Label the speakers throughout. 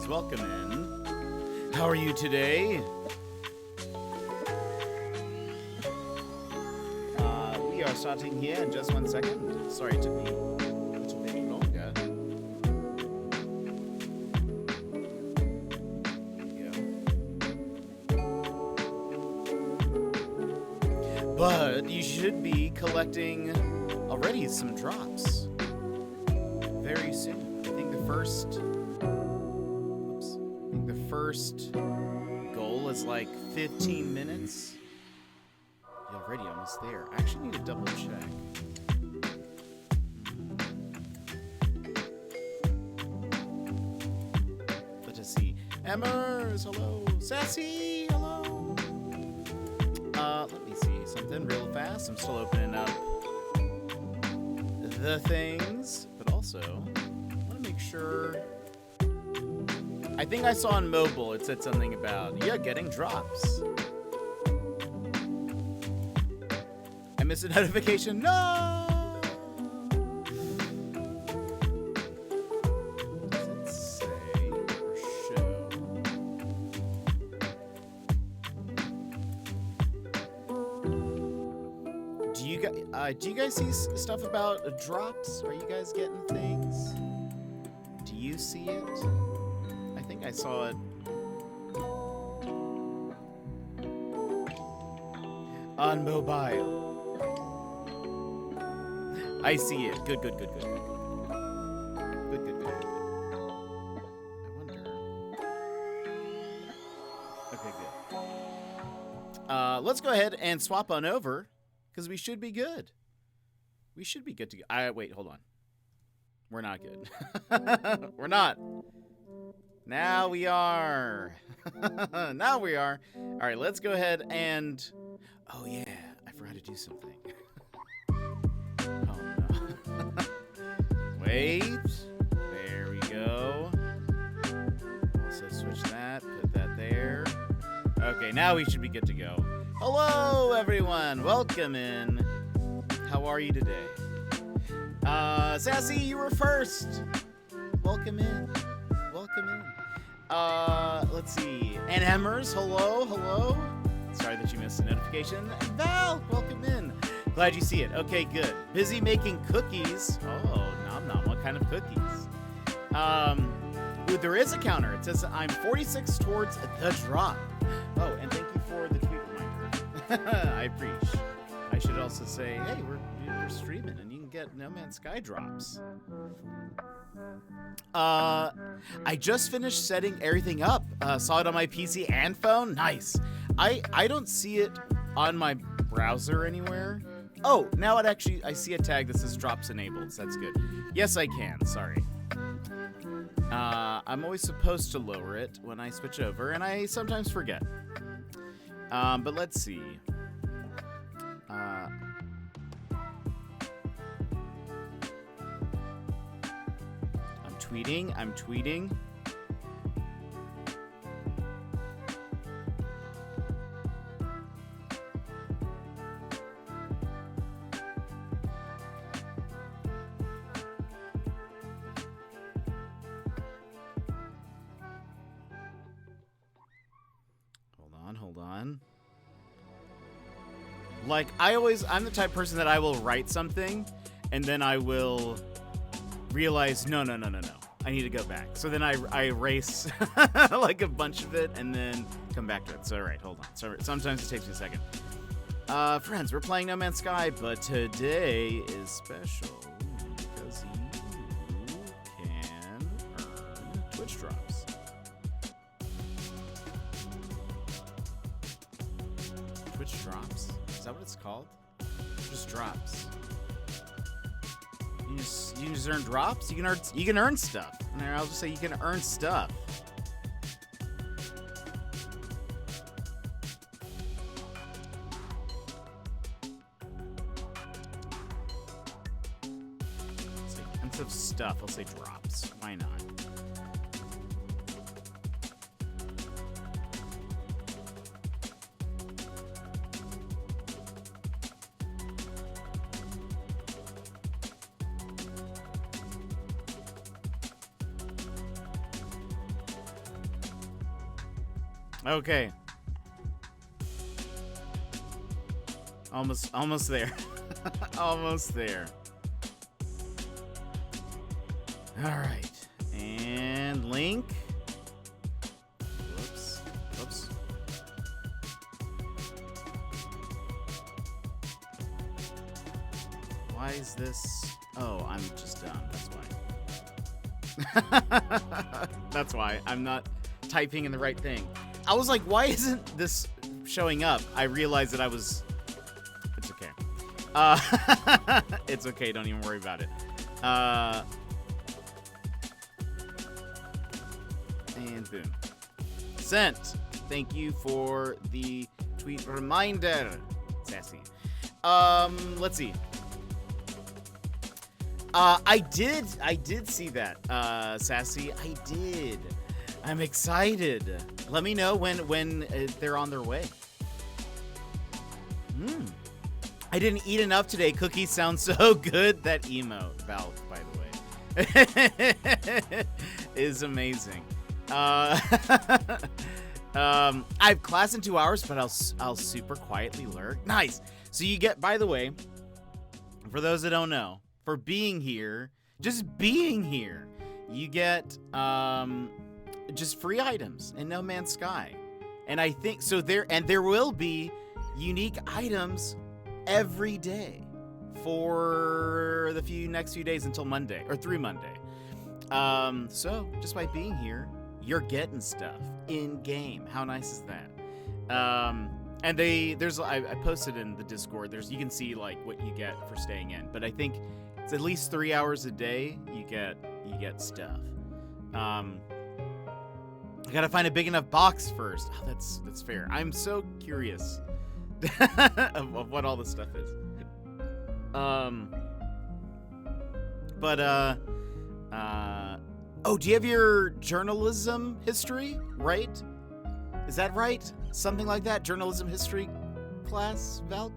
Speaker 1: friends, welcome in. How are you today? We are starting here in just 1 second. Sorry, it took me a little bit longer. But you should be collecting already some drops very soon. I think the first goal is like 15 minutes. You're already almost there. I actually need to double check. Let's just see. Emmers, hello. Sassy, hello. Let me see something real fast. I'm still opening up the things, but also I want to make sure. I think I saw on mobile it said something about getting drops. I missed a notification. No. Does it say or show? Do you guys see stuff about drops? Are you guys getting things? Do you see it? I think I saw it on mobile. I see it. Good. Good. I wonder. Okay, good. Let's go ahead and swap on over. Because we should be good. We should be good to go. Wait, hold on. We're not good. We're not. Now we are. Now we are. All right, let's go ahead and... Oh, yeah. I forgot to do something. Oh, no. Wait. There we go. Also switch that. Put that there. Okay, now we should be good to go. Hello, everyone. Welcome in. How are you today? Sassy, you were first. Welcome in. Let's see. And Emmers, hello. Sorry that you missed the notification. And Val, welcome in. Glad you see it. Okay, good. Busy making cookies. Oh, nom. What kind of cookies? Ooh, there is a counter. It says I'm 46 towards the drop. Oh, and thank you for the tweet reminder. I appreciate. I should also say, hey, we're streaming and you can get No Man's Sky drops. I just finished setting everything up. Saw it on my PC and phone. Nice. I don't see it on my browser anywhere. Oh, now I see a tag that says drops enabled. So that's good. Yes, I can. Sorry. I'm always supposed to lower it when I switch over, and I sometimes forget. But let's see. I'm tweeting. Hold on. Like, I'm the type of person that I will write something, and then I will realize, no. I need to go back. So then I erase like a bunch of it and then come back to it. So, all right, hold on. So sometimes it takes me a second. Friends, we're playing No Man's Sky, but today is special because you can earn Twitch drops. Twitch drops? Is that what it's called? Just drops. You just earn drops? You can earn stuff. And I'll just say you can earn stuff. Instead of stuff, I'll say drops. Why not? Okay. Almost there. Almost there. All right. And link. Whoops. Whoops. Why is this? Oh, I'm just done. That's why. That's why. I'm not typing in the right thing. I was like, why isn't this showing up? I realized that I was... It's okay. It's okay. Don't even worry about it. And boom. Sent. Thank you for the tweet reminder. Sassy. Let's see. I did see that, Sassy. I did. I'm excited. Let me know when they're on their way. I didn't eat enough today. Cookies sound so good. That emote, Val, by the way, is amazing. I have class in 2 hours, but I'll super quietly lurk. Nice. So you get, by the way, for those that don't know, for being here, just being here, you get just free items in No Man's Sky. And I think so there will be unique items every day for the next few days until Monday or through Monday. So just by being here, you're getting stuff in game. How nice is that? And I posted in the Discord. You can see like what you get for staying in, but I think it's at least 3 hours a day. You get stuff. I gotta find a big enough box first. Oh, that's fair. I'm so curious of what all this stuff is. Oh, do you have your journalism history, right? Is that right? Something like that? Journalism history class, Valk?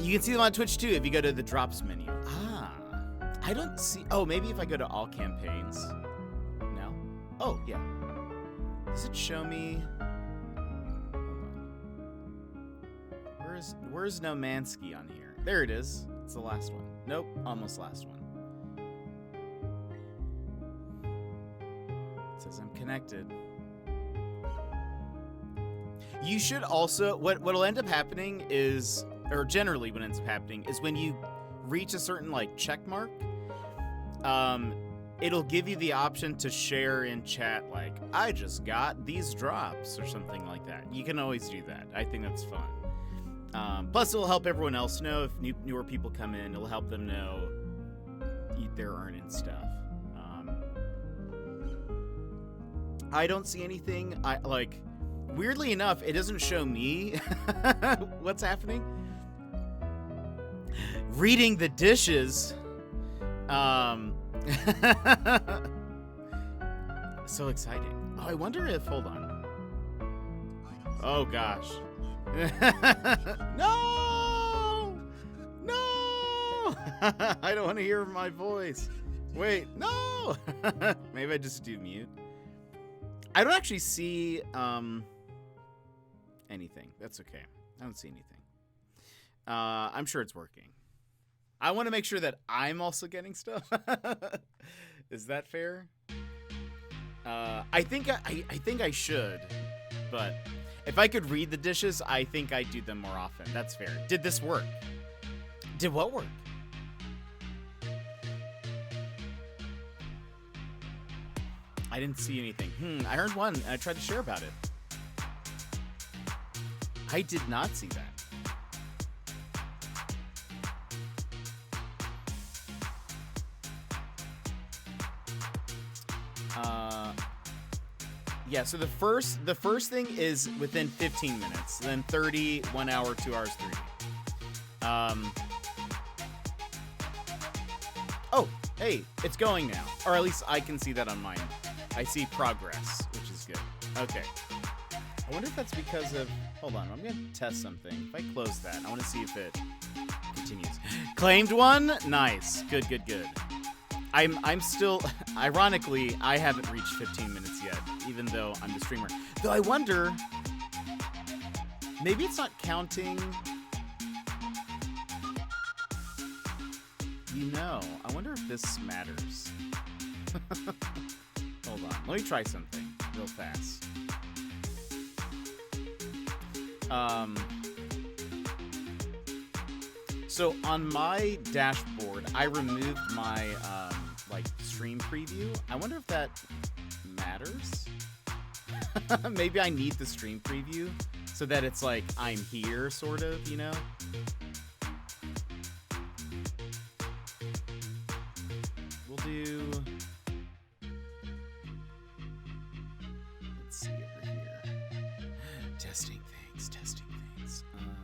Speaker 1: You can see them on Twitch too if you go to the drops menu. I don't see... Oh, maybe if I go to all campaigns. No? Oh, yeah. Does it show me... Hold on. Where's Nomansky on here? There it is. It's the last one. Nope, almost last one. It says I'm connected. You should also... What'll end up happening is... Or generally what ends up happening is when you reach a certain like check mark, it'll give you the option to share in chat like, I just got these drops or something like that. You can always do that. I think that's fun. Plus it'll help everyone else know if newer people come in. It'll help them know they're earning stuff. I don't see anything. Weirdly enough, it doesn't show me what's happening. Reading the dishes. So exciting. Oh, I wonder if... Hold on. Oh, gosh. No! No! I don't want to hear my voice. Wait, no! Maybe I just do mute. I don't actually see anything. That's okay. I don't see anything. I'm sure it's working. I want to make sure that I'm also getting stuff. Is that fair? I think I should, but if I could read the dishes, I think I'd do them more often. That's fair. Did this work? Did what work? I didn't see anything. I heard one, and I tried to share about it. I did not see that. Yeah, so the first thing is within 15 minutes, then 30, 1 hour, 2 hours, 3. Oh, hey, it's going now. Or at least I can see that on mine. I see progress, which is good. Okay. I wonder if that's because of... Hold on, I'm going to test something. If I close that, I want to see if it continues. Claimed one? Nice. Good, good, good. I'm still, ironically, I haven't reached 15 minutes yet, even though I'm the streamer. Though I wonder, maybe it's not counting. I wonder if this matters. Hold on, let me try something real fast. So on my dashboard, I removed my like stream preview. I wonder if that matters. Maybe I need the stream preview so that it's like I'm here, sort of, you know? We'll do. Let's see over here. Testing things.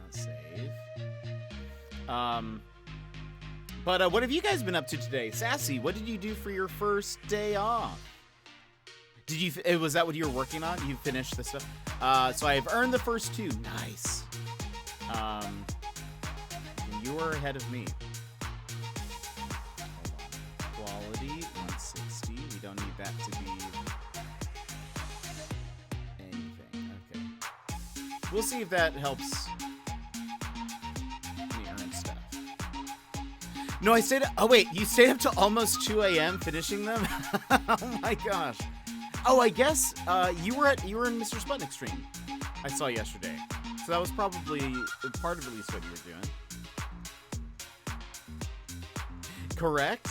Speaker 1: Save. But what have you guys been up to today? Sassy, what did you do for your first day off? Did you, was that what you were working on? You finished the stuff? So I've earned the first 2. Nice. You are ahead of me. Hold on. Quality, 160. We don't need that to be anything. Okay. We'll see if that helps. No, I stayed up. Oh, wait. You stayed up till almost 2 a.m. finishing them? Oh, my gosh. Oh, I guess you were in Mr. Sputnik's stream. I saw yesterday. So that was probably part of at least what you were doing. Correct?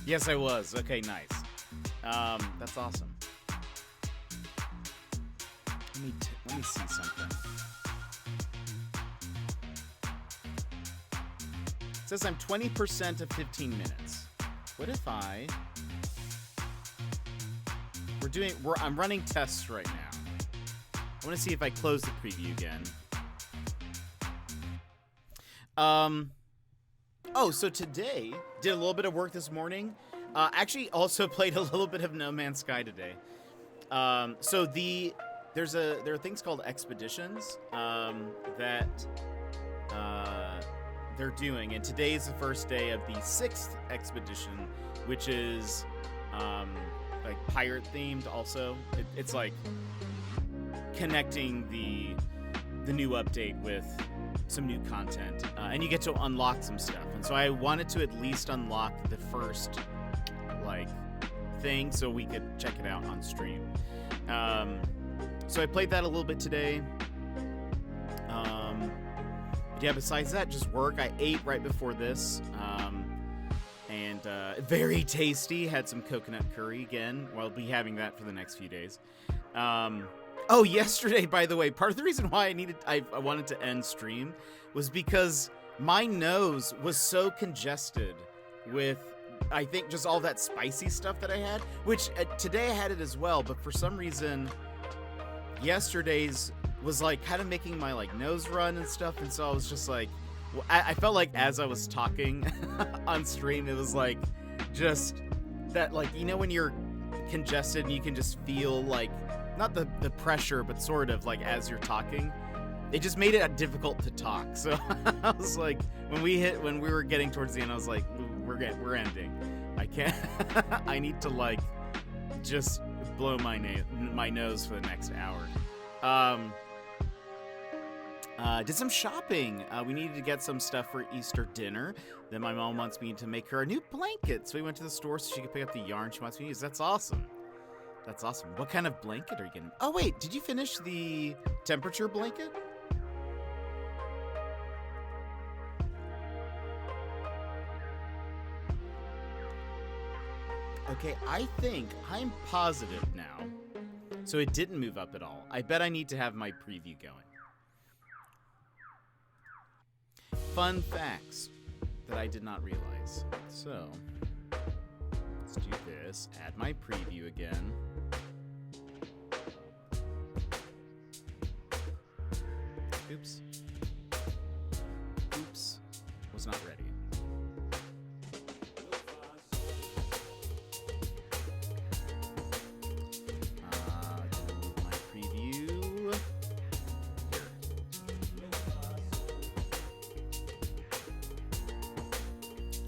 Speaker 1: Yes, I was. Okay, nice. That's awesome. Let me see something. It says I'm 20% of 15 minutes. What if I'm running tests right now. I want to see if I close the preview again. Oh, so today, did a little bit of work this morning. Actually, also played a little bit of No Man's Sky today. So there are things called expeditions that they're doing, and today is the first day of the 6th expedition, which is like pirate themed. Also, it's like connecting the new update with some new content, and you get to unlock some stuff. And so I wanted to at least unlock the first like thing so we could check it out on stream. So I played that a little bit today. Yeah, besides that, just work. I ate right before this, and very tasty. Had some coconut curry again. Well, I'll be having that for the next few days. Oh, yesterday, by the way, part of the reason why I wanted to end stream was because my nose was so congested with, I think, just all that spicy stuff that I had, which today I had it as well, but for some reason, yesterday's was like kind of making my like nose run and stuff, and so I was just like, I felt like as I was talking on stream, it was like just that, like, you know, when you're congested and you can just feel like not the pressure, but sort of like as you're talking, it just made it difficult to talk. So I was like, when we were getting towards the end, I was like, we're ending. I can't. I need to like just blow my nose for the next hour. Did some shopping. We needed to get some stuff for Easter dinner. Then my mom wants me to make her a new blanket. So we went to the store so she could pick up the yarn she wants me to use. That's awesome. That's awesome. What kind of blanket are you getting? Oh, wait. Did you finish the temperature blanket? Okay, I'm positive now. So it didn't move up at all. I bet I need to have my preview going. Fun facts that I did not realize. So, let's do this. Add my preview again. Oops. Oops. Was not ready. My preview. Here.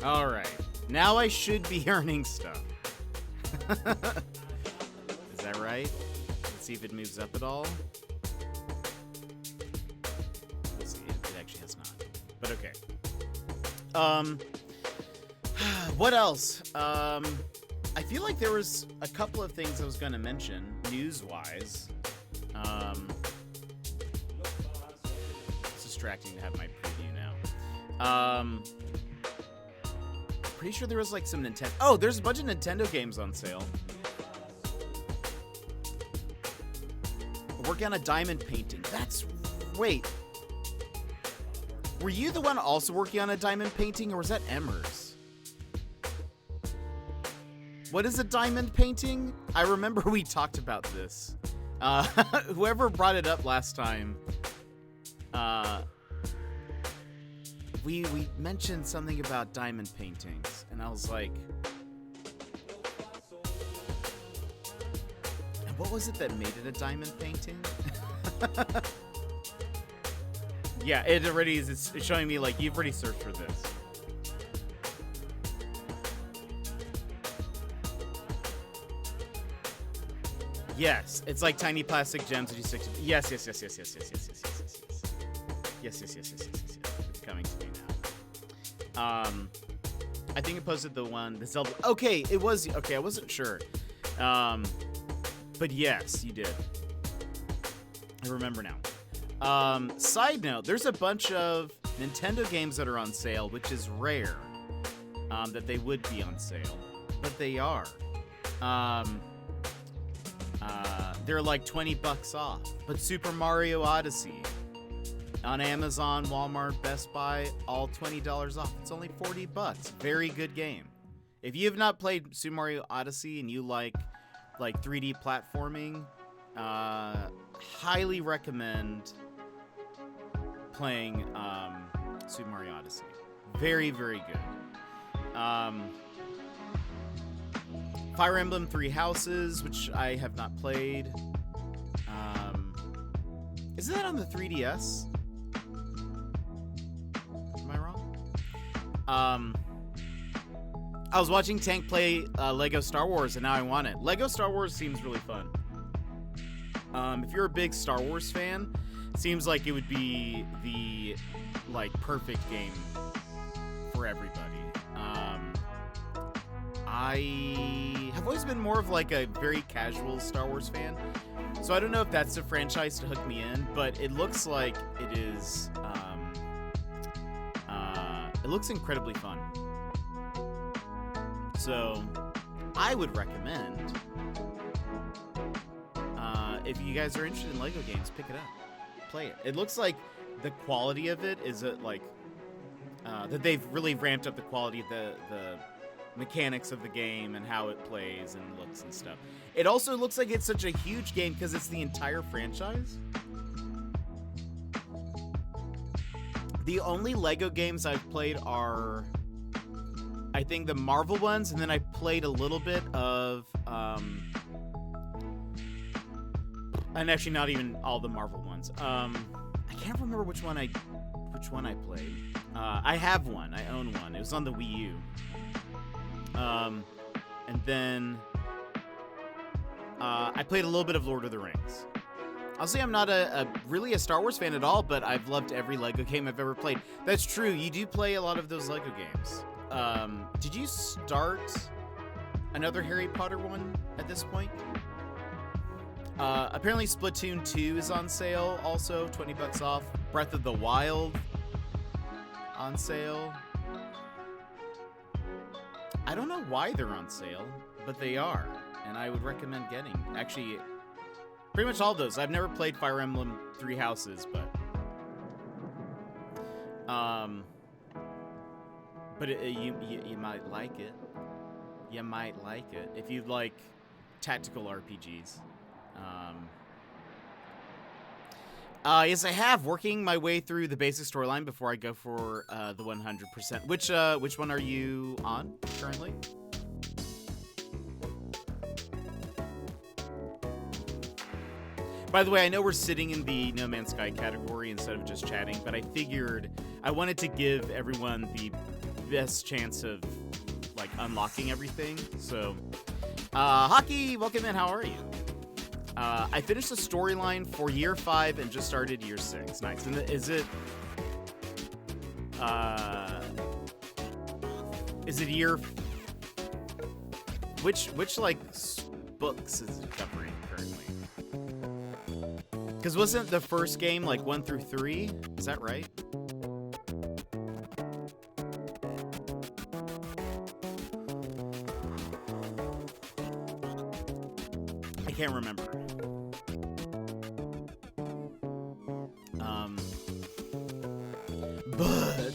Speaker 1: All right. Now I should be earning stuff. Is that right? Let's see if it moves up at all. Let's see. It actually has not. But okay. What else? I feel like there was a couple of things I was going to mention news-wise. It's distracting to have my preview now. Pretty sure there was like some Nintendo. Oh, there's a bunch of Nintendo games on sale. We're working on a diamond painting. Wait. Were you the one also working on a diamond painting, or was that Emmers? What is a diamond painting? I remember we talked about this. Whoever brought it up last time, we mentioned something about diamond paintings, and I was like, and what was it that made it a diamond painting? Yeah, it already is. It's showing me like you've already searched for this. Yes, it's like tiny plastic gems that you stick to. Yes. It's coming to me now. I think it posted the Zelda. Okay, it was okay. I wasn't sure, but yes, you did. I remember now. Side note: there's a bunch of Nintendo games that are on sale, which is rare. That they would be on sale, but they are. They're like $20 off. But Super Mario Odyssey on Amazon, Walmart, Best Buy, all $20 off. It's only $40. Very good game. If you have not played Super Mario Odyssey and you like 3D platforming, highly recommend playing Super Mario Odyssey. Very, very good. Fire Emblem Three Houses, which I have not played. Isn't that on the 3DS? Am I wrong? I was watching Tank play Lego Star Wars, and now I want it. Lego Star Wars seems really fun. If you're a big Star Wars fan, seems like it would be the perfect game for everybody. I have always been more of like a very casual Star Wars fan, so I don't know if that's the franchise to hook me in, but it looks like it is. It looks incredibly fun, so I would recommend. If you guys are interested in Lego games, pick it up, play it. It looks like the quality of it is that they've really ramped up the quality of the mechanics of the game and how it plays and looks and stuff. It also looks like it's such a huge game because it's the entire franchise. The only Lego games I've played are, I think, the Marvel ones, and then I played a little bit of, and actually not even all the Marvel ones. I can't remember which one I played. I have one. I own one. It was on the Wii U. And then I played a little bit of Lord of the Rings. I'll say I'm not really a Star Wars fan at all, but I've loved every Lego game I've ever played. That's true. You do play a lot of those Lego games. Did you start another Harry Potter one at this point? Apparently Splatoon 2 is on sale, also $20 off. Breath of the Wild on sale. I don't know why they're on sale, but they are, and I would recommend getting. Actually, pretty much all of those. I've never played Fire Emblem Three Houses, but you might like it. You might like it if you like tactical RPGs. Yes, I have. Working my way through the basic storyline before I go for the 100%. Which one are you on currently? By the way, I know we're sitting in the No Man's Sky category instead of just chatting, but I figured I wanted to give everyone best chance of like unlocking everything. So, Hockey, welcome in. How are you? I finished the storyline for year 5 and just started year 6. Nice. And is it year? Which like books is it covering currently? Because wasn't the first game like 1 through 3? Is that right? I can't remember. But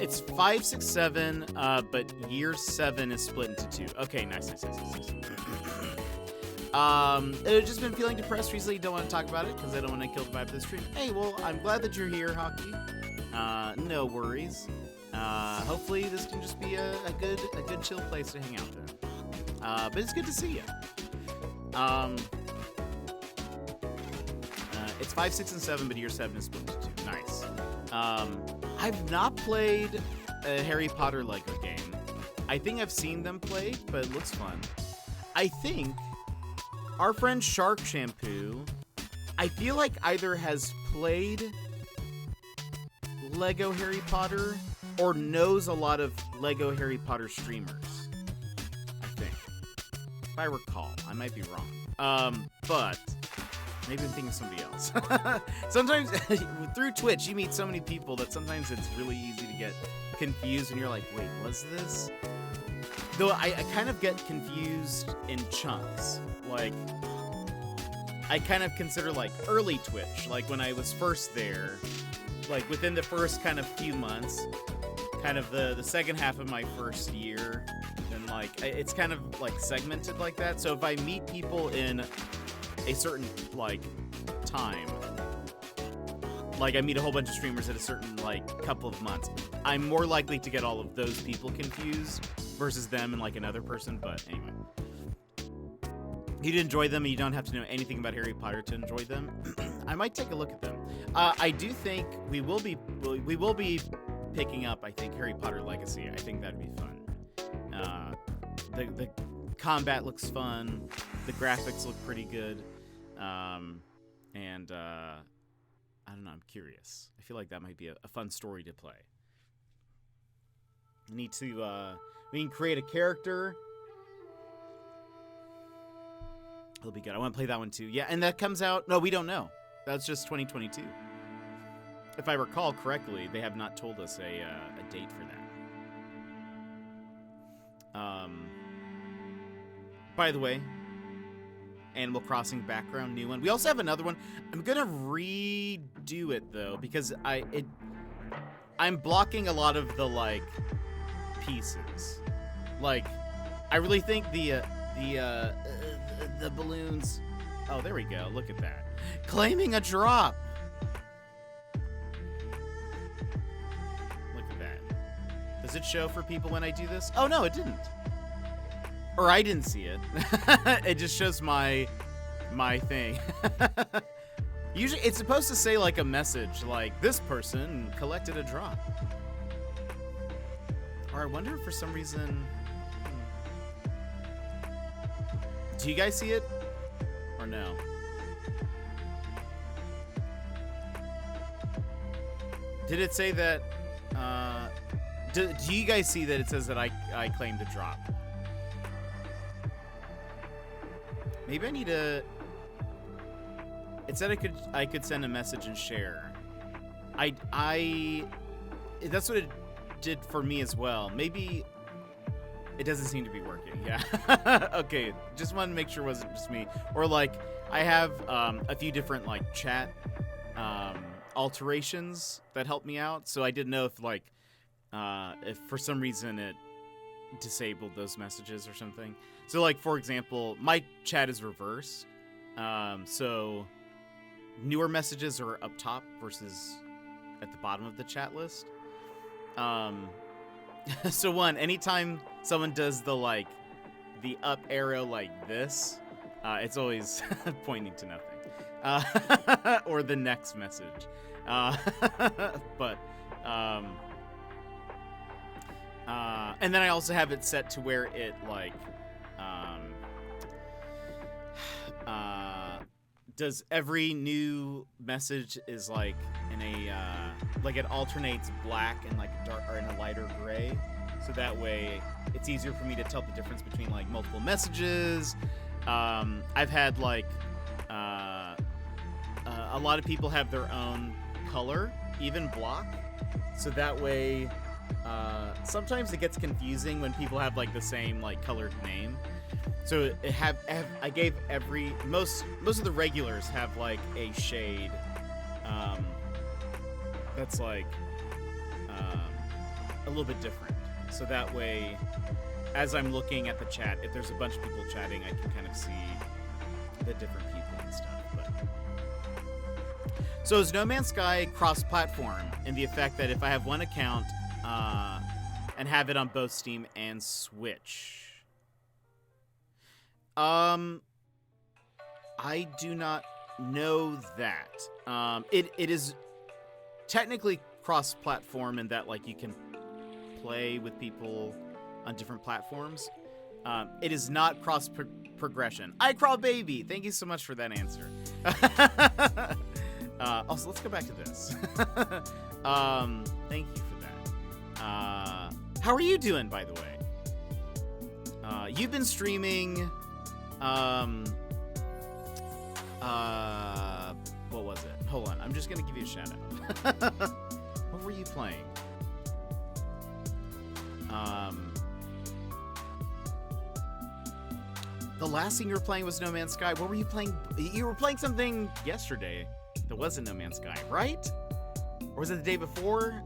Speaker 1: it's 5, 6, 7. But year 7 is split into 2. Okay, nice. I've just been feeling depressed recently. Don't want to talk about it because I don't want to kill the vibe of the stream. Hey, well, I'm glad that you're here, Hockey. No worries. Hopefully this can just be a good chill place to hang out in. But it's good to see you. It's 5, 6, and 7, but year 7 is split into 2. Nice. I've not played a Harry Potter Lego game. I think I've seen them play, but it looks fun. I think our friend Shark Shampoo, I feel like either has played Lego Harry Potter or knows a lot of Lego Harry Potter streamers. I think. If I recall. I might be wrong. But maybe I'm thinking of somebody else. Sometimes through Twitch you meet so many people that sometimes it's really easy to get confused and you're like, wait, was this? Though I kind of get confused in chunks. Like, I kind of consider like early Twitch, like when I was first there, like within the first kind of few months, kind of the second half of my first year, and like it's kind of like segmented like that. So if I meet people in a certain like time, like I meet a whole bunch of streamers at a certain like couple of months, I'm more likely to get all of those people confused versus them and like another person. But anyway, you'd enjoy them and you don't have to know anything about Harry Potter to enjoy them. I might take a look at them. I do think we will be picking up, I think, Harry Potter Legacy. I think that'd be fun. The combat looks fun. The graphics look pretty good. And I don't know, I'm curious. I feel like that might be a fun story to play. We need to, we can create a character. It'll be good. I want to play that one too. Yeah, and that comes out, no, we don't know. That's just 2022. If I recall correctly, they have not told us a date for that. By the way, Animal Crossing background, new one. We also have another one. I'm gonna redo it though because I'm blocking a lot of the like pieces. Like, I really think the balloons. Oh, there we go. Look at that. Claiming a drop. Look at that. Does it show for people when I do this? Oh no, it didn't. Or I didn't see it. It just shows my thing. Usually it's supposed to say like a message like this person collected a drop. Or I wonder if for some reason, do you guys see it or no? Did it say that do you guys see that it says that I claimed a drop? Maybe I need to. It said I could send a message and share. That's what it did for me as well. Maybe it doesn't seem to be working. Yeah. Okay. Just wanted to make sure it wasn't just me. Or like I have a few different like chat alterations that help me out. So I didn't know if like if for some reason it disabled those messages or something. So like for example, my chat is reversed. So newer messages are up top versus at the bottom of the chat list. So anytime someone does the up arrow like this, it's always pointing to nothing. Or the next message. But And then I also have it set to where it like does every new message is like in a like it alternates black and like dark or in a lighter gray, so that way it's easier for me to tell the difference between like multiple messages. I've had like a lot of people have their own color, even block, so that way sometimes it gets confusing when people have like the same like colored name. So I gave most of the regulars have like a shade that's like a little bit different. So that way, as I'm looking at the chat, if there's a bunch of people chatting, I can kind of see the different people and stuff. But so is No Man's Sky cross-platform in the effect that if I have one account and have it on both Steam and Switch? I do not know that. It is technically cross-platform in that like you can play with people on different platforms. It is not cross-progression. iCrawlBaby, thank you so much for that answer. Also, let's go back to this. Thank you for that. How are you doing, by the way? You've been streaming... what was it? Hold on, I'm just gonna give you a shout out. What were you playing? The last thing you were playing was No Man's Sky. What were you playing? You were playing something yesterday that wasn't No Man's Sky, right? Or was it the day before?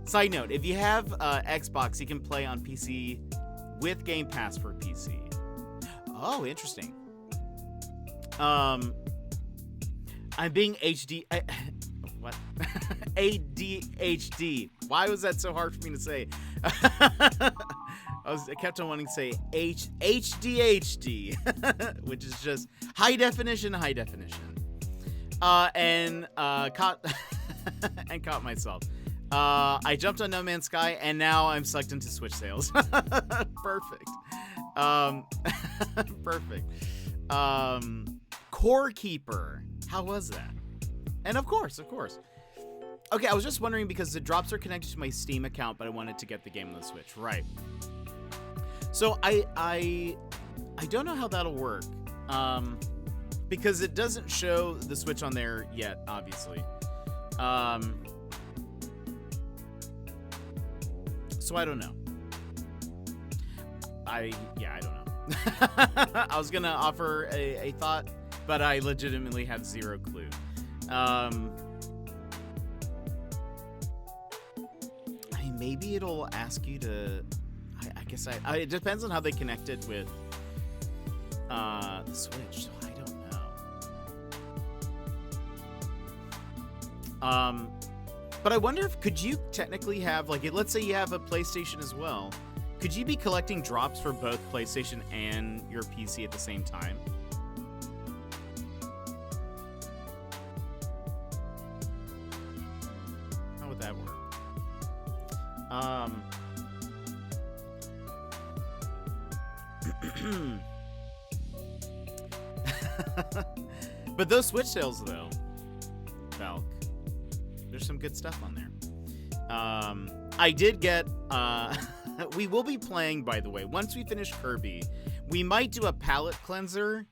Speaker 1: Side note, if you have Xbox, you can play on PC with Game Pass for PC. Oh, interesting. I'm being what? ADHD. Why was that so hard for me to say? I kept on wanting to say HDHD, which is just high definition. And caught myself. I jumped on No Man's Sky, and now I'm sucked into Switch sales. Perfect. Perfect. Core Keeper. How was that? And of course. Okay, I was just wondering because the drops are connected to my Steam account, but I wanted to get the game on the Switch. Right. So I don't know how that'll work. Because it doesn't show the Switch on there yet, obviously. So I don't know. I don't know. I was gonna offer a thought, but I legitimately have zero clue. Maybe it'll ask you to. I guess it depends on how they connect it with the Switch. So I don't know. But I wonder if could you technically have like let's say you have a PlayStation as well. Could you be collecting drops for both PlayStation and your PC at the same time? How would that work? But those Switch sales, though, Valk, there's some good stuff on there. I did get... we will be playing, by the way, once we finish Kirby, we might do a palette cleanser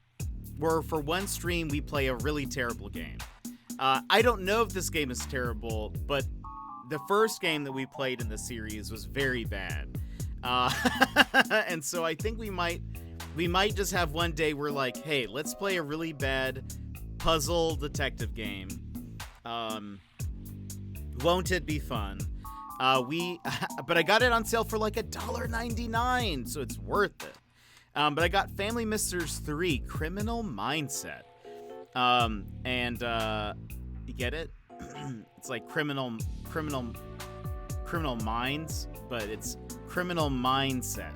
Speaker 1: where for one stream we play a really terrible game. I don't know if this game is terrible, but the first game that we played in the series was very bad. And so I think we might just have one day where like, hey, let's play a really bad puzzle detective game. Won't it be fun? But I got it on sale for like $1.99, so it's worth it. But I got Family Misters 3 Criminal Mindset. And you get it? It's like criminal minds, but it's criminal mindset.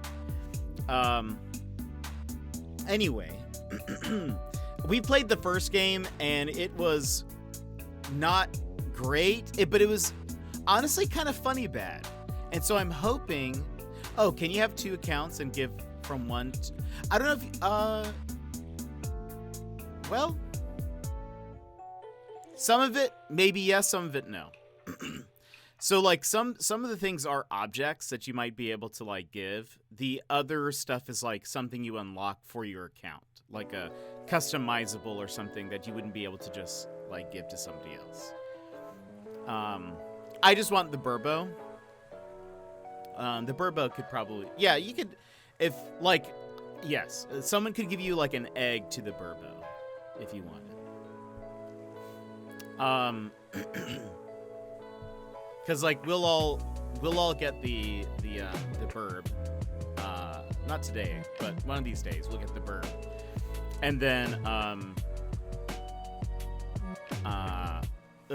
Speaker 1: Anyway, we played the first game and it was not great, but it was honestly kind of funny bad. And so I'm hoping. Oh, can you have 2 accounts and give from one? I don't know if. Well, some of it maybe yes, some of it no. So like some of the things are objects that you might be able to like give. The other stuff is like something you unlock for your account, like a customizable or something that you wouldn't be able to just like give to somebody else. I just want the Burbo. The Burbo could probably, yeah, you could, if like, yes, someone could give you like an egg to the Burbo if you wanted. Because like we'll all get the burb. Not today, but one of these days we'll get the burb, and then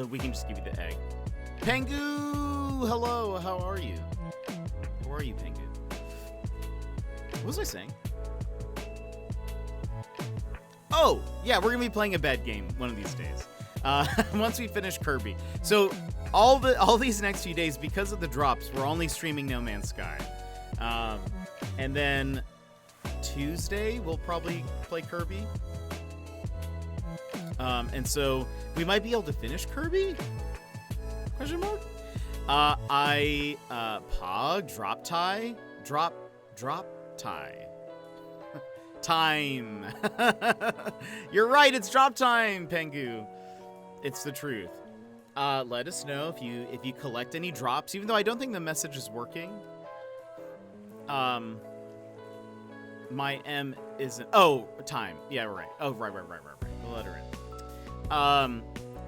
Speaker 1: we can just give you the egg. Pengu, hello, how are you? How are you, Pengu? What was I saying? Oh, yeah, we're gonna be playing a bad game one of these days. Once we finish Kirby. So all these next few days, because of the drops, we're only streaming No Man's Sky. And then Tuesday we'll probably play Kirby. And so we might be able to finish Kirby? Question mark? Pog, drop tie. Time. You're right, it's drop time, Pengu. It's the truth. Let us know if you collect any drops, even though I don't think the message is working. My M isn't. Oh, time. Yeah, right. Oh, right. We'll let her in.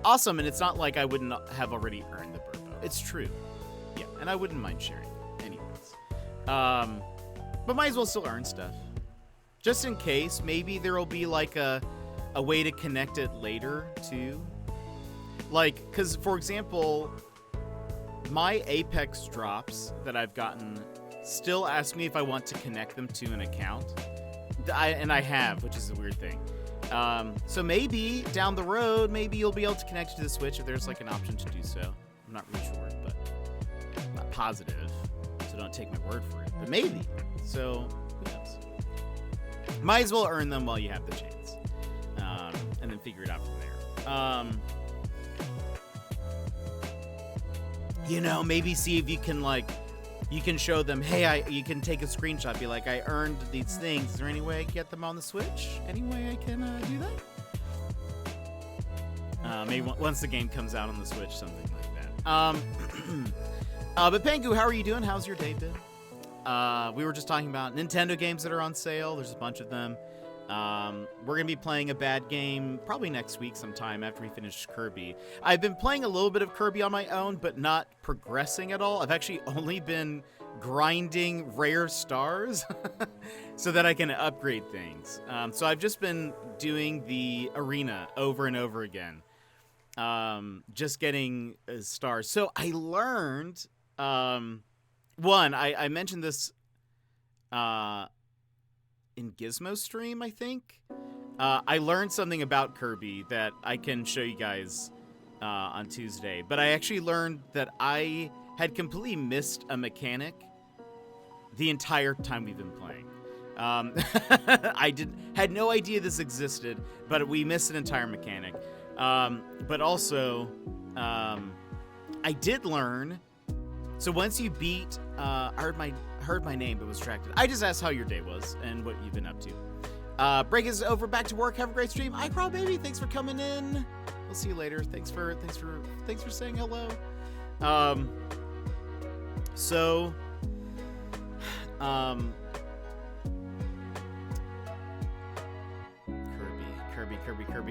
Speaker 1: Awesome, and it's not like I wouldn't have already earned the Burbo. It's true. Yeah, and I wouldn't mind sharing it anyways. But might as well still earn stuff. Just in case, maybe there will be like a way to connect it later too. Like, because for example, my Apex drops that I've gotten still ask me if I want to connect them to an account. And I have, which is a weird thing. So maybe down the road, maybe you'll be able to connect to the Switch if there's like an option to do so. I'm not really sure, but I'm not positive, so don't take my word for it. But maybe. So who knows? Might as well earn them while you have the chance, and then figure it out from there. You know, maybe see if you can show them, hey, you can take a screenshot, be like, I earned these things. Is there any way I can get them on the Switch? Any way I can do that? Maybe once the game comes out on the Switch, something like that. But Pengu, how are you doing? How's your day been? We were just talking about Nintendo games that are on sale. There's a bunch of them. We're going to be playing a bad game probably next week sometime after we finish Kirby. I've been playing a little bit of Kirby on my own, but not progressing at all. I've actually only been grinding rare stars so that I can upgrade things. So I've just been doing the arena over and over again, just getting stars. So I learned, I mentioned this in Gizmo stream, I think. I learned something about Kirby that I can show you guys on Tuesday. But I actually learned that I had completely missed a mechanic the entire time we've been playing. I had no idea this existed, but we missed an entire mechanic. But also, I did learn. So once you beat, I heard my name, but was distracted. I just asked how your day was and what you've been up to. Break is over. Back to work. Have a great stream. iCrawl baby, thanks for coming in. We'll see you later. Thanks for saying hello.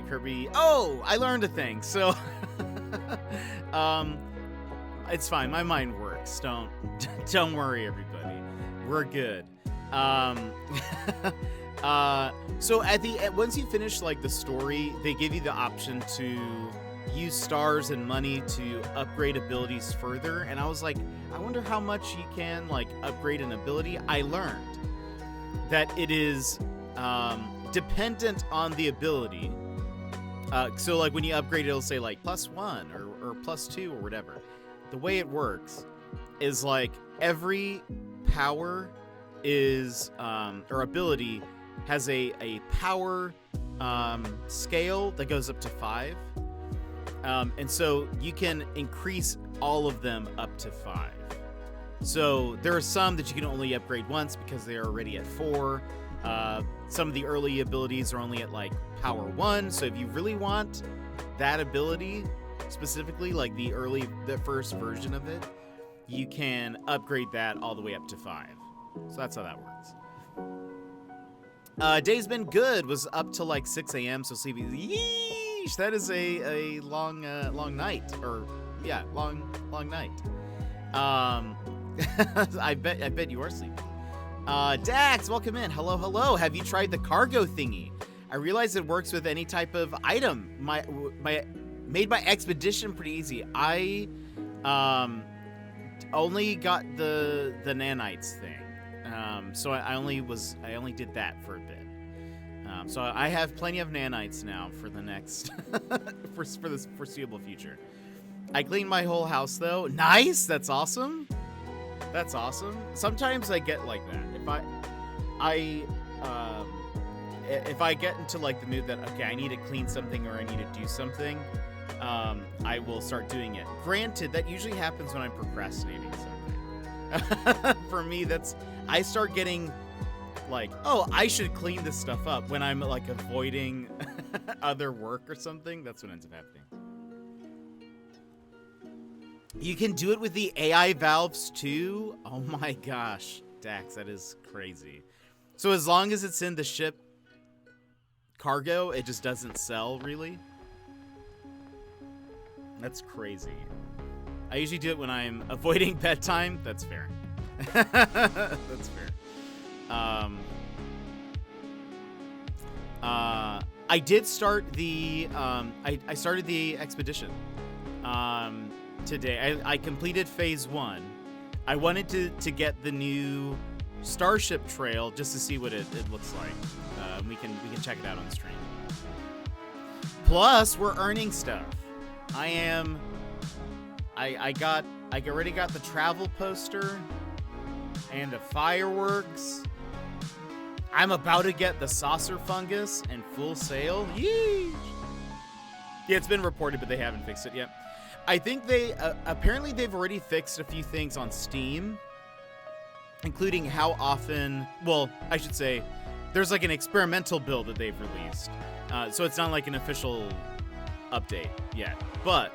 Speaker 1: Kirby. Oh, I learned a thing. So, it's fine. My mind works. Don't worry, everybody. We're good. So once you finish like the story, they give you the option to use stars and money to upgrade abilities further. And I was like, I wonder how much you can like upgrade an ability. I learned that it is dependent on the ability. So like when you upgrade, it'll say like +1 or +2 or whatever. The way it works is like every power is or ability has a power scale that goes up to 5, and so you can increase all of them up to 5. So there are some that you can only upgrade once because they are already at 4. Some of the early abilities are only at like power 1. So if you really want that ability specifically, like the first version of it, you can upgrade that all the way up to 5. So that's how that works. Day's been good. Was up till like 6 a.m. So sleepy. Yeesh, that is a long night, or yeah, long night. I bet you are sleepy. Dax, welcome in. Hello. Have you tried the cargo thingy? I realize it works with any type of item. Made my expedition pretty easy. I only got the nanites thing. So I only did that for a bit. So I have plenty of nanites now for the next for the foreseeable future. I cleaned my whole house though. Nice, that's awesome. That's awesome. Sometimes I get like that. If I get into like the mood that okay, I need to clean something or I need to do something, I will start doing it. Granted, that usually happens when I'm procrastinating something. For me, I start getting like, oh, I should clean this stuff up when I'm like avoiding other work or something. That's what ends up happening. You can do it with the AI valves too? Oh my gosh, Dax, that is crazy. So as long as it's in the ship cargo, it just doesn't sell, really? That's crazy. I usually do it when I'm avoiding bedtime. That's fair. That's fair. I did start the, I started the expedition. Today. I completed phase 1. I wanted to get the new Starship Trail just to see what it looks like. We can check it out on the stream. Plus, we're earning stuff. I already got the travel poster and the fireworks. I'm about to get the saucer fungus and full sail. Yeesh. Yeah, it's been reported, but they haven't fixed it yet. I think they, apparently they've already fixed a few things on Steam, including how often, well, I should say, there's like an experimental build that they've released. So it's not like an official update yet. But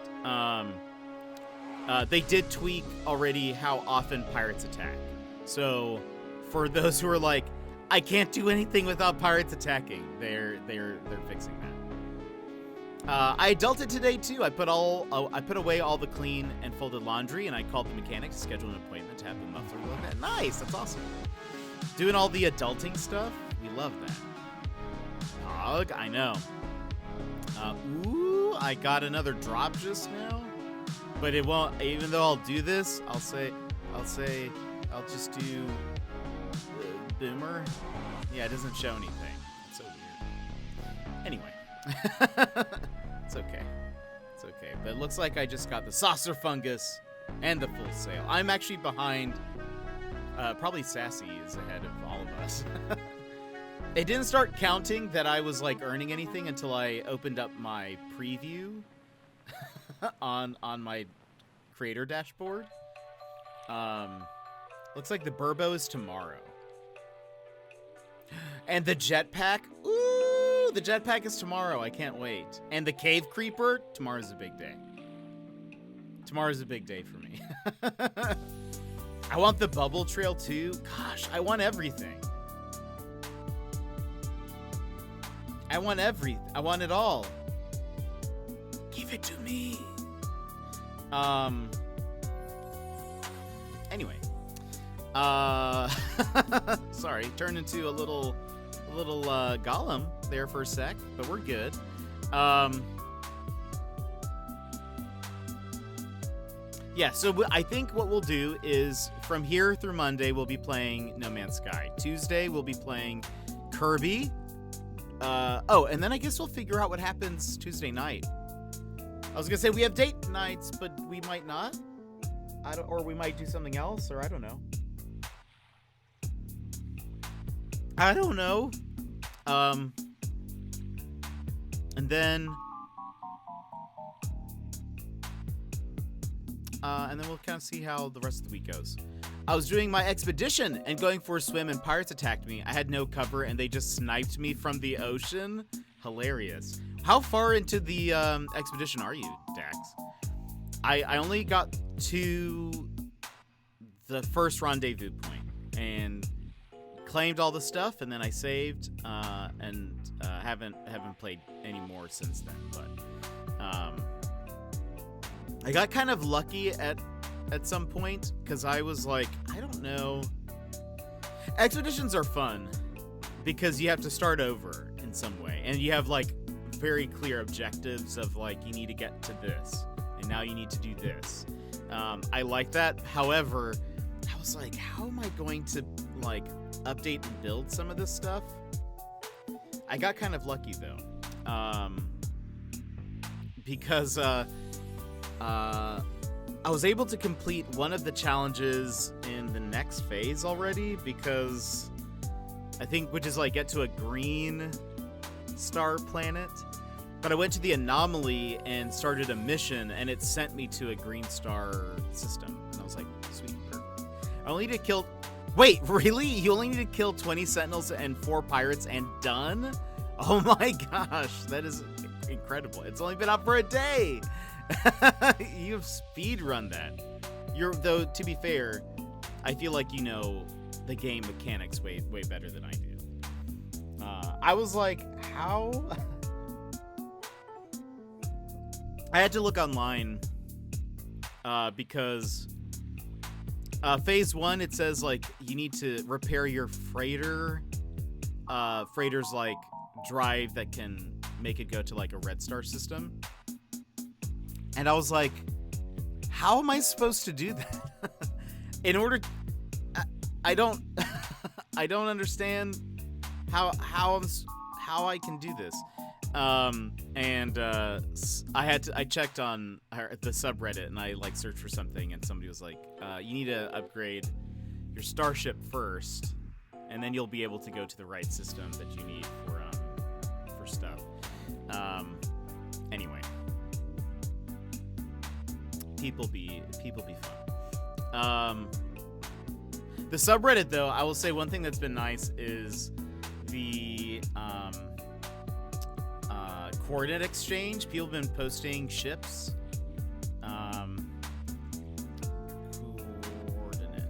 Speaker 1: they did tweak already how often pirates attack. So for those who are like, I can't do anything without pirates attacking, they're fixing that. I adulted today too. I put away all the clean and folded laundry, and I called the mechanic to schedule an appointment to have the muffler looked at. Nice, that's awesome. Doing all the adulting stuff, we love that. Pog, I know. Ooh, I got another drop just now, but it won't. Even though I'll do this, I'll just do boomer. Yeah, it doesn't show anything. It's so weird. Anyway. It's okay. It's okay. But it looks like I just got the saucer fungus and the full sail. I'm actually behind. Probably Sassy is ahead of all of us. It didn't start counting that I was like earning anything until I opened up my preview on my creator dashboard. Looks like the Burbo is tomorrow. And the jetpack, ooh, the jetpack is tomorrow. I can't wait. And the cave creeper, tomorrow's a big day. Tomorrow's a big day for me. I want the bubble trail too. Gosh, I want everything. I want it all. Give it to me. Anyway. Sorry, turned into a little golem there for a sec, but we're good. Yeah, so I think what we'll do is from here through Monday, we'll be playing No Man's Sky. Tuesday, we'll be playing Kirby. And then I guess we'll figure out what happens Tuesday night. I was gonna say we have date nights, but we might not. I don't, or we might do something else, or I don't know. I don't know. And then we'll kind of see how the rest of the week goes. I was doing my expedition and going for a swim, and pirates attacked me. I had no cover, and they just sniped me from the ocean. Hilarious. How far into the expedition are you, Dax? I only got to the first rendezvous point and claimed all the stuff, and then I saved and haven't played any more since then. But I got kind of lucky at some point because I was like, I don't know. Expeditions are fun because you have to start over in some way, and you have like very clear objectives of like, you need to get to this, and now you need to do this. I like that. However, I was like, how am I going to like update and build some of this stuff? I got kind of lucky though, because I was able to complete one of the challenges in the next phase already, because I think, which is like get to a green star planet. But I went to the anomaly and started a mission, and it sent me to a green star system. And I was like, sweet, perfect. I only need to kill... Wait, really? You only need to kill 20 sentinels and 4 pirates and done? Oh my gosh, that is incredible. It's only been up for a day. You've speedrun that. Though, to be fair, I feel like you know the game mechanics way better than I do. I was like, how? I had to look online because phase 1, it says like you need to repair your freighter's like drive that can make it go to like a red star system. And I was like, how am I supposed to do that? In order, I don't understand how I can do this. I checked on the subreddit, and I like searched for something, and somebody was like, you need to upgrade your starship first, and then you'll be able to go to the right system that you need for stuff. Anyway. People be fun. The subreddit, though, I will say one thing that's been nice is the coordinate exchange. People have been posting ships. Coordinate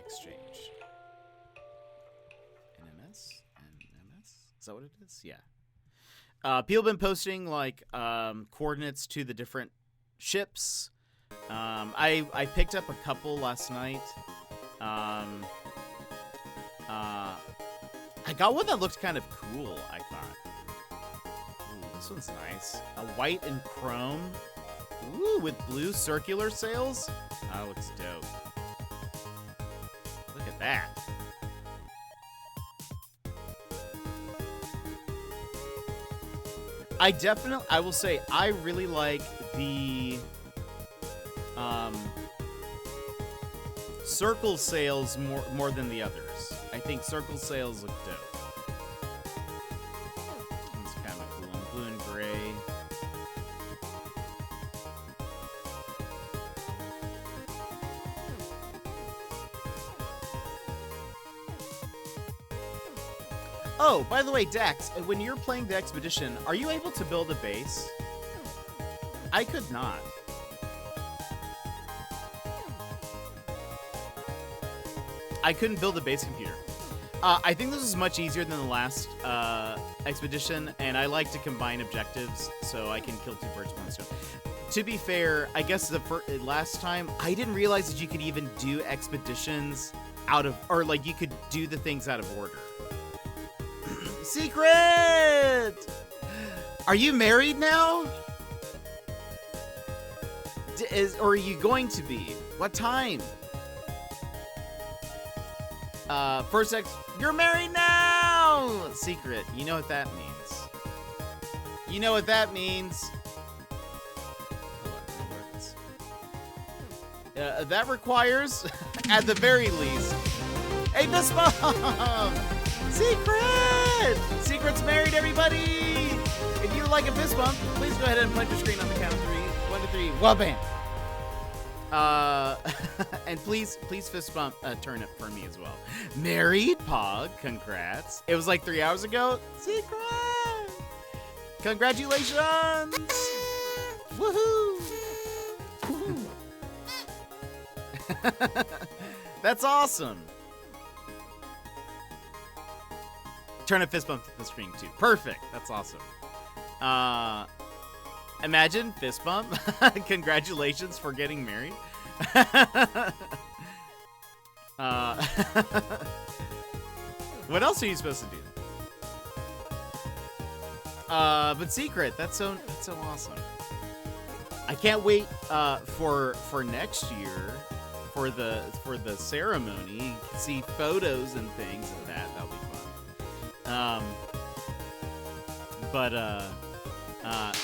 Speaker 1: exchange. NMS? Is that what it is? Yeah. People have been posting like coordinates to the different ships. I picked up a couple last night. I got one that looked kind of cool, I thought. Ooh, this one's nice. A white and chrome. Ooh, with blue circular sails. Oh, looks dope. Look at that. I will say, I really like the circle sails more than the others. I think circle sails look dope. It's kind of cool. Blue and gray. Oh, by the way, Dax, when you're playing the expedition, are you able to build a base? I could not. I couldn't build a base computer. I think this is much easier than the last expedition, and I like to combine objectives so I can kill 2 birds with 1 stone. To be fair, I guess the last time, I didn't realize that you could even do expeditions out of, or like you could do the things out of order. Secret! Are you married now? Or are you going to be? What time? You're married now! Secret. You know what that means. You know what that means. That requires, at the very least, a fist bump! Secret! Secret's married, everybody! If you would like a fist bump, please go ahead and punch your screen on the count of 3. 1, 2, 3. Well, bam! And please fist bump Turnip for me as well. Married Pog, congrats. It was like 3 hours ago. Secret! Congratulations! Woohoo! That's awesome. Turnip fist bump the screen too. Perfect. That's awesome. Imagine fist bump. Congratulations for getting married. What else are you supposed to do? But secret. That's so awesome. I can't wait for next year for the ceremony. You can see photos and things of that. That'll be fun.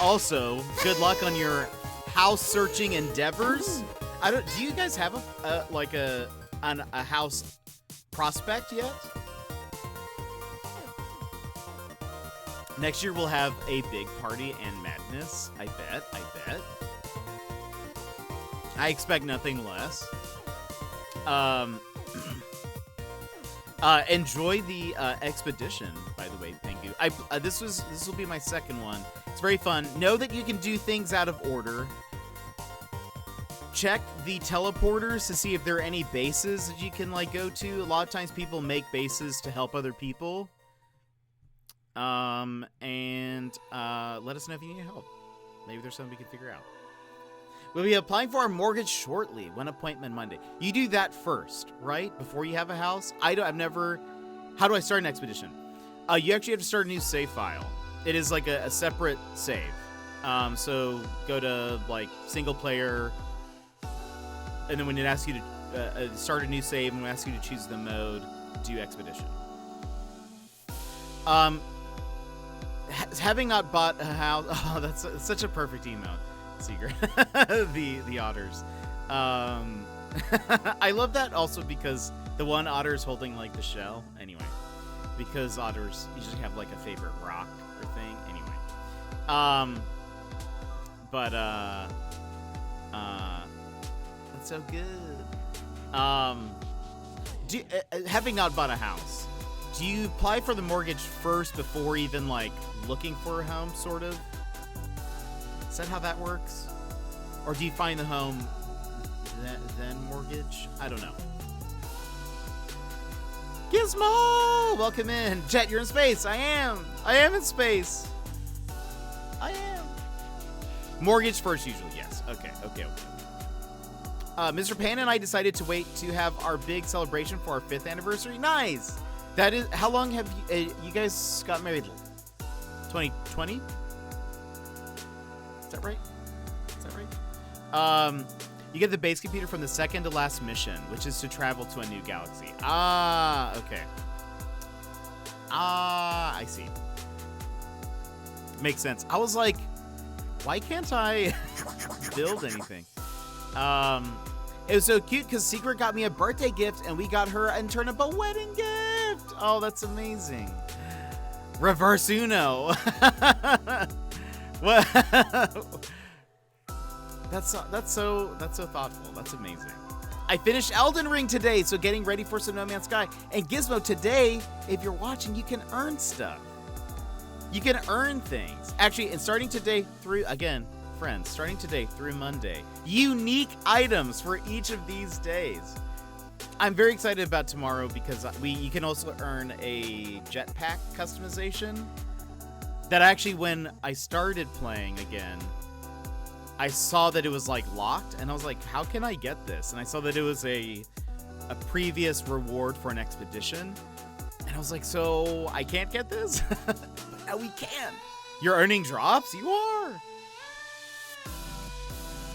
Speaker 1: Also, good luck on your house searching endeavors. Do you guys have a house prospect yet? Next year we'll have a big party and madness. I bet. I expect nothing less. Enjoy the expedition, by the way. Thank you. This will be my second one. It's very fun. Know that you can do things out of order. Check the teleporters to see if there are any bases that you can go to. A lot of times people make bases to help other people. And let us know if you need help. Maybe there's something we can figure out. We'll be applying for our mortgage shortly. One appointment Monday. You do that first, right? Before you have a house. How do I start an expedition? You actually have to start a new save file. It is like a separate save. So go to single player, and then when it asks you to start a new save, and when it asks you to choose the mode, do expedition. Having not bought a house. Oh, that's such a perfect emote. Secret. the otters. I love that also because the one otter is holding the shell. Anyway, because otters usually have a favorite rock or thing. Anyway, that's so good. Having not bought a house, do you apply for the mortgage first before even looking for a home, sort of? Is that how that works? Or do you find the home, then mortgage? I don't know. Gizmo! Welcome in. Jet, you're in space. I am in space. I am. Mortgage first, usually, yes. Okay. Mr. Pan and I decided to wait to have our big celebration for our 5th anniversary. Nice! That is, how long have you guys got married? 2020? Is that right? You get the base computer from the second to last mission, which is to travel to a new galaxy. Okay. I see. Makes sense. I was like, why can't I build anything? It was so cute because Secret got me a birthday gift and we got her in turn a wedding gift. Oh, that's amazing. Reverse Uno. What? That's so thoughtful. That's amazing. I finished Elden Ring today, so getting ready for some No Man's Sky. And Gizmo, today, if you're watching, you can earn stuff. You can earn things. Actually, and starting today through, again, friends, starting today through Monday, unique items for each of these days. I'm very excited about tomorrow because you can also earn a jetpack customization that actually, when I started playing again, I saw that it was locked, and I was like, how can I get this? And I saw that it was a previous reward for an expedition, and I was like, so I can't get this? But now we can. You're earning drops? You are.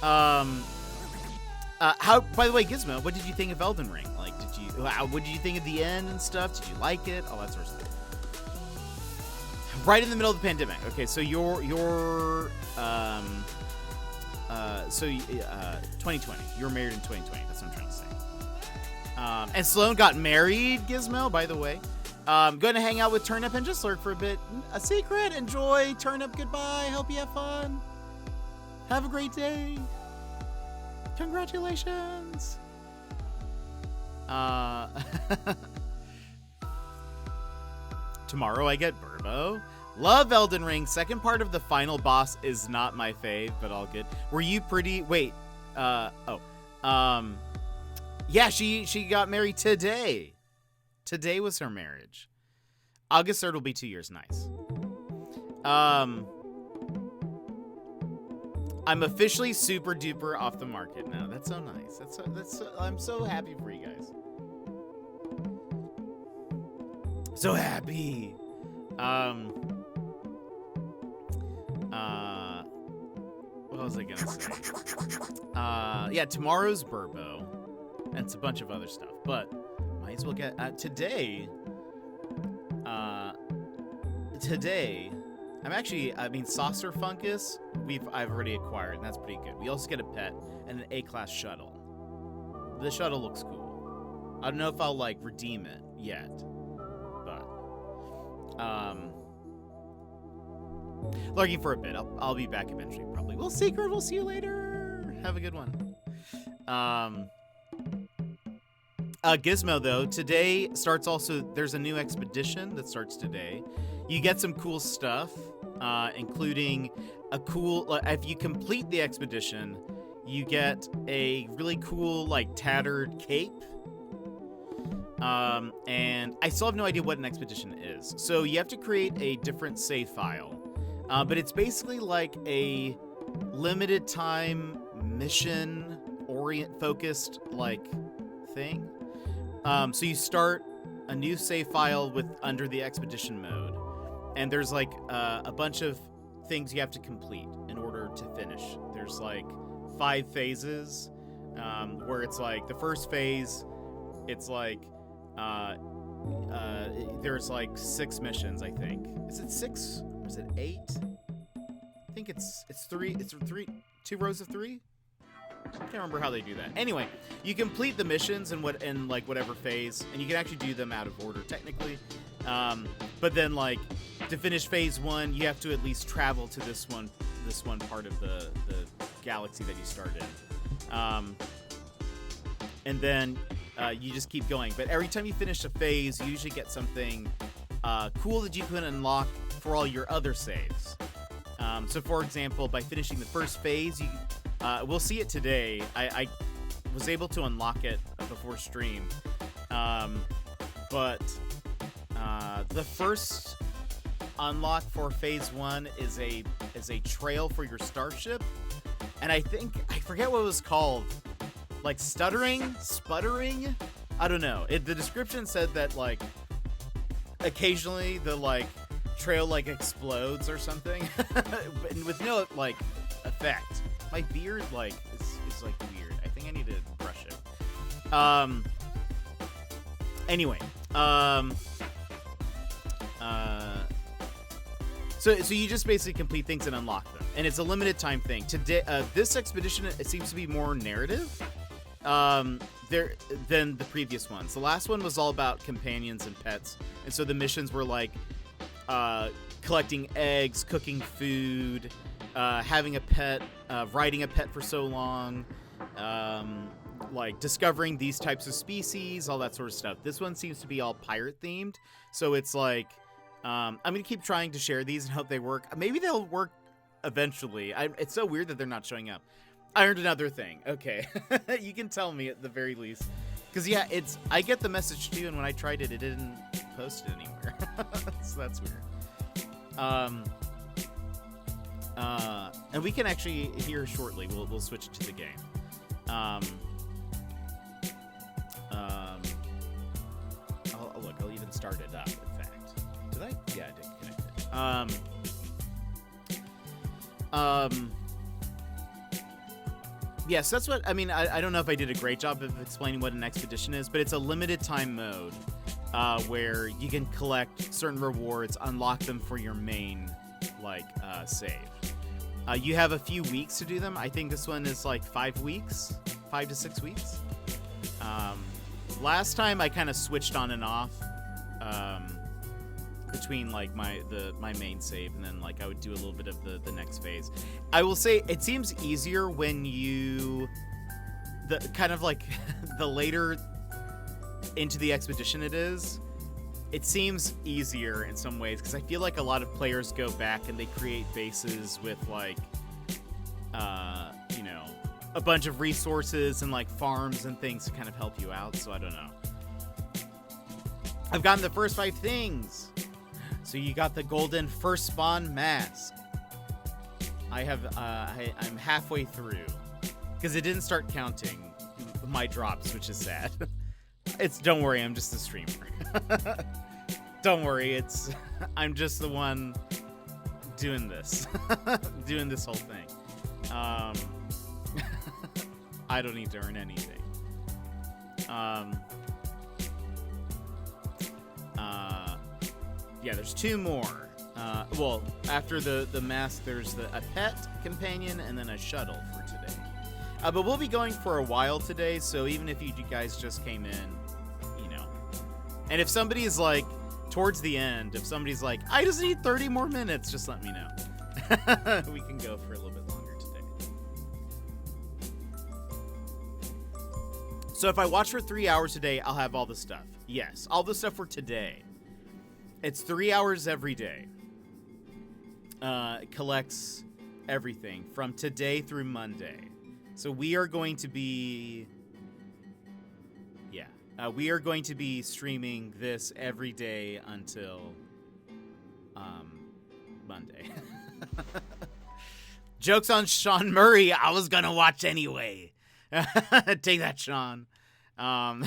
Speaker 1: By the way, Gizmo, what did you think of Elden Ring? What did you think of the end and stuff? Did you like it? All that sort of stuff. Right in the middle of the pandemic. Okay, so 2020. You were married in 2020. That's what I'm trying to say. And Sloan got married, Gizmo, by the way. Going to hang out with Turnip and just lurk for a bit. A secret. Enjoy. Turnip, goodbye. Hope you have fun. Have a great day. Congratulations. Tomorrow I get Burbo. Love Elden Ring. Second part of the final boss is not my fave, but all good. Were you pretty... Wait. Yeah, she got married today. Today was her marriage. August 3rd will be 2 years. Nice. I'm officially super duper off the market now. That's so nice. I'm so happy for you guys. So happy. What was I gonna say? Yeah, tomorrow's Burbo. And it's a bunch of other stuff, but might as well get today. Today, Saucer Fungus, I've already acquired, and that's pretty good. We also get a pet and an A-class shuttle. The shuttle looks cool. I don't know if I'll redeem it yet, but lurking for a bit. I'll be back eventually, probably. Well, Secret, we'll see you later. Have a good one. Gizmo, though, today starts also, there's a new expedition that starts today. You get some cool stuff, including a cool, if you complete the expedition, you get a really cool, tattered cape. And I still have no idea what an expedition is. So you have to create a different save file. But it's basically like a limited time mission focused thing. So you start a new save file under the expedition mode, and there's a bunch of things you have to complete in order to finish. There's 5 phases, where it's the first phase, it's there's 6 missions, I think. Is it 6 or is it 8? I think it's 3. It's 2 rows of 3. I can't remember how they do that. Anyway, you complete the missions in whatever phase, and you can actually do them out of order technically. But then to finish phase 1, you have to at least travel to this one part of the galaxy that you started. And then you just keep going. But every time you finish a phase, you usually get something cool that you can unlock for all your other saves. So for example, by finishing the first phase, we'll see it today. I was able to unlock it before stream. But the first unlock for phase 1 is a trail for your starship. And I forget what it was called. Sputtering? I don't know. The description said that occasionally the trail explodes or something. But with no effect. My beard is weird. I think I need to brush it. Anyway, so you just basically complete things and unlock them, and it's a limited time thing. Today, this expedition, it seems to be more narrative than the previous ones. The last one was all about companions and pets, and so the missions were collecting eggs, cooking food, having a pet, riding a pet for so long, discovering these types of species, all that sort of stuff. This one seems to be all pirate themed, so it's I'm gonna keep trying to share these and hope they work. Maybe they'll work eventually. It's so weird that they're not showing up. I earned another thing. Okay, you can tell me at the very least, because yeah, I get the message too, and when I tried it, it didn't post it anywhere. So that's weird. And we can actually here shortly. We'll switch it to the game. I'll even start it up. In fact, did I? Yeah, I did connect it. Yes, that's what I mean. I don't know if I did a great job of explaining what an expedition is, but it's a limited time mode where you can collect certain rewards, unlock them for your main save. You have a few weeks to do them. I think this one is like 5 weeks, 5 to 6 weeks. Last time I kind of switched on and off between like my main save, and then like I would do a little bit of the next phase. I will say it seems easier when you the kind of like the later into the expedition it is. It seems easier in some ways because I feel like a lot of players go back and they create bases with like you know, a bunch of resources and like farms and things to kind of help you out. So I don't know. I've gotten the first 5 things. So you got the golden first spawn mask. I have I'm halfway through because it didn't start counting my drops, which is sad. Don't worry, I'm just a streamer. Don't worry, I'm just the one doing this. Doing this whole thing. I don't need to earn anything. Yeah, there's 2 more. Well, after the mask, there's a pet companion and then a shuttle for today. But we'll be going for a while today, so even if you guys just came in, you know. And if somebody's like, towards the end, if somebody's like, I just need 30 more minutes, just let me know. We can go for a little bit longer today. So if I watch for 3 hours today, I'll have all the stuff. Yes, all the stuff for today. It's 3 hours every day. It collects everything from today through Monday. So we are going to be... Yeah. We are going to be streaming this every day until Monday. Joke's on Sean Murray. I was going to watch anyway. Take that, Sean. I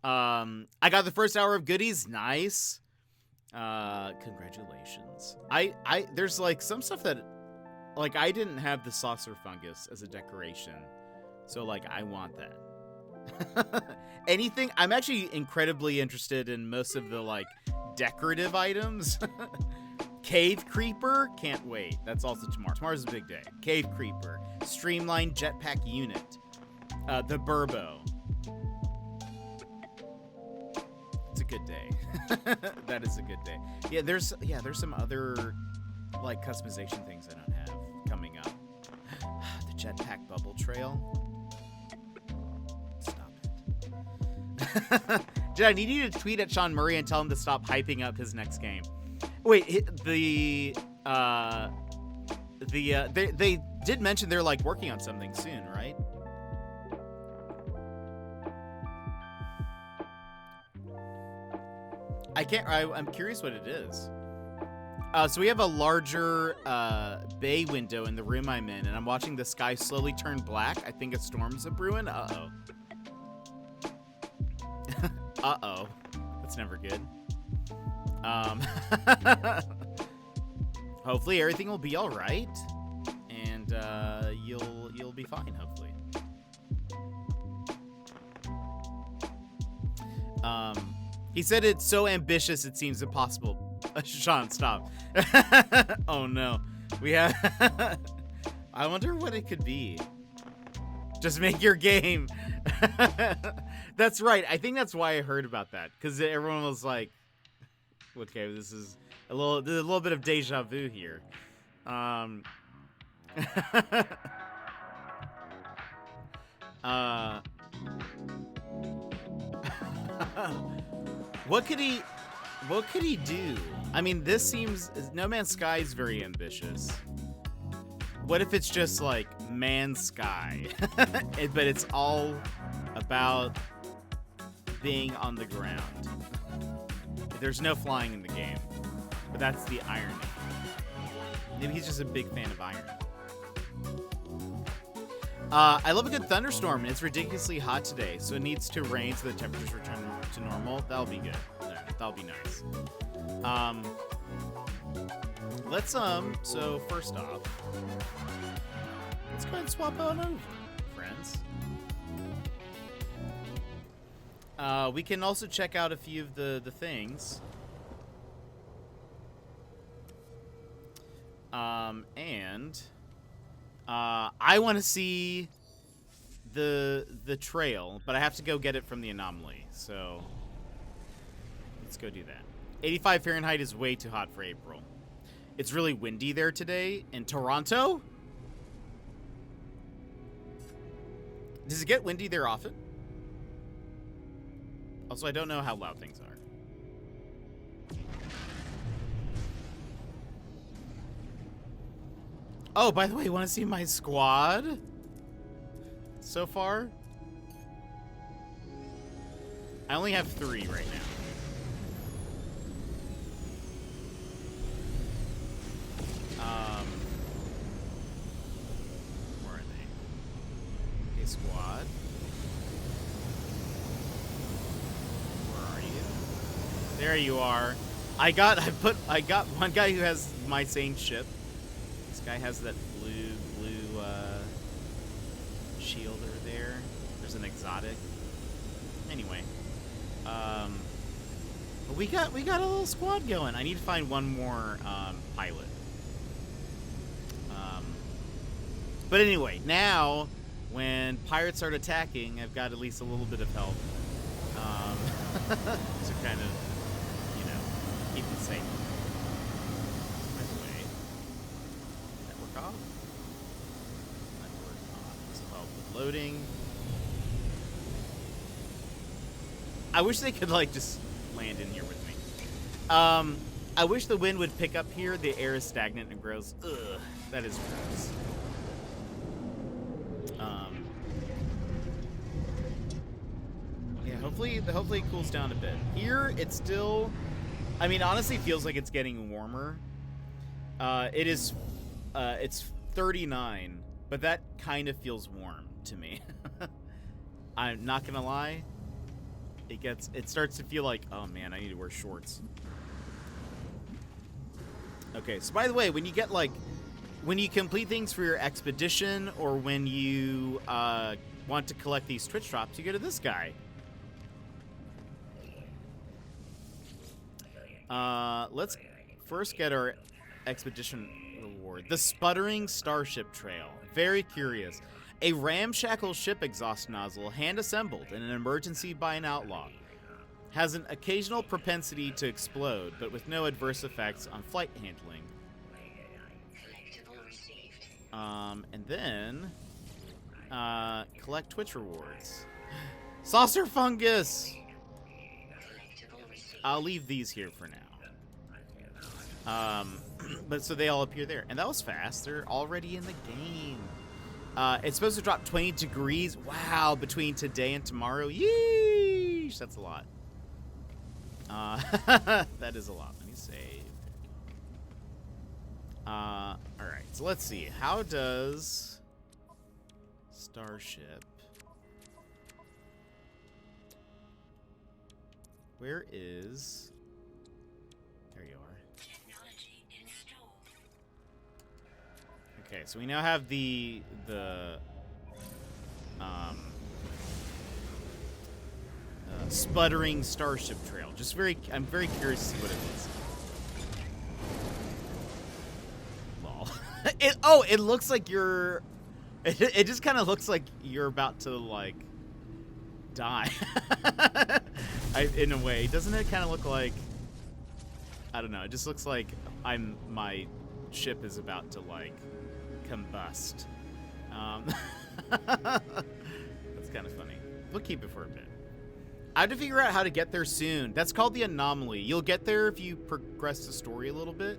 Speaker 1: got the first hour of goodies. Nice. Congratulations. There's like some stuff that like I didn't have the saucer fungus as a decoration. So like I want that. Anything, I'm actually incredibly interested in most of the like decorative items. Cave Creeper, can't wait. That's also tomorrow. Tomorrow's a big day. Cave Creeper, Streamlined Jetpack Unit, the Burbo. It's a good day. That is a good day. Yeah, there's some other like customization things I don't have coming up. The Jetpack Bubble Trail. Stop it. Did I need you to tweet at Sean Murray and tell him to stop hyping up his next game? Wait, they did mention they're like working on something soon, right? I'm curious what it is. So we have a larger bay window in the room I'm in, and I'm watching the sky slowly turn black. I think a storm's a brewing. Uh-oh. Uh-oh. That's never good. Hopefully everything will be all right, and you'll be fine, hopefully. He said it's so ambitious it seems impossible. Sean, stop. Oh no. We have I wonder what it could be. Just make your game. That's right. I think that's why I heard about that, because everyone was like, okay, this is a little bit of deja vu here. What could he do? I mean, this seems No Man's Sky is very ambitious. What if it's just like Man's Sky, but it's all about being on the ground? There's no flying in the game, but that's the irony. Maybe he's just a big fan of iron. I love a good thunderstorm, and it's ridiculously hot today, so it needs to rain so the temperatures return to normal. That'll be good. Yeah, that'll be nice. So first off, let's go ahead and swap on over, friends. We can also check out a few of the things. And I want to see the trail, but I have to go get it from the anomaly. So let's go do that. 85 Fahrenheit is way too hot for April. It's really windy there today in Toronto. Does it get windy there often? Also, I don't know how loud things are. Oh, by the way, you want to see my squad so far? I only have 3 right now. Where are they? Hey, squad. Where are you? There you are. I got one guy who has my same ship. This guy has that blue shielder there. There's an exotic. Anyway, but we got a little squad going. I need to find one more pilot. But anyway, now when pirates start attacking, I've got at least a little bit of help to kind of, you know, keep it safe. By the way, network off. Network on. This will help with loading. I wish they could like just land in here with me. I wish the wind would pick up here. The air is stagnant and gross. Ugh, that is gross. Yeah, hopefully it cools down a bit. Here, it's still, I mean, honestly, feels like it's getting warmer. It's 39, but that kind of feels warm to me. I'm not gonna lie. It starts to feel like, oh man, I need to wear shorts. Okay, so by the way, when you complete things for your expedition, or when you want to collect these Twitch drops, you go to this guy. Let's first get our expedition reward. The Sputtering Starship Trail. Very curious. A ramshackle ship exhaust nozzle, hand-assembled in an emergency by an outlaw. Has an occasional propensity to explode, but with no adverse effects on flight handling. And then, collect Twitch rewards. Saucer fungus! I'll leave these here for now. But so they all appear there. And that was fast. They're already in the game. It's supposed to drop 20 degrees. Wow, between today and tomorrow. Yeesh, that's a lot. That is a lot. Let me save. Alright, so let's see. How does Starship... Where is... There you are. Okay, so we now have the Sputtering Starship Trail. I'm very curious to see what it is. Lol. It looks like you're... It just kind of looks like you're about to, like, die. In a way. Doesn't it kind of look like... I don't know. It just looks like my ship is about to, like, combust. That's kind of funny. We'll keep it for a bit. I have to figure out how to get there soon. That's called the anomaly. You'll get there if you progress the story a little bit.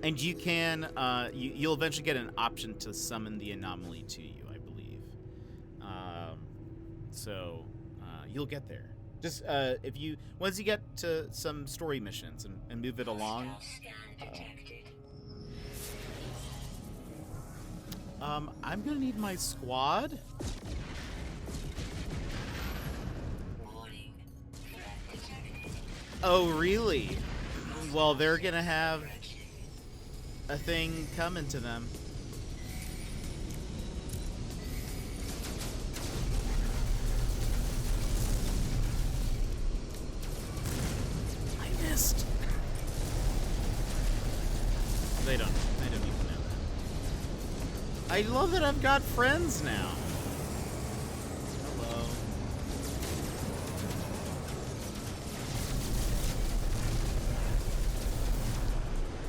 Speaker 1: And you can, you'll eventually get an option to summon the anomaly to you, I believe. So you'll get there. Just once you get to some story missions and move it along. I'm gonna need my squad. Oh, really? Well, they're gonna have a thing coming to them. I missed. They don't need to know that. I love that I've got friends now. Hello.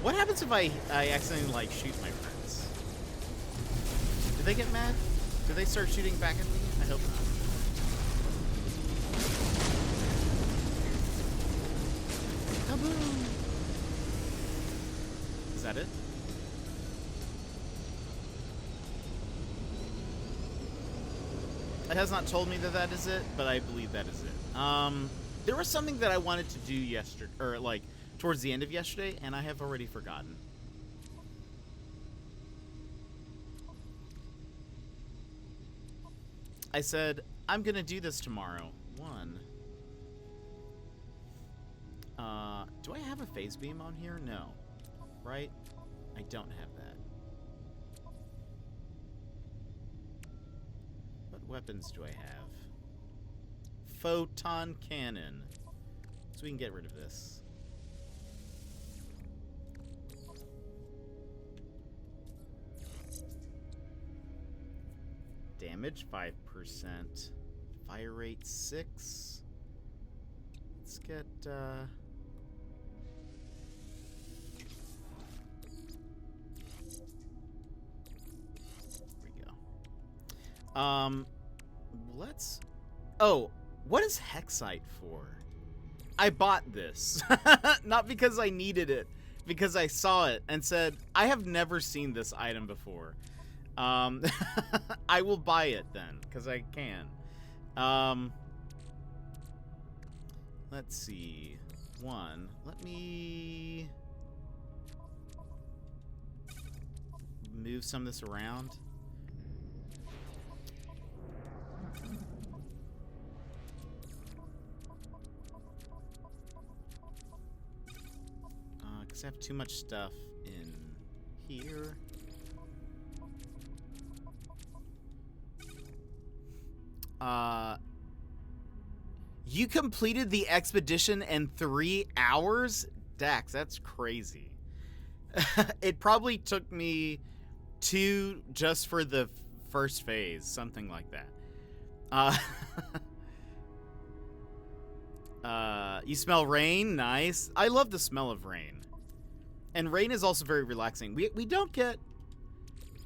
Speaker 1: What happens if I accidentally, like, shoot my friends? Do they get mad? Do they start shooting back at me? I hope not. Kaboom! Is that it? It has not told me that that is it, but I believe that is it. There was something that I wanted to do yesterday, or like towards the end of yesterday, and I have already forgotten. I said, I'm gonna do this tomorrow. Do I have a phase beam on here? No. Right? I don't have that. What weapons do I have? Photon cannon. So we can get rid of this. Damage 5%. Fire rate 6. Let's get there we go. Let's what is Hexite for? I bought this. Not because I needed it, because I saw it and said, I have never seen this item before. I will buy it then, because I can. Let's see. Let me move some of this around. Because I have too much stuff in here. You completed the expedition in 3 hours? Dax, that's crazy. It probably took me 2 just for the first phase, something like that. You smell rain? Nice. I love the smell of rain. And rain is also very relaxing. We don't get...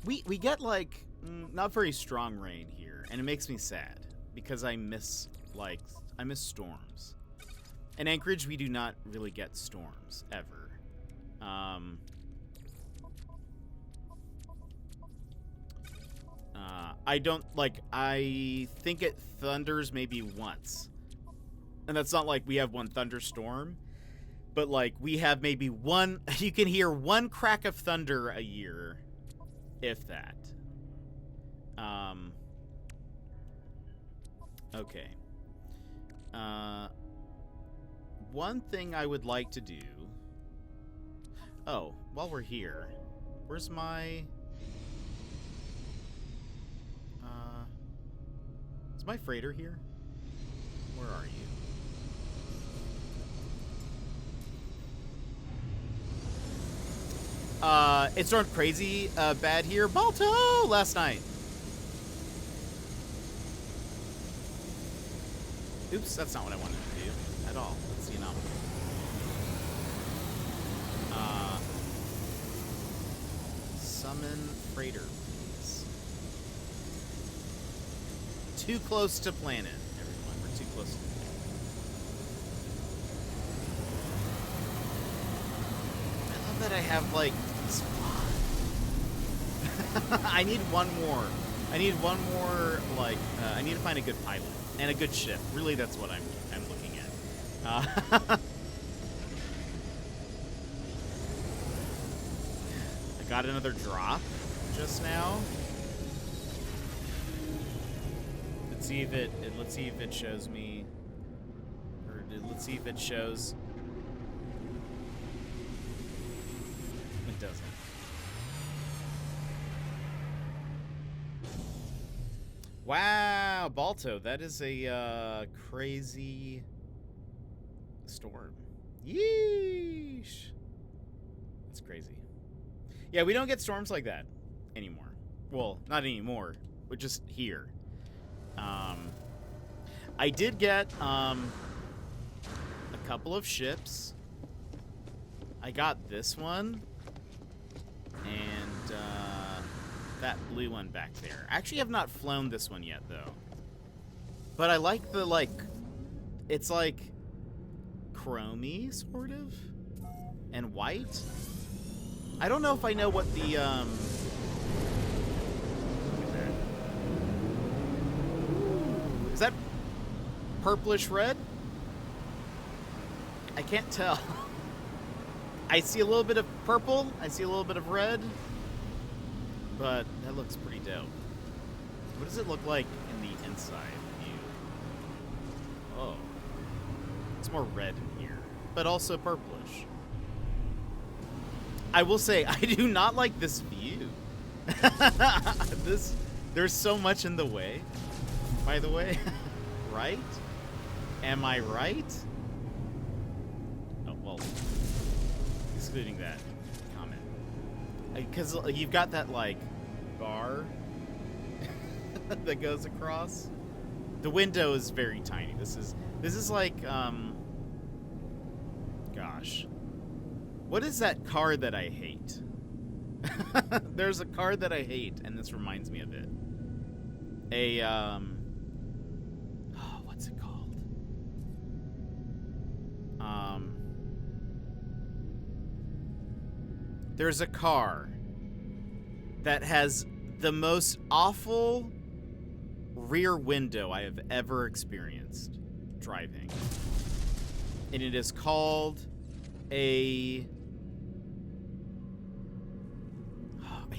Speaker 1: We get, like, not very strong rain here, and it makes me sad. Because I miss storms. In Anchorage, we do not really get storms, ever. I don't, I think it thunders maybe once. And that's not like we have one thunderstorm, but, like, we have maybe one, you can hear one crack of thunder a year, if that. Okay. One thing I would like to do... Oh, while we're here, where's my... Is my freighter here? Where are you? It stormed crazy bad here. Balto! Last night. Oops, that's not what I wanted to do at all. Let's see, summon freighter, please. Too close to planet, everyone. We're too close to planet. I love that I have, like, I need one more. I need one more, like, I need to find a good pilot. And a good ship. Really, that's what I'm looking at. I got another drop just now. Let's see if it shows me, or let's see if it shows. It doesn't. Wow, Balto, that is a crazy storm. Yeesh. That's crazy. Yeah, we don't get storms like that anymore. Well, not anymore, but just here. I did get a couple of ships. I got this one and that blue one back there. I actually have not flown this one yet, though. But I like the, like, it's like chromey, sort of, and white. I don't know if I know what the, look at that. Is that purplish red? I can't tell. I see a little bit of purple, I see a little bit of red, but that looks pretty dope. What does it look like in the inside view? Oh. It's more red in here, but also purplish. I will say, I do not like this view. There's so much in the way, by the way. Right? Am I right? Oh, well, excluding that comment. Because you've got that, like, bar that goes across. The window is very tiny. This is like, gosh. What is that car that I hate? There's a car that I hate, and this reminds me of it. What's it called? There's a car that has the most awful rear window I have ever experienced driving. And it is called I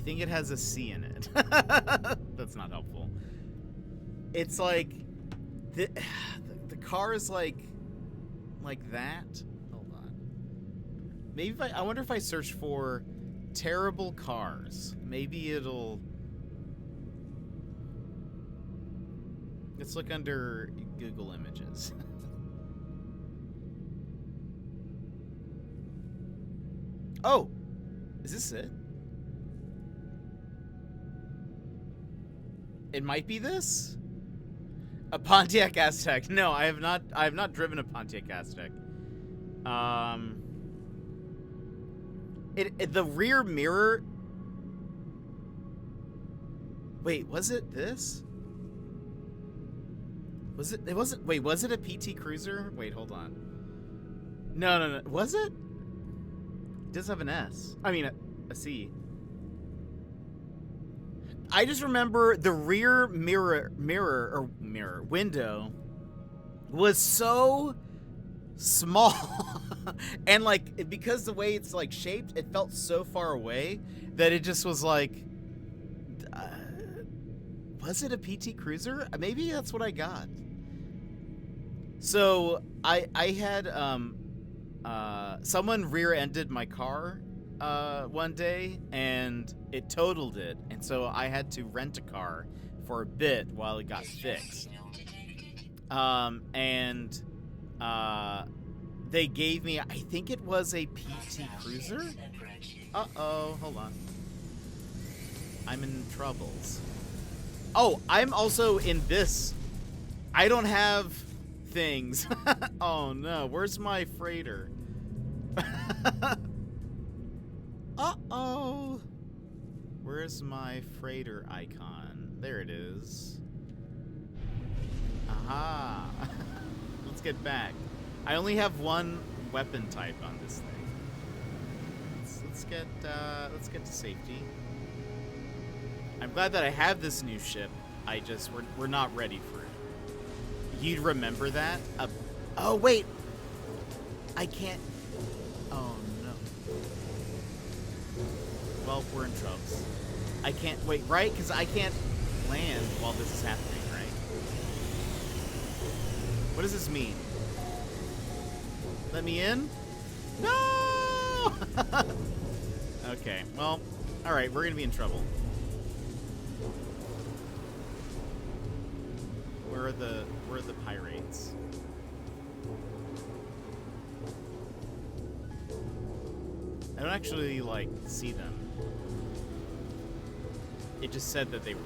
Speaker 1: think it has a C in it. That's not helpful. It's like the car is like that. Hold on. Maybe I wonder if I search for terrible cars. Maybe it'll. Let's look under Google Images. Oh, is this it? It might be this? A Pontiac Aztek. No, I have not driven a Pontiac Aztek. The rear mirror. Wait, was it this? Was it? It wasn't. Wait, was it a PT Cruiser? Wait, hold on. No. Was it? It does have an S. I mean, a C. I just remember the rear window was so small. And like, because the way it's like shaped, it felt so far away that it just was like, was it a PT Cruiser? Maybe that's what I got. So I had someone rear-ended my car one day, and it totaled it, and so I had to rent a car for a bit while it got fixed. They gave me, I think it was a PT Cruiser? Uh-oh, hold on. I'm in troubles. Oh, I'm also in this. I don't have things. Oh no, where's my freighter? Uh-oh. Where's my freighter icon? There it is. Aha. Let's get back. I only have one weapon type on this thing. Let's get to safety. I'm glad that I have this new ship. We're not ready for it. You'd remember that? Oh wait. I can't. Oh no. Well, we're in troubles. I can't wait, right? Because I can't land while this is happening, right? What does this mean? Let me in? No! Okay, well, alright, we're gonna be in trouble. Where are the pirates? I don't actually, like, see them. It just said that they were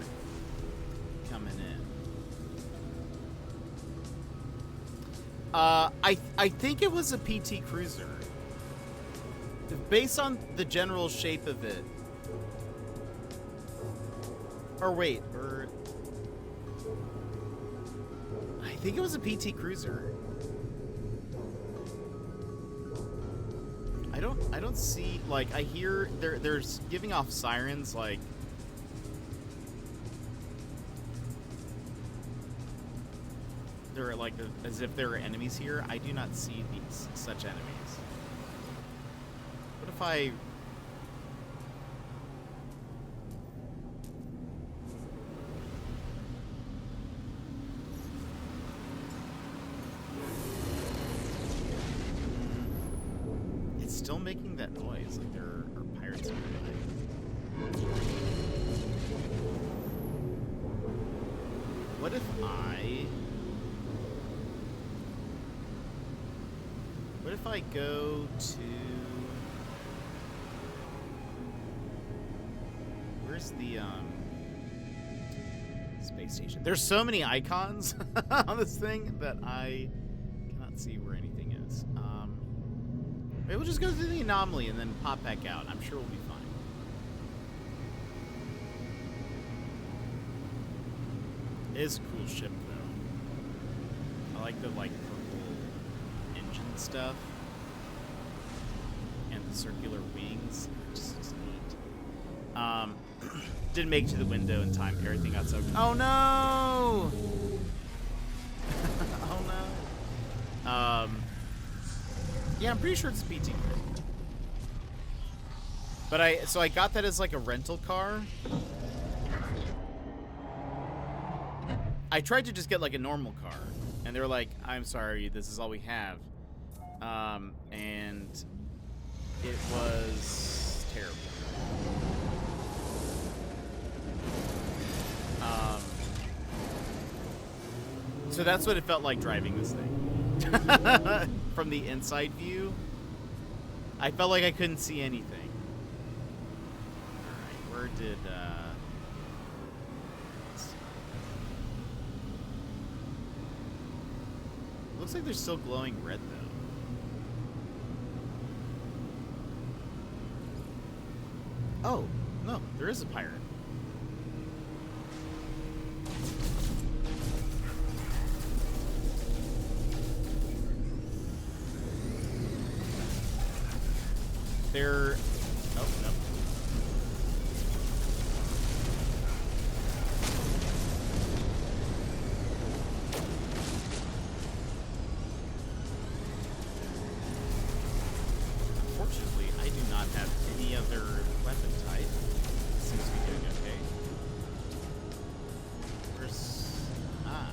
Speaker 1: coming in. I think it was a PT Cruiser. Based on the general shape of it. Or wait, I think it was a PT Cruiser. I don't see, like, I hear they're giving off sirens, like, they're like as if there are enemies here. I do not see such enemies. What if I? It's still making that noise, like there are pirates nearby. What if I go to... Where's the, space station? There's so many icons on this thing that I cannot see where anything is. Maybe we'll just go through the anomaly and then pop back out. I'm sure we'll be fine. It is a cool ship, though. I like the, like, purple engine stuff. And the circular wings. It just looks neat. Didn't make it to the window in time. Everything got soaked. Oh, no! Oh, no. Yeah, I'm pretty sure it's a PT Cruiser. But so I got that as, like, a rental car. I tried to just get, like, a normal car. And they were like, I'm sorry, this is all we have. And it was terrible. So that's what it felt like driving this thing. From the inside view, I felt like I couldn't see anything. Alright, where did, looks like they're still glowing red, though. Oh, no, there is a pirate. They're... Oh, no. Unfortunately, I do not have any other weapon type. Seems to be doing okay. Where's... Ah.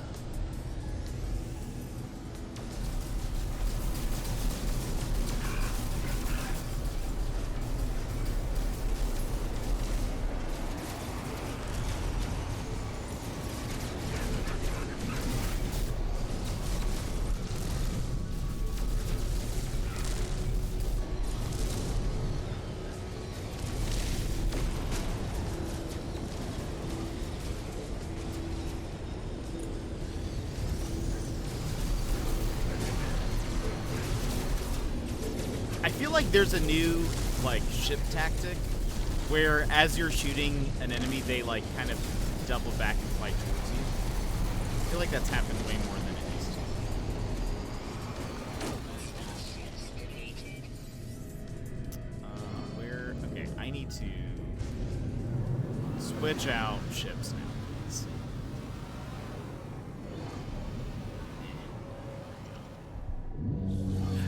Speaker 1: I feel like there's a new, like, ship tactic where as you're shooting an enemy, they, like, kind of double back and fight towards you. I feel like that's happened way more than it used to. Where? Okay, I need to switch out ships now.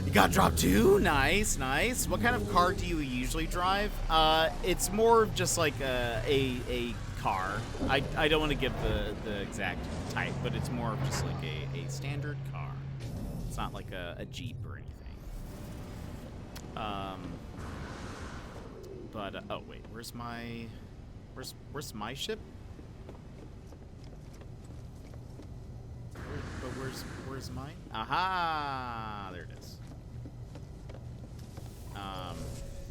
Speaker 1: You got drop 2? Nice, nice. What kind of car do you usually drive? It's more of just like a car. I don't want to give the exact type, but it's more of just like a standard car. It's not like a Jeep or anything. Oh wait, where's my ship? Where's mine? Aha! There it is.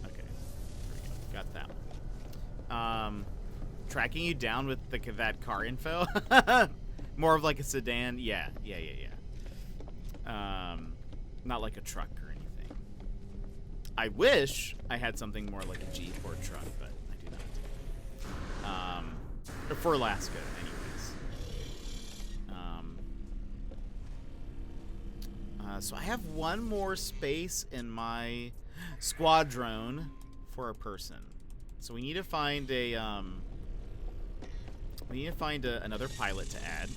Speaker 1: Okay. There we go. Got that one. tracking you down with that car info. More of like a sedan. Yeah. Not like a truck or anything. I wish I had something more like a Jeep or a truck, but I do not. For Alaska, anyways. So I have one more space in my squadron for a person. So we need to find a another pilot to add.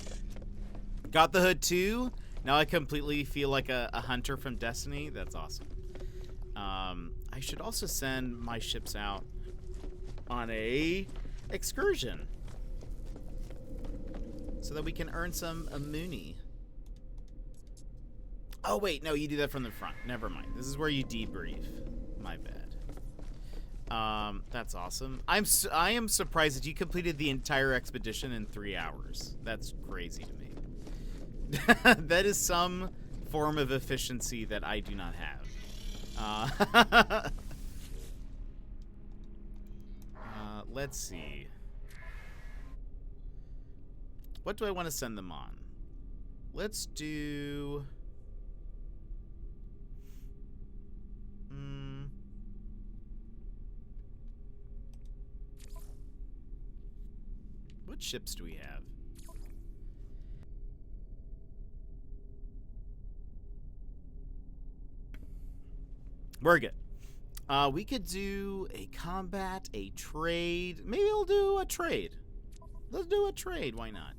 Speaker 1: Got the hood too. Now I completely feel like a hunter from Destiny. That's awesome. I should also send my ships out on a excursion so that we can earn some money. Oh wait, no, you do that from the front. Never mind. This is where you debrief. My bad. That's awesome. I am surprised that you completed the entire expedition in 3 hours. That's crazy to me. That is some form of efficiency that I do not have. Let's see. What do I want to send them on? Let's do... What ships do we have? We're good. We could do a combat, a trade. Maybe we'll do a trade. Let's do a trade. Why not?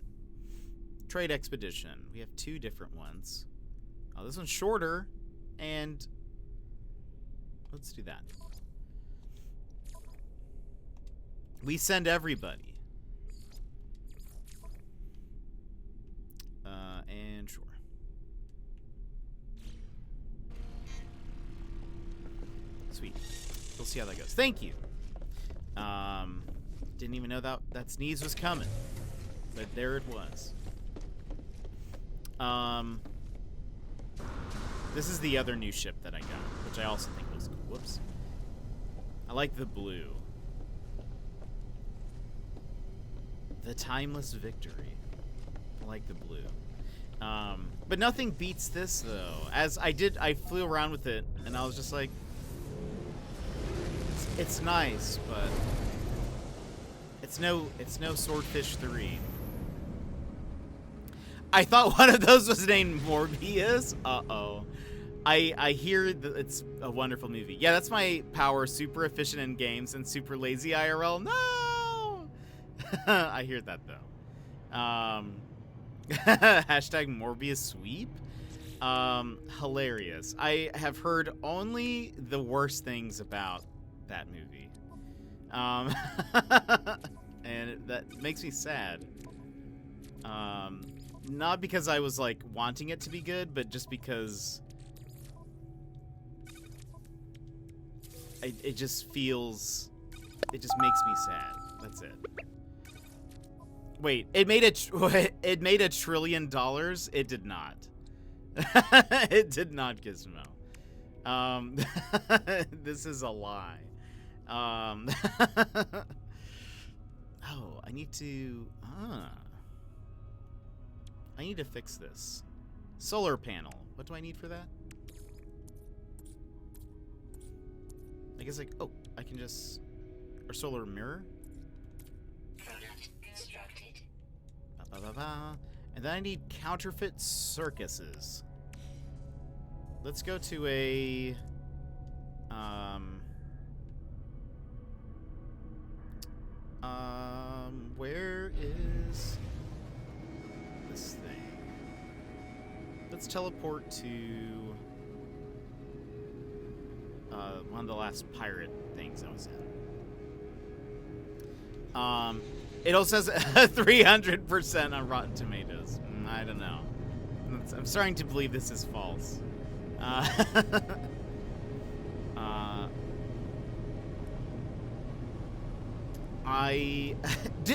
Speaker 1: Trade expedition. We have 2 different ones. Oh, this one's shorter. And let's do that. We send everybody. And sure. Sweet. We'll see how that goes. Thank you. Didn't even know that sneeze was coming. But there it was. This is the other new ship that I got, which I also think was cool. Whoops. I like the blue. The Timeless Victory. I like the blue. But nothing beats this, though. As I flew around with it, and I was just like, it's nice, but it's no Swordfish 3. I thought one of those was named Morbius. Uh-oh. I hear that it's a wonderful movie. Yeah, that's my power. Super efficient in games and super lazy IRL. No! I hear that, though. Hashtag Morbius sweep. Hilarious. I have heard only the worst things about that movie. And that makes me sad. Not because I was like wanting it to be good, but just because it just makes me sad. That's it. Wait, it made $1 trillion? It did not. It did not, Gizmo. This is a lie. Oh, I need to fix this. Solar panel. What do I need for that? I guess I can just... Or solar mirror?
Speaker 2: Product constructed.
Speaker 1: And then I need counterfeit circuses. Let's go to a... where is this thing? Let's teleport to one of the last pirate things I was in. It also says 300% on Rotten Tomatoes. I don't know. I'm starting to believe this is false.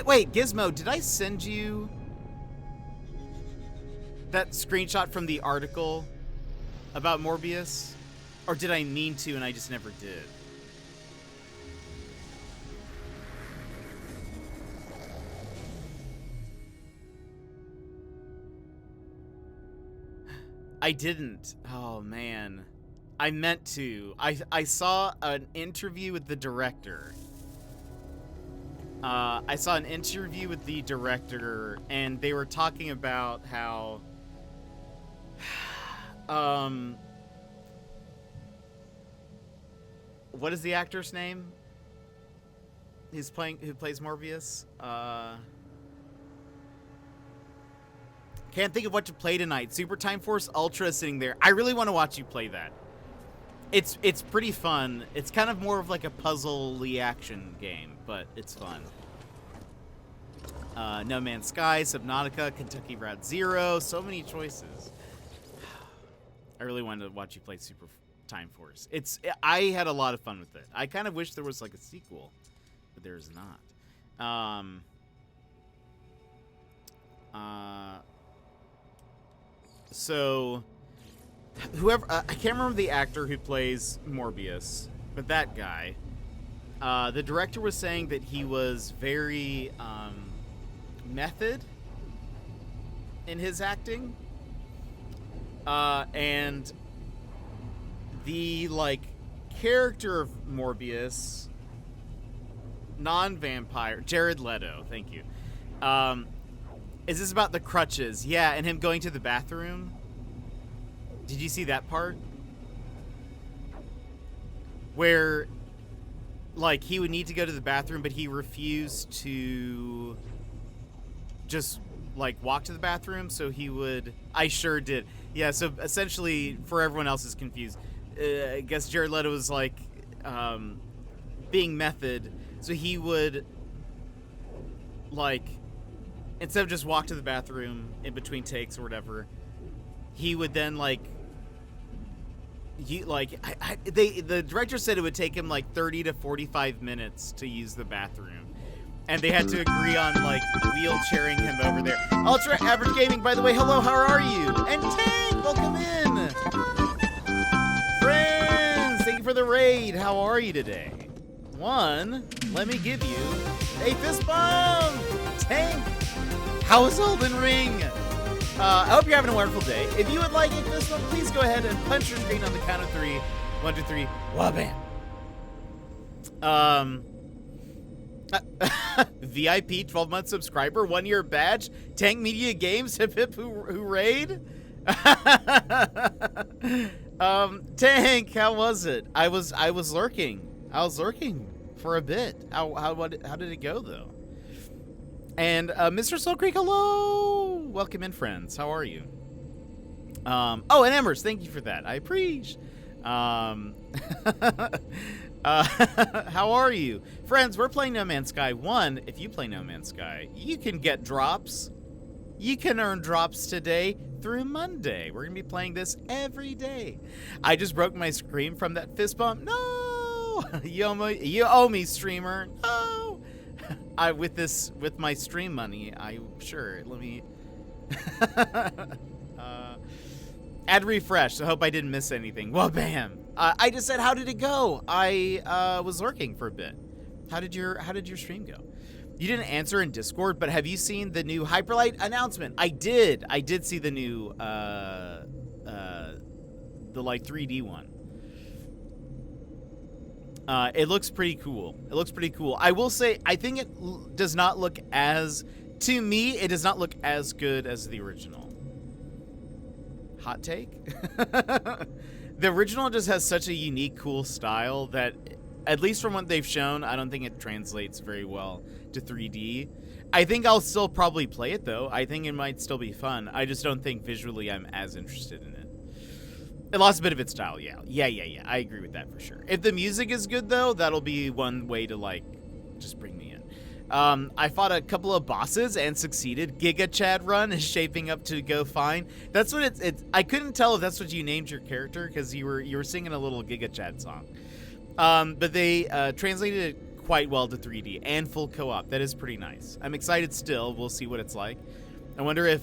Speaker 1: Wait, Gizmo, did I send you that screenshot from the article about Morbius? Or did I mean to and I just never did? I didn't. Oh man, I meant to. I saw an interview with the director. I saw an interview with the director, and they were talking about how, what is the actor's name? Who plays Morbius? Can't think of what to play tonight. Super Time Force Ultra is sitting there. I really want to watch you play that. It's pretty fun. It's kind of more of like a puzzle-y action game, but it's fun. No Man's Sky, Subnautica, Kentucky Route Zero, so many choices. I really wanted to watch you play Super Time Force. I had a lot of fun with it. I kind of wish there was like a sequel, but there's not. So whoever I can't remember the actor who plays Morbius, but that guy, the director was saying that he was very method in his acting, and the like character of Morbius, non-vampire, Jared Leto, thank you. Is this about the crutches? Yeah, and him going to the bathroom. Did you see that part? Where, like, he would need to go to the bathroom, but he refused to just, like, walk to the bathroom, so he would... I sure did. Yeah, so essentially, for everyone else is confused, I guess Jared Leto was, like, being method, so he would, like... Instead of just walk to the bathroom in between takes or whatever, he would then the director said it would take him like 30 to 45 minutes to use the bathroom, and they had to agree on like wheelchairing him over there. Ultra Average Gaming, by the way, hello, how are you? And Tank, welcome in. Friends, thank you for the raid. How are you today? One, let me give you a fist bump. Tank. How's Elden Ring? I hope you're having a wonderful day. If you would like a fist bump, please go ahead and punch your screen on the count of 3. 1, 2, 3. Wabam. VIP 12-month subscriber, 1-year badge. Tank Media Games, hip hip hooray. Tank, how was it? I was lurking. I was lurking for a bit. How did it go though? And Mr. Soul Creek, hello! Welcome in, friends. How are you? Oh, and Embers, thank you for that. I appreciate. How are you? Friends, we're playing No Man's Sky 1. If you play No Man's Sky, you can get drops. You can earn drops today through Monday. We're going to be playing this every day. I just broke my screen from that fist bump. No! You owe me, streamer. No! With my stream money, let me add refresh. I hope I didn't miss anything. Well, bam. I just said, how did it go? I was lurking for a bit. How did your stream go? You didn't answer in Discord, but have you seen the new Hyperlight announcement? I did see the new the like 3D one. It looks pretty cool. I will say, I think it does not look to me, it does not look as good as the original. Hot take? The original just has such a unique, cool style that, at least from what they've shown, I don't think it translates very well to 3D. I think I'll still probably play it, though. I think it might still be fun. I just don't think visually I'm as interested in it. It lost a bit of its style, yeah. I agree with that for sure. If the music is good, though, that'll be one way to, like, just bring me in. I fought a couple of bosses and succeeded. Giga Chad Run is shaping up to go fine. That's what it's I couldn't tell if that's what you named your character, because you were singing a little Giga Chad song. But they translated it quite well to 3D and full co-op. That is pretty nice. I'm excited still. We'll see what it's like. I wonder if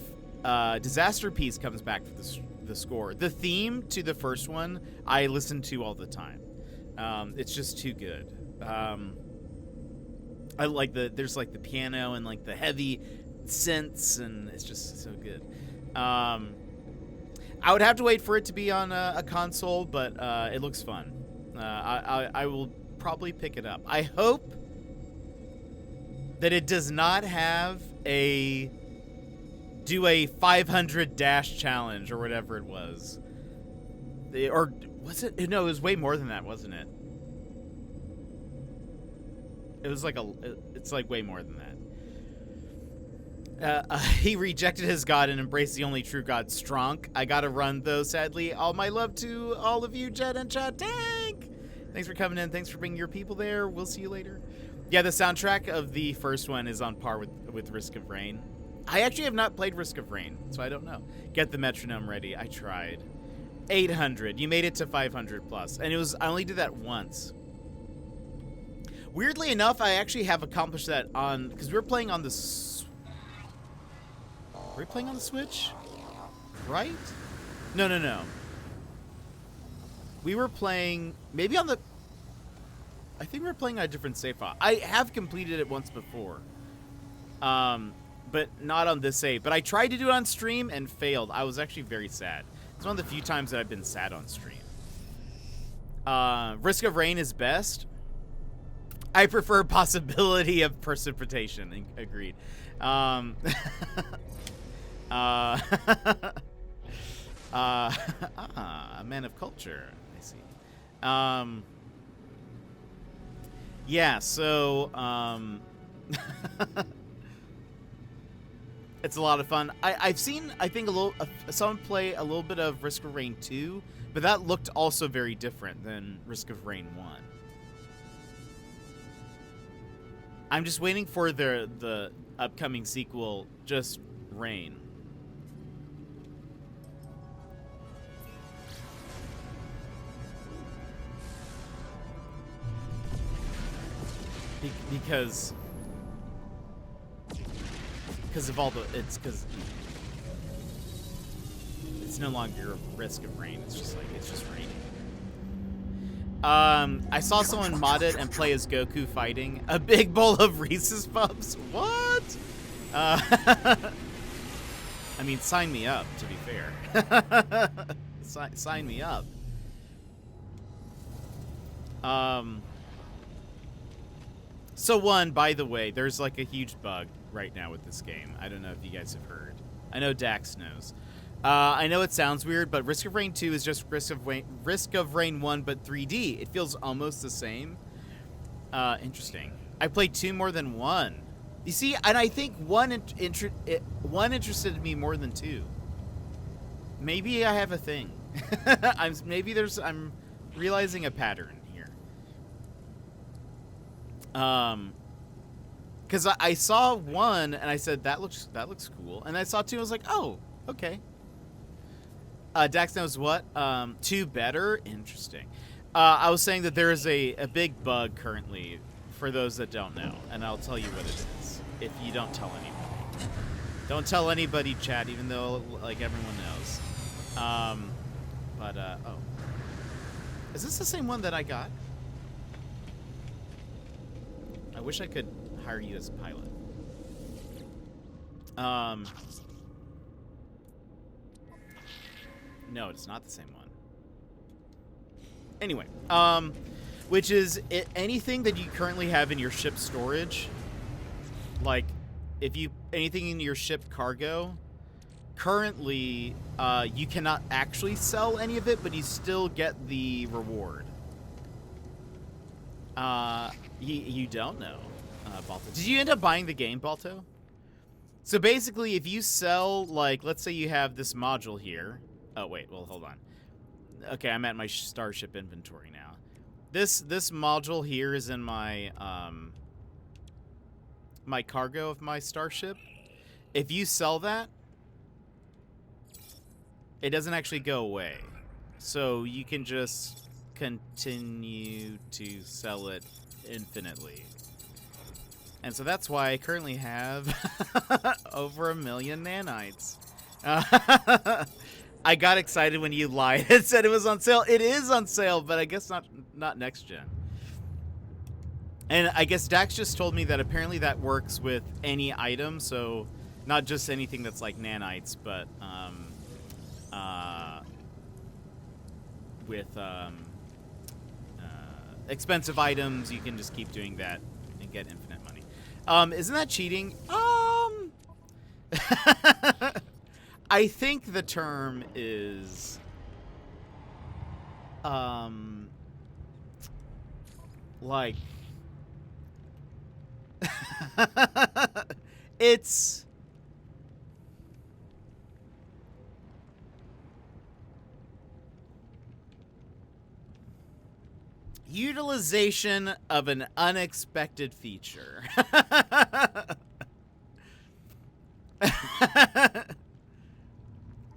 Speaker 1: Disaster Piece comes back for the score. The theme to the first one I listen to all the time. It's just too good. I like there's like the piano and like the heavy synths, and it's just so good. I I would have to wait for it to be on a console, but it looks fun. I will probably pick it up. I hope that it does not have a 500 dash challenge or whatever it was. Or was it? No, it was way more than that, wasn't it? It was like it's like way more than that. He rejected his god and embraced the only true god, Stronk. I gotta run though, sadly. All my love to all of you, Jet and Chat Tank. Thanks for coming in. Thanks for bringing your people there. We'll see you later. Yeah, the soundtrack of the first one is on par with Risk of Rain. I actually have not played Risk of Rain, so I don't know. Get the metronome ready. I tried. 800. You made it to 500 plus, and I only did that once. Weirdly enough, I actually have accomplished that because we were playing on the. Were we playing on the Switch? Right? No. We were playing maybe on the. I think we were playing on a different save file. I have completed it once before, but not on this save. But I tried to do it on stream and failed. I was actually very sad. It's one of the few times that I've been sad on stream. Risk of Rain is best. I prefer possibility of precipitation. Agreed. A man of culture. I see. Yeah. So. It's a lot of fun. I've seen, I think, someone play a little bit of Risk of Rain 2, but that looked also very different than Risk of Rain 1. I'm just waiting for the upcoming sequel, Just Rain. Because of all it's no longer Risk of Rain. It's just raining. I saw someone mod it and play as Goku fighting a big bowl of Reese's Puffs. What? I mean, sign me up, to be fair. Sign me up. So by the way, there's like a huge bug right now with this game. I don't know if you guys have heard. I know Dax knows. I know it sounds weird, but Risk of Rain 2 is just Risk of Rain 1, but 3D. It feels almost the same. Interesting. I played 2 more than 1. You see, and I think one interested me more than 2. Maybe I have a thing. I'm realizing a pattern here. Because I saw 1 and I said that looks cool, and I saw 2 and I was like, oh, okay. Dax knows what? 2 better? Interesting. I was saying that there is a big bug currently for those that don't know, and I'll tell you what it is if you don't tell anybody. Don't tell anybody, chat, even though like everyone knows. Oh. Is this the same one that I got? I wish I could hire you as a pilot. No, it's not the same one. Anyway, which is anything that you currently have in your ship storage, like anything in your ship cargo, currently you cannot actually sell any of it, but you still get the reward. You don't know, Balto. Did you end up buying the game, Balto? So basically, if you sell, like, let's say you have this module here. Oh, wait, well, hold on. Okay, I'm at my starship inventory now. This module here is in my, my cargo of my starship. If you sell that, it doesn't actually go away. So you can just continue to sell it infinitely. And so that's why I currently have over 1 million nanites. I got excited when you lied. It said it was on sale. It is on sale, but I guess not next gen. And I guess Dax just told me that apparently that works with any item, so not just anything that's like nanites, but with expensive items, you can just keep doing that and get infinite money. Isn't that cheating? I think the term is like it's utilization of an unexpected feature.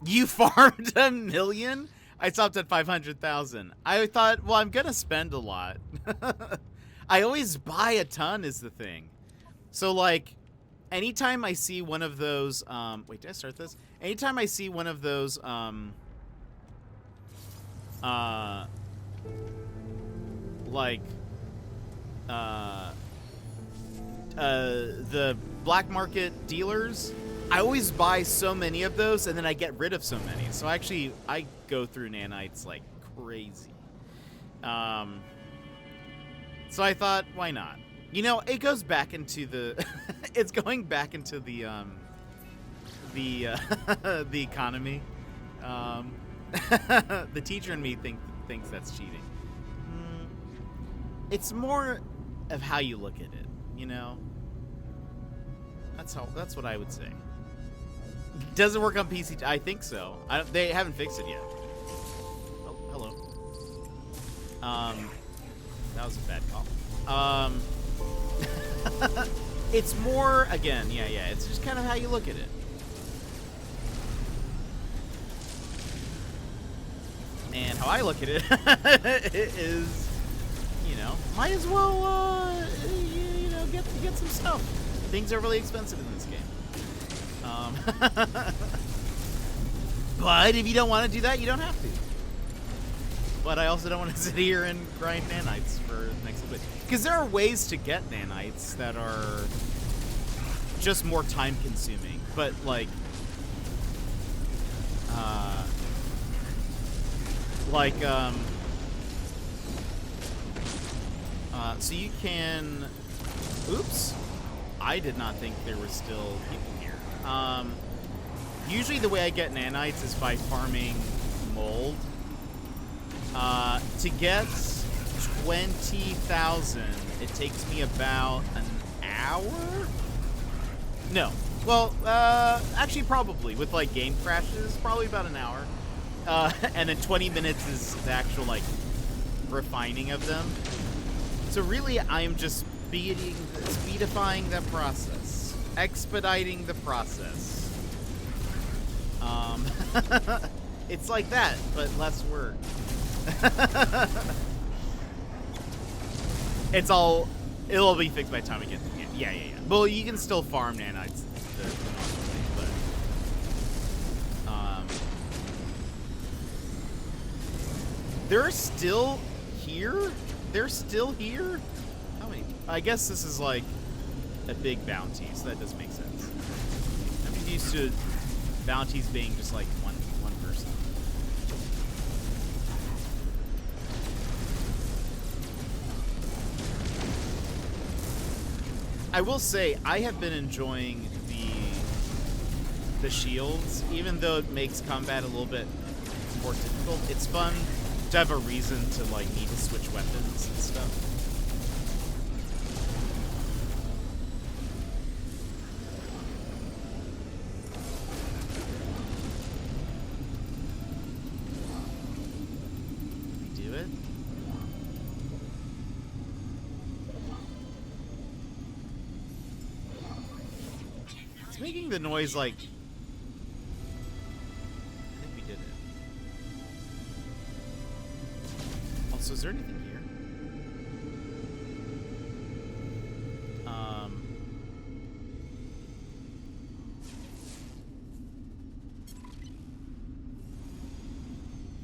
Speaker 1: You farmed 1 million? I stopped at 500,000. I thought, well, I'm gonna spend a lot. I always buy a ton is the thing. So like, anytime I see one of those, wait, did I start this? Anytime I see one of those, like, the black market dealers, I always buy so many of those, and then I get rid of so many. So actually, I go through nanites like crazy. So I thought, why not? You know, it goes back into the, it's going back into the the economy. The teacher in me thinks that's cheating. It's more of how you look at it, you know. That's what I would say. Does it work on PC? I think so. They haven't fixed it yet. Oh, hello. That was a bad call. It's more, again, yeah. It's just kind of how you look at it. And how I look at it is, you know, might as well, you know, get some stuff. Things are really expensive in this game. But if you don't want to do that, you don't have to. But I also don't want to sit here and grind nanites for the next little bit. Because there are ways to get nanites that are just more time consuming. But like so you can, oops, I did not think there were still people here. Usually the way I get nanites is by farming mold. To get 20,000, it takes me about an hour? No. Well, actually probably. With like game crashes, probably about an hour. And then 20 minutes is the actual like refining of them. So really, I'm just speedifying the process. Expediting the process. It's like that, but less work. It'll be fixed by the time we get to the end. Yeah. Well, you can still farm nanites the normal way, but they're still here? They're still here? How many? I guess this is like a big bounty, so that does make sense. I'm just used to bounties being just like one person. I will say I have been enjoying the shields, even though it makes combat a little bit more difficult. It's fun to have a reason to like need to switch weapons and stuff. Making the noise like, I think we did it. Also, is there anything here?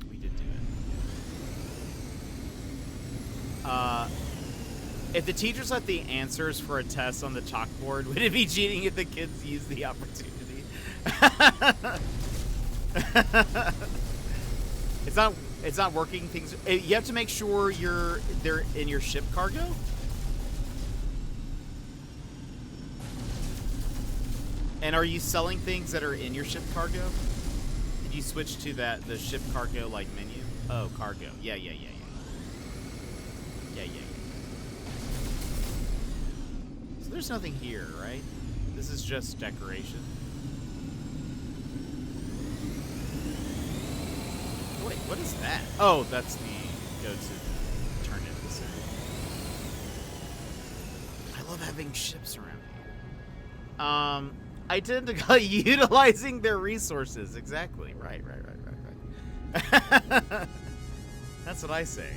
Speaker 1: We did do it. If the teachers let the answers for a test on the chalkboard, would it be cheating if the kids use the opportunity? It's not. It's not working. Things. You have to make sure they're in your ship cargo. And are you selling things that are in your ship cargo? Did you switch to the ship cargo like menu? Oh, cargo. Yeah. Yeah. So there's nothing here, right? This is just decoration. Wait, what is that? Oh, that's the go to turn it this way. I love having ships around here. I tend to go utilizing their resources. Exactly. Right. That's what I say.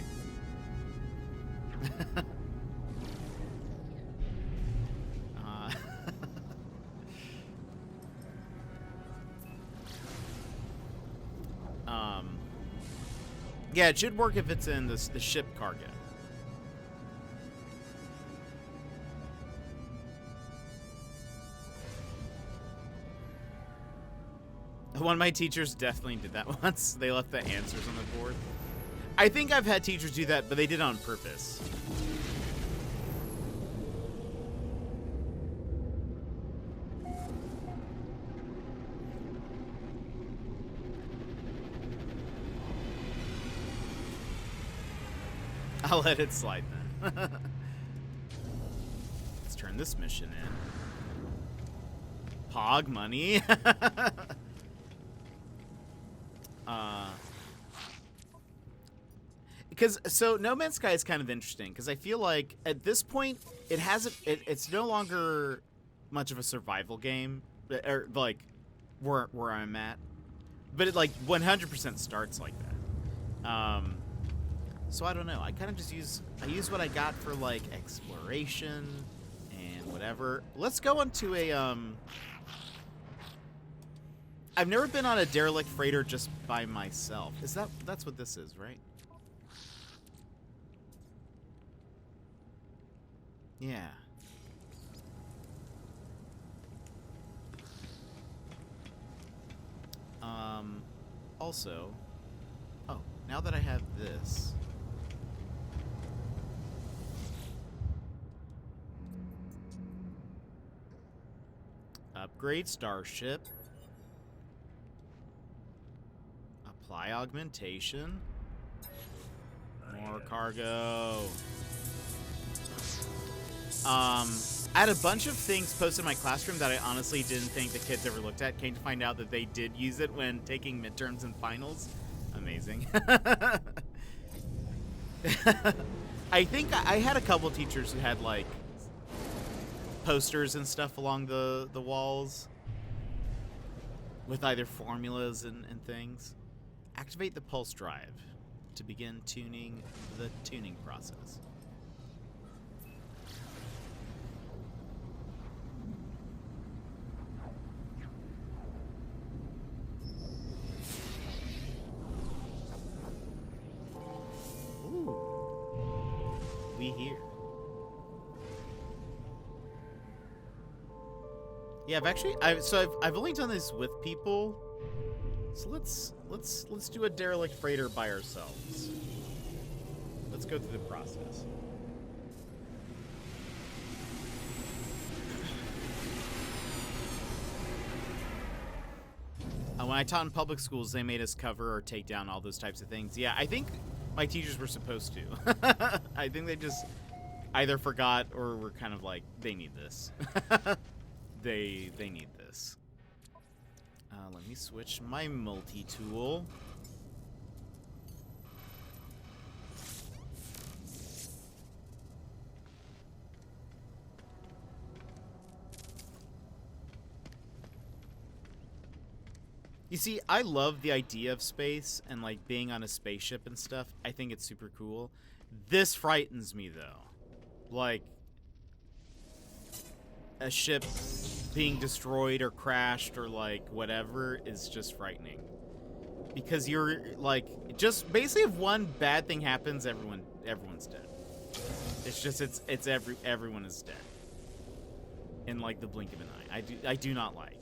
Speaker 1: Yeah, it should work if it's in the ship cargo. One of my teachers definitely did that once. They left the answers on the board. I think I've had teachers do that, but they did it on purpose. I'll let it slide then. Let's turn this mission in. Pog money. Because so No Man's Sky is kind of interesting because I feel like at this point it hasn't. It's no longer much of a survival game, or like where I'm at, but it like 100% starts like that. So I don't know. I kind of just use what I got for like exploration and whatever. Let's go onto a I've never been on a derelict freighter just by myself. That's what this is, right? Yeah. Also, oh, now that I have this, upgrade starship, apply augmentation, more cargo. I had a bunch of things posted in my classroom that I honestly didn't think the kids ever looked at. Came to find out that they did use it when taking midterms and finals. Amazing. I think I had a couple teachers who had like posters and stuff along the walls with either formulas and things. Activate the pulse drive to begin tuning the tuning process. We here. Yeah, I've only done this with people. So let's do a derelict freighter by ourselves. Let's go through the process. When I taught in public schools, they made us cover or take down all those types of things. Yeah, I think my teachers were supposed to. I think they just either forgot or were kind of like, they need this. they need this. Let me switch my multi-tool. You see, I love the idea of space and like being on a spaceship and stuff. I think it's super cool. This frightens me though. Like a ship being destroyed or crashed or like whatever is just frightening. Because you're like just basically if one bad thing happens, everyone's dead. It's just everyone is dead. In like the blink of an eye. I do not like.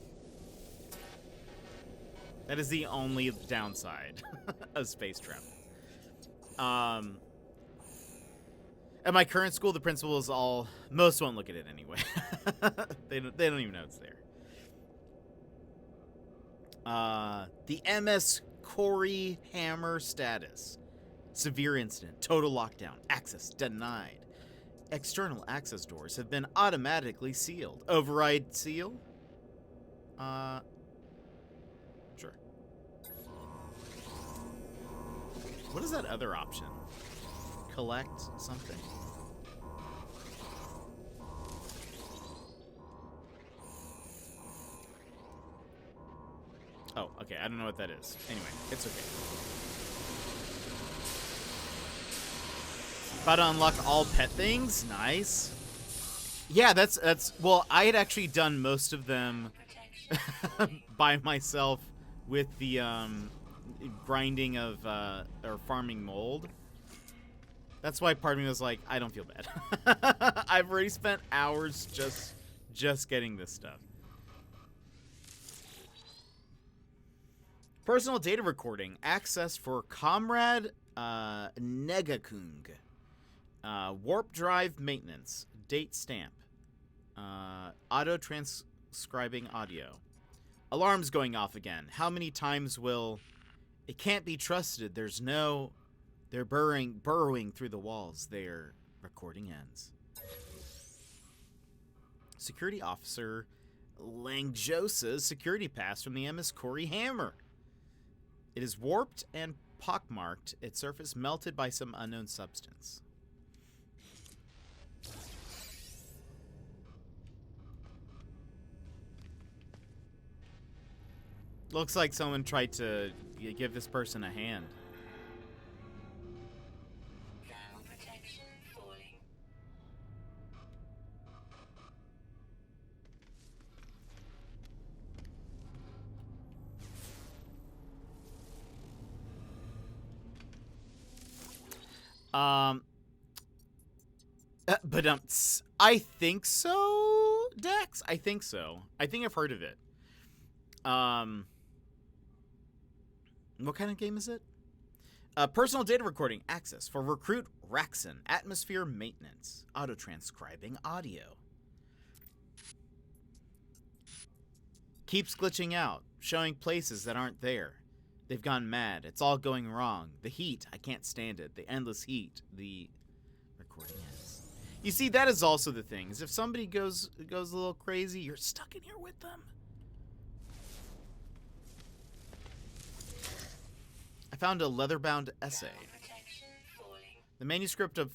Speaker 1: That is the only downside of space travel. At my current school, the principal is all... Most won't look at it anyway. They don't even know it's there. The MS Corey Hammer status. Severe incident. Total lockdown. Access denied. External access doors have been automatically sealed. Override seal? Sure. What is that other option? Collect something. Oh, okay. I don't know what that is. Anyway, it's okay. About to unlock all pet things. Nice. Yeah, that's well, I had actually done most of them by myself with the grinding of or farming mold. That's why part of me was like, I don't feel bad. I've already spent hours just getting this stuff. Personal data recording. Access for Comrade Negakung. Warp drive maintenance. Date stamp. Auto transcribing audio. Alarms going off again. How many times will... It can't be trusted. There's no... They're burrowing through the walls. Their recording ends. Security officer Langjosa's security pass from the MS Corey Hammer. It is warped and pockmarked. Its surface melted by some unknown substance. Looks like someone tried to give this person a hand.
Speaker 2: Thermal protection falling.
Speaker 1: But I think so, Dex. I think so. I think I've heard of it. What kind of game is it? Personal data recording access for recruit Raxon. Atmosphere maintenance. Auto transcribing audio. Keeps glitching out, showing places that aren't there. They've gone mad. It's all going wrong. The heat, I can't stand it. The endless heat. The recording ends. You see, that is also the thing. Is if somebody goes a little crazy, you're stuck in here with them. I found a leather-bound essay. The manuscript of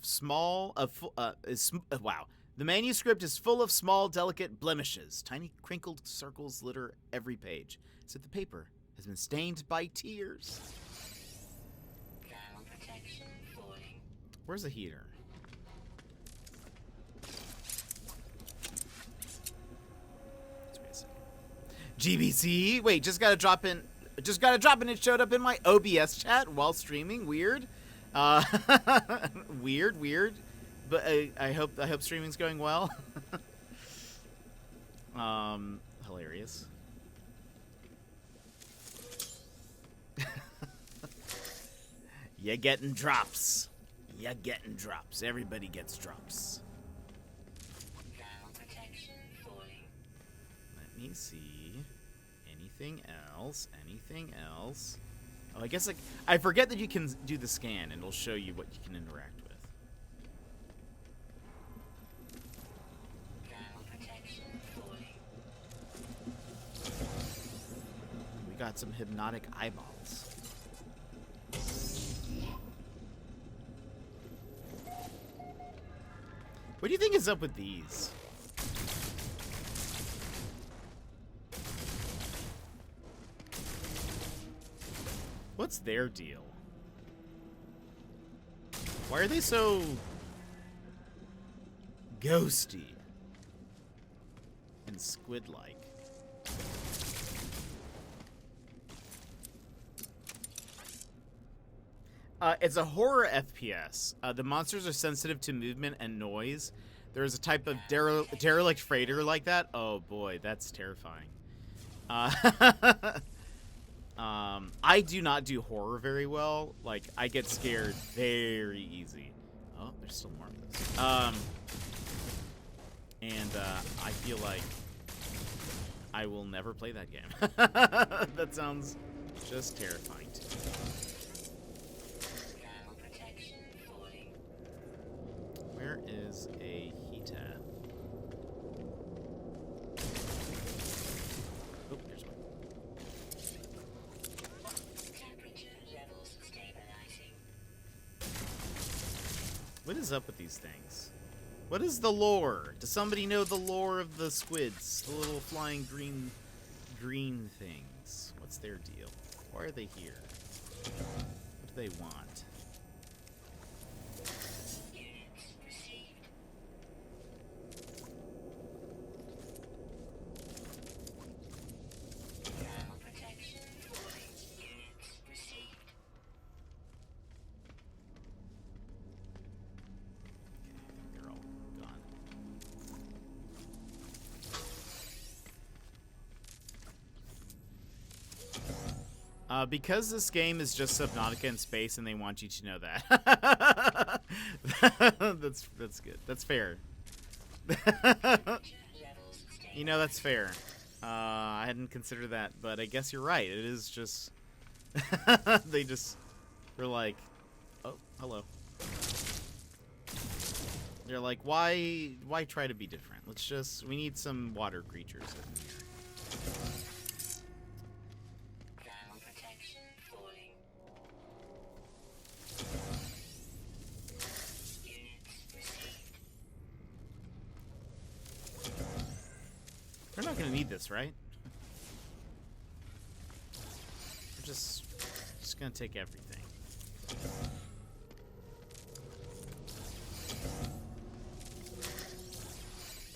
Speaker 1: The manuscript is full of small, delicate blemishes. Tiny crinkled circles litter every page. So the paper has been stained by tears. Where's the heater? Let's wait a second. GBC? Wait, just gotta drop in. It showed up in my OBS chat while streaming. Weird. Weird. But I hope streaming's going well. Hilarious. You're getting drops. Everybody gets drops. Let me see. Anything else? Oh, I guess I forget that you can do the scan and it'll show you what you can interact with. We got some hypnotic eyeballs. What do you think is up with these? What's their deal? Why are they so ghosty and squid-like? It's a horror FPS. The monsters are sensitive to movement and noise. There is a type of derelict freighter like that. Oh boy, that's terrifying. I do not do horror very well. Like, I get scared very easy. Oh, there's still more of this. I feel like I will never play that game. That sounds just terrifying to me.
Speaker 2: Thermal protection falling.
Speaker 1: Where is a heater? Oh, there's one.
Speaker 2: Temperature levels stabilizing.
Speaker 1: What is up with these things? What is the lore? Does somebody know the lore of the squids? The little flying green things. What's their deal? Why are they here? What do they want?
Speaker 2: Units received. Thermal protection falling. Units received.
Speaker 1: Okay, I think they're all gone. Because this game is just Subnautica in space, and they want you to know that. That's good. That's fair.
Speaker 2: Levels
Speaker 1: You know, that's fair. I hadn't considered that, but I guess you're right. It is just they just were like, oh, hello. They're like, why try to be different? We need some water creatures in here.
Speaker 2: Thermal protection falling. Units received.
Speaker 1: We're not gonna need this, right? We're just gonna take everything.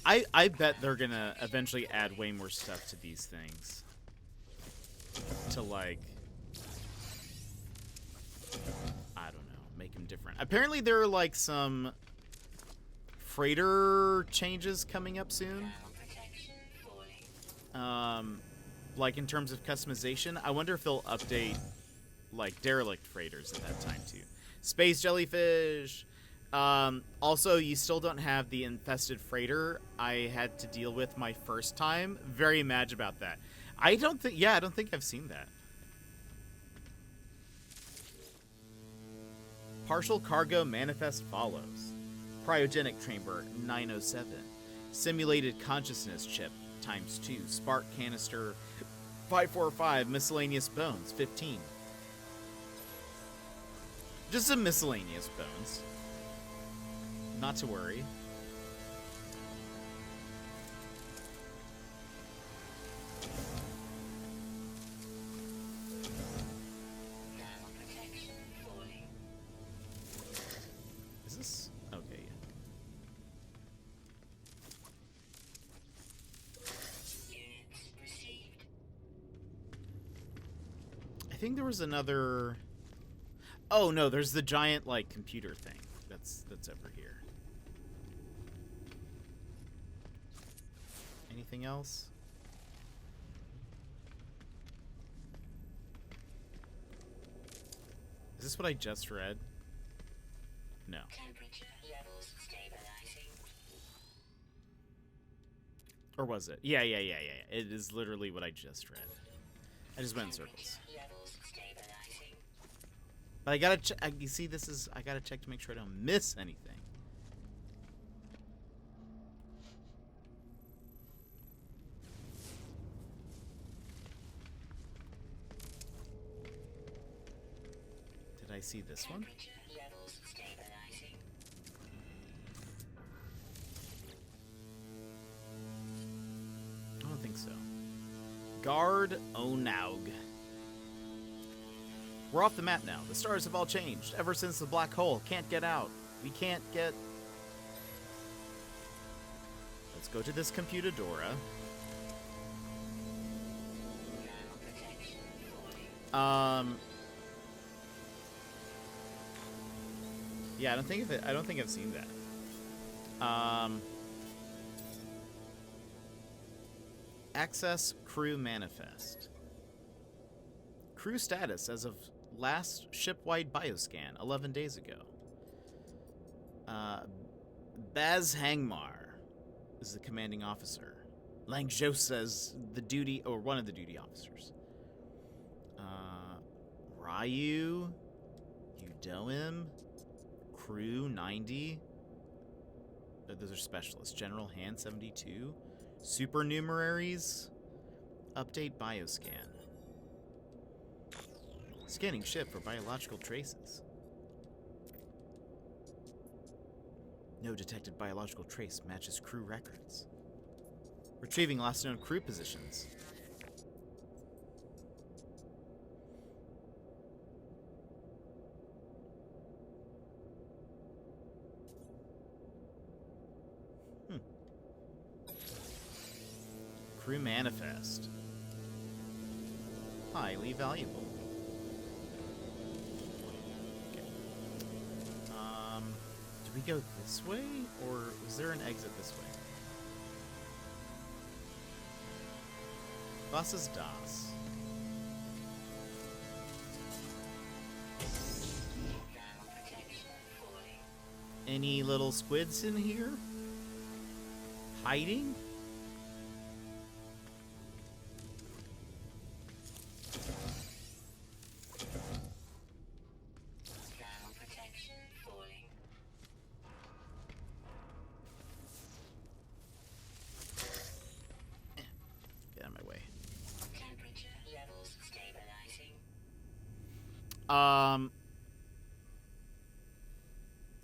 Speaker 1: I bet they're gonna eventually add way more stuff to these things. To, like, I don't know, make them different. Apparently there are, like, some freighter changes coming up soon.
Speaker 2: Thermal protection falling.
Speaker 1: Like, in terms of customization. I wonder if they'll update, like, derelict freighters at that time, too. Space jellyfish! Also, you still don't have the infested freighter I had to deal with my first time. Very mad about that. I don't think I've seen that. Partial cargo manifest follows. Cryogenic chamber 907. Simulated consciousness chip ×2. Spark canister 545. Miscellaneous bones 15. Just some miscellaneous bones. Not to worry.
Speaker 2: Thermal protection falling.
Speaker 1: Is this okay?
Speaker 2: Units received.
Speaker 1: I think there was another. Oh no, there's the giant like computer thing. That's over here. Anything else? Is this what I just read? No.
Speaker 2: Temperature levels stabilizing.
Speaker 1: Or was it? Yeah. It is literally what I just read. I just went in circles.
Speaker 2: Temperature levels stabilizing.
Speaker 1: But I gotta check. You see, I gotta check to make sure I don't miss anything. Did I see this one?
Speaker 2: Temperature levels stabilizing.
Speaker 1: I don't think so. Guard Onaug. We're off the map now. The stars have all changed. Ever since the black hole. Can't get out. We can't get... Let's go to this computadora.
Speaker 2: Thermal protection falling.
Speaker 1: Yeah, I don't think I've seen that. Access crew manifest. crew status as of last ship-wide bioscan 11 days ago. Baz Hangmar is the commanding officer. Lang Zhou says the duty, or one of the duty officers. Ryu, Udoim, Crew 90. Those are specialists. General Hand 72. Supernumeraries. Update bioscan. Scanning ship for biological traces. No detected biological trace matches crew records. Retrieving last known crew positions. Crew manifest. Highly valuable. Okay. Do we go this way, or is there an exit this way? Was ist das? Any little squids in here? Hiding? Get out of my way.
Speaker 2: Temperature levels stabilizing.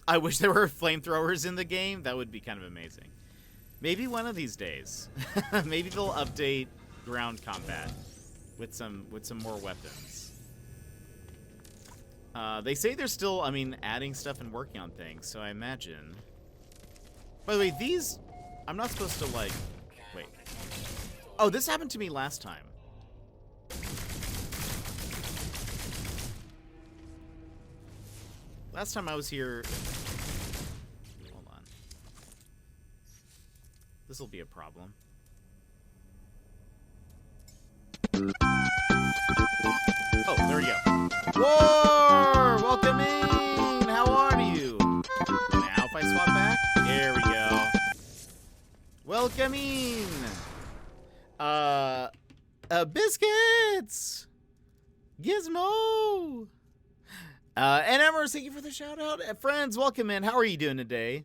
Speaker 1: I wish there were flamethrowers in the game. That would be kind of amazing. Maybe one of these days. Maybe they'll update ground combat with some more weapons. They say they're still, adding stuff and working on things, so I imagine. By the way, these, I'm not supposed to, like, wait. Oh, this happened to me last time. Last time I was here... Hold on. This'll be a problem. Oh, there we go. War! Welcome in! How are you? Now if I swap back? There we go. Welcome in! Biscuits! Gizmo! And Emers, thank you for the shout out. Friends, welcome in. How are you doing today?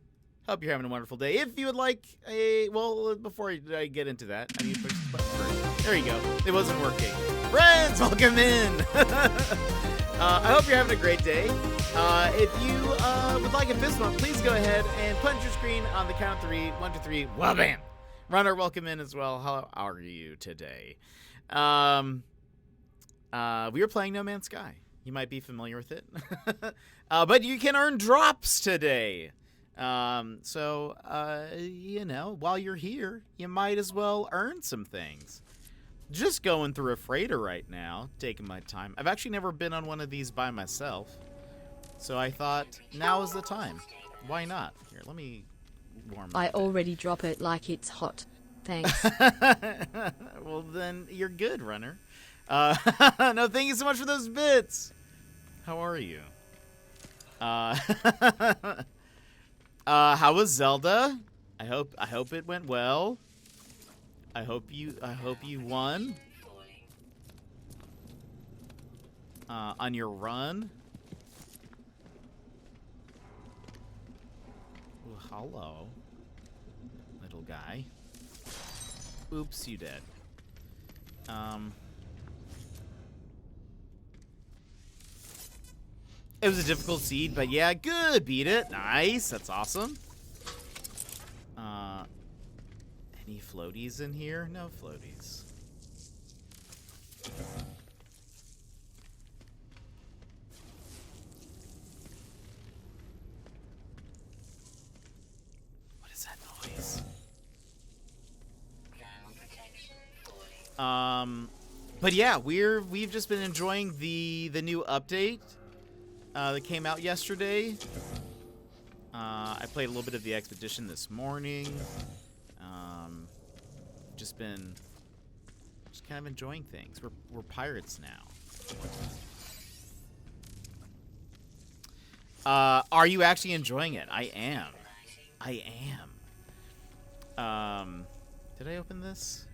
Speaker 1: Hope you're having a wonderful day. If you would like a, well, before I get into that, I need to push the button first. There you go. It wasn't working. Friends, welcome in. I hope you're having a great day. If you would like a fist bump, please go ahead and punch your screen on the count of 3. 1, 2, 3. Well, bam. Runner, welcome in as well. How are you today? We were playing No Man's Sky. You might be familiar with it. But you can earn drops today. So, while you're here, you might as well earn some things. Just going through a freighter right now, taking my time. I've actually never been on one of these by myself. So I thought, now is the time. Why not? Here, let me warm up.
Speaker 3: I already drop it like it's hot. Thanks.
Speaker 1: Well, then you're good, Runner. No, thank you so much for those bits. How are you? How was Zelda? I hope it went well. I hope you won. On your run. Ooh, hello, little guy. Oops, you dead. It was a difficult seed, but yeah, good. Beat it. Nice. That's awesome. Any floaties in here? No floaties. What is that noise? But yeah, we've just been enjoying the new update that came out yesterday. I played a little bit of the expedition this morning. Just kind of enjoying things. We're pirates now. Are you actually enjoying it? I am. I am. Did I open this?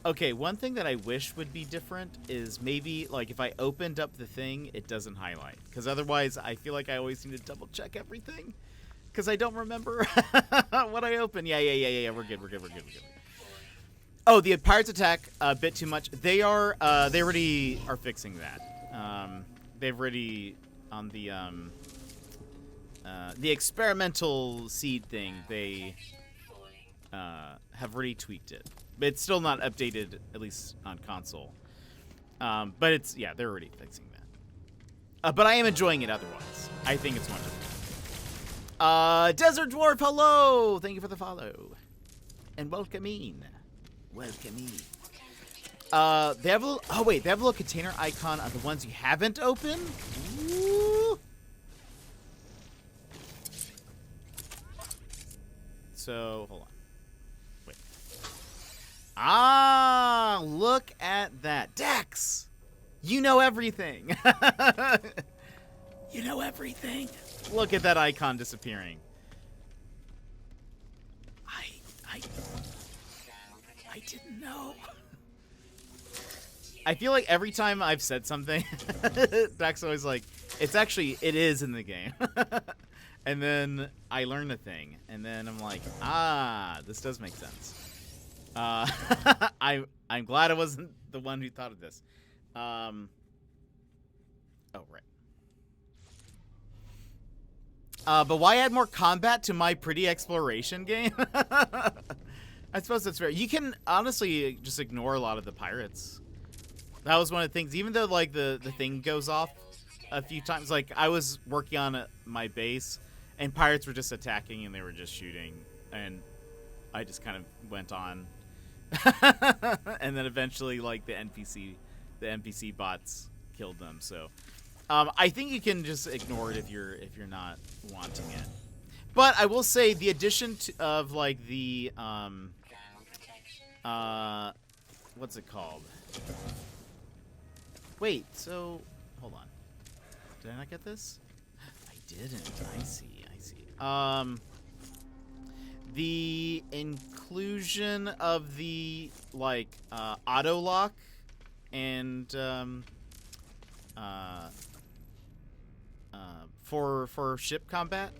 Speaker 1: Okay, one thing that I wish would be different is maybe, like, if I opened up the thing, it doesn't highlight. Because otherwise, I feel like I always need to double check everything. Because I don't remember what I opened. Yeah. We're good. Oh, the Pirates attack a bit too much. They already are fixing that. They've already, on the experimental seed thing, they have already tweaked it. But it's still not updated, at least on console. But it's, yeah, they're already fixing that. But I am enjoying it otherwise. I think it's wonderful. Desert Dwarf, hello! Thank you for the follow. And welcome in. Welcome in. They have a little, oh wait, they have a little container icon on the ones you haven't opened? Ooh. So, hold on. Wait. Ah, look at that. Dex! You know everything. You know everything. Look at that icon disappearing. I didn't know. I feel like every time I've said something, Dex always like, it is in the game. And then I learn a thing, and then I'm like, this does make sense. I'm glad I wasn't the one who thought of this. Oh, right. But why add more combat to my pretty exploration game? I suppose that's fair. You can honestly just ignore a lot of the pirates. That was one of the things, even though like the thing goes off a few times, like I was working on my base and pirates were just attacking and they were just shooting, and I just kind of went on. And then eventually like the NPC bots killed them. So I think you can just ignore it if you're not wanting it. But I will say the addition of like the what's it called? Wait, so hold on. Did I not get this? I didn't. I see. The inclusion of the like auto lock and for ship combat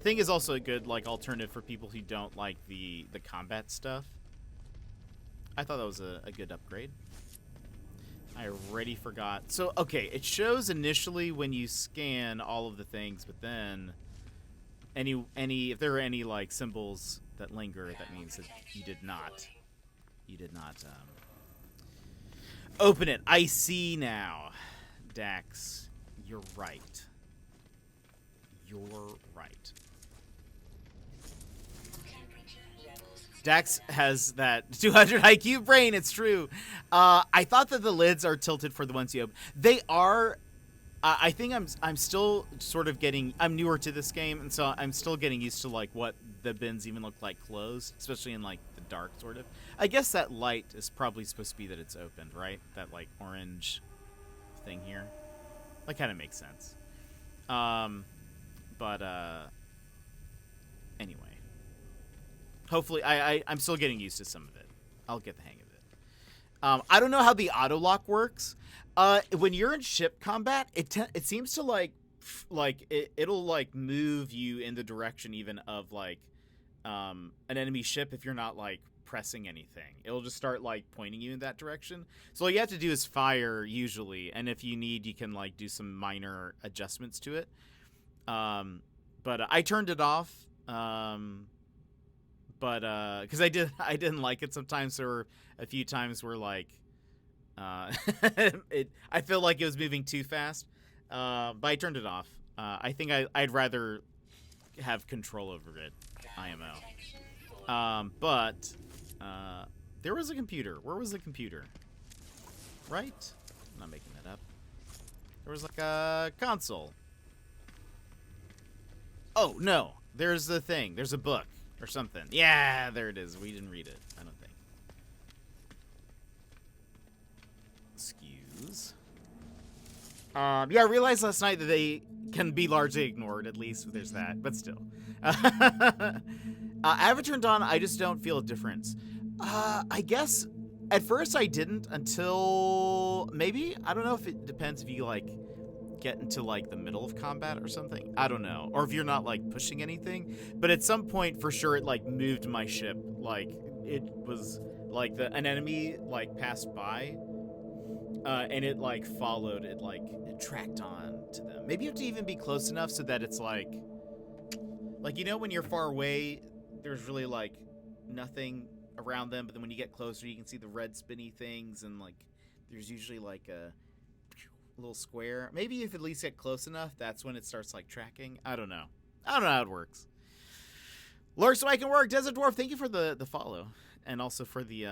Speaker 1: thing is also a good like alternative for people who don't like the combat stuff. I thought that was a good upgrade. I already forgot. So okay, it shows initially when you scan all of the things, but then if there are any like symbols that linger, that means that you did not open it. I see now, Dax. You're right. Dax has that 200 IQ brain. It's true. I thought that the lids are tilted for the ones you open. They are. I think I'm still sort of getting. I'm newer to this game, and so I'm still getting used to like what the bins even look like closed, especially in like the dark sort of. I guess that light is probably supposed to be that it's opened, right? That like orange thing here. That kind of makes sense. But anyway. Hopefully, I'm still getting used to some of it. I'll get the hang of it. I don't know how the auto lock works. When you're in ship combat, it seems to it'll like move you in the direction even of like an enemy ship if you're not like pressing anything. It'll just start like pointing you in that direction. So all you have to do is fire usually, and if you need, you can like do some minor adjustments to it. But I turned it off. But because I didn't like it. Sometimes there were a few times where like I feel like it was moving too fast. But I turned it off. I think I'd rather have control over it, IMO. But there was a computer. Where was the computer? Right? I'm not making that up. There was like a console. Oh no, there's the thing. There's a book. Or something. Yeah, there it is. We didn't read it, I don't think. Excuse. Yeah, I realized last night that they can be largely ignored. At least there's that, but still. Avatar Dawn, I just don't feel a difference. I guess at first I didn't until maybe, I don't know if it depends if you like get into like the middle of combat or something. I don't know, or if you're not like pushing anything. But at some point, for sure, it like moved my ship. Like it was like an enemy like passed by, and it like followed. It tracked on to them. Maybe you have to even be close enough so that it's like you know when you're far away, there's really like nothing around them, but then when you get closer, you can see the red spinny things, and like there's usually like a little square. Maybe if at least get close enough, that's when it starts like tracking. I don't know how it works. Lurk so I can work. Desert Dwarf, thank you for the follow, and also for the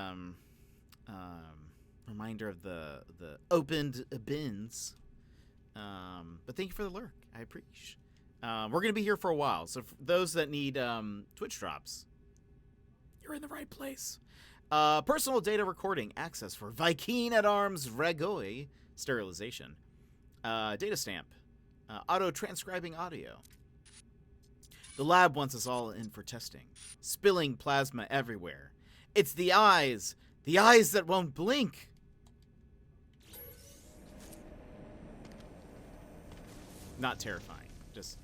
Speaker 1: reminder of the opened bins. But thank you for the lurk. I appreciate. We're gonna be here for a while, so for those that need Twitch drops, you're in the right place. Personal data recording access for Viking at Arms Regoi sterilization. Data stamp. Auto transcribing audio. The lab wants us all in for testing. Spilling plasma everywhere. It's the eyes that won't blink. Not terrifying, just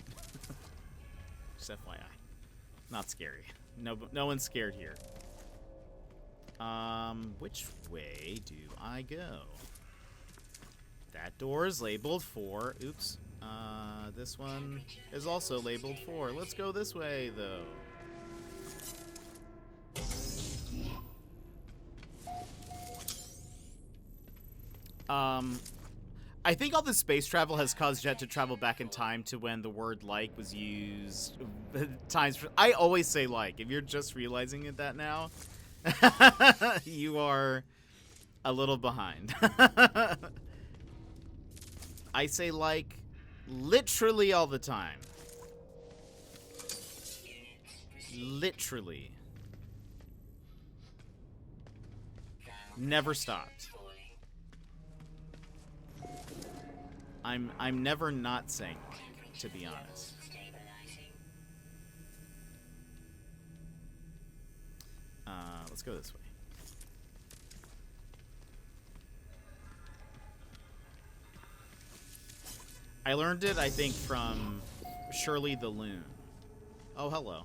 Speaker 1: FYI. Not scary. No one's scared here. Which way do I go? That door is labeled 4. Oops. This one is also labeled 4. Let's go this way, though. I think all this space travel has caused Jet to travel back in time to when the word like was used times. I always say like. If you're just realizing it that now, you are a little behind. I say like literally all the time. Literally. Never stopped. I'm never not saying like, to be honest. Let's go this way. I learned it, I think, from Shirley the Loon. Oh, hello.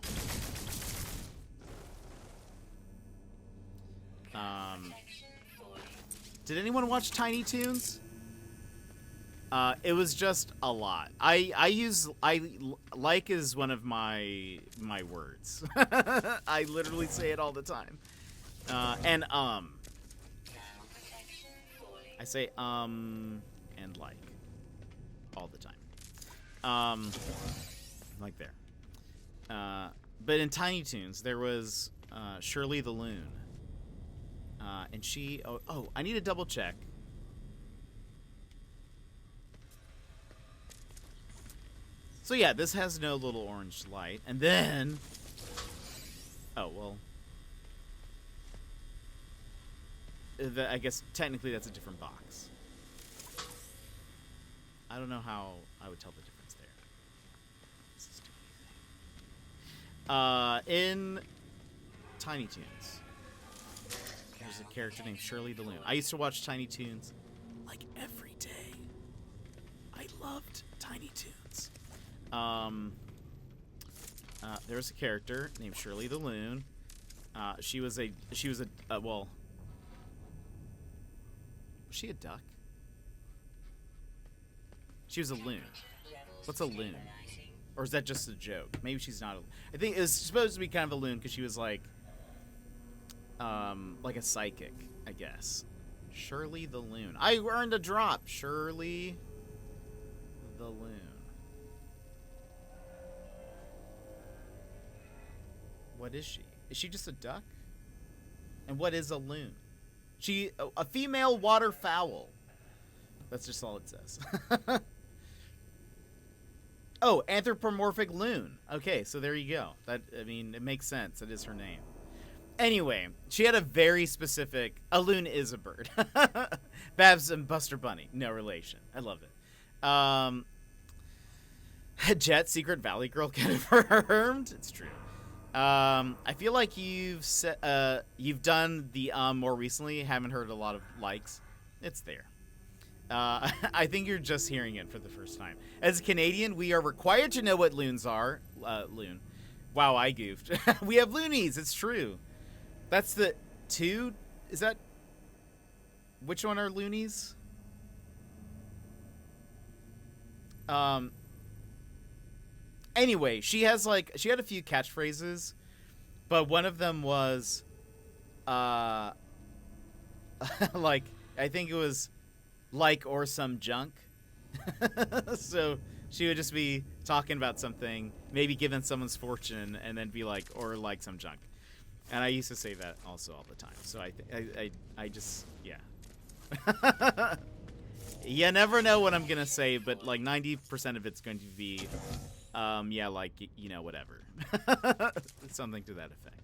Speaker 1: Did anyone watch Tiny Toons? It was just a lot. I like is one of my words. I literally say it all the time. And I say and like all the time. Like there. But in Tiny Toons there was Shirley the Loon. And she I need to double check. So yeah, this has no little orange light. And then... Oh, well... I guess technically that's a different box. I don't know how I would tell the difference there. This is too easy. In Tiny Toons, there's a character named Shirley the Loon. I used to watch Tiny Toons like every day. I loved Tiny Toons. There was a character named Shirley the Loon. She was a well, was she a duck? She was a loon. What's a loon? Or is that just a joke? Maybe she's not I think it was supposed to be kind of a loon because she was like a psychic, I guess. Shirley the Loon. I earned a drop. Shirley the Loon. What is she? Is she just a duck? And what is a loon? She a female waterfowl. That's just all it says. Oh, anthropomorphic loon. Okay, so there you go. I mean, it makes sense. It is her name. Anyway, she had a very specific... A loon is a bird. Babs and Buster Bunny. No relation. I love it. Jet Secret Valley Girl confirmed. It's true. I feel like you've done the more recently. Haven't heard a lot of likes. It's there. I think you're just hearing it for the first time. As a Canadian, we are required to know what loons are. Loon. Wow, I goofed. We have loonies. It's true. That's the two. Is that? Which one are loonies? Anyway, she had a few catchphrases, but one of them was, like, I think it was, like or some junk. So she would just be talking about something, maybe giving someone's fortune, and then be like, or like some junk. And I used to say that also all the time. So I just, yeah. You never know what I'm gonna say, but like 90% of it's going to be, yeah, like, you know, whatever. Something to that effect.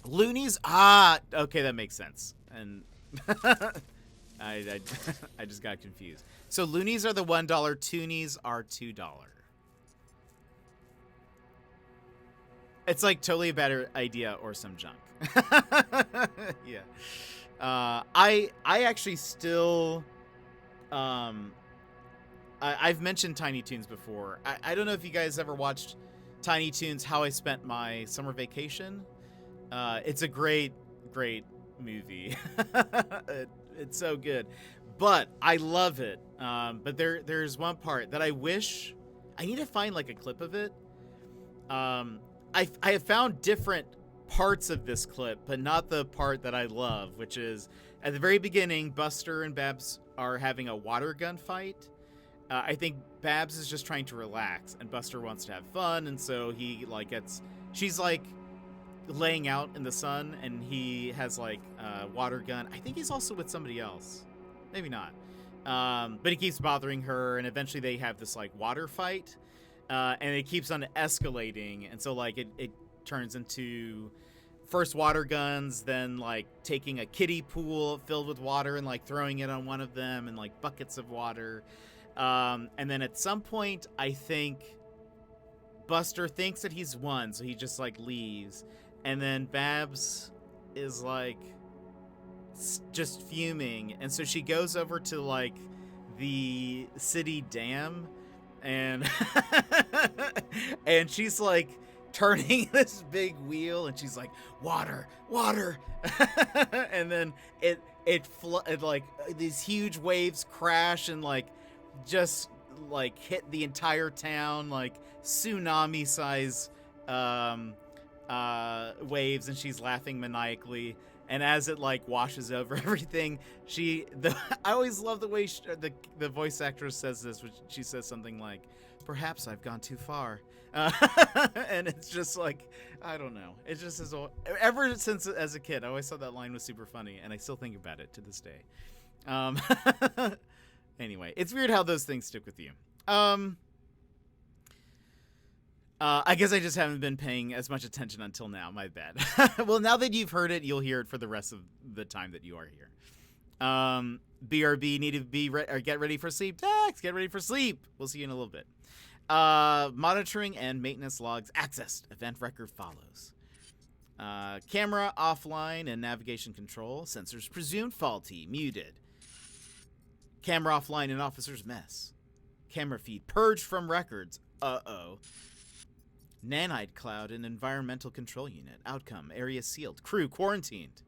Speaker 1: Loonies? Ah, okay, that makes sense. And I just got confused. So loonies are the $1, toonies are $2. It's like totally a better idea or some junk. Yeah. I actually still, I've mentioned Tiny Toons before. I don't know if you guys ever watched Tiny Toons, How I Spent My Summer Vacation. It's a great movie. It's so good. But I love it. But there's one part that I wish, I need to find like a clip of it. I have found different parts of this clip, but not the part that I love, which is at the very beginning, Buster and Babs are having a water gun fight. I think Babs is just trying to relax, and Buster wants to have fun, and so he like she's like laying out in the sun, and he has like a water gun. I think he's also with somebody else, maybe not. But he keeps bothering her, and eventually they have this like water fight, and it keeps on escalating, and so like it turns into first water guns, then like taking a kiddie pool filled with water and like throwing it on one of them, and like buckets of water. And then at some point, I think Buster thinks that he's won, so he just like leaves, and then Babs is like just fuming, and so she goes over to like the city dam, and and she's like turning this big wheel, and she's like, water, and then it like these huge waves crash and like just like hit the entire town, like tsunami size waves, and she's laughing maniacally. And as it like washes over everything, I always love the way the voice actress says this, which she says something like, "Perhaps I've gone too far," and it's just like, I don't know. It just is ever since as a kid, I always thought that line was super funny, and I still think about it to this day. Anyway, it's weird how those things stick with you. I guess I just haven't been paying as much attention until now. My bad. Well, now that you've heard it, you'll hear it for the rest of the time that you are here. BRB, need to be or get ready for sleep. Dax, get ready for sleep. We'll see you in a little bit. Monitoring and maintenance logs accessed. Event record follows. Camera offline and navigation control. Sensors presumed faulty. Muted. Camera offline and officer's mess. Camera feed purged from records. Uh-oh. Nanite cloud and environmental control unit. Outcome, area sealed. Crew quarantined.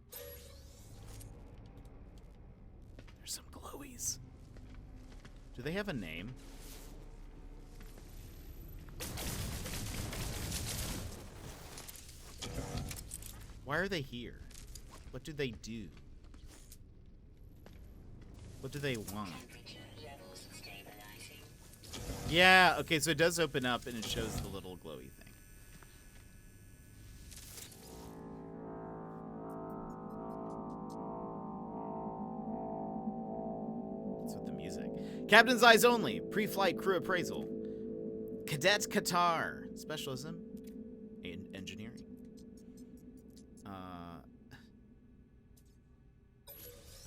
Speaker 1: There's some glowies. Do they have a name? Why are they here? What do they do? What do they want? Yeah, okay, so it does open up and it shows the little glowy thing. What's with the music? Captain's eyes only. Pre-flight crew appraisal. Cadet Qatar. Specialism in engineering.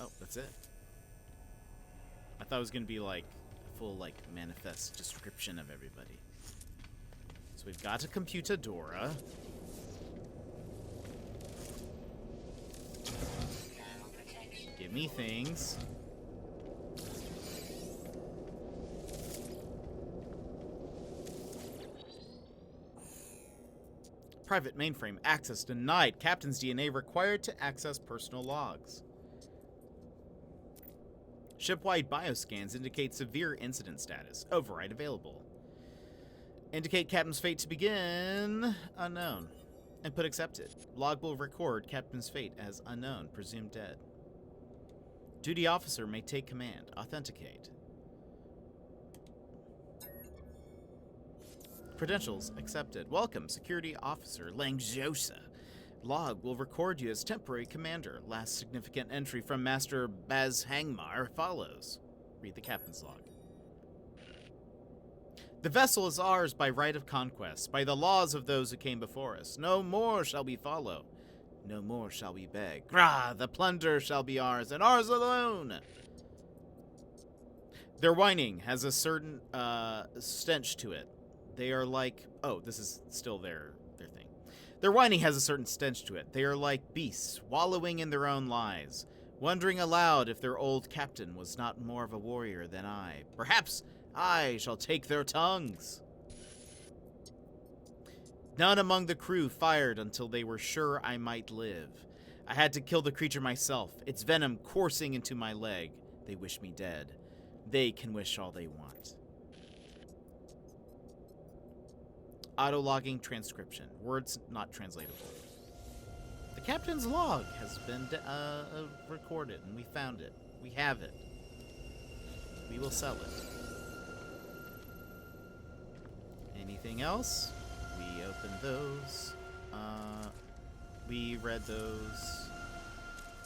Speaker 1: Oh, that's it. thought it was gonna be like a full like manifest description of everybody. So we've got a computadora. Give me things. Private mainframe access denied. Captain's DNA required to access personal logs. Ship-wide bioscans indicate severe incident status. Override available. Indicate captain's fate to begin. Unknown. Input accepted. Log will record captain's fate as unknown, presumed dead. Duty officer may take command. Authenticate. Credentials accepted. Welcome, Security Officer Langjosa. Log will record you as temporary commander. Last significant entry from Master Baz Hangmar follows. Read the captain's log. The vessel is ours by right of conquest, by the laws of those who came before us. No more shall we follow. No more shall we beg. Grah! The plunder shall be ours, and ours alone! Their whining has a certain stench to it. They are like... Oh, this is still their thing. Their whining has a certain stench to it. They are like beasts, wallowing in their own lies, wondering aloud if their old captain was not more of a warrior than I. Perhaps I shall take their tongues. None among the crew fired until they were sure I might live. I had to kill the creature myself, its venom coursing into my leg. They wish me dead. They can wish all they want. Auto-logging transcription. Words not translatable. The captain's log has been recorded, and we found it. We have it. We will sell it. Anything else? We opened those. We read those.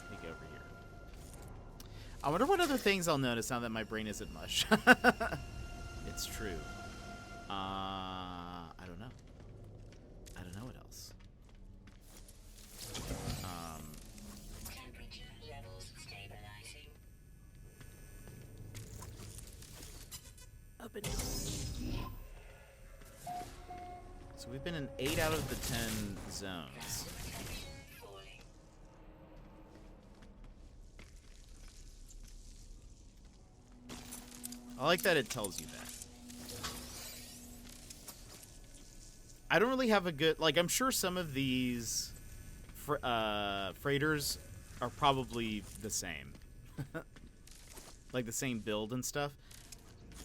Speaker 1: Let me go over here. I wonder what other things I'll notice now that my brain isn't mush. It's true. I don't know. I don't know what else.
Speaker 2: Temperature levels stabilizing.
Speaker 1: Open. So we've been in 8 out of the 10 zones.
Speaker 2: Falling.
Speaker 1: I like that it tells you that. I don't really have a good... Like, I'm sure some of these freighters are probably the same. Like, the same build and stuff.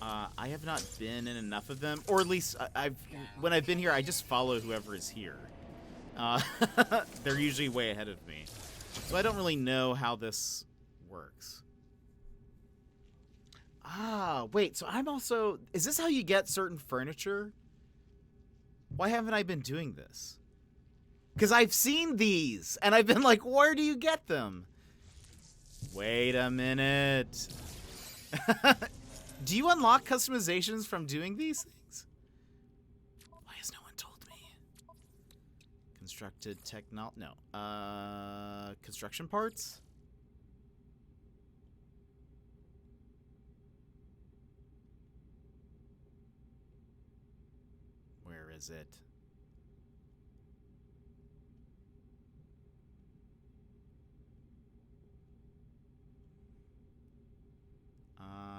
Speaker 1: I have not been in enough of them. Or at least, when I've been here, I just follow whoever is here. They're usually way ahead of me. So I don't really know how this works. Ah, wait, so I'm also... Is this how you get certain furniture? Why haven't I been doing this? Because I've seen these, and I've been like, where do you get them? Wait a minute. Do you unlock customizations from doing these things? Why has no one told me? Constructed no. Construction parts? Where is it?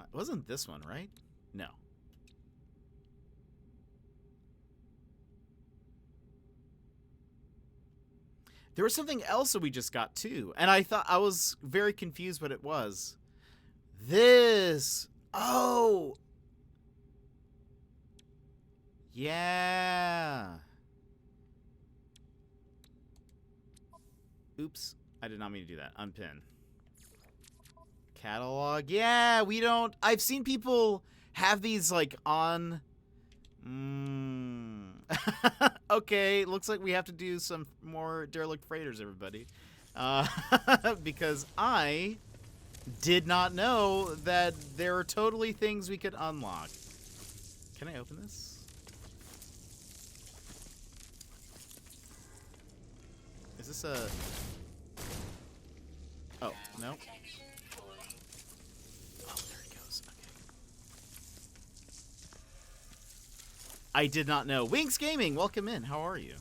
Speaker 1: It wasn't this one, right? No. There was something else that we just got too, and I thought I was very confused what it was. This. Oh. Yeah. Oops. I did not mean to do that. Unpin. Catalog. Yeah, we don't... I've seen people have these, like, on... Okay, looks like we have to do some more derelict freighters, everybody. Because I did not know that there are totally things we could unlock. Can I open this? Is this a... Oh, no. Oh, there it goes. Okay. I did not know. Winks Gaming, welcome in. How are you?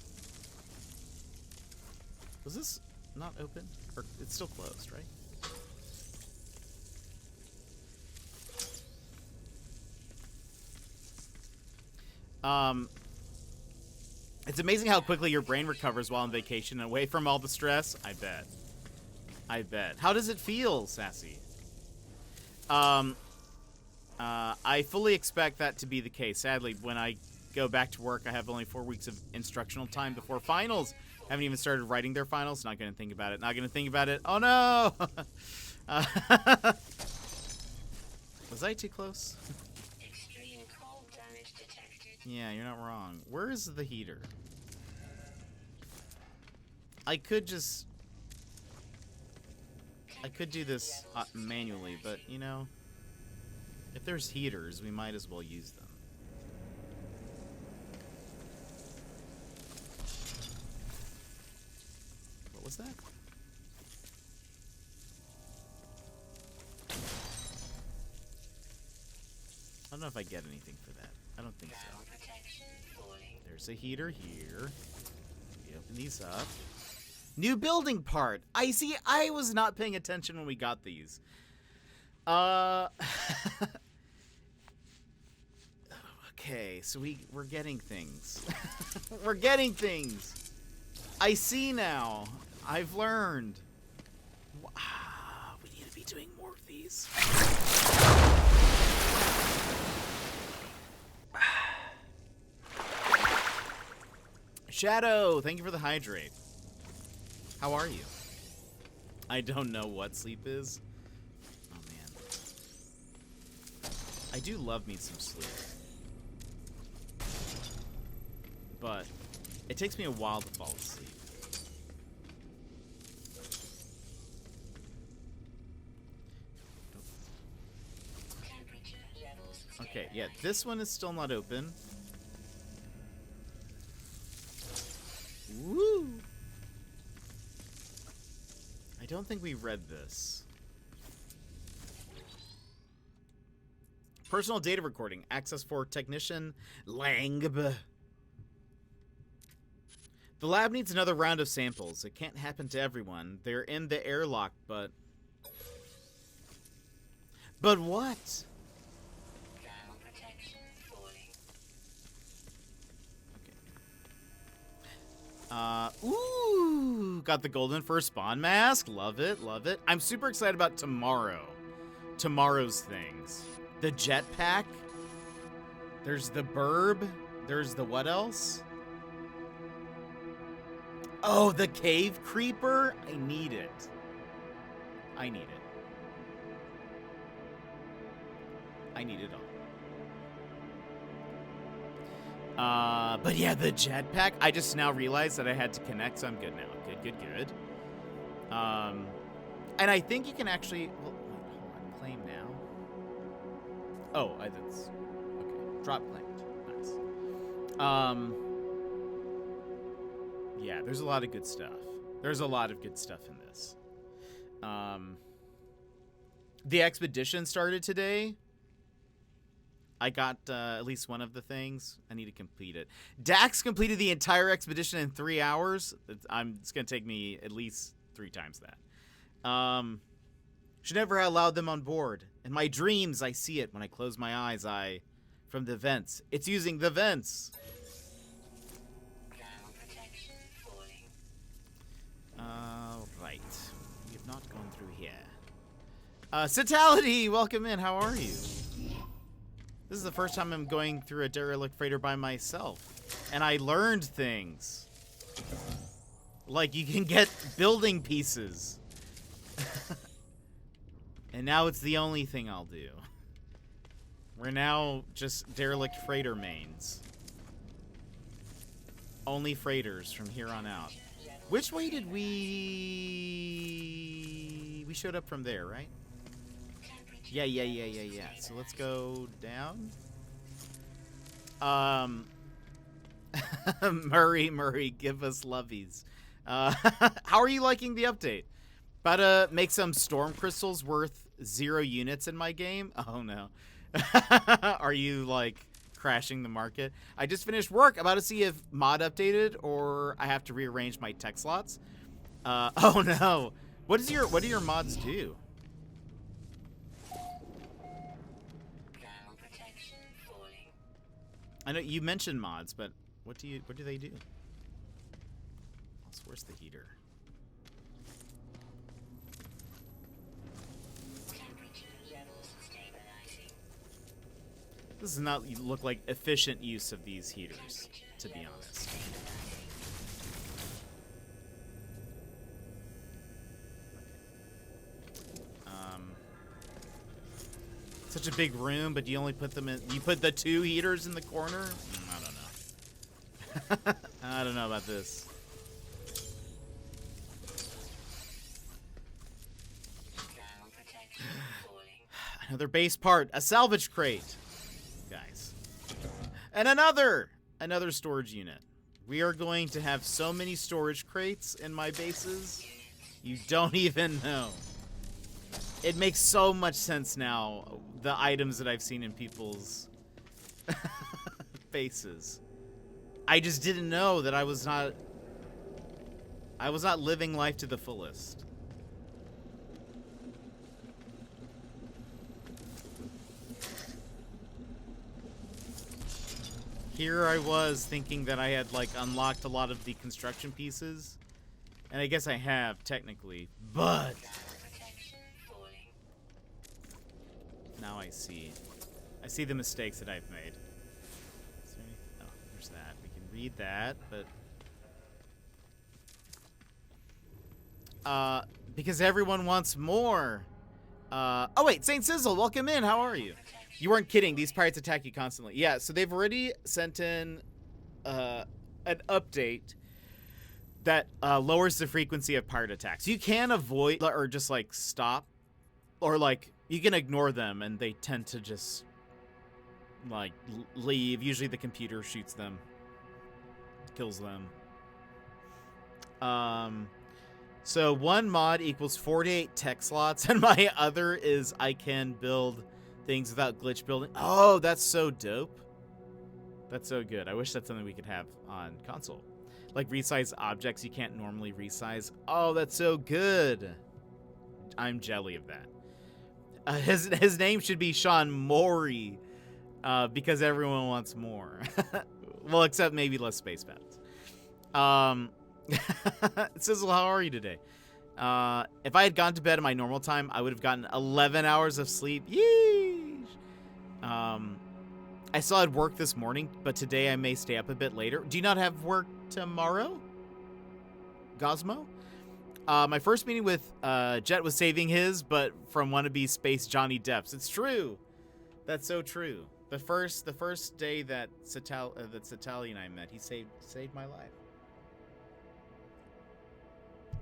Speaker 1: Was this not open? Or it's still closed, right? It's amazing how quickly your brain recovers while on vacation and away from all the stress. I bet. I bet. How does it feel, Sassy? I fully expect that to be the case. Sadly, when I go back to work, I have only 4 weeks of instructional time before finals. Haven't even started writing their finals. Not going to think about it. Not going to think about it. Oh, no! Was I too close?
Speaker 2: Extreme cold damage detected.
Speaker 1: Yeah, you're not wrong. Where is the heater? I could just... I could do this manually, but, you know... If there's heaters, we might as well use them. What was that? I don't know if I get anything for that. I don't think so.
Speaker 2: Protection falling.
Speaker 1: There's a heater here. We open these up. New building part. I see. I was not paying attention when we got these. Okay, so we're getting things. We're getting things. I see now. I've learned. We need to be doing more of these. Shadow, thank you for the hydrate. How are you? I don't know what sleep is. Oh man. I do love me some sleep. But it takes me a while to fall asleep.
Speaker 2: Temperature levels
Speaker 1: Okay, yeah, this one is still not open. Woo! I don't think we read this. Personal data recording. Access for technician Langb. The lab needs another round of samples. It can't happen to everyone. They're in the airlock, but... But what?
Speaker 2: Thermal protection falling.
Speaker 1: Ooh, got the golden first spawn mask. Love it, love it. I'm super excited about tomorrow. Tomorrow's things. The jetpack. There's the burb. There's the what else? Oh, the cave creeper. I need it. I need it. I need it all. But yeah, the jetpack. I just now realized that I had to connect, so I'm good now. Good, good, good. And I think you can actually... Well, wait, hold on. Claim now. Oh, that's... Okay. Drop claimed. Nice. Yeah, there's a lot of good stuff. There's a lot of good stuff in this. The expedition started today. I got at least one of the things. I need to complete it. Dax completed the entire expedition in 3 hours. It's going to take me at least 3 times that. Should never have allowed them on board. In my dreams, I see it. When I close my eyes, from the vents. It's using the vents.
Speaker 2: Thermal protection falling.
Speaker 1: Right. We have not gone through here. Citality, welcome in. How are you? This is the first time I'm going through a derelict freighter by myself. And I learned things. Like you can get building pieces. And now it's the only thing I'll do. We're now just derelict freighter mains. Only freighters from here on out. Which way did we... We showed up from there, right? Yeah. So let's go down. Murray, give us lovies. How are you liking the update? About to make some storm crystals worth 0 units in my game? Oh no. Are you like crashing the market. I just finished work. About to see if mod updated or I have to rearrange my tech slots. Oh no. What do your mods do?
Speaker 2: Ground protection falling.
Speaker 1: I know you mentioned mods, but what do they do? Where's the heater?
Speaker 2: Temperature levels stabilizing.
Speaker 1: This does not look like efficient use of these heaters, to be honest. Such a big room, but you only put them in. You put the 2 heaters in the corner. I don't know. I don't know about this.
Speaker 2: Ground protection falling.
Speaker 1: Another base part, a salvage crate, guys, and another storage unit. We are going to have so many storage crates in my bases, you don't even know. It makes so much sense now, the items that I've seen in people's bases. I just didn't know that I was not living life to the fullest. Here I was thinking that I had like unlocked a lot of the construction pieces, and I guess I have technically, but now I see the mistakes that I've made. Is there any, oh, there's that. We can read that, but because everyone wants more. Oh wait, Saint Sizzle, welcome in. How are you? You weren't kidding. These pirates attack you constantly. Yeah, so they've already sent in an update that lowers the frequency of pirate attacks. You can avoid or just like stop, or like you can ignore them, and they tend to just like leave. Usually the computer shoots them, kills them. So one mod equals 48 tech slots, and my other is I can build things without glitch building. Oh, that's so dope. That's so good. I wish that's something we could have on console. Like resize objects you can't normally resize. Oh, that's so good. I'm jelly of that. His name should be Sean Mori, because everyone wants more. Well, except maybe less space battles. Sizzle, how are you today? If I had gone to bed at my normal time, I would have gotten 11 hours of sleep. Yeesh! I still had work this morning, but today I may stay up a bit later. Do you not have work tomorrow, Gosmo? My first meeting with Jet was saving his, but from wannabe space Johnny Depp's. It's true. That's so true. The first day that Satali and I met, he saved my life.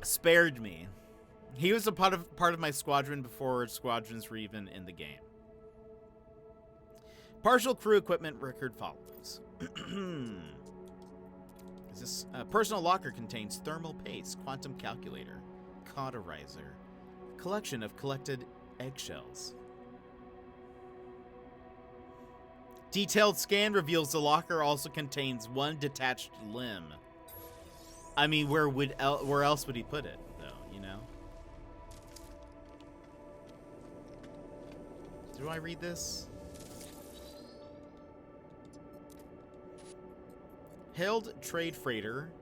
Speaker 1: Spared me. He was a part of my squadron before squadrons were even in the game. Partial crew equipment record follows. This personal locker contains thermal paste, quantum calculator, cauterizer, collection of collected eggshells. Detailed scan reveals the locker also contains one detached limb. I mean, where else would he put it, though, you know? Do I read this? Hailed trade freighter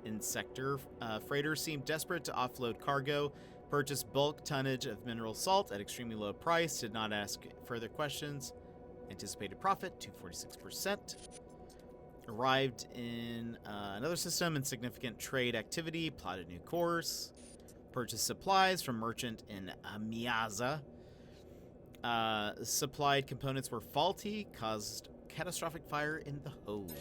Speaker 1: in sector. Freighters seem desperate to offload cargo, purchase bulk tonnage of mineral salt at extremely low price, did not ask further questions, anticipated profit 246%. Arrived in another system, insignificant trade activity, plotted new course, purchased supplies from merchant in Miyaza. Supplied components were faulty, caused catastrophic fire in the hold.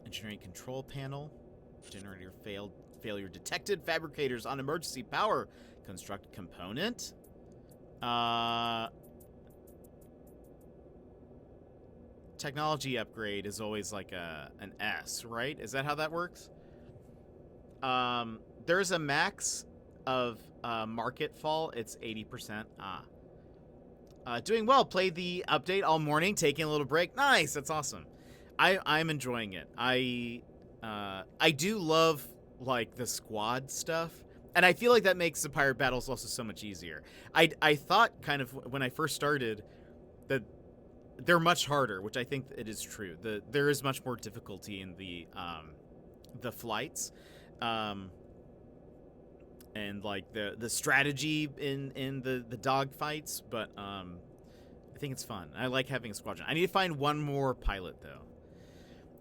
Speaker 1: Engineering control panel. Generator failure detected. Fabricators on emergency power. Construct component. Technology upgrade is always like an S, right? Is that how that works? There's a max of market fall, it's 80%. Doing well. Played the update all morning, taking a little break. Nice. That's awesome. I'm enjoying it. I do love like the squad stuff, and I feel like that makes the pirate battles also so much easier. I thought kind of when I first started that they're much harder, which I think it is true. There is much more difficulty in the flights, and like the strategy in the dog fights, but I think it's fun. I like having a squadron. I need to find one more pilot though.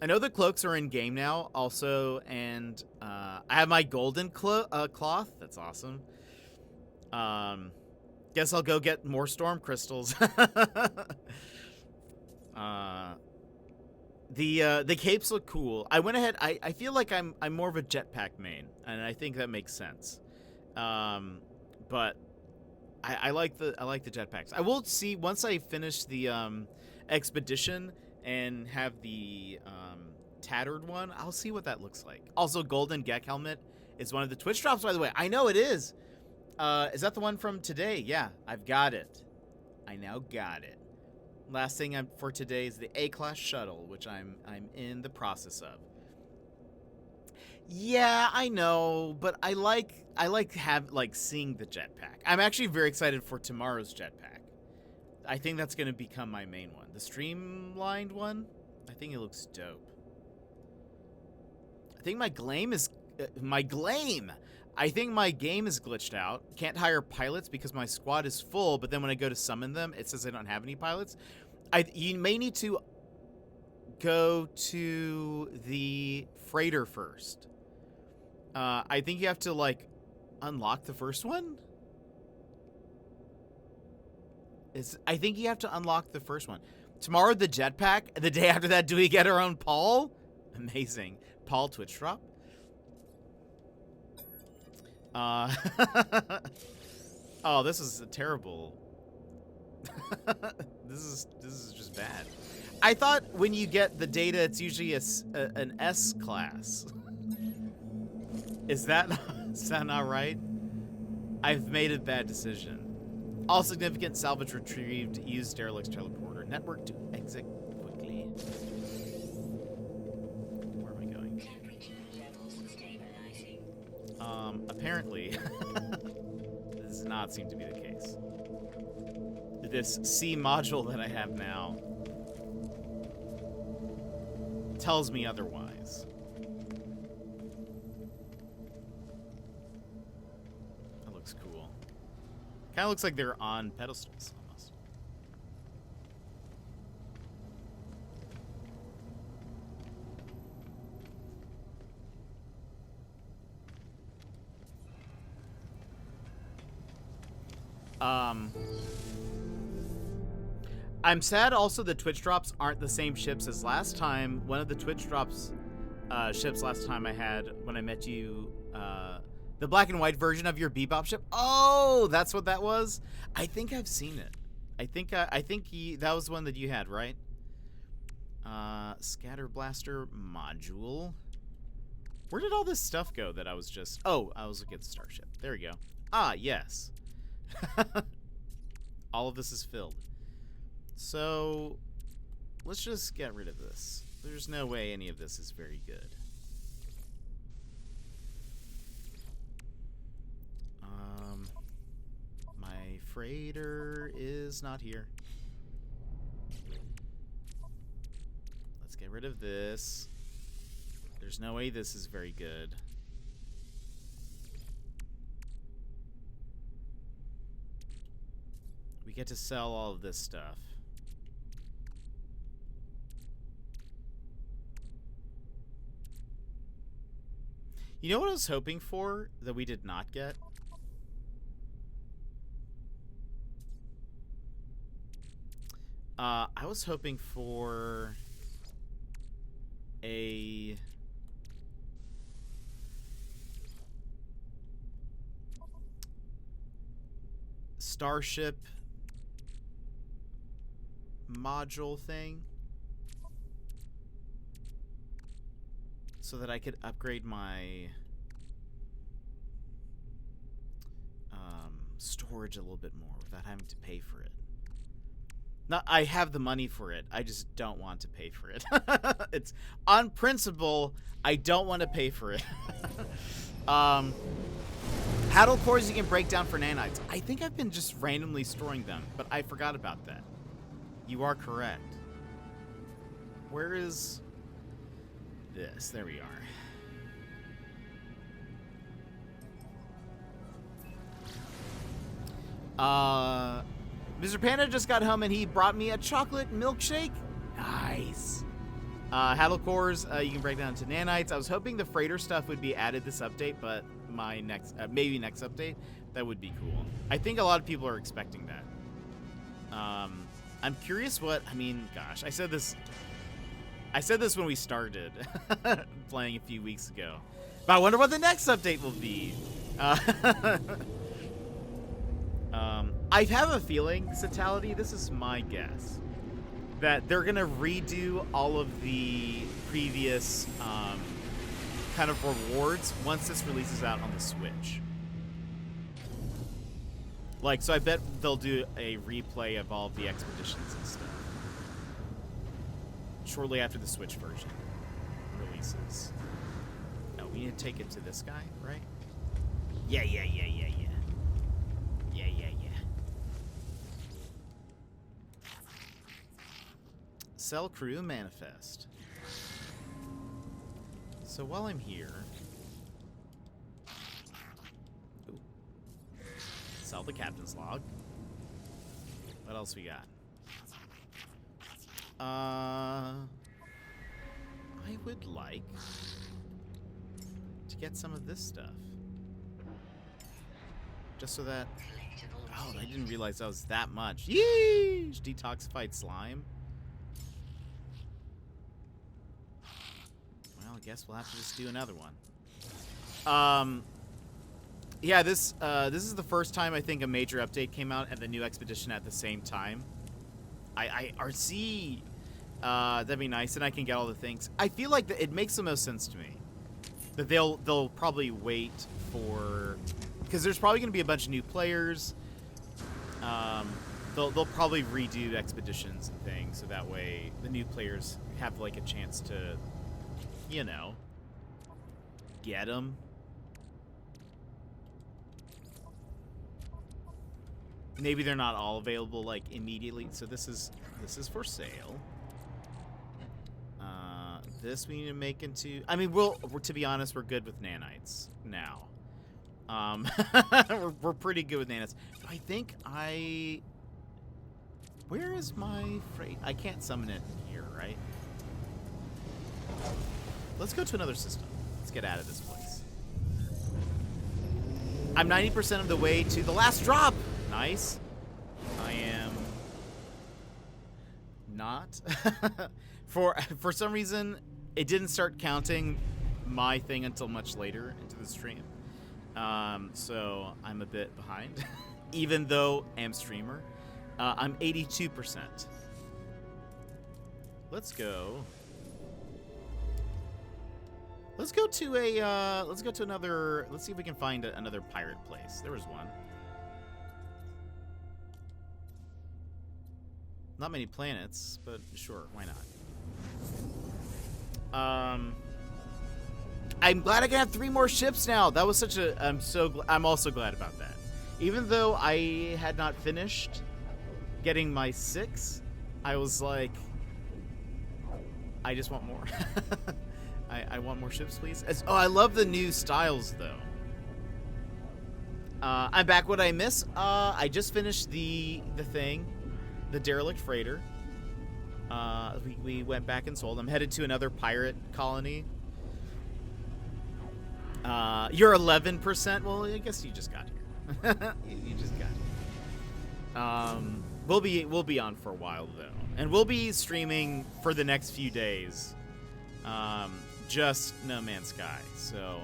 Speaker 1: I know the cloaks are in game now also, and I have my golden cloth. That's awesome. Guess I'll go get more storm crystals. The capes look cool. I went ahead. I feel like I'm more of a jetpack main, and I think that makes sense. But I like the jetpacks. I will see once I finish the expedition and have the tattered one. I'll see what that looks like. Also, golden Gek helmet is one of the Twitch drops, by the way. I know it is. Is that the one from today? Yeah, I've got it. I now got it. Last thing for today is the A-class shuttle, which I'm in the process of. Yeah, I know, but I like seeing the jetpack. I'm actually very excited for tomorrow's jetpack. I think that's going to become my main one. The streamlined one, I think it looks dope. I think my Glame is I think my game is glitched out. Can't hire pilots because my squad is full, but then when I go to summon them, it says I don't have any pilots. You may need to go to the freighter first. I think you have to, like, unlock the first one? I think you have to unlock the first one. Tomorrow, the jetpack. The day after that, do we get our own Paul? Amazing. Paul Twitch drop. Oh, this is terrible. This is just bad. I thought when you get the data, it's usually an S class. Is that not right? I've made a bad decision. All significant salvage retrieved. Use Derelict's teleporter network to exit quickly. Where am I going?
Speaker 2: Temperature levels stabilizing.
Speaker 1: Apparently, this does not seem to be the case. This C module that I have now tells me otherwise. That looks cool. Kind of looks like they're on pedestals almost. I'm sad also the Twitch drops aren't the same ships as last time. One of the Twitch drops ships last time I had when I met you, the black and white version of your Bebop ship. Oh, that's what that was? I think I've seen it. I think that was one that you had, right? Scatter blaster module. Where did all this stuff go that I was just... Oh, I was looking at the starship. There we go. Ah, yes. All of this is filled. So, let's just get rid of this. There's no way any of this is very good. My freighter is not here. Let's get rid of this. There's no way this is very good. We get to sell all of this stuff. You know what I was hoping for that we did not get? I was hoping for a starship module thing so that I could upgrade my storage a little bit more without having to pay for it. Not, I have the money for it. I just don't want to pay for it. It's on principle. I don't want to pay for it. Paddle cores you can break down for nanites. I think I've been just randomly storing them, but I forgot about that. You are correct. Where is this? There we are. Mr. Panda just got home and he brought me a chocolate milkshake. Nice. Haddle cores, you can break down into nanites. I was hoping the freighter stuff would be added this update, but my next, maybe next update, that would be cool. I think a lot of people are expecting that. I'm curious what, I mean, gosh, I said this when we started playing a few weeks ago, but I wonder what the next update will be. I have a feeling, Citality, this is my guess, that they're going to redo all of the previous kind of rewards once this releases out on the Switch. Like, so I bet they'll do a replay of all of the expeditions and stuff shortly after the Switch version releases. No, we need to take it to this guy, right? Yeah. Sell crew manifest. So while I'm here, ooh, sell the captain's log. What else we got? I would like to get some of this stuff. Just so that... Oh, I didn't realize that was that much. Yeesh! Detoxified slime. Well, I guess we'll have to just do another one. Yeah, this is the first time I think a major update came out and the new expedition at the same time. RC, that'd be nice, and I can get all the things. I feel like it makes the most sense to me that they'll probably wait for, because there's probably going to be a bunch of new players. They'll probably redo expeditions and things, so that way the new players have like a chance to, you know, get them. Maybe they're not all available like immediately. So this is for sale. This we need to make into. I mean, to be honest, we're good with nanites now. We're pretty good with nanites. I think where is my freight? I can't summon it here, right? Let's go to another system. Let's get out of this place. I'm 90% of the way to the last drop. Nice. I am not. For some reason, it didn't start counting my thing until much later into the stream. So I'm a bit behind, even though I am streamer. I'm 82%. Let's go. Let's go to a. Let's go to another. Let's see if we can find another pirate place. There was one. Not many planets, but sure, why not? I'm glad I can have 3 more ships now. That was such a. I'm also glad about that. Even though I had not finished getting my 6, I was like, I just want more. I want more ships, please. I love the new styles, though. I'm back. What I miss? I just finished the thing, the derelict freighter. We went back and sold. I'm headed to another pirate colony. You're 11%. Well, I guess you just got here. you just got here. We'll be on for a while though, and we'll be streaming for the next few days. Just No Man's Sky. So,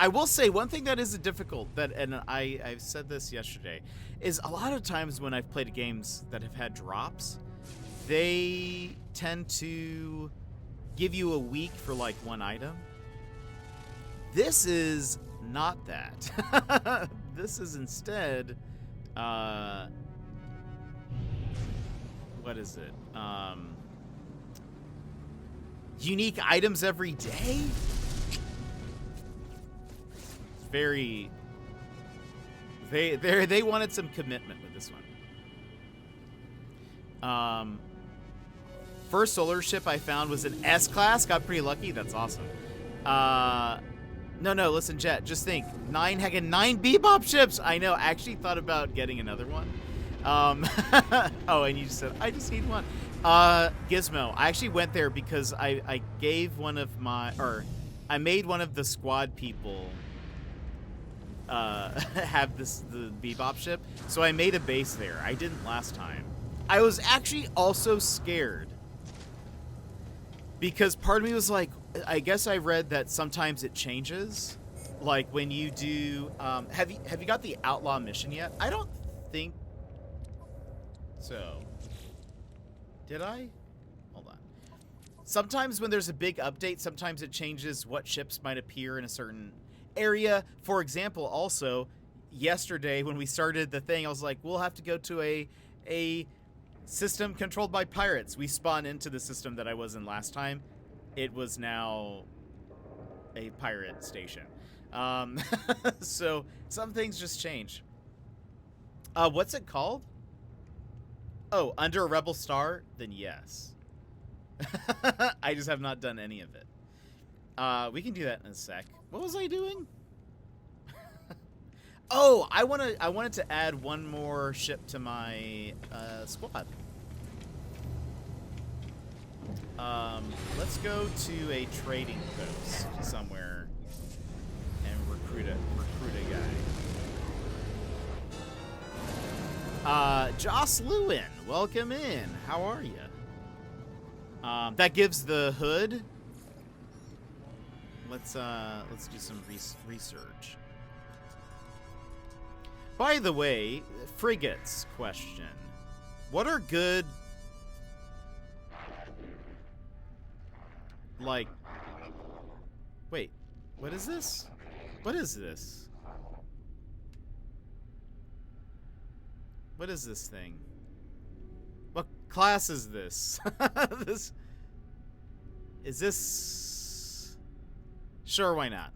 Speaker 1: I will say one thing that is difficult, and I've said this yesterday, is a lot of times when I've played games that have had drops, they tend to give you a week for like one item. This is not that. This is instead, what is it? Unique items every day? Very... They wanted some commitment with this one. First solar ship I found was an S-class. Got pretty lucky. That's awesome. No, listen, Jet. Just think. 9 Bebop ships. I know. I actually thought about getting another one. Oh, and you just said, I just need one. Gizmo. I actually went there because I gave one of my... Or, I made one of the squad people... have the Bebop ship, so I made a base there. I didn't last time. I was actually also scared because part of me was like, I guess I read that sometimes it changes, like when you do. Have you got the outlaw mission yet? I don't think so. Did I? Hold on. Sometimes when there's a big update, sometimes it changes what ships might appear in a certain area. For example, also yesterday when we started the thing, I was like, we'll have to go to a system controlled by pirates. We spawn into the system that I was in last time. It was now a pirate station. So some things just change. What's it called? Oh, Under a Rebel Star? Then yes. I just have not done any of it. We can do that in a sec. What was I doing? Oh, I wanted to add one more ship to my squad. Let's go to a trading post somewhere and recruit a guy. Joss Lewin, welcome in. How are you? That gives the hood. Let's do some research. By the way, frigates question. What are good, like, wait, what is this? What is this? What is this thing? What class is this? Is this? Sure, why not?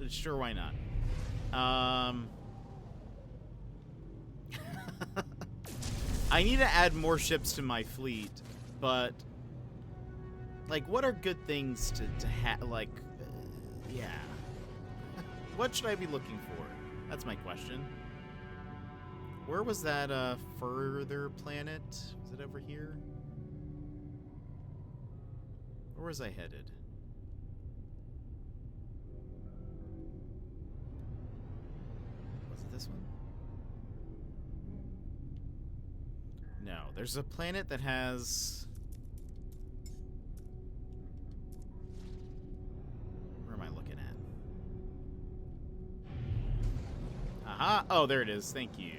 Speaker 1: Sure, why not? I need to add more ships to my fleet, but like, what are good things to have? Like, yeah. What should I be looking for? That's my question. Where was that further planet? Was it over here? Where was I headed? Was it this one? No, there's a planet that has... Where am I looking at? Aha! Oh, there it is. Thank you.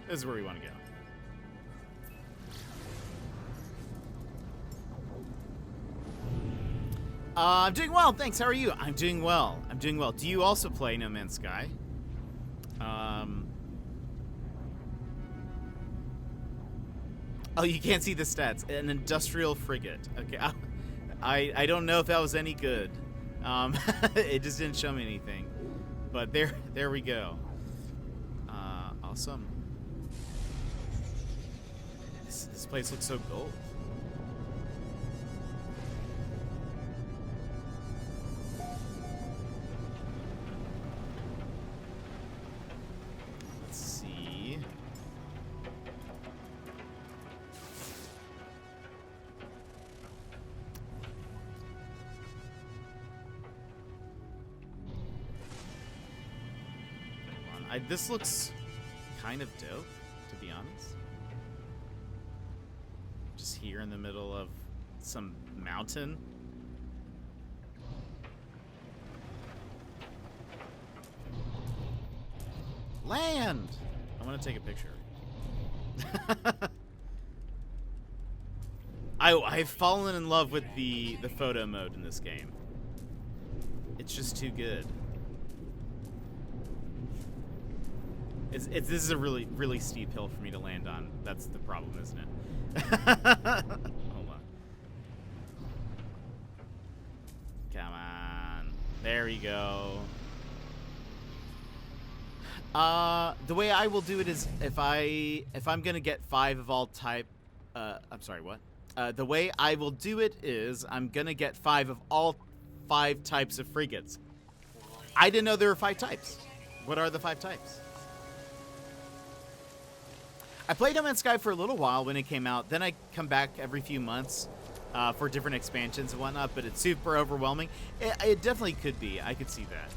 Speaker 1: This is where we want to go. I'm doing well, thanks. How are you? I'm doing well. I'm doing well. Do you also play No Man's Sky? Oh, you can't see the stats. An industrial frigate. Okay. I don't know if that was any good. It just didn't show me anything. But there we go. Awesome. This place looks so gold. Let's see. Hold on. This looks kind of dope, to be honest. Just here in the middle of some mountain. Land! I want to take a picture. I've fallen in love with the photo mode in this game. It's just too good. This is a really steep hill for me to land on. That's the problem, isn't it? Hold on. Come on. There we go. The way I will do it is if I'm gonna get 5 of all type. I'm sorry, what? The way I will do it is I'm gonna get 5 of all 5 types of frigates. I didn't know there were 5 types. What are the 5 types? I played No Man's Sky for a little while when it came out. Then I come back every few months for different expansions and whatnot, but it's super overwhelming. It definitely could be. I could see that.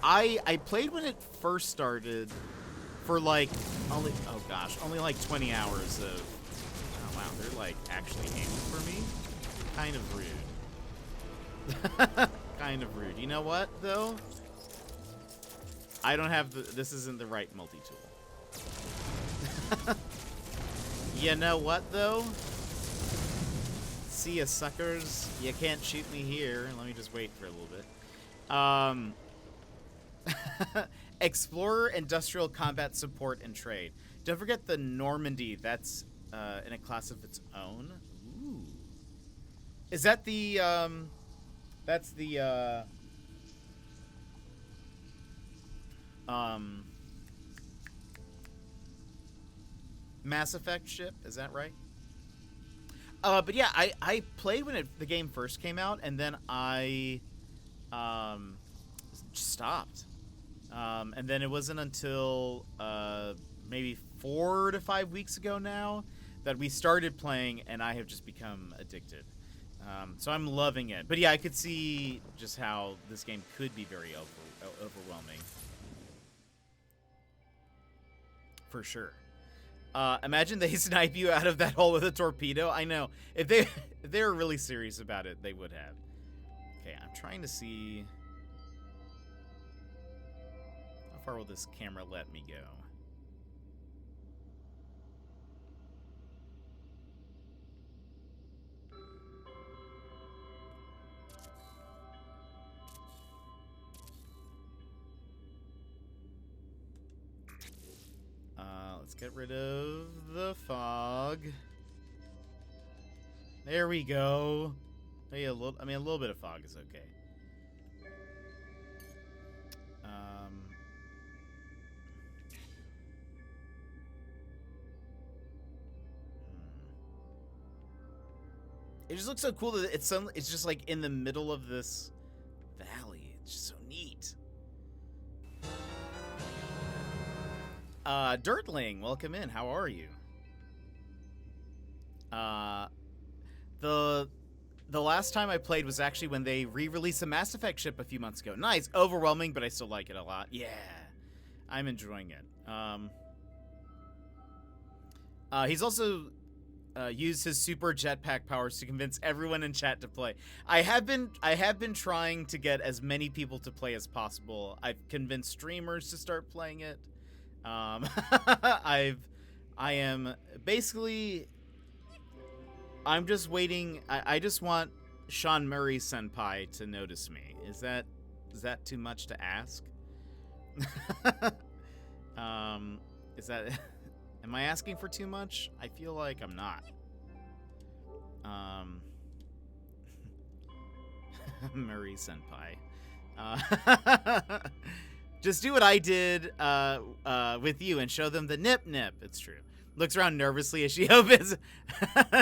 Speaker 1: I played when it first started for like only like 20 hours of. Oh wow, they're like actually aiming for me. Kind of rude. Kind of rude. You know what though? I don't have the. This isn't the right multi-tool. You know what though? See ya, suckers. You can't shoot me here. Let me just wait for a little bit. Explorer, industrial, combat, support, and trade. Don't forget the Normandy. That's in a class of its own. Ooh. Is that the that's the Mass Effect ship, is that right? But yeah, I played when the game first came out, and then I stopped. And then it wasn't until maybe 4 to 5 weeks ago now that we started playing, and I have just become addicted. So I'm loving it. But yeah, I could see just how this game could be very overwhelming. For sure. Imagine they snipe you out of that hole with a torpedo. I know. If they were really serious about it, they would have. Okay, I'm trying to see how far will this camera let me go. Let's get rid of the fog. There we go. Hey, a little bit of fog is okay. It just looks so cool that it's just like in the middle of this valley. It's just so neat. Dirtling, welcome in. How are you? The last time I played was actually when they re-released a Mass Effect ship a few months ago. Nice, overwhelming, but I still like it a lot. Yeah, I'm enjoying it. He's also used his super jetpack powers to convince everyone in chat to play. I have been trying to get as many people to play as possible. I've convinced streamers to start playing it. I am basically, I'm just waiting. I just want Sean Murray Senpai to notice me. Is that too much to ask? Is that, am I asking for too much? I feel like I'm not. Murray Senpai. Just do what I did with you and show them the nip. It's true. Looks around nervously as she opens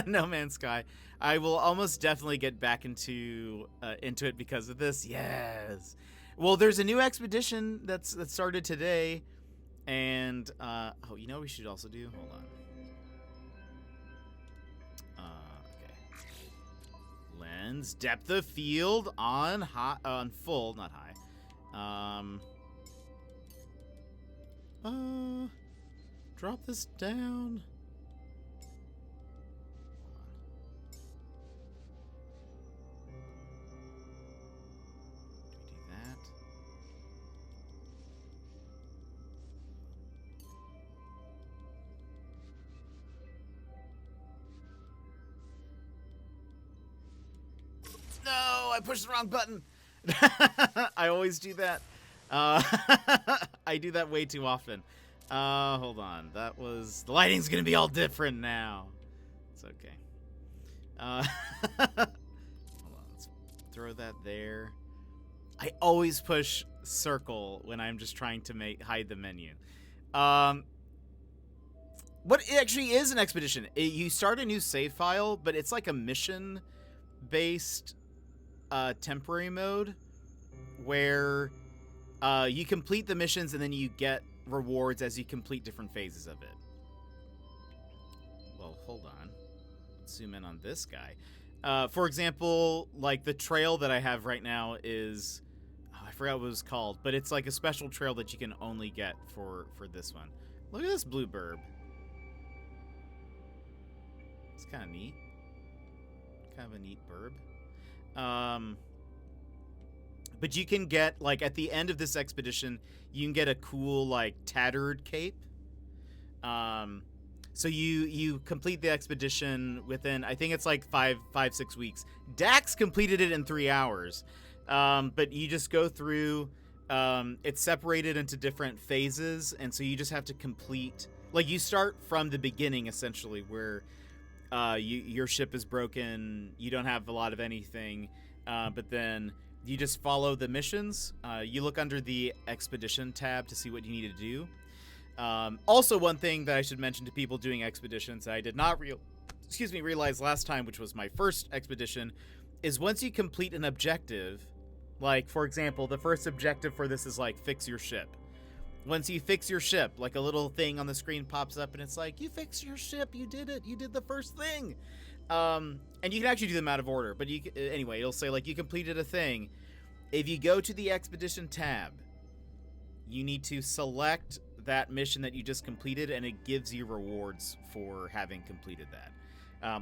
Speaker 1: No Man's Sky. I will almost definitely get back into it because of this. Yes. Well, there's a new expedition that started today, and oh, you know what we should also do? Hold on. Okay. Lens, depth of field on full, not high. Drop this down. Do we do that? No, I pushed the wrong button. I always do that. Uh, I do that way too often. Hold on. That was... The lighting's gonna be all different now. It's okay. Hold on. Let's throw that there. I always push circle when I'm just trying to hide the menu. What it actually is an expedition. You start a new save file, but it's like a mission-based temporary mode where you complete the missions and then you get rewards as you complete different phases of it. Well, hold on. Let's zoom in on this guy. For example, like the trail that I have right now is... Oh, I forgot what it was called, but it's like a special trail that you can only get for this one. Look at this blue burb. It's kind of neat. Kind of a neat burb. But you can get, like, at the end of this expedition, you can get a cool, like, tattered cape. So you complete the expedition within, I think it's like 6 weeks. Dax completed it in 3 hours. But you just go through, it's separated into different phases, and so you just have to complete, like, you start from the beginning, essentially, where your ship is broken, you don't have a lot of anything, but then you just follow the missions. You look under the expedition tab to see what you need to do. Also, one thing that I should mention to people doing expeditions that I did not realize last time, which was my first expedition, is once you complete an objective, like, for example, the first objective for this is, like, fix your ship. Once you fix your ship, like, a little thing on the screen pops up, and it's like, you fixed your ship, you did it, you did the first thing. And you can actually do them out of order, but anyway, it'll say, like, you completed a thing. If you go to the expedition tab, you need to select that mission that you just completed, and it gives you rewards for having completed that.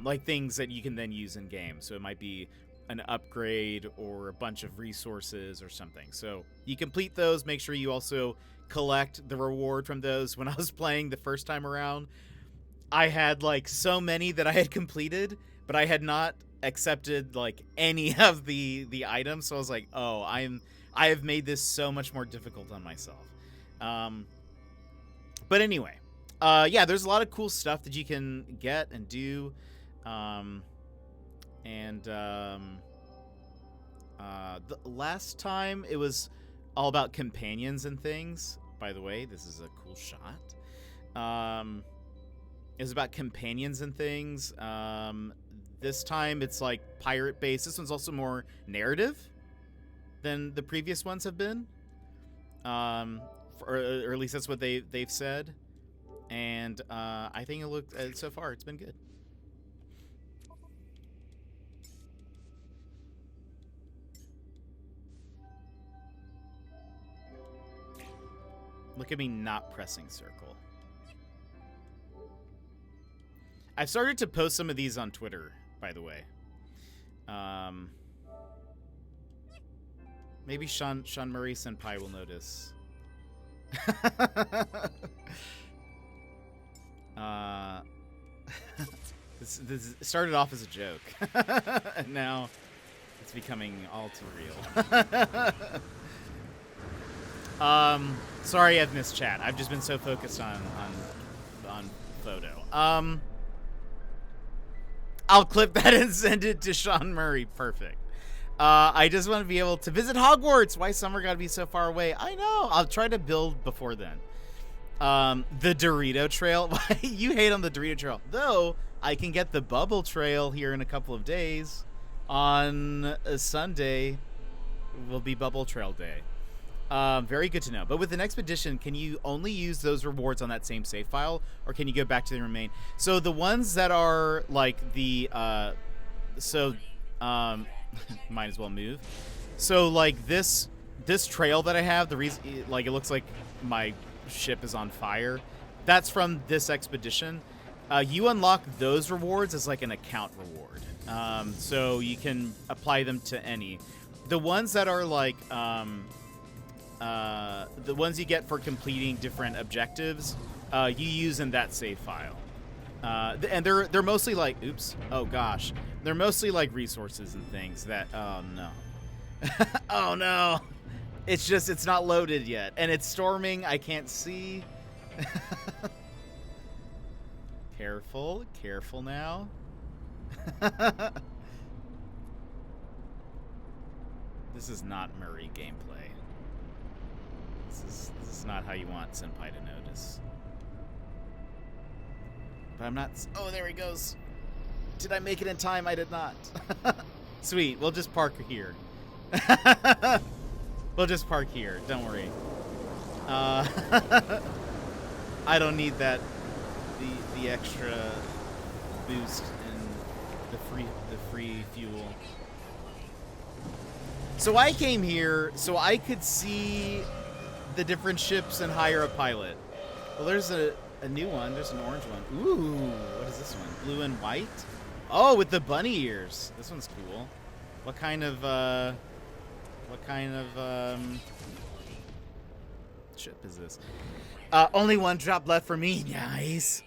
Speaker 1: Like things that you can then use in game. So it might be an upgrade or a bunch of resources or something. So you complete those, make sure you also collect the reward from those. When I was playing the first time around, I had, like, so many that I had completed, but I had not accepted, like, any of the items. So I was like, oh, I have made this so much more difficult on myself. But anyway, yeah, there's a lot of cool stuff that you can get and do. The last time it was all about companions and things. By the way, this is a cool shot. It was about companions and things. This time it's like pirate based. This one's also more narrative than the previous ones have been. Or at least that's what they've said. And I think it looked so far it's been good. Look at me not pressing circle. I've started to post some of these on Twitter, by the way. Maybe Sean Murray Senpai will notice. This started off as a joke. And now it's becoming all too real. Sorry I've missed chat. I've just been so focused on photo. I'll clip that and send it to Sean Murray. Perfect. I just want to be able to visit Hogwarts. Why summer gotta be so far away? I know. I'll try to build before then. The Dorito Trail. You hate on the Dorito Trail. Though, I can get the Bubble Trail here in a couple of days. On a Sunday will be Bubble Trail Day. Very good to know. But with an expedition, can you only use those rewards on that same save file, or can you go back to the remain? So the ones that are like the might as well move. So like this trail that I have, the reason, like, it looks like my ship is on fire. That's from this expedition. You unlock those rewards as like an account reward. So you can apply them to any. The ones that are like the ones you get for completing different objectives, you use in that save file. And they're mostly like, oops, oh gosh, they're mostly like resources and things that, oh no. Oh no. It's just, it's not loaded yet. And it's storming. I can't see. Careful. Careful now. This is not Murray gameplay. This is not how you want Senpai to notice. But I'm not... Oh, there he goes. Did I make it in time? I did not. Sweet. We'll just park here. We'll just park here. Don't worry. I don't need that. The extra boost and the free fuel. So I came here so I could see the different ships and hire a pilot. Well, there's a new one. There's an orange one. Ooh, what is this one? Blue and white? Oh, with the bunny ears. This one's cool. What kind of ship is this? Only one drop left for me. Nice.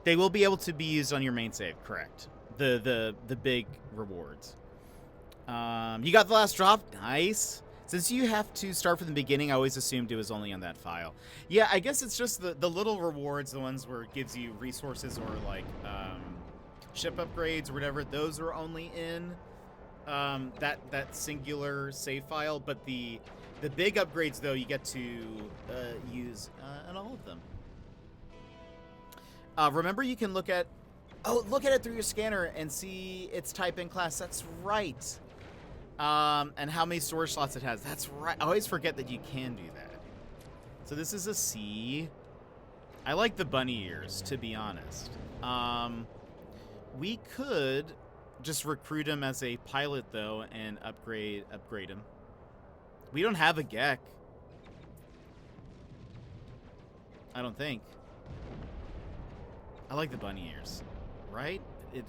Speaker 1: They will be able to be used on your main save, correct? The big rewards. You got the last drop. Nice. Since you have to start from the beginning, I always assumed it was only on that file. Yeah, I guess it's just the little rewards, the ones where it gives you resources or like ship upgrades or whatever. Those are only in that singular save file. But the big upgrades, though, you get to use in all of them. Remember, you can look at it through your scanner and see its type and class. That's right. And how many storage slots it has. That's right. I always forget that you can do that. So this is a C. I like the bunny ears, to be honest. We could just recruit him as a pilot, though, and upgrade him. We don't have a Gek. I don't think. I like the bunny ears, right? It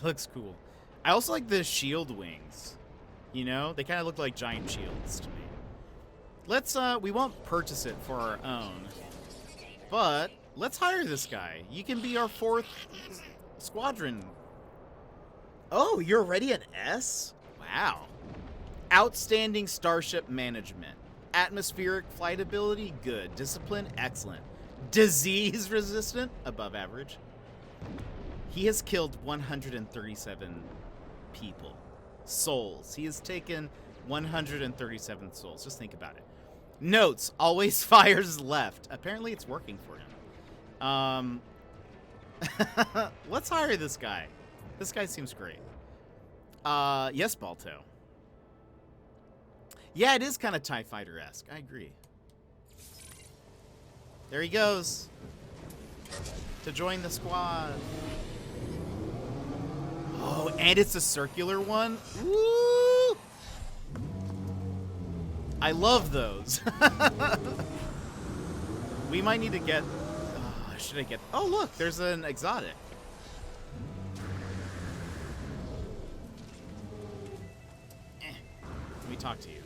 Speaker 1: looks cool. I also like the shield wings. You know, they kind of look like giant shields to me. Let's we won't purchase it for our own, but let's hire this guy. You can be our 4th squadron. Oh, you're already an S? Wow. Outstanding starship management. Atmospheric flight ability, good. Discipline, excellent. Disease resistant, above average. He has killed 137 people. Souls. He has taken 137 souls. Just think about it. Notes, always fires left. Apparently it's working for him. Let's hire this guy. This guy seems great. Yes, Balto. Yeah, it is kind of TIE Fighter-esque. I agree. There he goes. To join the squad. Oh, and it's a circular one? Woo! I love those. We might need to get... should I get... Oh, look, there's an exotic. Let me talk to you.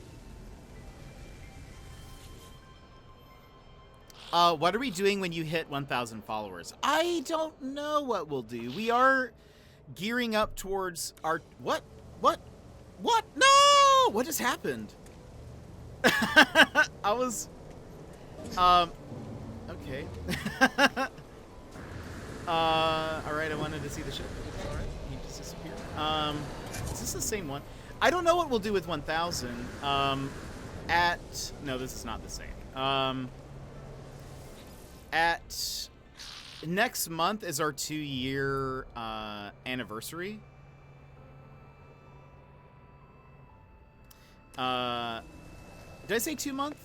Speaker 1: What are we doing when you hit 1,000 followers? I don't know what we'll do. We are gearing up towards our... What? What? What? No! What just happened? I was... Okay. Alright, I wanted to see the ship. Alright, he just disappeared. Is this the same one? I don't know what we'll do with 1,000. No, this is not the same. At next month is our 2-year anniversary. Did I say 2 month?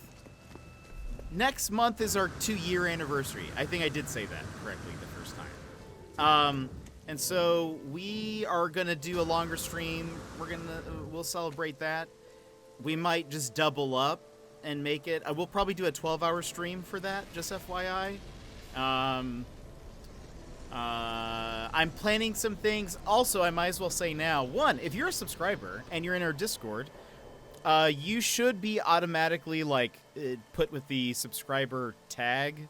Speaker 1: Next month is our 2-year anniversary. I think I did say that correctly the first time. And so we are gonna do a longer stream. We'll celebrate that. We might just double up and make it. We'll probably do a 12-hour stream for that, just FYI. I'm planning some things. Also, I might as well say now, one, if you're a subscriber and you're in our Discord, you should be automatically put with the subscriber tag,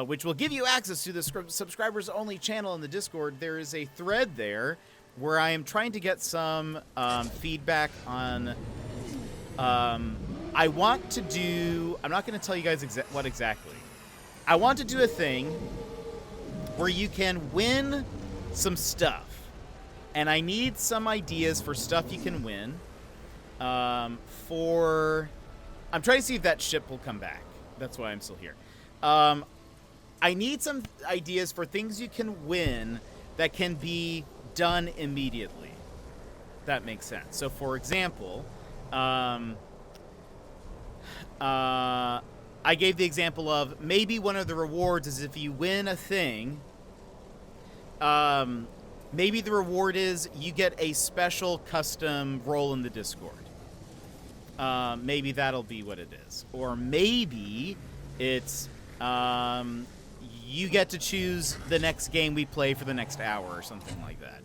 Speaker 1: which will give you access to the subscribers only channel in the Discord. There is a thread there where I am trying to get some feedback on I want to do... I'm not going to tell you guys what exactly. I want to do a thing where you can win some stuff. And I need some ideas for stuff you can win. I'm trying to see if that ship will come back. That's why I'm still here. I need some ideas for things you can win that can be done immediately. That makes sense. So, for example, I gave the example of maybe one of the rewards is if you win a thing, maybe the reward is you get a special custom role in the Discord. Maybe that'll be what it is. Or maybe it's you get to choose the next game we play for the next hour or something like that.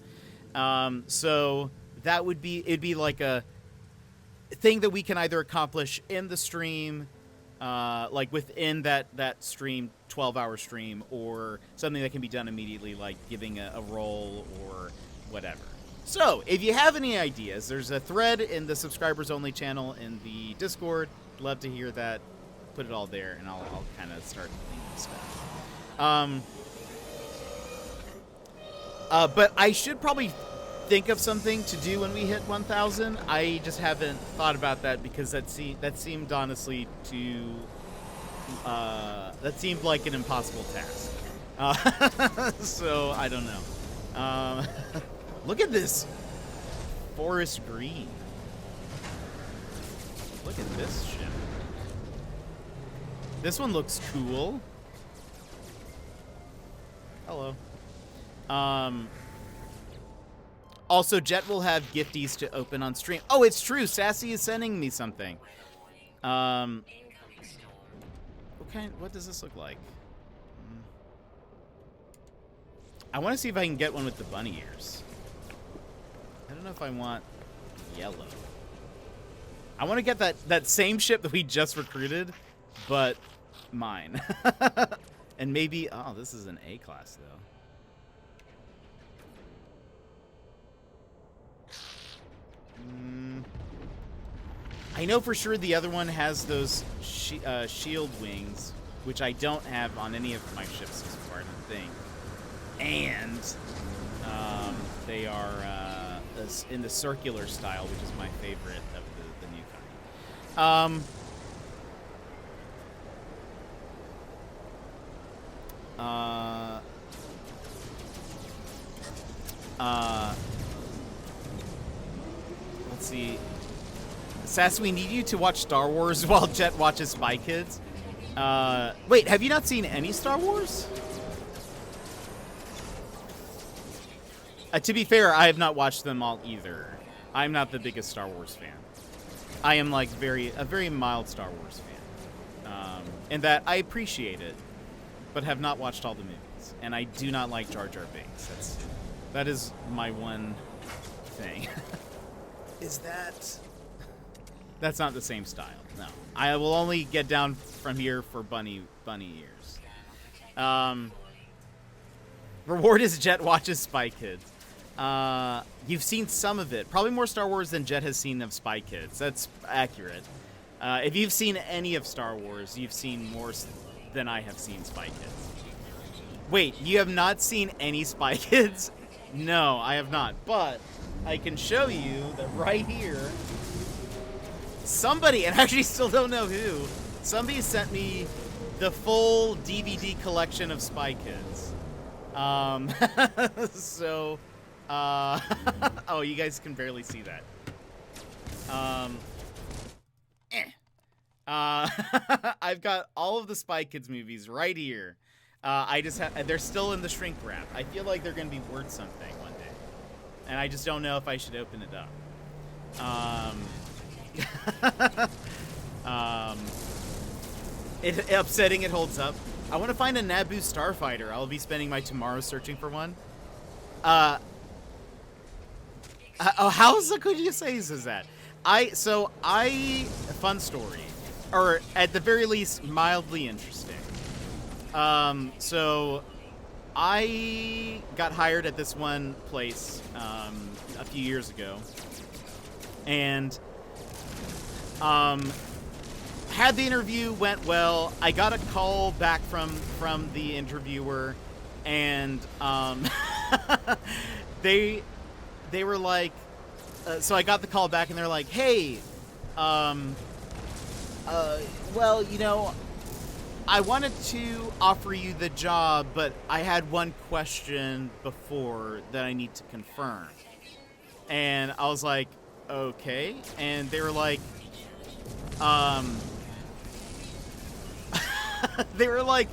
Speaker 1: So that would be, it'd be like a thing that we can either accomplish in the stream, like within that stream, 12-hour stream, or something that can be done immediately, like giving a role or whatever. So, if you have any ideas, there's a thread in the subscribers only channel in the Discord. Love to hear that. Put it all there, and I'll kind of start thinking stuff. But I should probably think of something to do when we hit 1,000. I just haven't thought about that because that seemed honestly to that seemed like an impossible task. So I don't know. Look at this forest green. Look at this ship. This one looks cool. Hello. Also, Jet will have gifties to open on stream. Oh, it's true. Sassy is sending me something. What does this look like? I want to see if I can get one with the bunny ears. I don't know if I want yellow. I want to get that same ship that we just recruited, but mine. And maybe... Oh, this is an A class, though. I know for sure the other one has those shield wings, which I don't have on any of my ships so far, I don't think. And they are in the circular style, which is my favorite of the new kind. Let's see. Sass, we need you to watch Star Wars while Jet watches Spy Kids. Wait, have you not seen any Star Wars? To be fair, I have not watched them all either. I'm not the biggest Star Wars fan. I am like a very mild Star Wars fan. In that I appreciate it, but have not watched all the movies. And I do not like Jar Jar Binks. That is my one thing. That's not the same style. No. I will only get down from here for bunny ears. Reward is Jet watches Spy Kids. You've seen some of it. Probably more Star Wars than Jet has seen of Spy Kids. That's accurate. If you've seen any of Star Wars, you've seen more than I have seen Spy Kids. Wait, you have not seen any Spy Kids? No, I have not. But I can show you that right here, somebody, and I actually still don't know who, somebody sent me the full DVD collection of Spy Kids. So, oh, you guys can barely see that. I've got all of the Spy Kids movies right here. They're still in the shrink wrap. I feel like they're going to be worth something one day. And I just don't know if I should open it up. It's upsetting it holds up. I want to find a Naboo starfighter. I'll be spending my tomorrow searching for one. How could you say is that? Fun story, or at the very least, mildly interesting. So I got hired at this one place a few years ago, and Had the interview, went well. I got a call back from the interviewer, and they were like, so I got the call back, and they're like, hey, well, you know, I wanted to offer you the job, but I had one question before that I need to confirm. And I was like, okay. And they were like, they were like,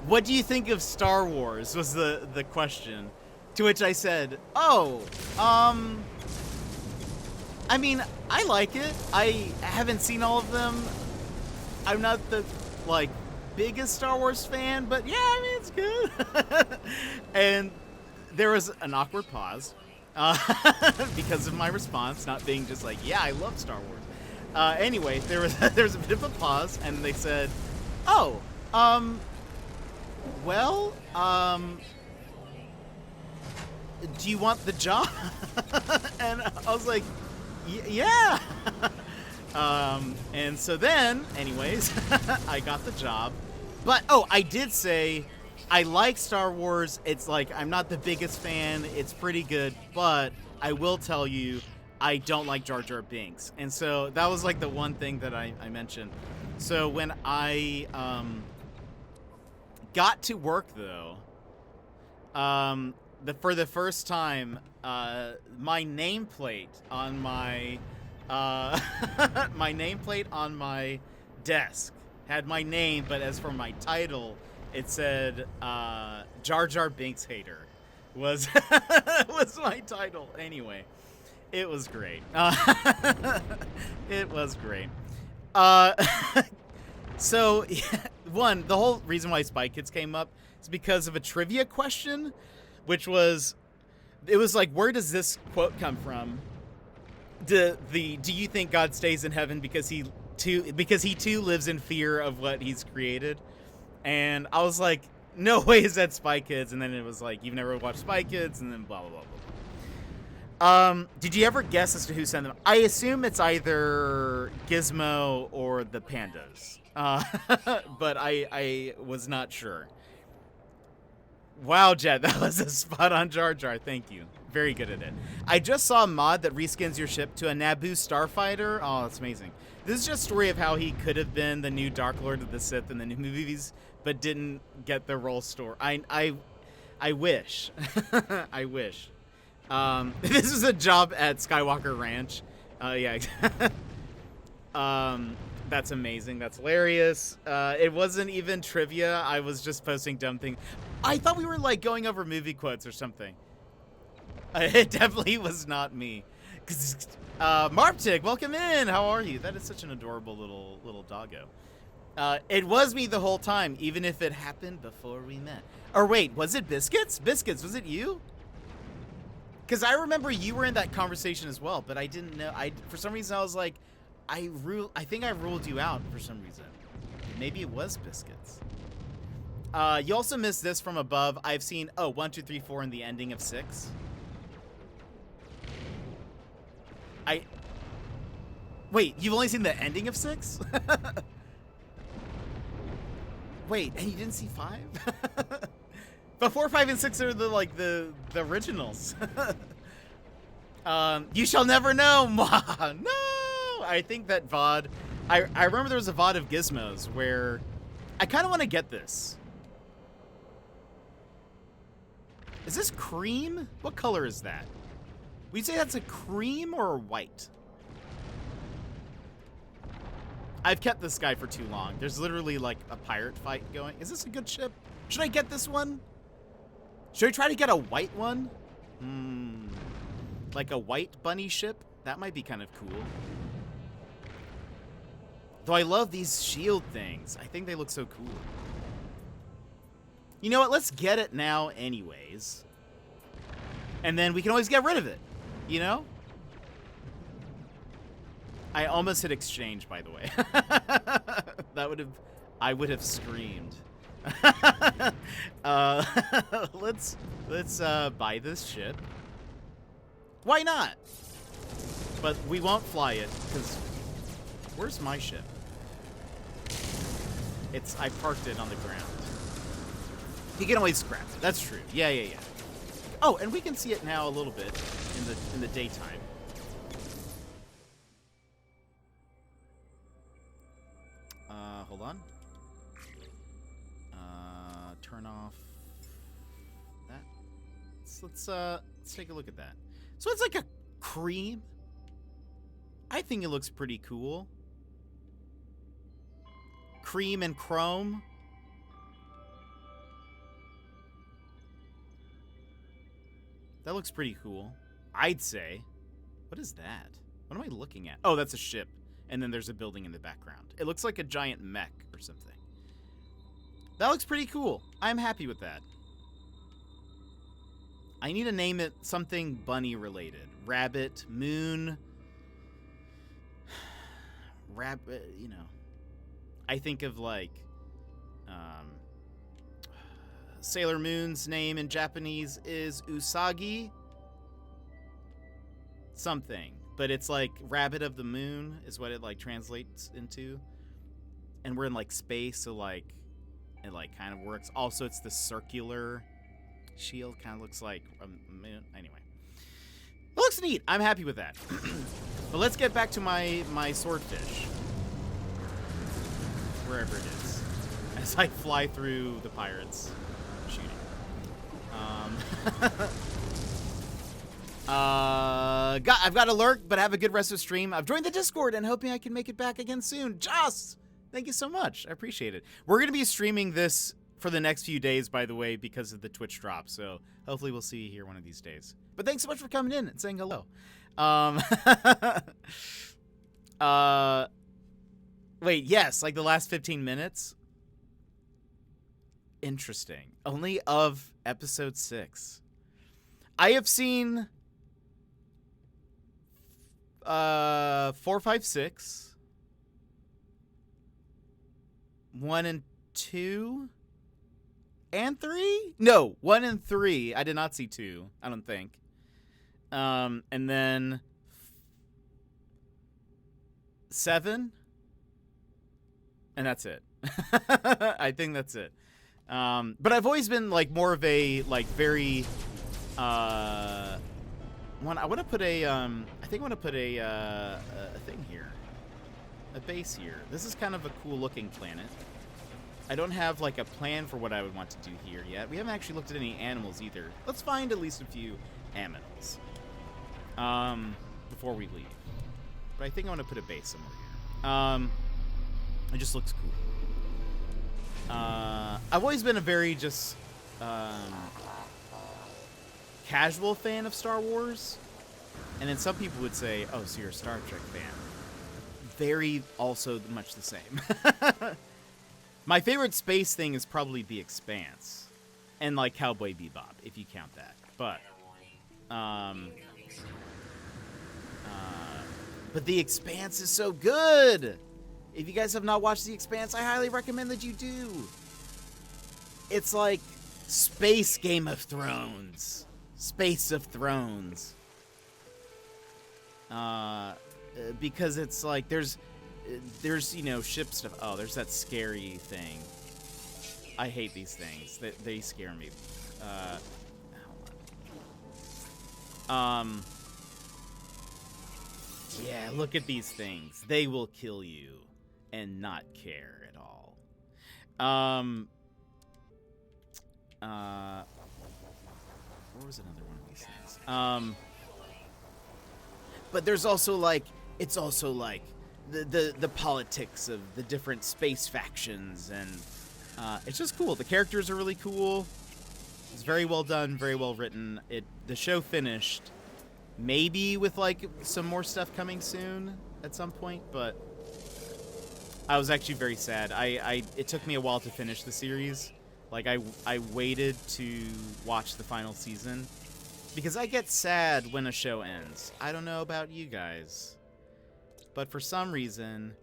Speaker 1: what do you think of Star Wars, was the question. To which I said, oh, I mean, I like it. I haven't seen all of them. I'm not the, like, biggest Star Wars fan, but yeah, I mean, it's good. And there was an awkward pause because of my response, not being just like, yeah, I love Star Wars. Anyway, there was a bit of a pause, and they said, oh, well, do you want the job? And I was like, yeah. And so then, anyways, I got the job. But, oh, I did say I like Star Wars. It's like, I'm not the biggest fan. It's pretty good. But I will tell you, I don't like Jar Jar Binks. And so that was like the one thing that I mentioned. So when I got to work, though, for the first time, my nameplate on my my nameplate on my desk had my name, but as for my title, it said Jar Jar Binks hater was was my title. Anyway, it was great. It was great. So one, the whole reason why Spy Kids came up is because of a trivia question, which was, it was like, where does this quote come from? Do you think God stays in heaven because he too lives in fear of what he's created? And I was like, no way is that Spy Kids. And then it was like, you've never watched Spy Kids, and then blah blah blah blah. Did you ever guess as to who sent them? I assume it's either Gizmo or the Pandas, but I was not sure. Wow, Jet, that was a spot on Jar Jar. Thank you. Very good at it. I just saw a mod that reskins your ship to a Naboo starfighter. Oh, that's amazing. This is just a story of how he could have been the new Dark Lord of the Sith in the new movies, but didn't get the role store. I wish. I wish. This is a job at Skywalker Ranch. Yeah. That's amazing. That's hilarious. It wasn't even trivia. I was just posting dumb things. I thought we were like going over movie quotes or something. It definitely was not me. Marptic, welcome in. How are you? That is such an adorable little doggo. It was me the whole time, even if it happened before we met. Or wait, was it Biscuits? Biscuits, was it you? Because I remember you were in that conversation as well, but I didn't know. For some reason I was like, I think I ruled you out for some reason. Maybe it was Biscuits. You also missed this from above. I've seen 1, 2, 3, 4 in the ending of 6. Wait, you've only seen the ending of 6? Wait, and you didn't see 5? But 4, 5, and 6 are the originals. You shall never know. No. I think that VOD. I remember there was a VOD of Gizmos where I kind of want to get this. Is this cream? What color is that? Would you say that's a cream or a white? I've kept this guy for too long. There's literally like a pirate fight going. Is this a good ship? Should I get this one? Should I try to get a white one? Like a white bunny ship? That might be kind of cool. Though I love these shield things. I think they look so cool. You know what? Let's get it now anyways. And then we can always get rid of it. You know? I almost hit exchange, by the way. I would have screamed. Let's buy this ship. Why not? But we won't fly it, because Where's my ship? I parked it on the ground. You can always scrap it. That's true. Yeah. Oh, and we can see it now a little bit in the daytime. Hold on. Turn off that. Let's take a look at that. So it's like a cream. I think it looks pretty cool. Cream and chrome. That looks pretty cool, I'd say. What is that? What am I looking at? Oh, that's a ship. And then there's a building in the background. It looks like a giant mech or something. That looks pretty cool. I'm happy with that. I need to name it something bunny related. Rabbit, moon. Rabbit, you know. I think of like Sailor Moon's name in Japanese is Usagi something, but it's like Rabbit of the Moon is what it like translates into. And we're in like space, so like it like kind of works. Also, it's the circular shield, kind of looks like a moon. Anyway, it looks neat. I'm happy with that. But let's get back to my swordfish, wherever it is, as I fly through the pirates shooting. I've got to lurk, but have a good rest of the stream. I've joined the Discord and hoping I can make it back again soon. Joss, thank you so much. I appreciate it. We're going to be streaming this for the next few days, by the way, because of the Twitch drop. So hopefully we'll see you here one of these days. But thanks so much for coming in and saying hello. Wait, yes, like the last 15 minutes. Interesting. Only of episode 6. I have seen 4, 5, 6, 1 and 2, and 3. No, 1 and 3. I did not see 2. I don't think. And then 7, and that's it. I think that's it. But I've always been like more of a like very one. I want to put a I think I want to put a thing here, a base here. This is kind of a cool looking planet. I don't have like a plan for what I would want to do here yet. We haven't actually looked at any animals either. Let's find at least a few animals before we leave. But I think I want to put a base somewhere here. It just looks cool. I've always been a very just casual fan of Star Wars. And then some people would say, oh, so you're a Star Trek fan. Very also much the same. My favorite space thing is probably The Expanse. And like Cowboy Bebop, if you count that. But The Expanse is so good. If you guys have not watched The Expanse, I highly recommend that you do. It's like space Game of Thrones. Space of Thrones. Because it's like there's you know ship stuff. Oh, there's that scary thing. I hate these things. They scare me. Yeah, look at these things. They will kill you and not care at all. Where was another one of these things? But there's also like it's also like the politics of the different space factions, and it's just cool. The characters are really cool. It's very well done, very well written. The show finished, maybe with like some more stuff coming soon at some point, but I was actually very sad. It took me a while to finish the series. Like I waited to watch the final season because I get sad when a show ends. I don't know about you guys, but for some reason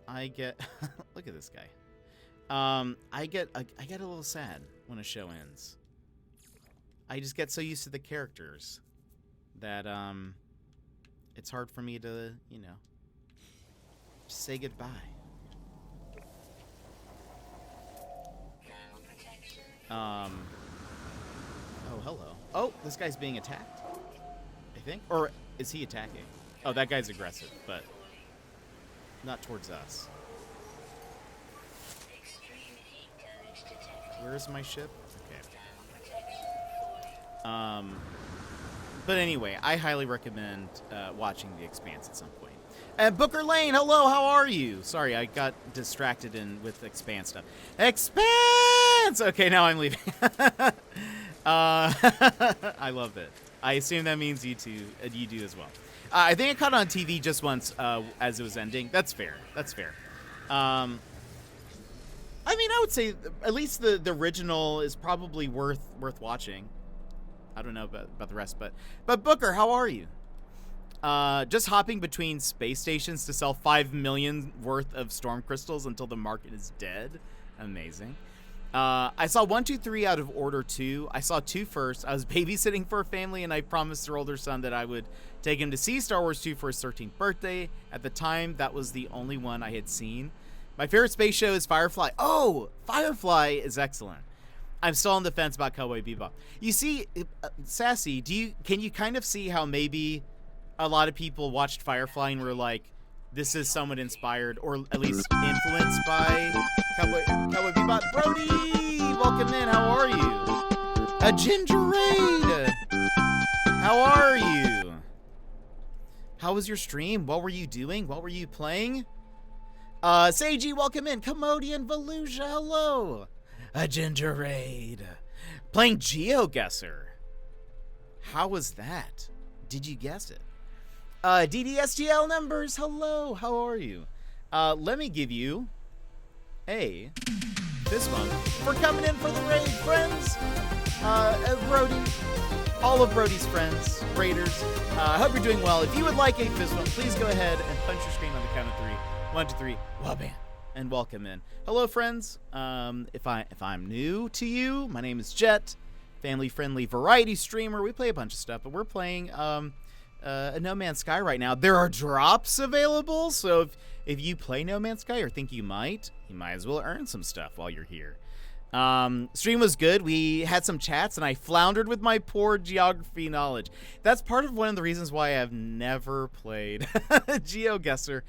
Speaker 1: I get look at this guy. I get a little sad when a show ends. I just get so used to the characters that it's hard for me to, you know, Just say goodbye.
Speaker 2: Thermal protection.
Speaker 1: Oh, hello. Oh, this guy's being attacked, I think. Or is he attacking? Oh, that guy's aggressive, but not towards us.
Speaker 2: Extreme heat damage detected.
Speaker 1: Where is my ship? Okay.
Speaker 2: Thermal protection 40.
Speaker 1: But anyway, I highly recommend watching The Expanse at some point. And Booker Lane, hello, how are you? Sorry, I got distracted with Expanse stuff. Expanse! Okay, now I'm leaving. I love it. I assume that means you do as well. I think I caught it on TV just once as it was ending. That's fair. That's fair. I mean, I would say at least the original is probably worth watching. I don't know about the rest, but Booker, how are you? Just hopping between space stations to sell 5 million worth of storm crystals until the market is dead. Amazing. I saw 1, 2, 3 out of Order 2. I saw 2 first. I was babysitting for a family, and I promised their older son that I would take him to see Star Wars 2 for his 13th birthday. At the time, that was the only one I had seen. My favorite space show is Firefly. Oh, Firefly is excellent. I'm still on the fence about Cowboy Bebop. You see, Sassy, can you kind of see how maybe a lot of people watched Firefly and were like, this is somewhat inspired, or at least influenced by Cowboy Bebop? Brody, welcome in. How are you? A Gingerade. How are you? How was your stream? What were you doing? What were you playing? Seiji, welcome in. Commodian Volusia, hello. A Gingerade. Playing GeoGuessr. How was that? Did you guess it? DDSGL numbers, hello. How are you? Let me give you a fist bump for coming in for the raid, friends. Brody, all of Brody's friends, raiders. I hope you're doing well. If you would like a fist bump, please go ahead and punch your screen on the count of 3. 1, 2, 3. Wabam. And welcome in. Hello, friends. If I'm new to you, my name is Jet, family-friendly variety streamer. We play a bunch of stuff, but we're playing a No Man's Sky right now. There are drops available, so if you play No Man's Sky or think you might as well earn some stuff while you're here. Stream was good. We had some chats, and I floundered with my poor geography knowledge. That's part of one of the reasons why I've never played GeoGuessr.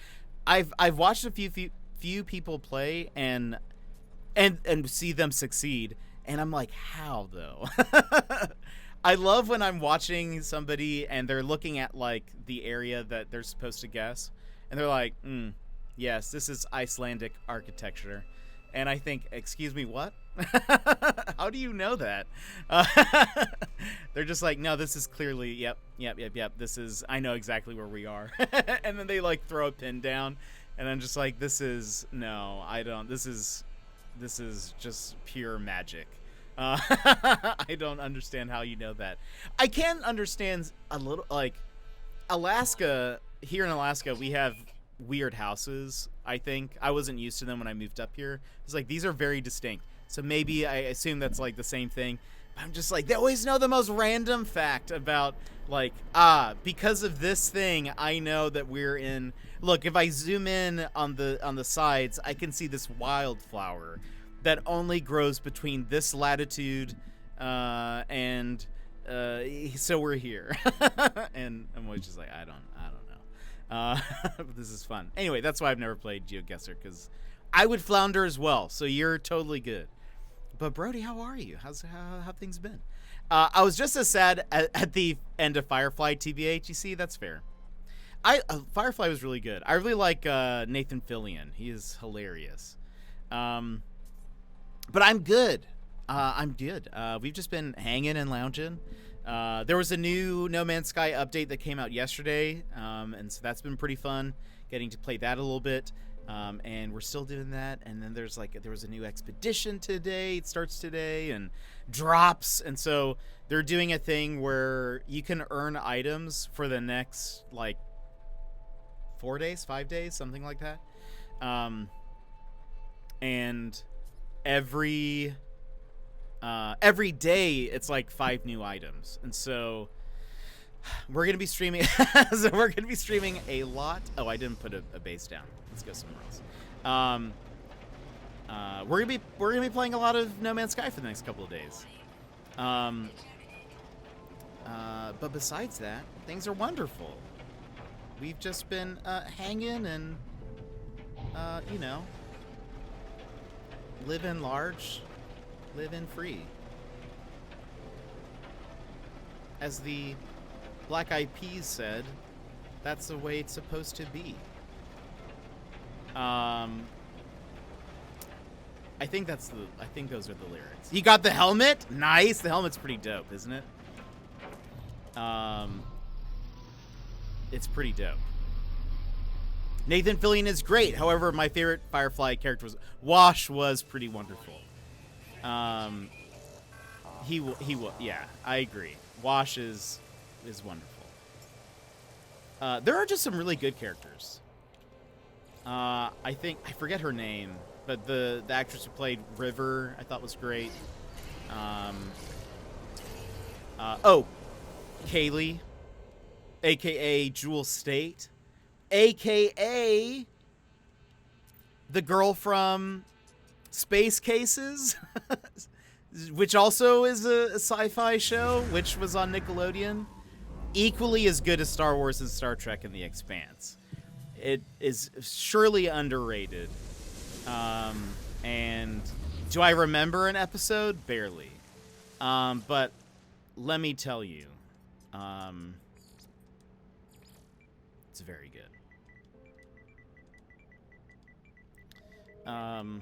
Speaker 1: I've watched a few people play and see them succeed, and I'm like, how though? I love when I'm watching somebody and they're looking at like the area that they're supposed to guess, and they're like, yes, this is Icelandic architecture, and I think, excuse me, what? How do you know that? They're just like, no, this is clearly, yep. This is, I know exactly where we are. And then they like throw a pin down, and I'm just like, this is, no, I don't, this is just pure magic. I don't understand how you know that. I can understand a little, like, Alaska, here in Alaska, we have weird houses, I think. I wasn't used to them when I moved up here. It's like, these are very distinct. So maybe I assume that's like the same thing. But I'm just like, they always know the most random fact about, like, because of this thing, I know that we're in. Look, if I zoom in on the sides, I can see this wildflower that only grows between this latitude and so we're here. And I'm always just like, I don't know. But this is fun. Anyway, that's why I've never played GeoGuessr, because I would flounder as well. So you're totally good. But Brody, how are you? How things been? I was just as sad at the end of Firefly, TBH. You see, that's fair. Firefly was really good. I really like Nathan Fillion. He is hilarious. But I'm good. I'm good. We've just been hanging and lounging. There was a new No Man's Sky update that came out yesterday, and so that's been pretty fun, getting to play that a little bit. And we're still doing that. And then there was a new expedition today. It starts today, and drops. And so they're doing a thing where you can earn items for the next, like, 4 days, 5 days, something like that. And every day it's like 5 new items. And so we're gonna be streaming. So we're gonna be streaming a lot. Oh, I didn't put a base down. Let's go somewhere else. We're gonna be playing a lot of No Man's Sky for the next couple of days. But besides that, things are wonderful. We've just been hanging and you know, living large, living free. As the Black Eyed Peas said, that's the way it's supposed to be. I think those are the lyrics. You got the helmet? Nice. The helmet's pretty dope, isn't it? It's pretty dope. Nathan Fillion is great. However, my favorite Firefly character was pretty wonderful. Yeah, I agree. Wash is wonderful. There are just some really good characters. I forget her name, but the actress who played River I thought was great. Kaylee, aka Jewel State, aka the girl from Space Cases, which also is a sci-fi show, which was on Nickelodeon. Equally as good as Star Wars and Star Trek and The Expanse. It is surely underrated. And do I remember an episode? Barely. But let me tell you, it's very good. Let me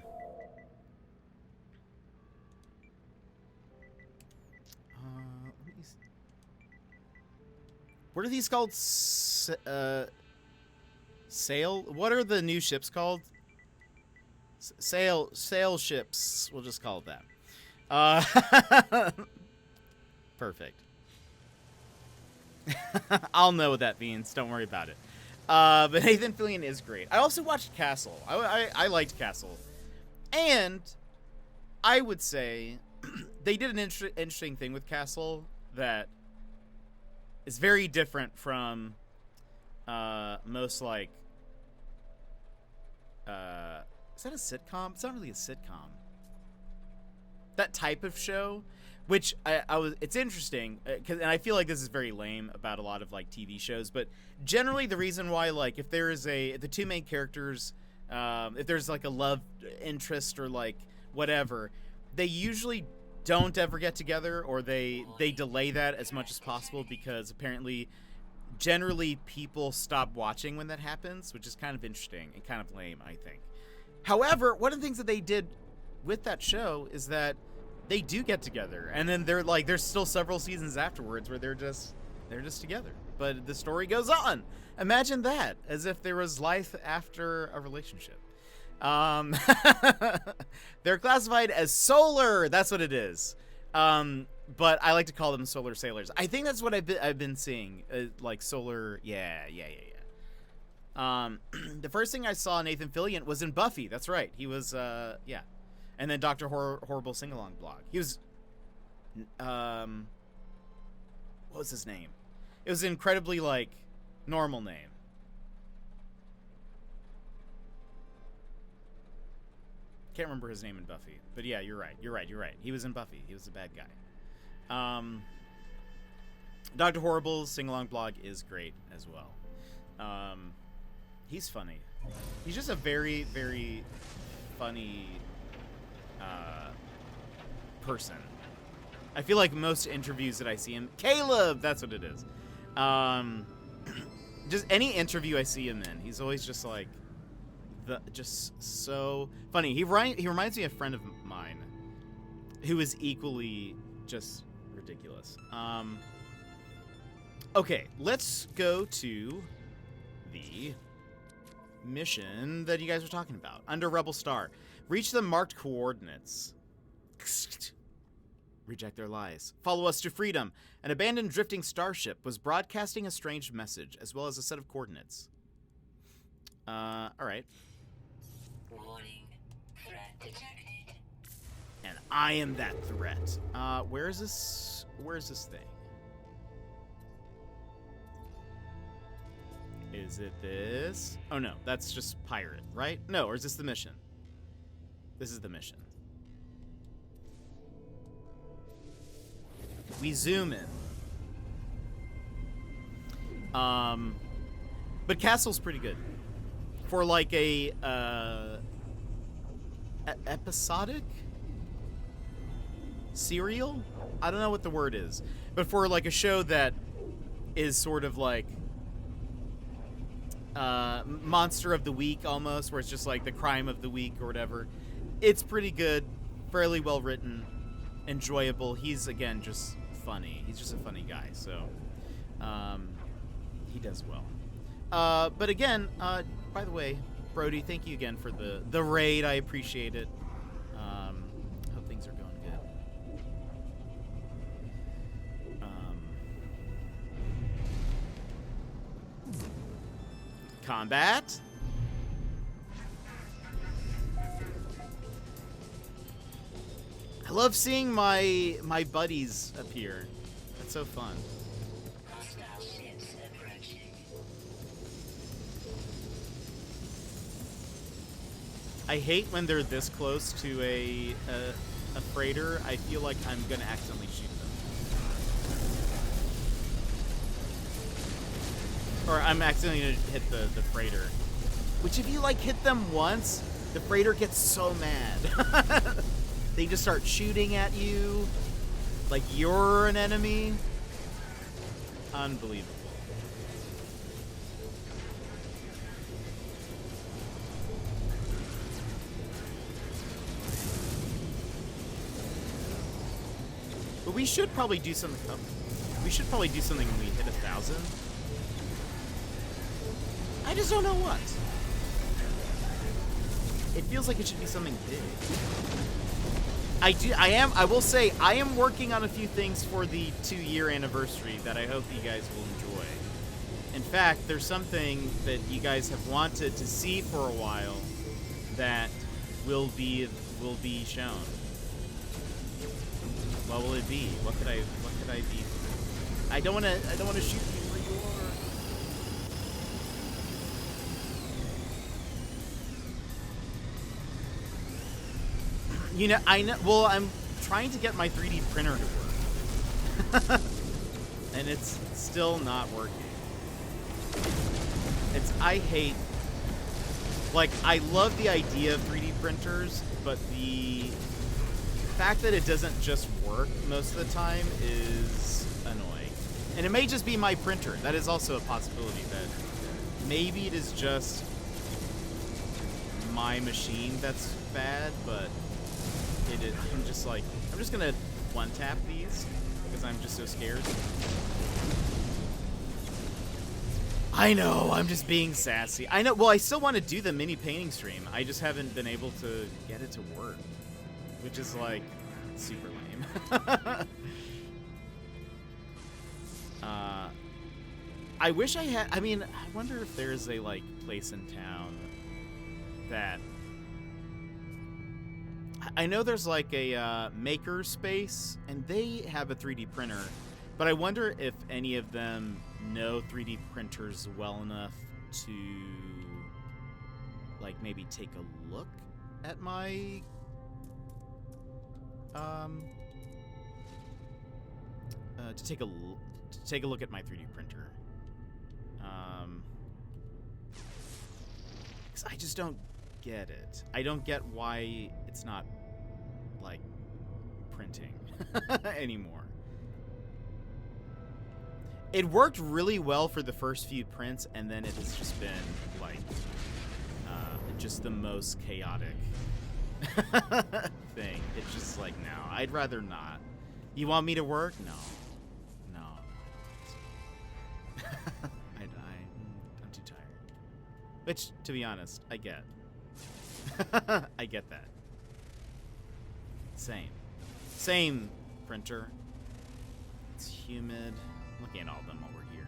Speaker 1: see. What are these called? Sail? What are the new ships called? Sail ships. We'll just call it that. Perfect. I'll know what that means. Don't worry about it. But Nathan Fillion is great. I also watched Castle. I liked Castle. And I would say they did an interesting thing with Castle that is very different from most, like, is that a sitcom? It's not really a sitcom. That type of show, which it's interesting, and I feel like this is very lame about a lot of, like, TV shows, but generally the reason why, like, if the two main characters, if there's, like, a love interest or, like, whatever, they usually don't ever get together, or they delay that as much as possible, because apparently generally people stop watching when that happens, which is kind of interesting and kind of lame, I think. However, one of the things that they did with that show is that they do get together, and then there's still several seasons afterwards where they're just together, but the story goes on. Imagine that, as if there was life after a relationship. They're classified as solar. That's what it is. But I like to call them solar sailors. I think that's what I've been seeing, like solar. Yeah. The first thing I saw Nathan Fillion was in Buffy. That's right. He was yeah. And then Dr. Horrible Sing-Along blog. He was what was his name? It was an incredibly, like, normal name. Can't remember his name in Buffy. But yeah, you're right. He was in Buffy. He was a bad guy. Dr. Horrible's sing-along blog is great as well. He's funny. He's just a very, very funny person. I feel like most interviews that I see him... Caleb! That's what it is. Just any interview I see him in, he's always just like... just so funny. He reminds me of a friend of mine who is equally just ridiculous. Okay, let's go to the mission that you guys were talking about. Under Rebel Star. Reach the marked coordinates. Reject their lies. Follow us to freedom. An abandoned drifting starship was broadcasting a strange message, as well as a set of coordinates. Alright.
Speaker 2: Warning. Threat detected.
Speaker 1: And I am that threat. Where is this thing? Is it this? Oh no, that's just pirate, right? No, or is this the mission? This is the mission. We zoom in. But Castle's pretty good. For like a episodic serial? I don't know what the word is. But for like a show that is sort of like monster of the week almost, where it's just like the crime of the week or whatever. It's pretty good, fairly well written, enjoyable. He's again just funny. He's just a funny guy, so he does well. But again, by the way, Brody, thank you again for the raid. I appreciate it. Hope things are going good. Combat. I love seeing my buddies appear. That's so fun.
Speaker 2: Hostile ships approaching.
Speaker 1: I hate when they're this close to a freighter. I feel like I'm gonna accidentally shoot them. Or I'm accidentally gonna hit the freighter. Which if you like hit them once, the freighter gets so mad. They just start shooting at you like you're an enemy. Unbelievable. But we should probably do something. We should probably do something when we hit 1,000. I just don't know what. It feels like it should be something big. I will say, I am working on a few things for the 2-year anniversary that I hope you guys will enjoy. In fact, there's something that you guys have wanted to see for a while that will be shown. What will it be? What could I be? I don't wanna shoot you where you are. You know, I know. Well, I'm trying to get my 3D printer to work, and it's still not working. I hate. Like, I love the idea of 3D printers, but the fact that it doesn't just work most of the time is annoying. And it may just be my printer. That is also a possibility that maybe it is just my machine that's bad, but it is. I'm just gonna one tap these because I'm just so scared. I know, I'm just being sassy. I know. Well, I still want to do the mini painting stream. I just haven't been able to get it to work, which is like super lame. I wish I had. I mean, I wonder if there's a like place in town that. I know there's like a maker space, and they have a 3D printer, but I wonder if any of them know 3D printers well enough to like maybe take a look at my to take a look at my 3D printer. 'Cause I just don't get it. I don't get why it's not like printing anymore. It worked really well for the first few prints, and then it has just been like just the most chaotic thing. It's just like, no, I'd rather not. You want me to work? No. I'm too tired. Which, to be honest, I get. I get that. Same printer. It's humid. I'm looking at all of them while we're here.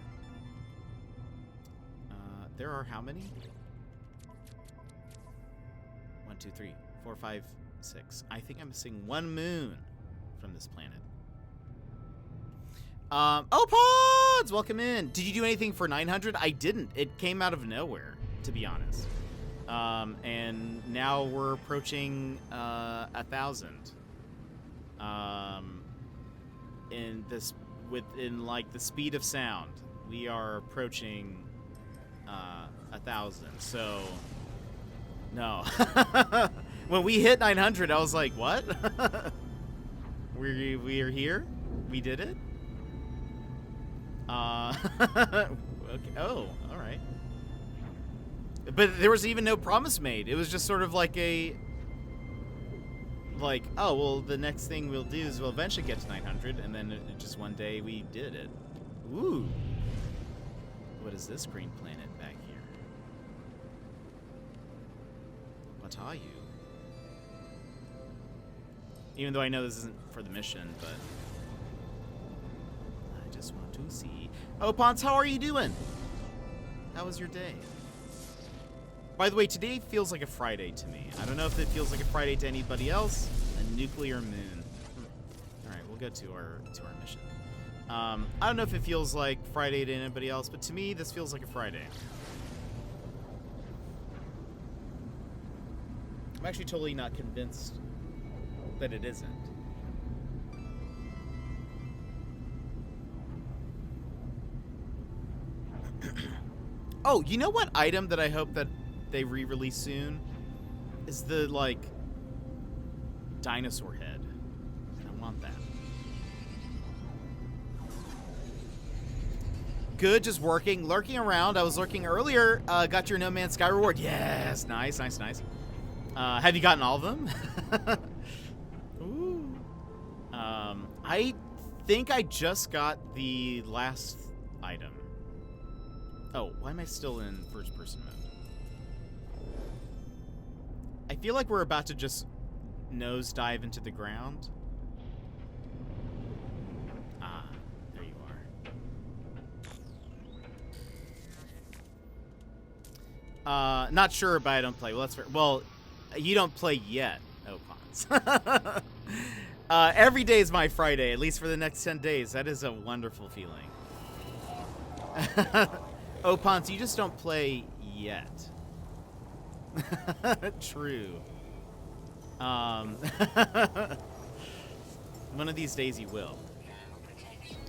Speaker 1: There are how many? 1, 2, 3, 4, 5, 6. I think I'm missing one moon from this planet. Oh, Pods! Welcome in. Did you do anything for 900? I didn't. It came out of nowhere, to be honest. And now we're approaching 1,000. In this, within like the speed of sound, we are approaching 1,000. So, no. When we hit 900, I was like, what? we are here. We did it. Okay. Oh, all right. But there was even no promise made. It was just sort of like oh, well, the next thing we'll do is we'll eventually get to 900, and then just one day we did it. Ooh. What is this green planet back here? What are you? Even though I know this isn't for the mission, but I just want to see. Oh, Ponce, how are you doing? How was your day? By the way, today feels like a Friday to me. I don't know if it feels like a Friday to anybody else. A nuclear moon. All right, we'll go to our mission. I don't know if it feels like Friday to anybody else, but to me, this feels like a Friday. I'm actually totally not convinced that it isn't. Oh, you know what item that I hope that they re-release soon? Is the, like, dinosaur head. I want that. Good, just working. Lurking around. I was lurking earlier. Got your No Man's Sky reward. Yes, nice, nice, nice. Have you gotten all of them? Ooh. I think I just got the last item. Oh, why am I still in first-person mode? I feel like we're about to just nosedive into the ground. Ah, there you are. Not sure, but I don't play. Well, that's fair. Well, you don't play yet, Opons. Every day is my Friday, at least for the next 10 days. That is a wonderful feeling. Opons, you just don't play yet. True. One of these days you will.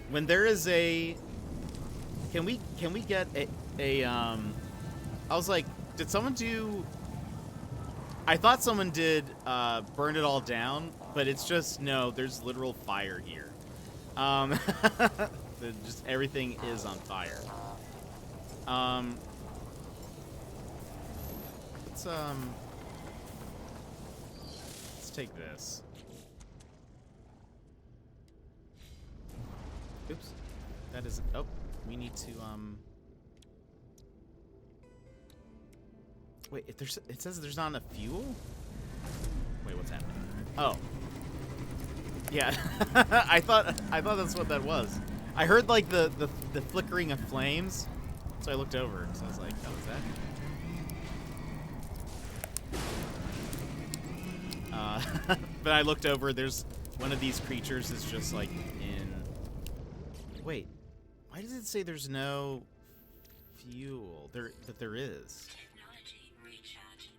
Speaker 1: When there is a... Can we get a I was like, did someone do... I thought someone did burn it all down, but it's just, no, there's literal fire here. Just everything is on fire. Let's take this. Oops. That is, oh, we need to, wait, if there's, it says there's not enough fuel? Wait, what's happening? Oh. Yeah. I thought that's what that was. I heard like the flickering of flames, so I looked over. So I was like, oh, is that? But I looked over. There's one of these creatures is just like in. Wait, why does it say there's no fuel? But there is.
Speaker 2: Technology recharge.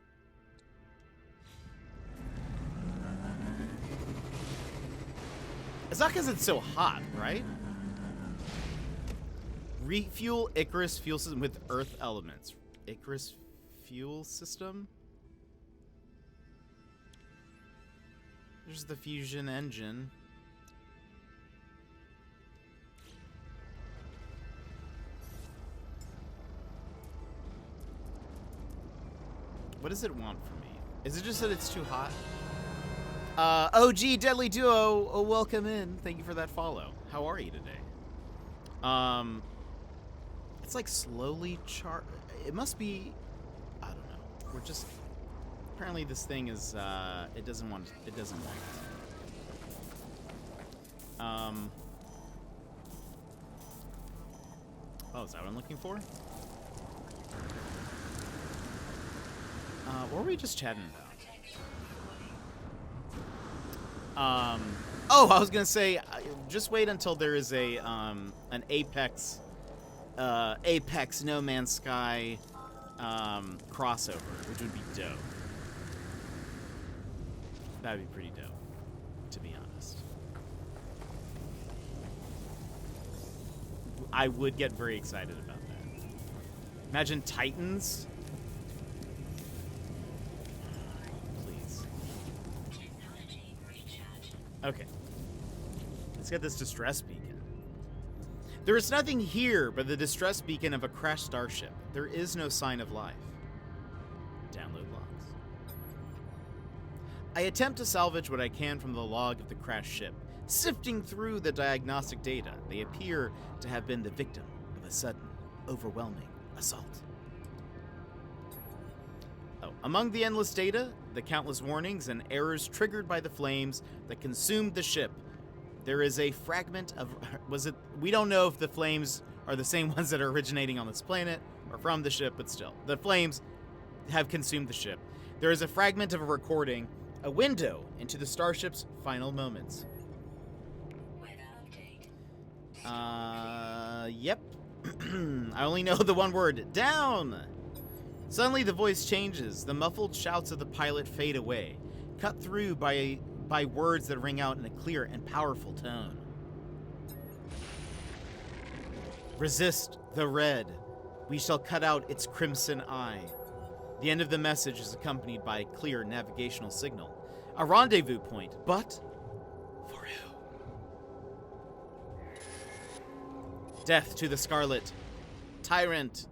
Speaker 1: It's not because it's so hot, right? Refuel Icarus fuel system with Earth elements. Icarus fuel system? There's the fusion engine. What does it want from me? Is it just that it's too hot? OG Deadly Duo, oh, welcome in. Thank you for that follow. How are you today? It's like slowly it must be, I don't know. We're just, apparently this thing is, it doesn't want. Oh, is that what I'm looking for? What were we just chatting about? Oh, I was gonna say, just wait until there is a an Apex No Man's Sky crossover, which would be dope. That'd be pretty dope, to be honest. I would get very excited about that. Imagine Titans. Please.
Speaker 2: Technology recharge.
Speaker 1: Okay. Let's get this distress beacon. There is nothing here but the distress beacon of a crashed starship. There is no sign of life. Download logs. I attempt to salvage what I can from the log of the crashed ship. Sifting through the diagnostic data, they appear to have been the victim of a sudden, overwhelming assault. Oh, among the endless data, the countless warnings and errors triggered by the flames that consumed the ship, there is a fragment of... We don't know if the flames are the same ones that are originating on this planet or from the ship, but still. The flames have consumed the ship. There is a fragment of a recording, a window into the starship's final moments. Yep. I only know the one word. Down! Suddenly the voice changes. The muffled shouts of the pilot fade away, cut through by words that ring out in a clear and powerful tone. Resist the red. We shall cut out its crimson eye. The end of the message is accompanied by a clear navigational signal. A rendezvous point, but for who? Death to the Scarlet. Tyrant.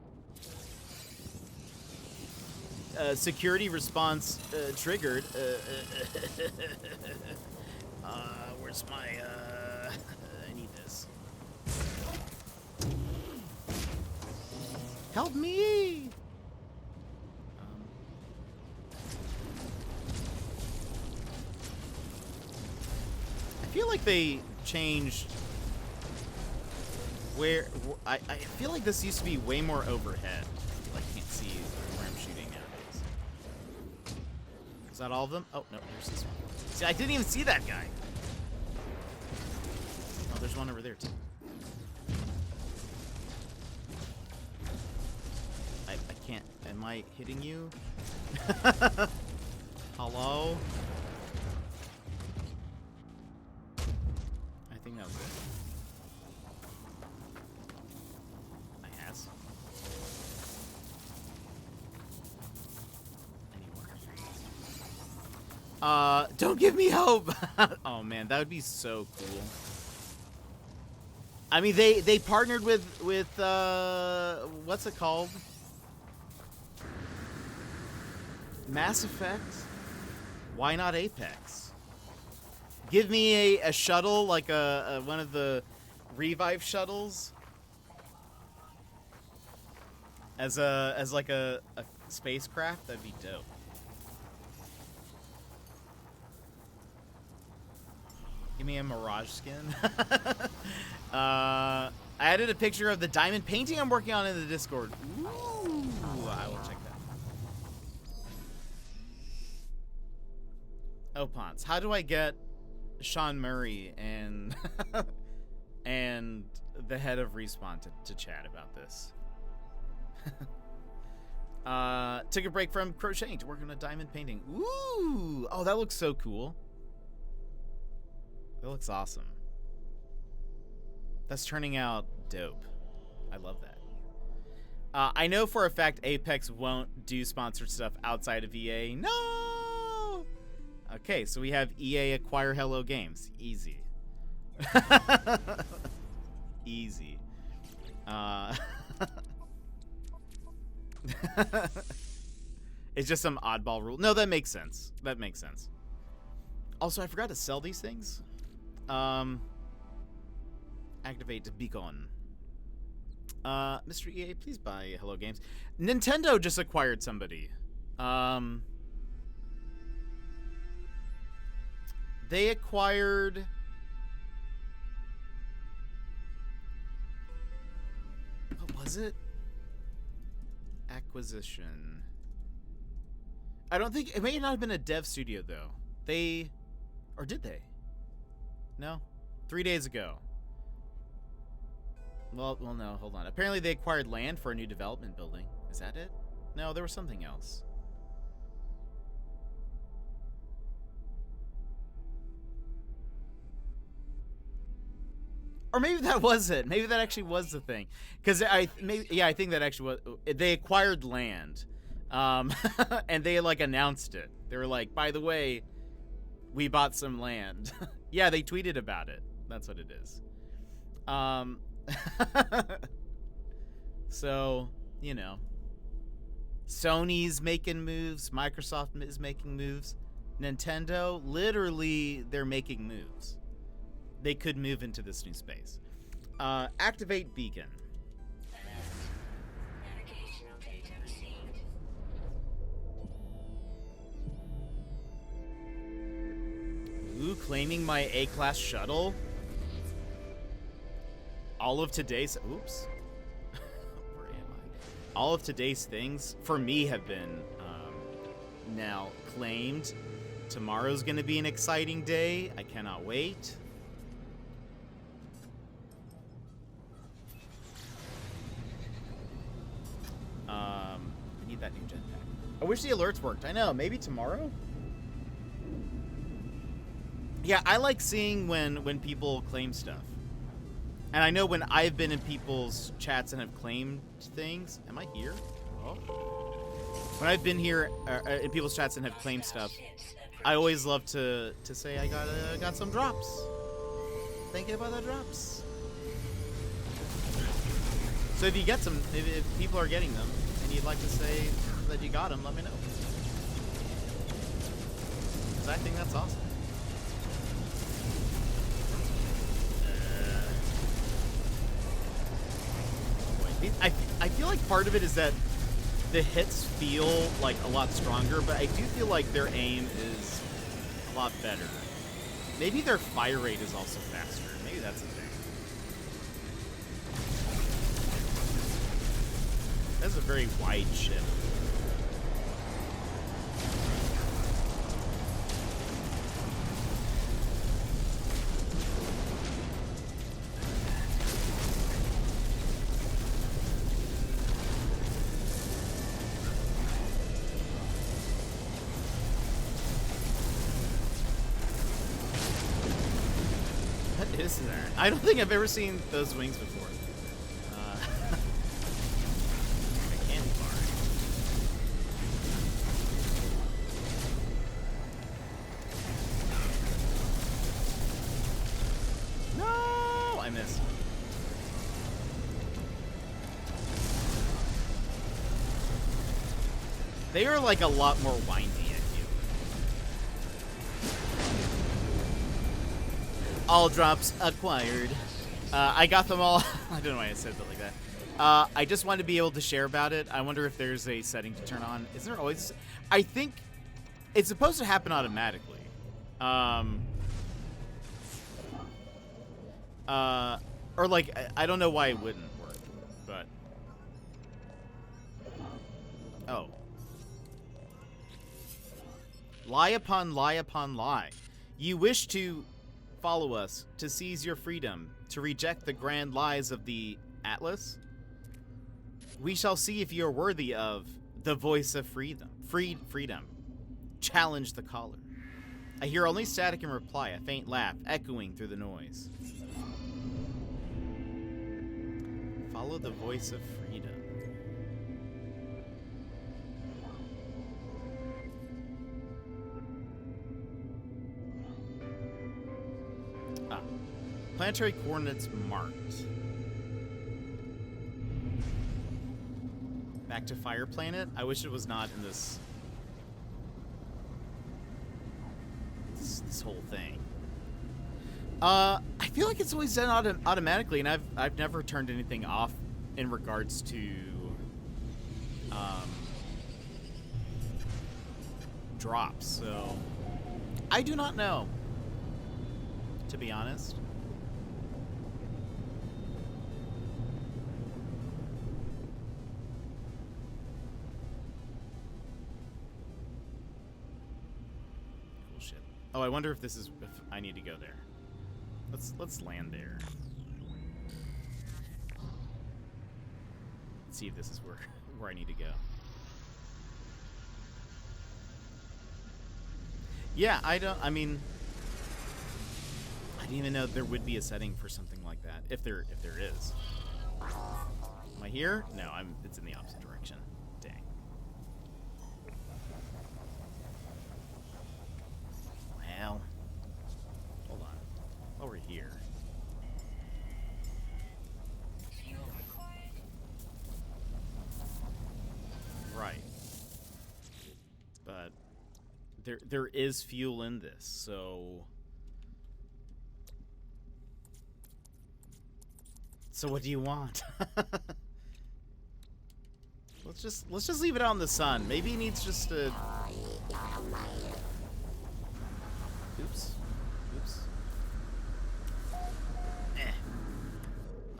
Speaker 1: Security response triggered. Where's my... I need this. Help me! I feel like they changed... I feel like this used to be way more overhead. I can't see where I'm shooting nowadays. Is that all of them? Oh, no, there's this one. See, I didn't even see that guy. Oh, there's one over there, too. I can't... Am I hitting you? Hello? I think that was it. Don't give me hope. Oh man, that would be so cool. I mean, they partnered with what's it called? Mass Effect. Why not Apex? Give me a shuttle like a one of the revive shuttles as like a spacecraft. That'd be dope. Give me a Mirage skin. I added a picture of the diamond painting I'm working on in the Discord. Ooh, I will check that. Oh, Ponce, how do I get Sean Murray and and the head of Respawn to chat about this? Took a break from crocheting to work on a diamond painting. Ooh, oh, that looks so cool. That looks awesome. That's turning out dope. I love that. I know for a fact Apex won't do sponsored stuff outside of EA. No! Okay, so we have EA acquire Hello Games. Easy. Easy. It's just some oddball rule. No, that makes sense. That makes sense. Also, I forgot to sell these things. Activate beacon. Mr. EA, please buy Hello Games. Nintendo just acquired somebody. They acquired... What was it? Acquisition. I don't think... It may not have been a dev studio, though. They... Or did they? No? 3 days ago. Well, no, hold on. Apparently they acquired land for a new development building. Is that it? No, there was something else. Or maybe that was it. Maybe that actually was the thing. Because I think that actually was. They acquired land, and they like announced it. They were like, "By the way, we bought some land." Yeah, they tweeted about it. That's what it is. So you know, Sony's making moves. Microsoft is making moves. Nintendo, literally, they're making moves. They could move into this new space. Activate beacon.
Speaker 2: Navigational data received.
Speaker 1: Ooh, claiming my A-class shuttle. All of today's... Oops. Where am I? All of today's things, for me, have been now claimed. Tomorrow's going to be an exciting day. I cannot wait. I need that new jetpack. I wish the alerts worked. I know. Maybe tomorrow? Yeah, I like seeing when people claim stuff. And I know when I've been in people's chats and have claimed things. Am I here? Oh. When I've been here in people's chats and have claimed stuff, I always love to say I got some drops. Thank you about the drops. So if you get some, if people are getting them, and you'd like to say that you got them, let me know. Because I think that's awesome. I feel like part of it is that the hits feel like a lot stronger, but I do feel like their aim is a lot better. Maybe their fire rate is also faster. Maybe that's the thing. That's a very wide ship. What is that? I don't think I've ever seen those wings before. A candy bar. No, I missed. They are like a lot more windy, I feel. All drops acquired. I got them all. I don't know why I said that like that. I just wanted to be able to share about it. I wonder if there's a setting to turn on. Is there always? I think it's supposed to happen automatically. Or like I don't know why it wouldn't work, but oh. Lie upon lie upon lie. You wish to follow us, to seize your freedom, to reject the grand lies of the Atlas? We shall see if you are worthy of the voice of freedom. Freedom. Challenge the caller. I hear only static in reply, a faint laugh echoing through the noise. Follow the voice of freedom. Planetary coordinates marked. Back to Fire Planet? I wish it was not in this whole thing. I feel like it's always done automatically, and I've never turned anything off in regards to drops. So I do not know, to be honest. Oh, I wonder if this is... if I need to go there. Let's land there. Let's see if this is where I need to go. Yeah, I didn't even know there would be a setting for something like that. If there is. Am I here? No, it's in the opposite direction. Dang. Well, hold on. While we're here.
Speaker 2: Fuel required.
Speaker 1: Right. But there is fuel in this, so what do you want? let's just leave it out in the sun. Maybe he needs just to Oops.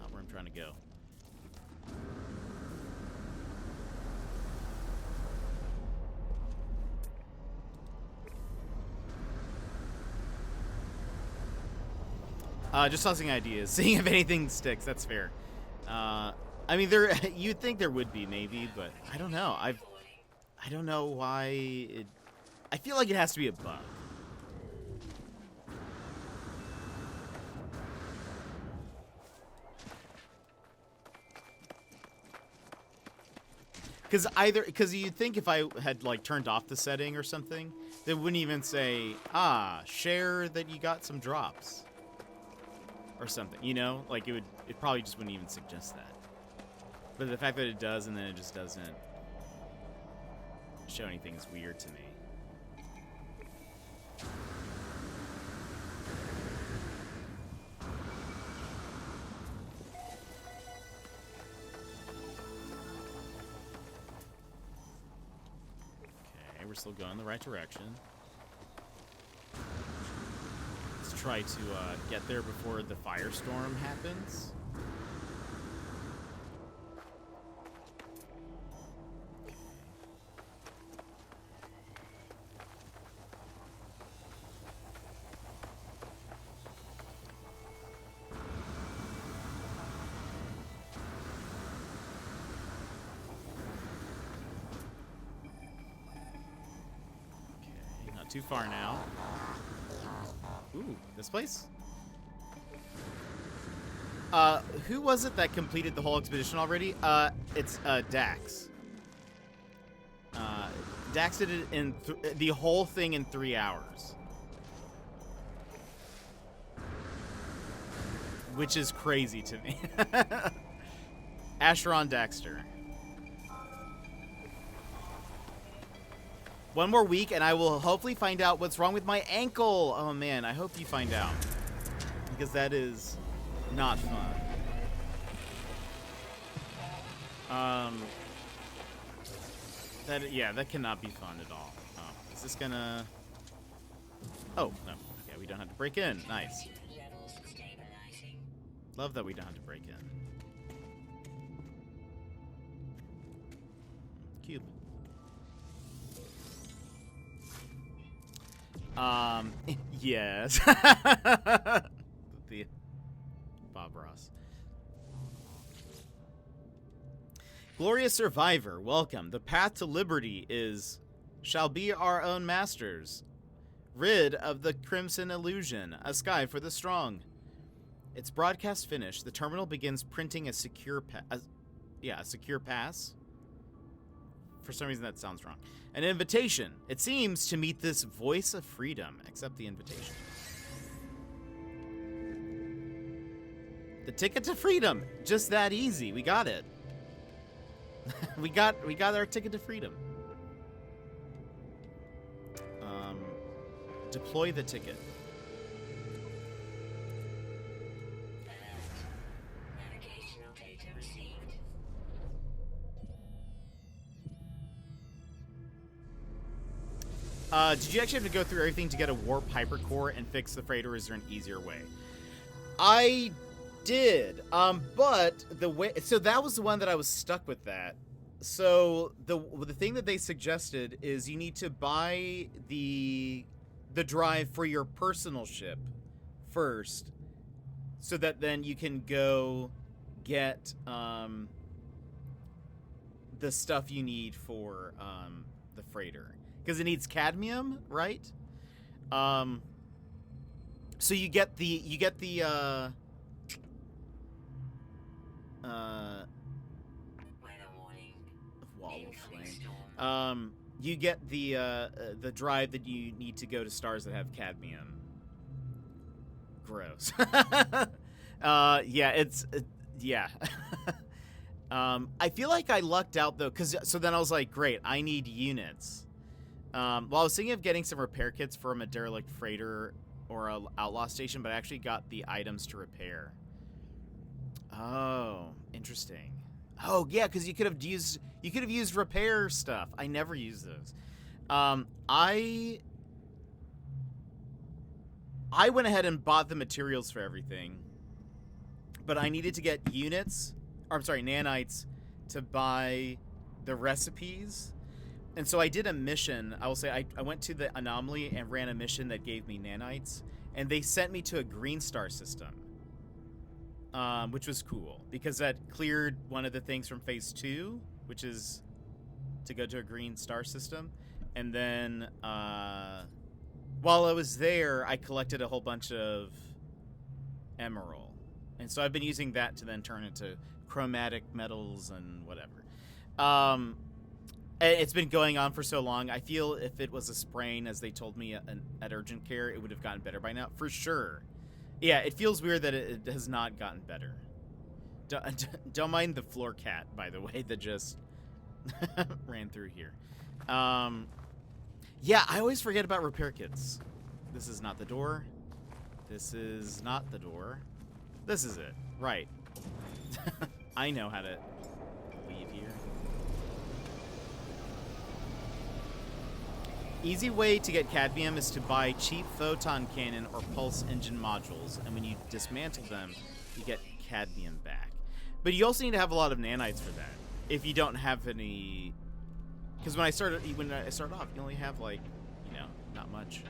Speaker 1: Not where I'm trying to go. Just tossing ideas, seeing if anything sticks. That's fair. I mean, you'd think there would be, maybe, but I don't know. I don't know why it. I feel like it has to be a bug. Because you'd think if I had like turned off the setting or something, they wouldn't even say, share that you got some drops. Or something, you know? Like, it probably just wouldn't even suggest that. But the fact that it does and then it just doesn't show anything is weird to me. Okay, we're still going in the right direction. Try to get there before the firestorm happens. Okay, not too far now. Ooh, this place? Who was it that completed the whole expedition already? It's Dax. Dax did it in the whole thing in 3 hours. Which is crazy to me. Asheron Daxter. One more week, and I will hopefully find out what's wrong with my ankle. Oh, man, I hope you find out. Because that is not fun. That cannot be fun at all. Oh, is this gonna... Oh, no. Okay, we don't have to break in. Nice.
Speaker 2: Levels stabilizing.
Speaker 1: Love that we don't have to break in. Cube. Yes. The Bob Ross. Glorious Survivor, welcome. The path to liberty shall be our own masters. Rid of the crimson illusion, a sky for the strong. Its broadcast finished, the terminal begins printing a secure pass. For some reason that sounds wrong. An invitation. It seems to meet this voice of freedom. Accept the invitation. The ticket to freedom. Just that easy. We got it. we got our ticket to freedom. Deploy the ticket.
Speaker 2: Navigational data received.
Speaker 1: Did you actually have to go through everything to get a warp hypercore and fix the freighter, or is there an easier way? I did. But the way... So that was the one that I was stuck with that. So the thing that they suggested is you need to buy the drive for your personal ship first, so that then you can go get the stuff you need for the freighter, because it needs cadmium, right? So you get the
Speaker 2: Weather warning.
Speaker 1: wall of
Speaker 2: Incoming
Speaker 1: flame.
Speaker 2: storm.
Speaker 1: You get the drive that you need to go to stars that have cadmium. Gross. Yeah, yeah. I feel like I lucked out though, so then I was like, great, I need units. Well, I was thinking of getting some repair kits from a derelict freighter or a outlaw station, but I actually got the items to repair. Oh, interesting. Oh yeah, because you could have used repair stuff. I never use those. I went ahead and bought the materials for everything, but I needed to get units, or I'm sorry, nanites, to buy the recipes. And so I did a mission. I will say I went to the anomaly and ran a mission that gave me nanites, and they sent me to a green star system, which was cool because that cleared one of the things from phase 2, which is to go to a green star system. And then while I was there, I collected a whole bunch of emerald, and so I've been using that to then turn into chromatic metals and whatever. It's been going on for so long. I feel if it was a sprain, as they told me at urgent care, it would have gotten better by now, for sure. Yeah, it feels weird that it has not gotten better. Don't mind the floor cat, by the way, that just ran through here. Yeah, I always forget about repair kits. This is not the door. This is not the door. This is it. Right. I know how to leave here. Easy way to get cadmium is to buy cheap photon cannon or pulse engine modules, and when you dismantle them, you get cadmium back. But you also need to have a lot of nanites for that. If you don't have any, because when I started off, you only have like, not much.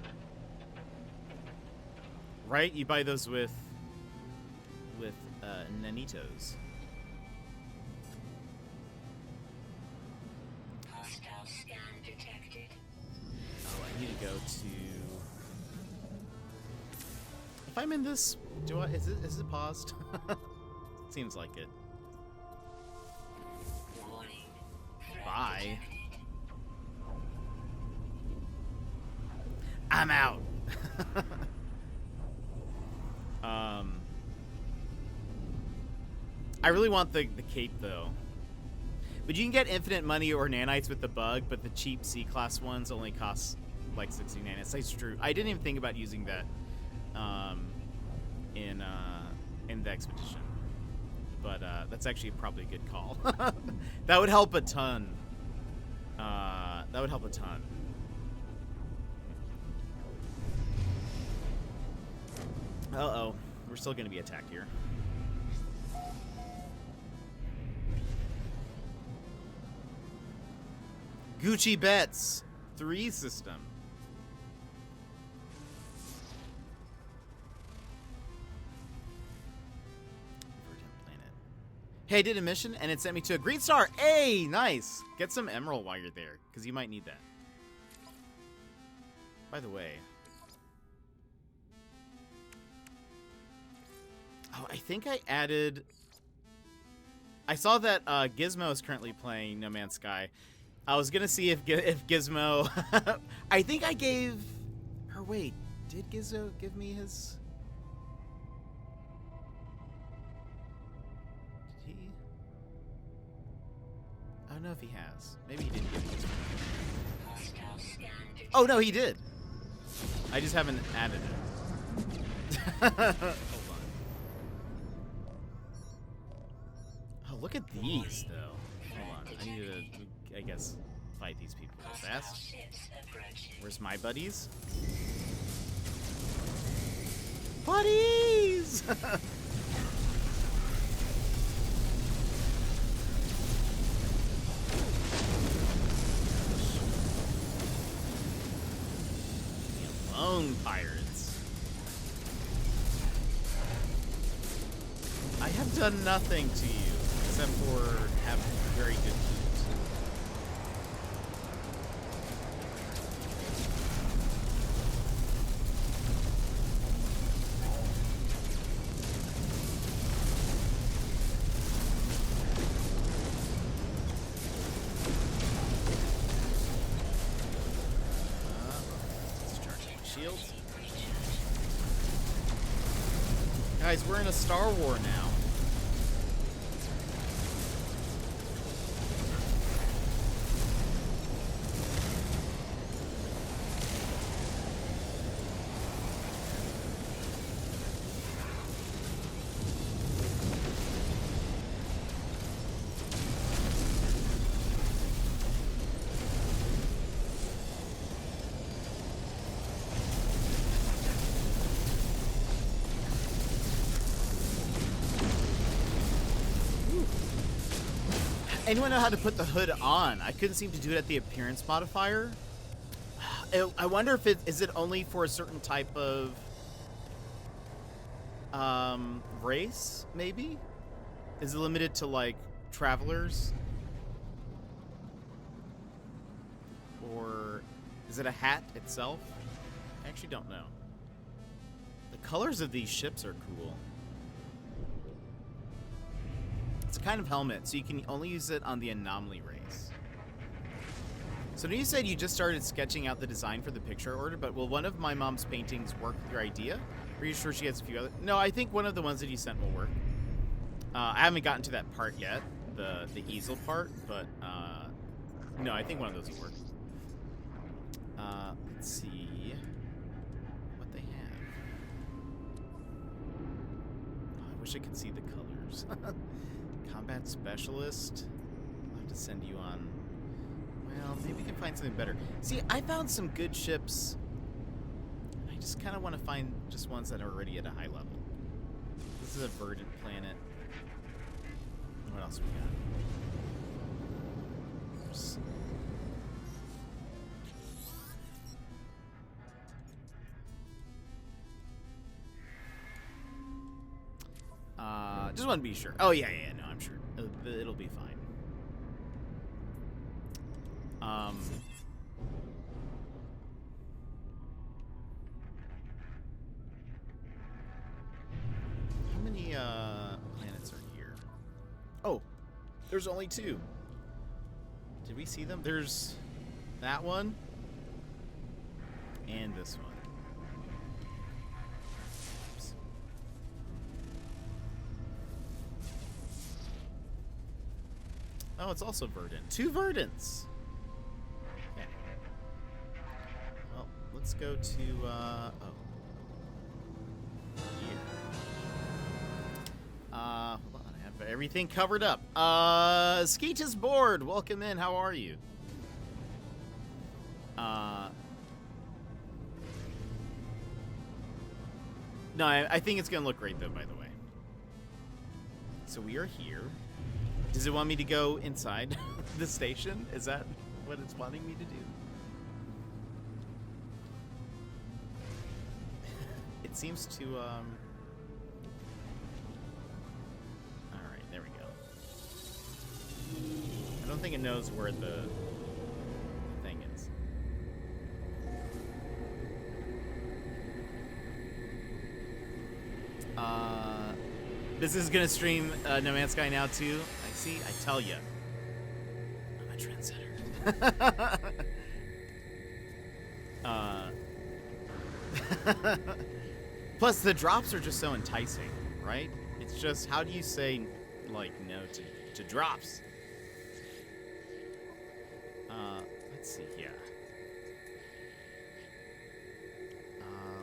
Speaker 1: Right? You buy those with nanitos.
Speaker 2: Hostile scan detected.
Speaker 1: Oh, I need to go to. If I'm in this, is it paused? Seems like it.
Speaker 2: Warning. Threat
Speaker 1: Bye.
Speaker 2: detected.
Speaker 1: I'm out. I really want the cape though. But you can get infinite money or nanites with the bug, but the cheap C-class ones only cost like 60 nanites. That's true. I didn't even think about using that in the expedition. But that's actually probably a good call. That would help a ton. That would help a ton. Uh-oh. We're still going to be attacked here. Gucci Bets 3 system. Planet. Hey, I did a mission and it sent me to a green star. Hey, nice. Get some emerald while you're there, because you might need that. By the way. Oh, I think I added... I saw that Gizmo is currently playing No Man's Sky. I was going to see if Gizmo... I think I gave... Or wait, did Gizmo give me his... Did he? I don't know if he has. Maybe he didn't give me his...
Speaker 2: Hostile scan detected.
Speaker 1: Oh, no, he did. I just haven't added it. Hold on. Oh, look at these, though. Hold on. I need to, I guess, fight these people real
Speaker 2: Hostile
Speaker 1: fast.
Speaker 2: ships approaching.
Speaker 1: Where's my buddies? Buddies! Leave me alone, pirates. have done nothing to you except for have very good food. Shields. Guys, we're in a Star War now. Anyone know how to put the hood on? I couldn't seem to do it at the appearance modifier. I wonder if is it only for a certain type of race, maybe? Is it limited to like travelers? Or is it a hat itself? I actually don't know. The colors of these ships are cool. It's a kind of helmet, so you can only use it on the anomaly race. So now you said you just started sketching out the design for the picture order, but will one of my mom's paintings work with your idea? Are you sure she has a few other? No, I think one of the ones that you sent will work. I haven't gotten to that part yet, the easel part, but no, I think one of those will work. Let's see what they have. Oh, I wish I could see the colors. Combat specialist. I'll have to send you on. Well, maybe we can find something better. See, I found some good ships. I just kind of want to find just ones that are already at a high level. This is a verdant planet. What else we got? Oops. Just want to be sure. Oh, yeah, no, I'm sure. It'll be fine. How many, planets are here? Oh, there's only 2. Did we see them? There's that one and this one. Oh, it's also verdant. 2 verdants. Okay. Well, let's go to, oh. Here. Hold on. I have everything covered up. Skeet is bored. Welcome in. How are you? No, I think it's going to look great, though, by the way. So we are here. Does it want me to go inside the station? Is that what it's wanting me to do? It seems to, Alright, there we go. I don't think it knows where the thing is. This is gonna stream No Man's Sky now, too. See, I tell you, I'm a trendsetter. Plus, the drops are just so enticing, right? It's just, how do you say, like, no to drops? Let's see, yeah.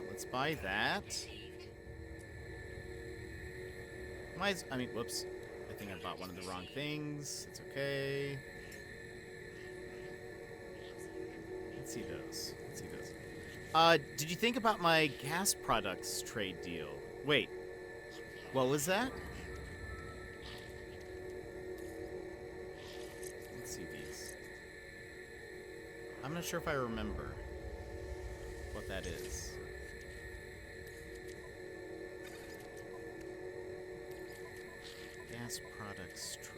Speaker 1: Let's buy that. I mean, whoops. I think I bought one of the wrong things. It's okay. Let's see those. Did you think about my gas products trade deal? Wait. What was that? Let's see these. I'm not sure if I remember what that is. gas products trade.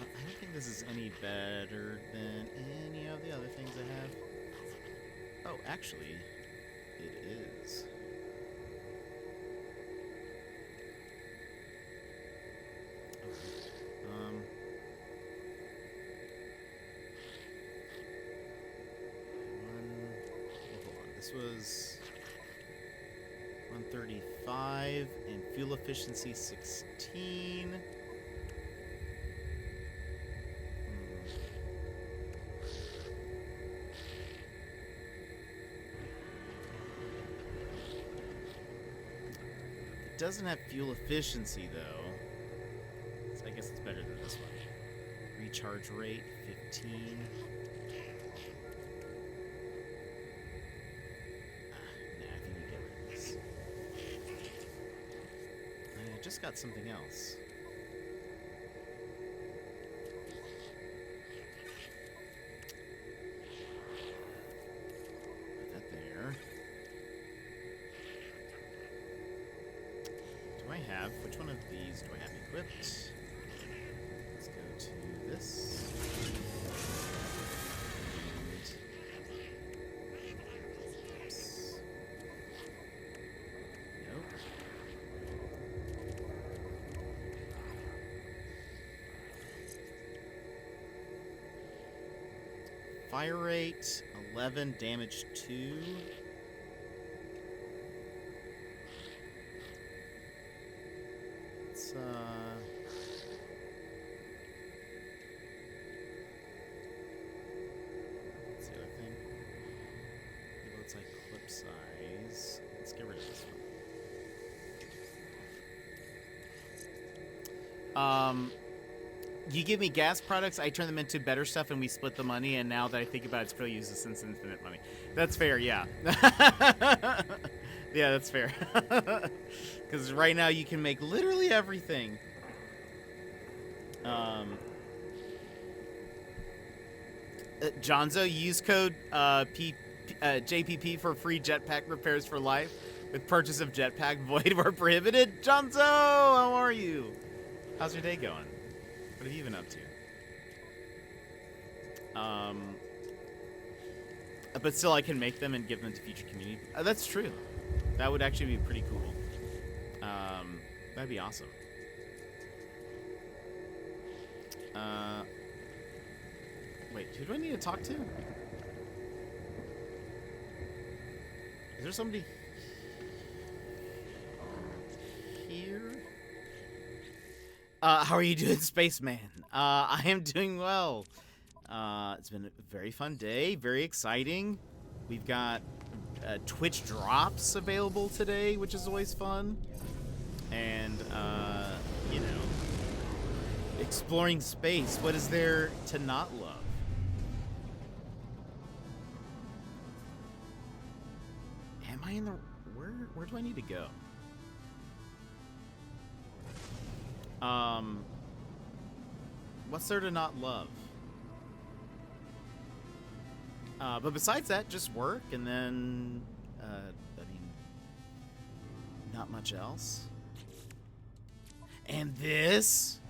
Speaker 1: I don't think this is any better than any of the other things I have. Oh, actually, it is. Hold on. This was 135 and fuel efficiency 16. It doesn't have fuel efficiency though. So I guess it's better than this one. Recharge rate 15. Nah, I think we get rid of this. I just got something else. Put that there. Do I have, which one of these do I have equipped? Let's go to this. Oops. Nope. Fire rate 11, damage 2. It's what's the other thing? It's like clip size. Let's get rid of this one. You give me gas products, I turn them into better stuff, and we split the money. And now that I think about it, it's pretty useless since infinite money. That's fair, yeah. Yeah, that's fair. Because right now you can make literally everything. Jonzo, use code JPP for free jetpack repairs for life with purchase of jetpack, void or prohibited. Jonzo, how are you? How's your day going? What have you been up to? But still, I can make them and give them to future community. That's true. That would actually be pretty cool. That'd be awesome. Wait, who do I need to talk to? Is there somebody here? How are you doing, Spaceman? I am doing well. It's been a very fun day, very exciting. We've got Twitch drops available today, which is always fun. And, you know, exploring space. What is there to not love? Am I in the... Where do I need to go? What's there to not love? But besides that, just work, and then, I mean, not much else. And this,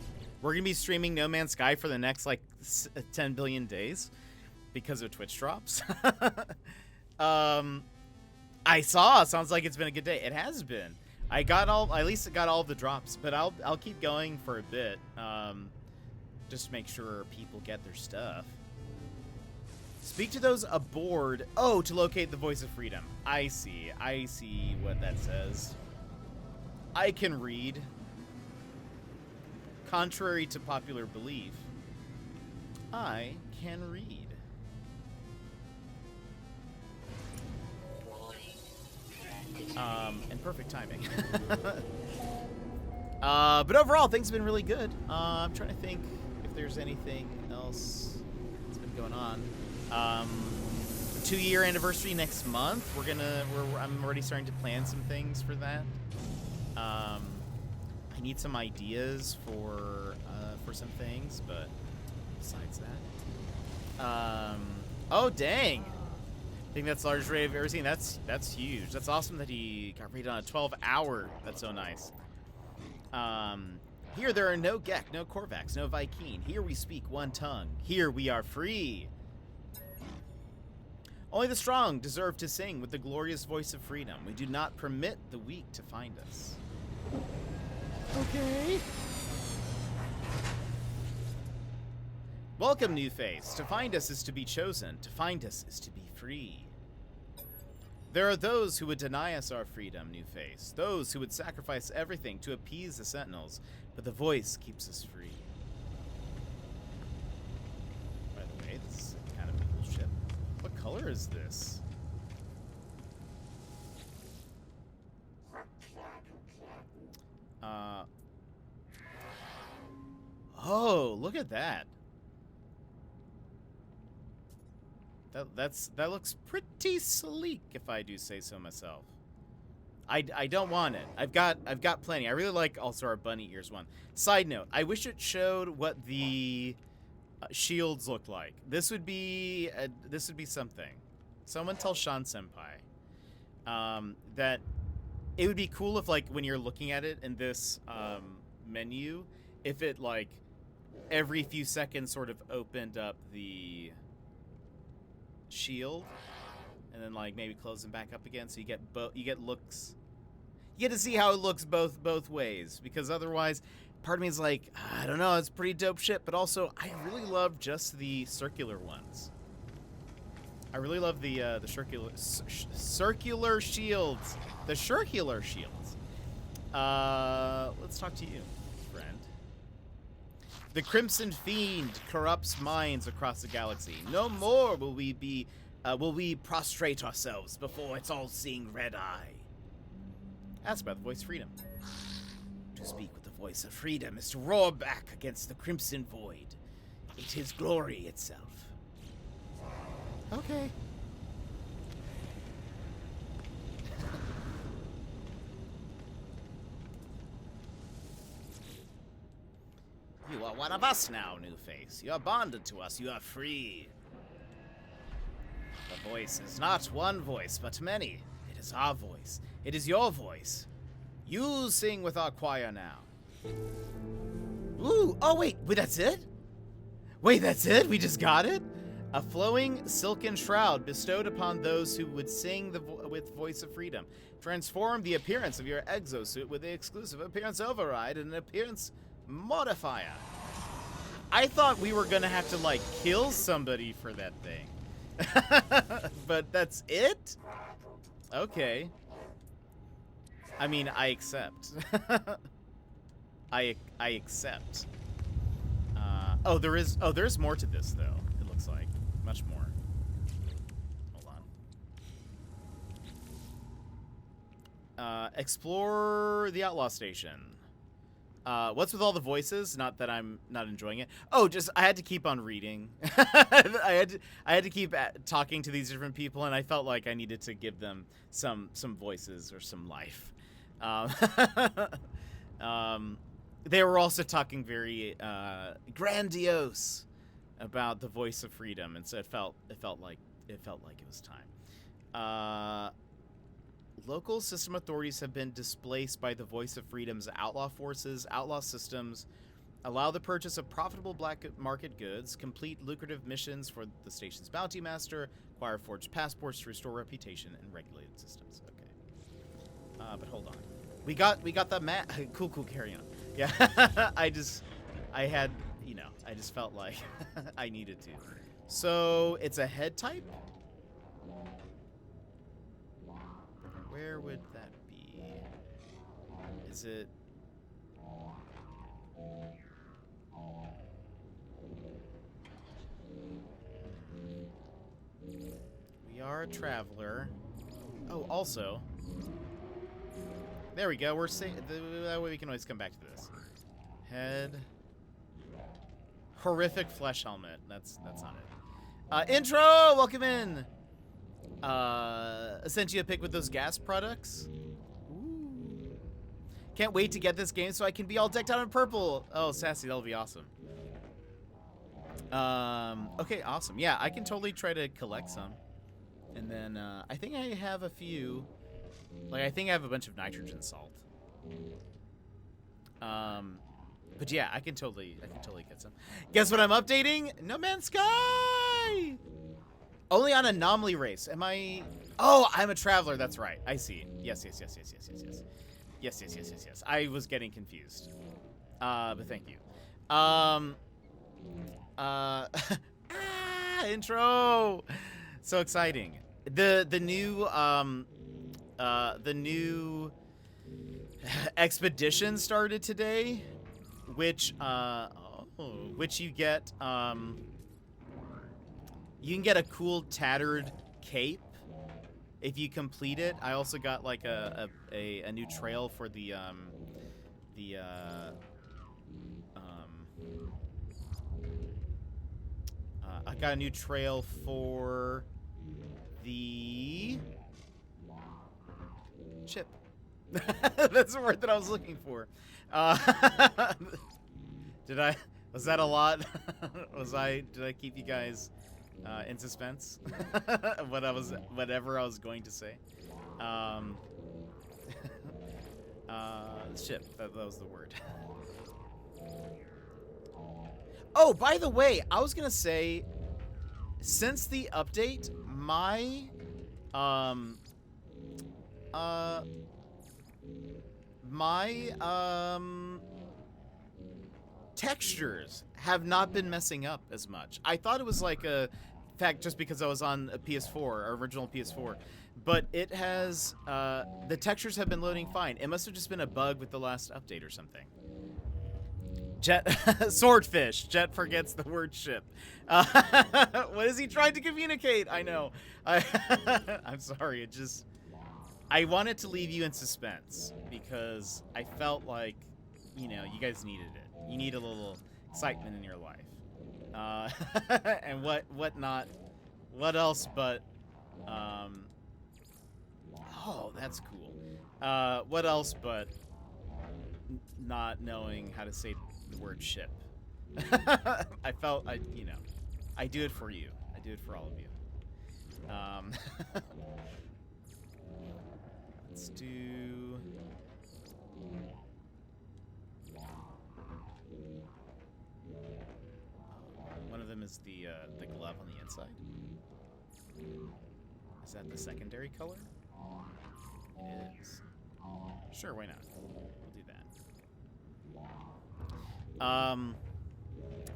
Speaker 1: we're gonna be streaming No Man's Sky for the next, like, 10 billion days because of Twitch drops. I saw, sounds like it's been a good day. It has been. At least got all of the drops, but I'll keep going for a bit, just to make sure people get their stuff. Speak to those aboard. Oh, to locate the voice of freedom. I see what that says. I can read. Contrary to popular belief, I can read. And perfect timing. But overall, things have been really good. I'm trying to think if there's anything else that's been going on. 2-year anniversary next month. I'm already starting to plan some things for that. I need some ideas for some things, but besides that, oh dang, think that's the largest raid I've ever seen. That's huge. That's awesome that he got raided on a 12-hour. That's so nice. Here there are no Gek, no Korvax, no Vy'keen. Here we speak one tongue. Here we are free. Only the strong deserve to sing with the glorious voice of freedom. We do not permit the weak to find us. Okay. Welcome, new face. To find us is to be chosen. To find us is to be free. There are those who would deny us our freedom, new face. Those who would sacrifice everything to appease the sentinels. But the voice keeps us free. By the way, this is kind of a cool ship. What color is this? Oh, look at that. That looks pretty sleek, if I do say so myself. I don't want it. I've got plenty. I really like also our bunny ears one. Side note: I wish it showed what the shields look like. This would be something. Someone tell Sean Senpai that it would be cool if, like, when you're looking at it in this menu, if it, like, every few seconds sort of opened up the shield and then, like, maybe close them back up again, so you get looks. You get to see how it looks both ways, because otherwise, part of me is like, I don't know, it's pretty dope shit, but also I really love just the circular ones. I really love the circular shields. The circular shields. Let's talk to you, friend. The Crimson Fiend corrupts minds across the galaxy. No more will we prostrate ourselves before its all-seeing red eye. Ask about the voice of freedom. To speak with the voice of freedom is to roar back against the Crimson Void. It is glory itself. Okay. You are one of us now, new face. You are bonded to us. You are free. The voice is not one voice, but many. It is our voice. It is your voice. You sing with our choir now. Ooh! Oh, wait, that's it? Wait, that's it? We just got it? A flowing silken shroud bestowed upon those who would sing with voice of freedom. Transform the appearance of your exosuit with the exclusive appearance override and an appearance modifier. I thought we were gonna have to, like, kill somebody for that thing. But that's it? Okay. I mean, I accept. I accept. There's more to this, though. It looks like much more. Hold on. Explore the outlaw station. What's with all the voices? Not that I'm not enjoying it. Oh, just I had to keep on reading. I had to keep talking to these different people, and I felt like I needed to give them some voices or some life. They were also talking very grandiose about the voice of freedom, and so it felt like it was time. Local system authorities have been displaced by the voice of freedom's outlaw forces. Outlaw systems allow the purchase of profitable black market goods, complete lucrative missions for the station's bounty master, acquire forged passports to restore reputation in regulated systems. Okay. But hold on. We got the map. Cool, carry on. Yeah. I just felt like I needed to. So it's a head type? Where would that be? Is it... We are a traveler. Oh, also... There we go. We're safe. That way we can always come back to this. Head. Horrific flesh helmet. That's not it. Intro! Welcome in! Sent you a pic with those gas products. Ooh. Can't wait to get this game so I can be all decked out in purple. Oh, sassy, that'll be awesome. Okay, awesome. Yeah, I can totally try to collect some. And then I think I have a few. Like, I think I have a bunch of nitrogen salt. But yeah, I can totally get some. Guess what I'm updating? No Man's Sky! Only on anomaly race. Am I... Oh, I'm a traveler. That's right. I see. Yes. Yes. I was getting confused. But thank you. Intro! So exciting. The new expedition started today, which you get you can get a cool tattered cape if you complete it. I also got like a new trail for I got a new trail for the chip. That's the word that I was looking for. Was that a lot? Did I keep you guys in suspense? Whatever I was going to say. Chip, that was the word. Oh, by the way, I was gonna say, since the update, my textures have not been messing up as much. I thought it was like a fact just because I was on a PS4, our original PS4, but it has the textures have been loading fine. It must have just been a bug with the last update or something. Jet swordfish. Jet forgets the word ship. What is he trying to communicate? I know. I'm sorry. It just, I wanted to leave you in suspense because I felt like, you know, you guys needed it. You need a little excitement in your life. And what else but oh, that's cool. What else but not knowing how to say the word ship. I felt I do it for you. I do it for all of you. Let's do one of them is the glove on the inside. Is that the secondary color? It is. Sure, why not? We'll do that.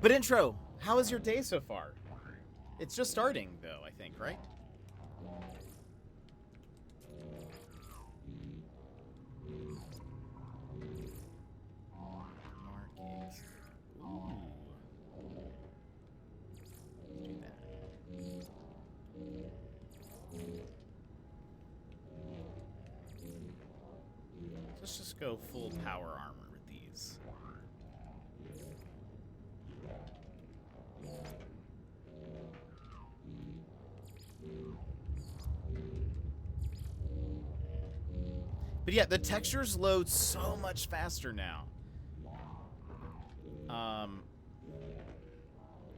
Speaker 1: But intro, how is your day so far? It's just starting, though, I think, right? Markings. Ooh. Let's do that. Let's just go full power armor with these. But yeah, the textures load so much faster now.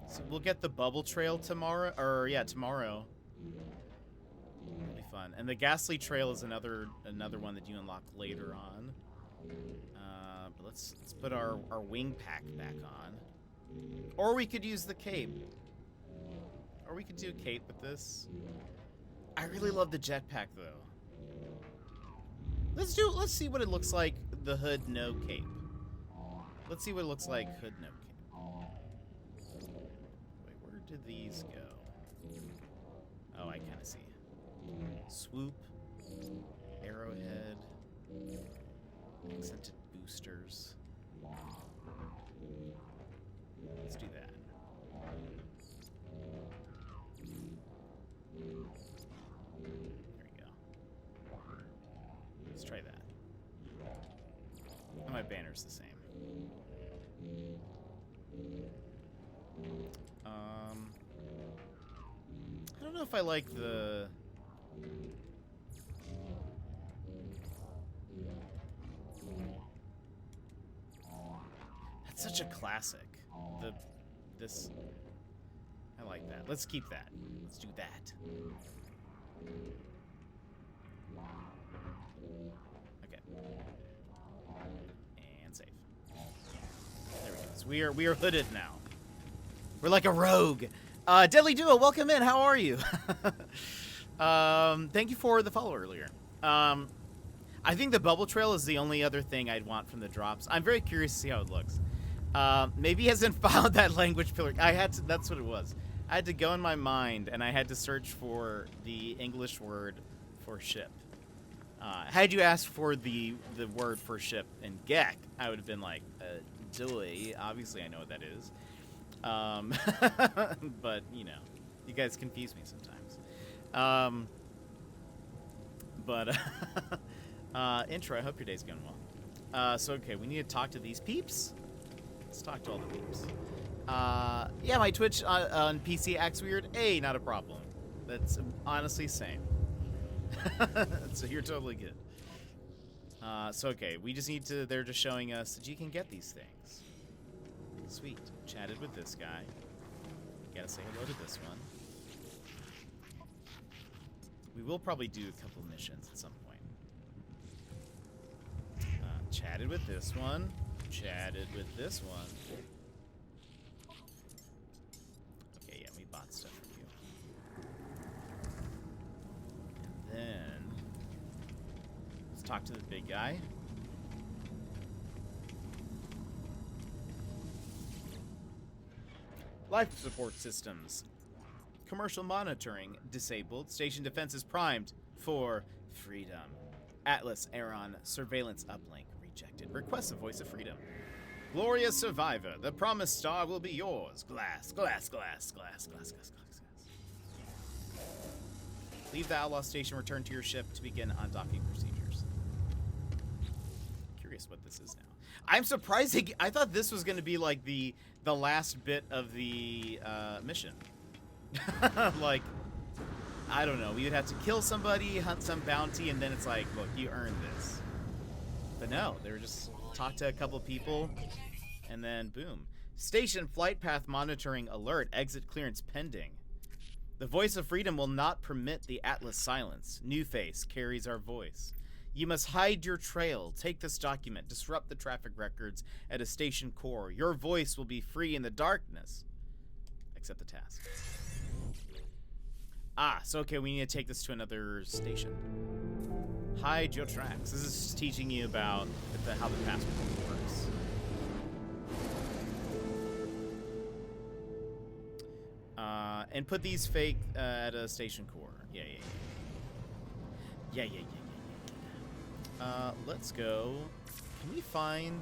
Speaker 1: So we'll get the bubble trail tomorrow, or yeah, tomorrow. It'll be fun. And the ghastly trail is another one that you unlock later on. But let's put our wing pack back on. Or we could use the cape. Or we could do a cape with this. I really love the jetpack though. Let's see what it looks like, the hood no cape. Let's see what it looks like, hood no cape. Wait, where did these go? Oh, I kind of see. Swoop, arrowhead, accented boosters. Let's do that. There we go. Let's try that. And my banner's the same. I don't know if I like the... That's such a classic. This... I like that. Let's keep that. Let's do that. We are hooded now. We're like a rogue. Deadly Duo, welcome in. How are you? Thank you for the follow earlier. I think the bubble trail is the only other thing I'd want from the drops. I'm very curious to see how it looks. Maybe he hasn't found that language pillar. That's what it was. I had to go in my mind and I had to search for the English word for ship. Had you asked for the word for ship in Gek, I would have been like, doy. Obviously I know what that is. But, you know, you guys confuse me sometimes. Intro, I hope your day's going well. So, okay, we need to talk to these peeps. Let's talk to all the peeps. Yeah, my Twitch on PC acts weird. Hey, not a problem. That's honestly same. So you're totally good. So, okay, we just need to... They're just showing us that you can get these things. Sweet. Chatted with this guy. Gotta say hello to this one. We will probably do a couple missions at some point. Chatted with this one. Chatted with this one. Okay, yeah, we bought stuff for you. And then... let's talk to the big guy. Life support systems. Commercial monitoring disabled. Station defenses primed for freedom. Atlas Aeron surveillance uplink rejected. Request a voice of freedom. Glorious survivor. The promised star will be yours. Glass, glass, glass, glass, glass, glass, glass, glass. Leave the Outlaw station. Return to your ship to begin undocking procedures. Curious what this is now. I'm surprised. I thought this was going to be like the last bit of the mission. Like, I don't know. We would have to kill somebody, hunt some bounty, and then it's like, look, you earned this. But no, they were just talk to a couple people, and then boom. Station flight path monitoring alert. Exit clearance pending. The voice of freedom will not permit the Atlas silence. New face carries our voice. You must hide your trail. Take this document. Disrupt the traffic records at a station core. Your voice will be free in the darkness. Accept the task. So okay, we need to take this to another station. Hide your tracks. This is teaching you about how the passport works. And put these fake at a station core. Yeah. Let's go. Can we find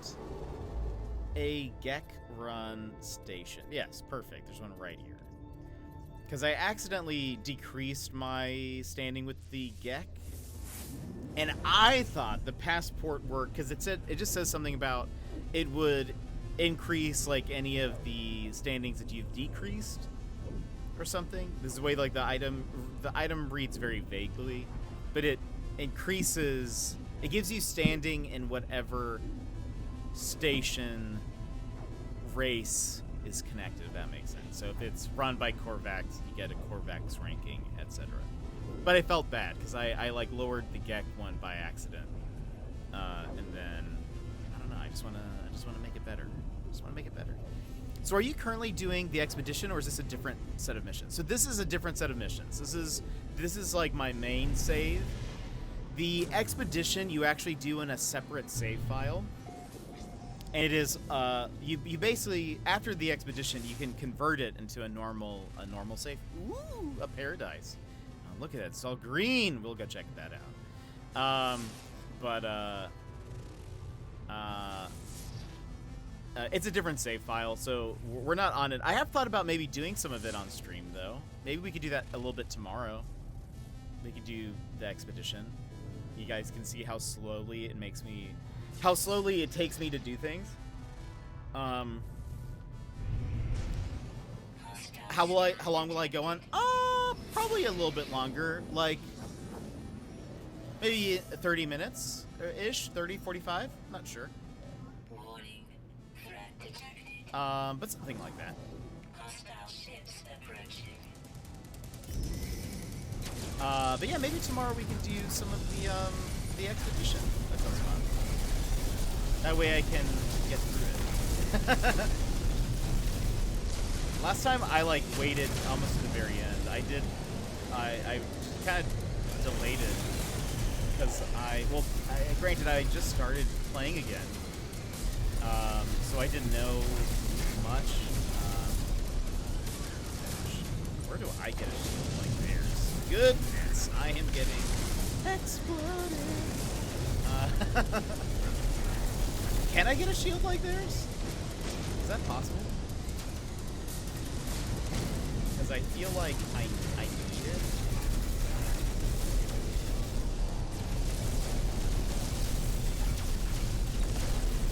Speaker 1: a Gek run station? Yes, perfect. There's one right here. Because I accidentally decreased my standing with the Gek. And I thought the passport worked because it just says something about it would increase like any of the standings that you've decreased or something. This is the way like the item reads very vaguely, but it increases. It gives you standing in whatever station race is connected, if that makes sense. So if it's run by Korvax, you get a Korvax ranking, etc. But I felt bad because I like lowered the Gek one by accident, and then I don't know. I just want to make it better. So are you currently doing the expedition, or is this a different set of missions? So this is a different set of missions. This is like my main save. The expedition you actually do in a separate save file. And it is you basically after the expedition you can convert it into a normal save. Ooh, a paradise. Oh, look at that. It's all green. We'll go check that out. It's a different save file, so we're not on it. I have thought about maybe doing some of it on stream though. Maybe we could do that a little bit tomorrow. We could do the expedition. You guys can see how slowly it takes me to do things. How long will I go on? Probably a little bit longer, like maybe 30 minutes ish, 30, 45, not sure.
Speaker 2: Warning. Threat detected.
Speaker 1: But something like that.
Speaker 2: Hostile ships approaching.
Speaker 1: But yeah, maybe tomorrow we can do some of the expedition. That sounds fun. That way I can get through it. Last time I like waited almost to the very end. I kind of delayed it because granted I just started playing again, so I didn't know much. Where do I get a shield like theirs? Goodness, I am getting exploded. Can I get a shield like theirs? Is that possible? Because I feel like I need it.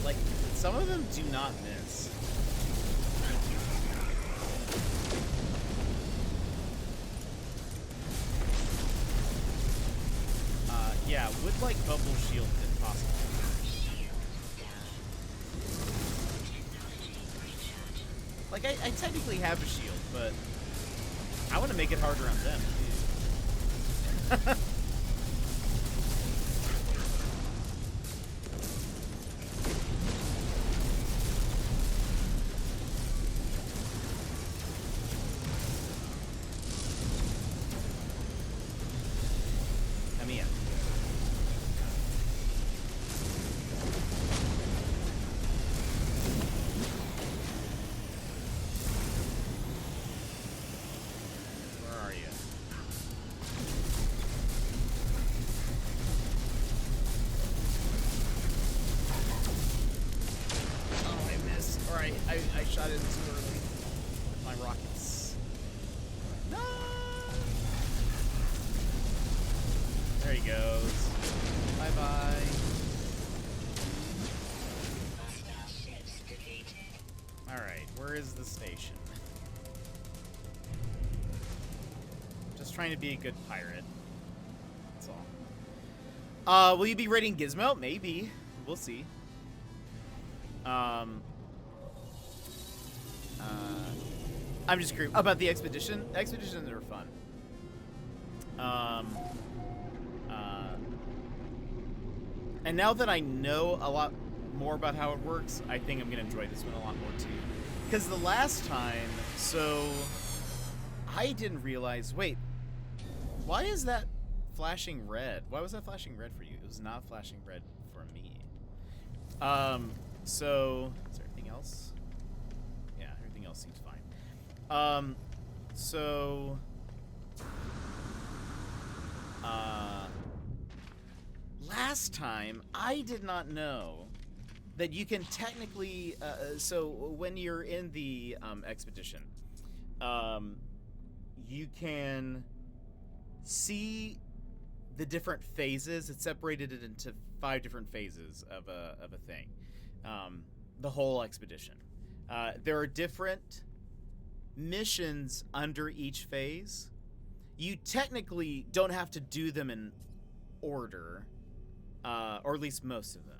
Speaker 1: Like, some of them do not miss. Yeah, would like bubble shield if possible. Like, I technically have a shield, but I want to make it harder on them, too. Come here. Where are you? Oh, I missed. Alright, I shot it too early with my rockets. No! There he goes. Bye-bye.
Speaker 2: Hostile ships defeated.
Speaker 1: Alright, where is the station? Just trying to be a good pirate. That's all. Will you be raiding Gizmo? Maybe. We'll see. I'm just curious about the expedition. Expeditions are fun. And now that I know a lot more about how it works, I think I'm gonna enjoy this one a lot more too. Because the last time, so I didn't realize. Wait, why is that flashing red? Why was that flashing red for you? It was not flashing red for me. So is there anything else? Yeah, everything else seems fine. Last time I did not know that you can technically. So when you're in the expedition, you can see the different phases. It's separated it into 5 different phases of a thing. The whole expedition. There are different missions under each phase. You technically don't have to do them in order, or at least most of them.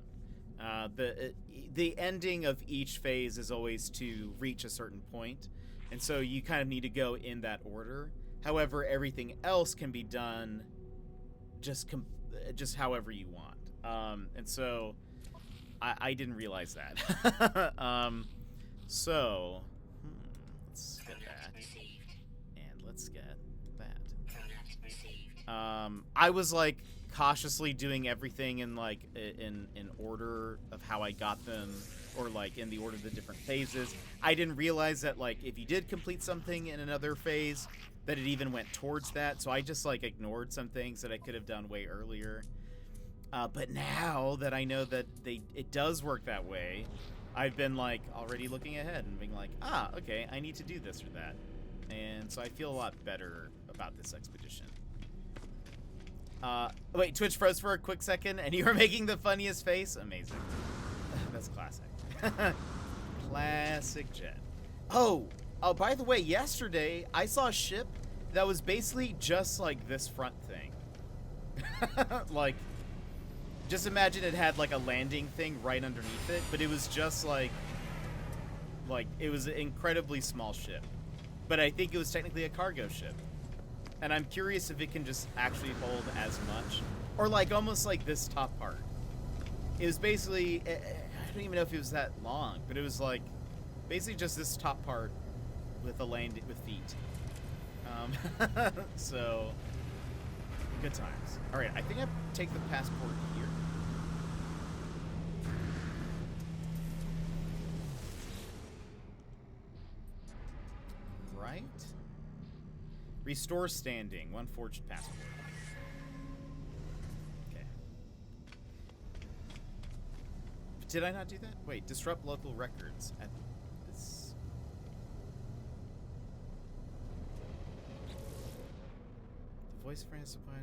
Speaker 1: The ending of each phase is always to reach a certain point, and so you kind of need to go in that order. However, everything else can be done just however you want. And so I didn't realize that. Let's get that, and let's get that. I was like cautiously doing everything in like in order of how I got them, or like in the order of the different phases. I didn't realize that like if you did complete something in another phase, that it even went towards that. So I just like ignored some things that I could have done way earlier. But now that I know that it does work that way, I've been like already looking ahead and being like, okay, I need to do this or that. And so I feel a lot better about this expedition. Wait, Twitch froze for a quick second and you were making the funniest face? Amazing. That's classic. Classic Jet. Oh, by the way, yesterday I saw a ship that was basically just like this front thing. Like, just imagine it had like a landing thing right underneath it, but it was just like it was an incredibly small ship. But I think it was technically a cargo ship. And I'm curious if it can just actually hold as much, or like almost like this top part. It was basically, I don't even know if it was that long, but it was like basically just this top part with feet. So good times. All right, I think I take the passport here. Right. Restore standing. One forged passport. Okay. Did I not do that? Wait, disrupt local records at this. The voice friend supplied.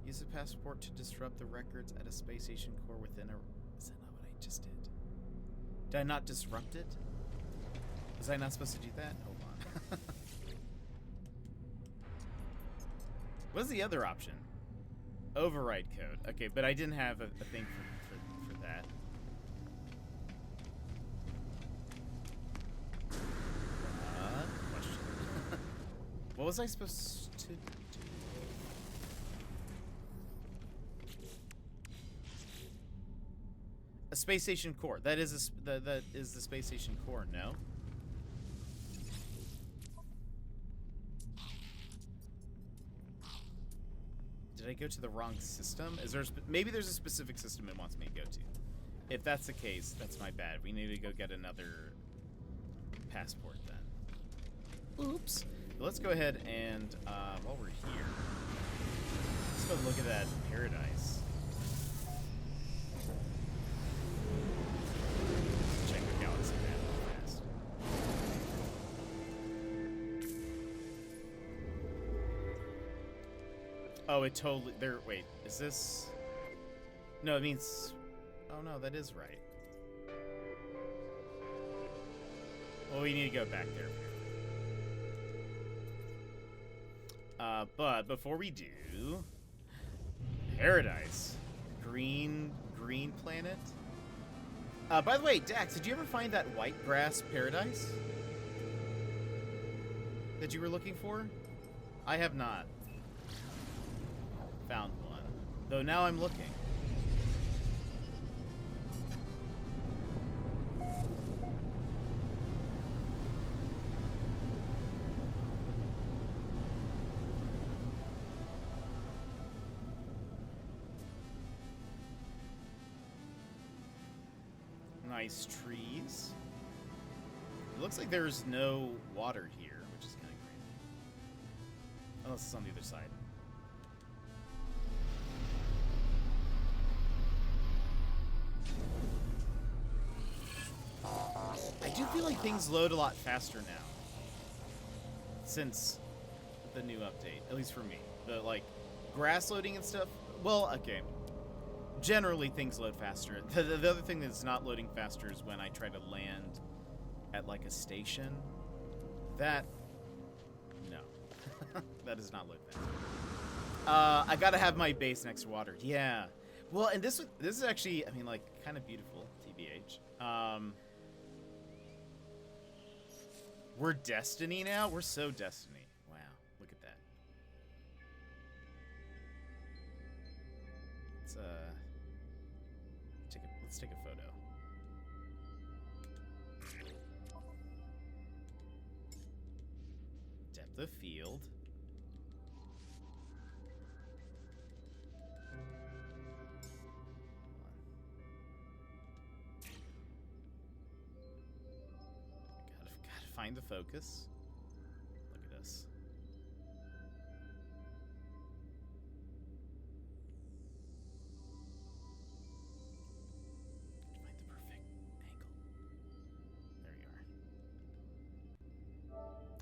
Speaker 1: Use the passport to disrupt the records at a space station core within a. Is that not what I just did? Did I not disrupt it? Was I not supposed to do that? Hold on. What's the other option? Override code. Okay, but I didn't have a thing for that. Question. What was I supposed to do? A space station core. That is that is the space station core. No. Did I go to the wrong system? Is there maybe there's a specific system it wants me to go to? If that's the case, that's my bad. We need to go get another passport then. Oops. Let's go ahead and while we're here, let's go look at that paradise. Check the galaxy map real fast. Oh, it totally. There. Wait, is this? No, it means. Oh no, that is right. Well, we need to go back there. But before we do, paradise, green planet. By the way, Dax, did you ever find that white grass paradise that you were looking for? I have not found one, though now I'm looking. Nice trees. It looks like there's no water here, which is kind of great. Unless it's on the other side. I do feel like things load a lot faster now. Since the new update, at least for me. The, like, grass loading and stuff. Well, okay. Generally, things load faster. The other thing that's not loading faster is when I try to land at, like, a station. That... No. That does not load fast. I gotta have my base next to water. Yeah. Well, and this is actually, I mean, like, kind of beautiful, TBH. We're Destiny now? We're so Destiny. Wow. Look at that. Let's take a photo. Depth of field. Gotta find the focus. Look at us. Find the perfect angle. There you are.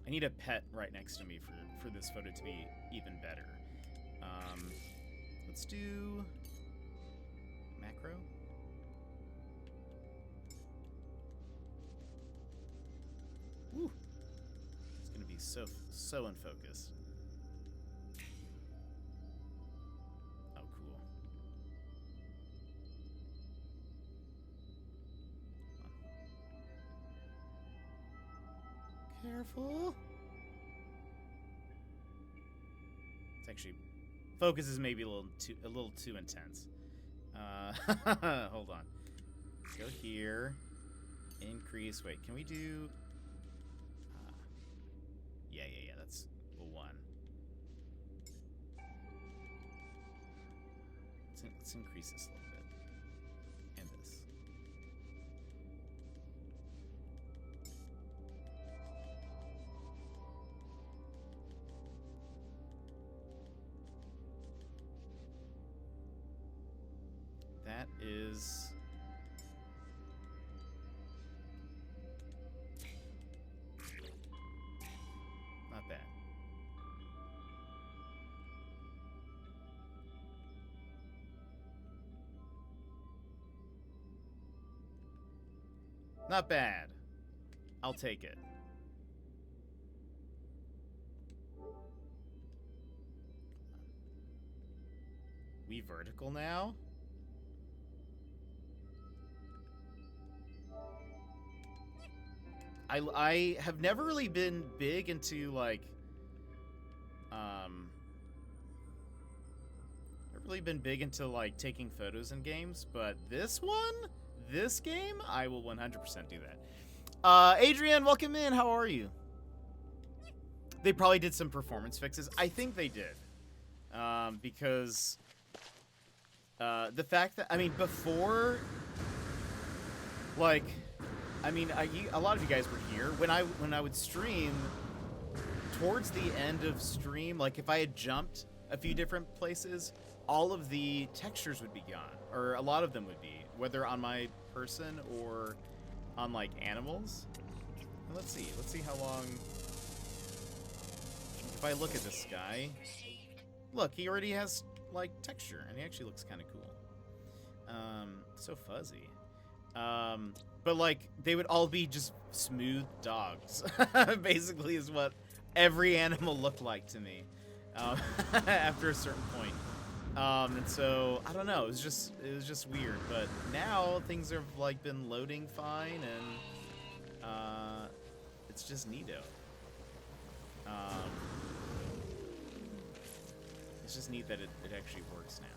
Speaker 1: I need a pet right next to me for this photo to be even better. Let's do macro. Woo. It's gonna be so in focus. Oh, cool. Careful. It's actually focus is maybe a little too intense. Hold on. Let's go here. Increase. Wait, can we do? Let's increase this a little bit. And this. That is... not bad. Not bad. I'll take it. We vertical now? I have never really been big into, like, I've really been big into, like, taking photos in games, but this game, I will 100% do that. Adrian, welcome in. How are you? They probably did some performance fixes. I think they did. Because the fact that, I mean, before, like, I mean, a lot of you guys were here when I would stream. Towards the end of stream, like if I had jumped a few different places, all of the textures would be gone, or a lot of them would be, whether on my person or on like animals. And let's see how long. If I look at this guy, look, he already has like texture, and he actually looks kind of cool. So fuzzy. But like they would all be just smooth dogs, basically, is what every animal looked like to me after a certain point. And so I don't know, it was just weird. But now things have like been loading fine, and it's just neato. It's just neat that it actually works now.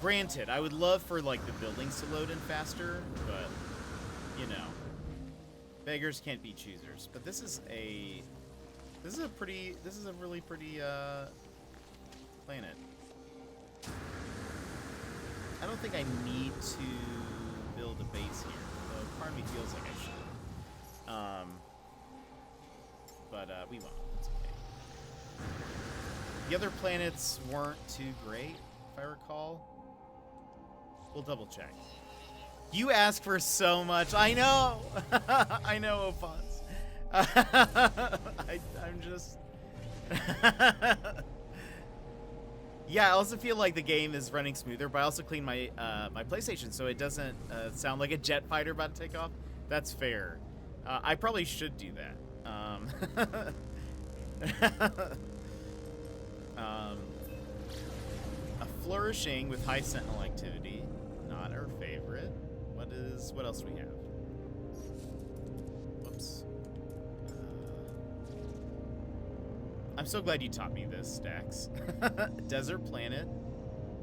Speaker 1: Granted, I would love for like the buildings to load in faster, but you know, beggars can't be choosers. But this is a really pretty planet. I don't think I need to build a base here, though part of me feels like I should. But we won't. It's okay. The other planets weren't too great, if I recall. We'll double check. You ask for so much. I know. I know, Opons. I'm just... Yeah, I also feel like the game is running smoother, but I also cleaned my my PlayStation so it doesn't sound like a jet fighter about to take off. That's fair. I probably should do that. A flourishing with high sentinel activity. Not our favorite. What else do we have? Whoops. I'm so glad you taught me this, Stax. Desert planet.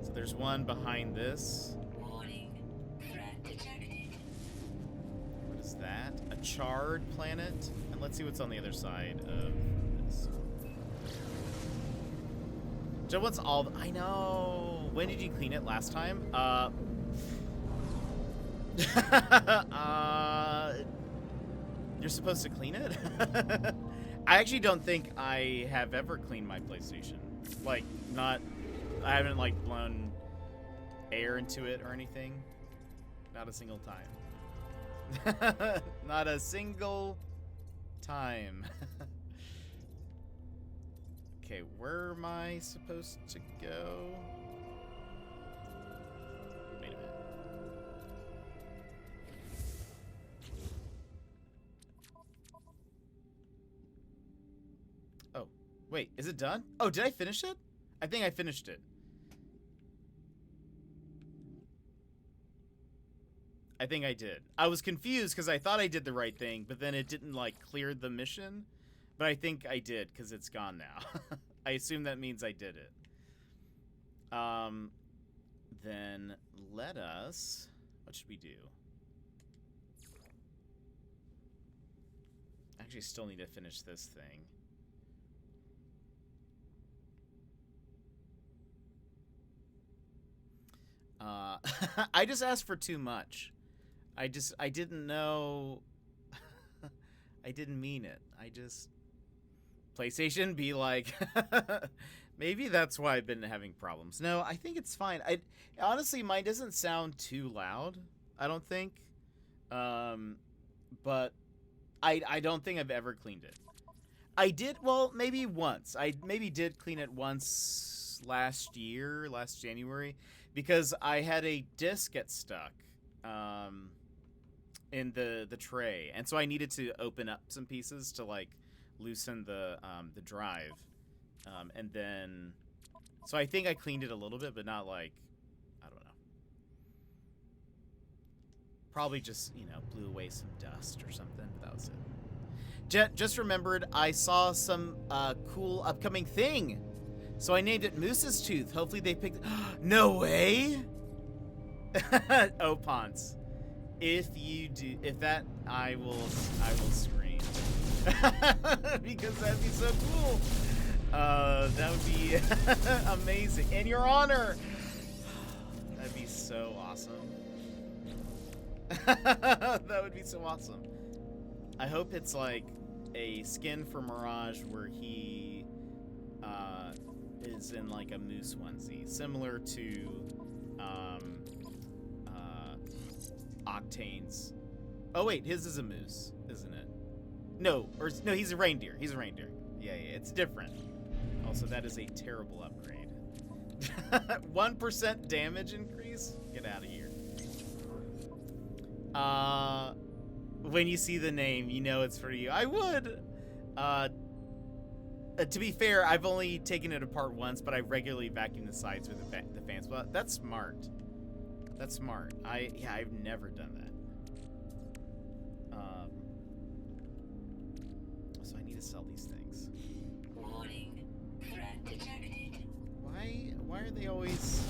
Speaker 1: So there's one behind this.
Speaker 2: Warning. Threat detected.
Speaker 1: What is that? A charred planet? And let's see what's on the other side of this. Joe wants all the... I know. When did you clean it last time? You're supposed to clean it? I actually don't think I have ever cleaned my PlayStation. Like, I haven't, like, blown air into it or anything. Not a single time. Not a single time. Okay, where am I supposed to go? Wait a minute. Oh, wait, is it done? Oh, did I finish it? I think I finished it. I think I did. I was confused because I thought I did the right thing, but then it didn't, like, clear the mission. But I think I did, because it's gone now. I assume that means I did it. Then let us... What should we do? I actually still need to finish this thing. I just asked for too much. I didn't know. I didn't mean it. PlayStation be like, maybe that's why I've been having problems. No, I think it's fine. Honestly, mine doesn't sound too loud, I don't think. But I don't think I've ever cleaned it. I did, well, maybe once. I maybe did clean it once last January, because I had a disc get stuck in the tray, and so I needed to open up some pieces to like loosen the drive, and then so I think I cleaned it a little bit, but not like, I don't know. Probably just, blew away some dust or something, but that was it. Just remembered I saw some cool upcoming thing. So I named it Moose's Tooth. Hopefully they picked... No way! Oh, Ponce. If that, I will scream. Because that'd be so cool. That would be amazing. In your honor! That'd be so awesome. That would be so awesome. I hope it's like a skin for Mirage where he is in like a moose onesie, similar to Octane's. Oh wait, his is a moose, isn't it? No, he's a reindeer. He's a reindeer. Yeah, it's different. Also, that is a terrible upgrade. 1% damage increase? Get out of here. When you see the name, you know it's for you. I would. To be fair, I've only taken it apart once, but I regularly vacuum the sides with the fans. Well, that's smart. That's smart. I've never done that. So I need to sell these things.
Speaker 2: Warning. Threat detected.
Speaker 1: Why are they always...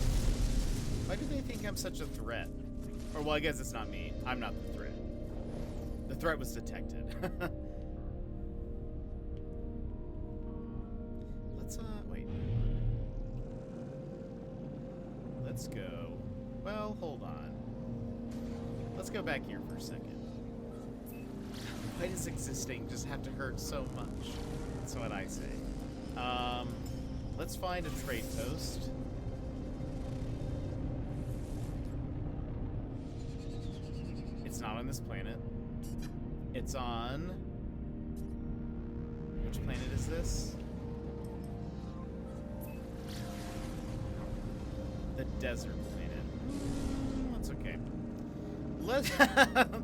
Speaker 1: Why do they think I'm such a threat? Or, well, I guess it's not me. I'm not the threat. The threat was detected. Let's, wait. Let's go. Well, hold on. Let's go back here for a second. Why does existing just have to hurt so much? That's what I say. Let's find a trade post. It's not on this planet. It's on... Which planet is this? The desert planet. That's okay.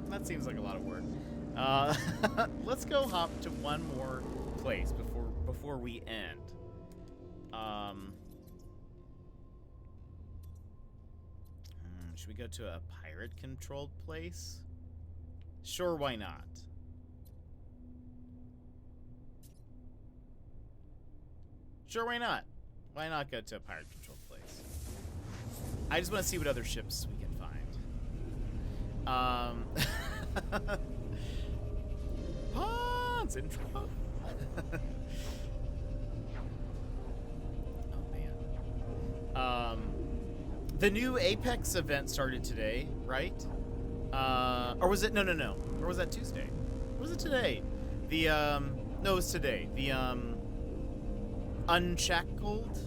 Speaker 1: That seems like a lot of work. Let's go hop to one more place before we end. Should we go to a pirate-controlled place? Sure, why not? Sure, why not? Why not go to a pirate-controlled place? I just want to see what other ships we can find. Ponce in trouble. Oh man. The new Apex event started today, right? Or was it? No. Or was that Tuesday? Or was it today? No, it was today. The Unshackled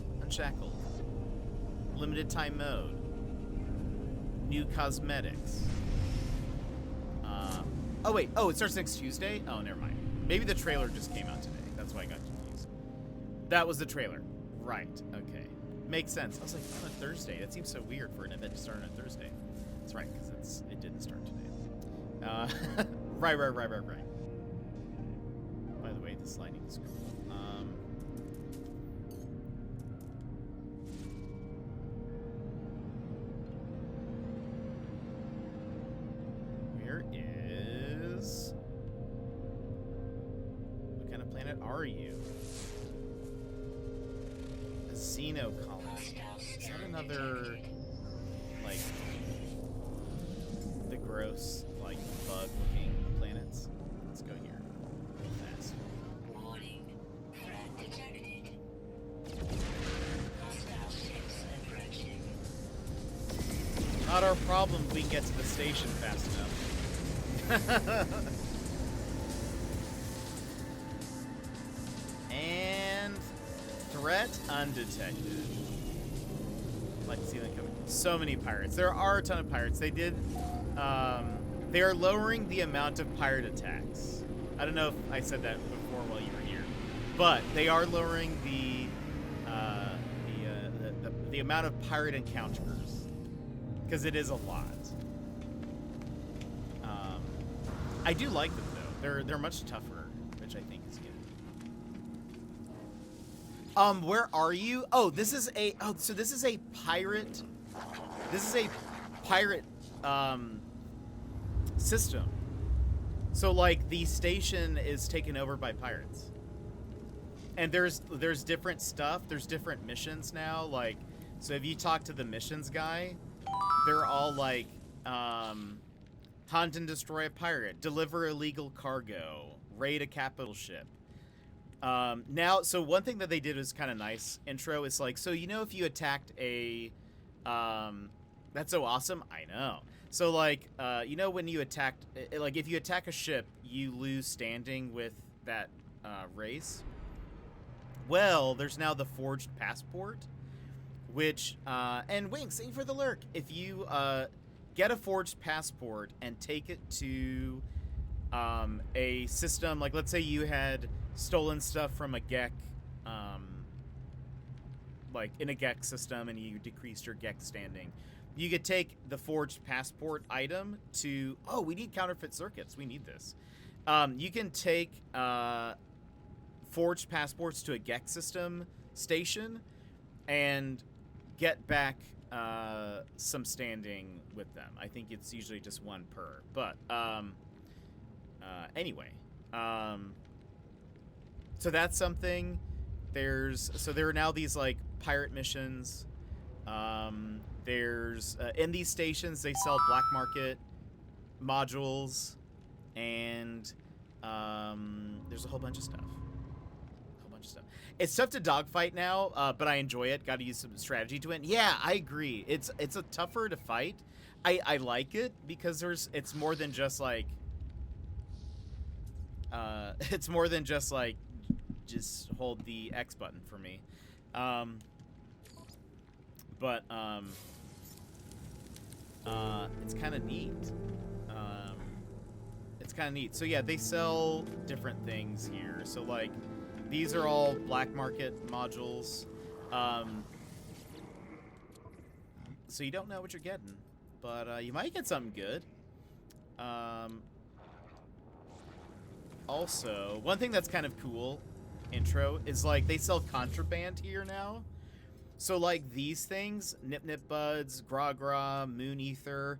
Speaker 1: limited time mode, new cosmetics. Oh wait, it starts next Tuesday? Oh, never mind. Maybe the trailer just came out today. That's why I got confused. That was the trailer. Right, okay. Makes sense. I was like, on a Thursday. That seems so weird for an event to start on a Thursday. That's right, because it didn't start today. Right. By the way, this lighting is cool. Where is... What kind of planet are you? A Xeno colony. Is that another, like, the gross, like, bug-looking planets? Let's go here. Real fast.
Speaker 2: Warning. Threat detected. Hostile ships approaching.
Speaker 1: Not our problem if we can get to the station fast enough. And threat undetected. Like to see them coming. So many pirates. There are a ton of pirates. They did. They are lowering the amount of pirate attacks. I don't know if I said that before while you were here, but they are lowering the amount of pirate encounters because it is a lot. I do like them though. They're much tougher, which I think is good. Where are you? Oh, this is a so this is a pirate. This is a pirate system. So like the station is taken over by pirates. And there's different stuff. There's different missions now. Like, so if you talk to the missions guy, they're all like, hunt and destroy a pirate, deliver illegal cargo, raid a capital ship. Now, so one thing that they did was kind of nice. Intro is like, so you know if you attacked a, that's so awesome. I know. So like, you know when you attacked, like if you attack a ship, you lose standing with that race. Well, there's now the forged passport, which, and Winks, thank you for the lurk. If you get a forged passport and take it to a system, like let's say you had stolen stuff from a GEC, like in a GEC system and you decreased your GEC standing, you could take the forged passport item to, oh, we need counterfeit circuits. We need this. You can take forged passports to a GEC system station and get back some standing with them. I think it's usually just one per. But anyway, so that's something. There are now these like pirate missions. There's in these stations they sell black market modules, and there's a whole bunch of stuff. It's tough to dogfight now, but I enjoy it. Got to use some strategy to win. Yeah, I agree. It's a tougher to fight. I like it because it's more than just like just hold the X button for me. But it's kind of neat. It's kind of neat. So yeah, they sell different things here. So like, these are all black market modules. So you don't know what you're getting, but you might get something good. Also, one thing that's kind of cool, intro, is like they sell contraband here now. So like these things, Nip Nip Buds, Gra Gra, Moon Ether,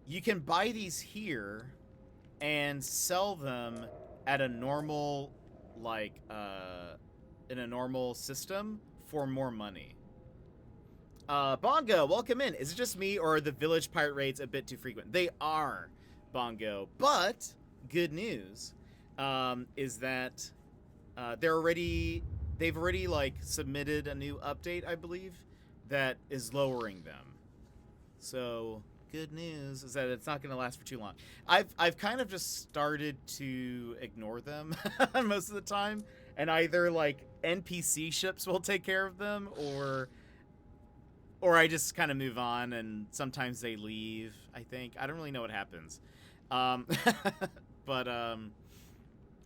Speaker 1: you can buy these here and sell them at a normal, like, in a normal system for more money. Bongo, welcome in. Is it just me or are the village pirate raids a bit too frequent? They are, Bongo. But good news is that they've already like submitted a new update, I believe, that is lowering them. So good news is that it's not going to last for too long. I've kind of just started to ignore them most of the time, and either like NPC ships will take care of them, or I just kind of move on, and sometimes they leave. I think I don't really know what happens, but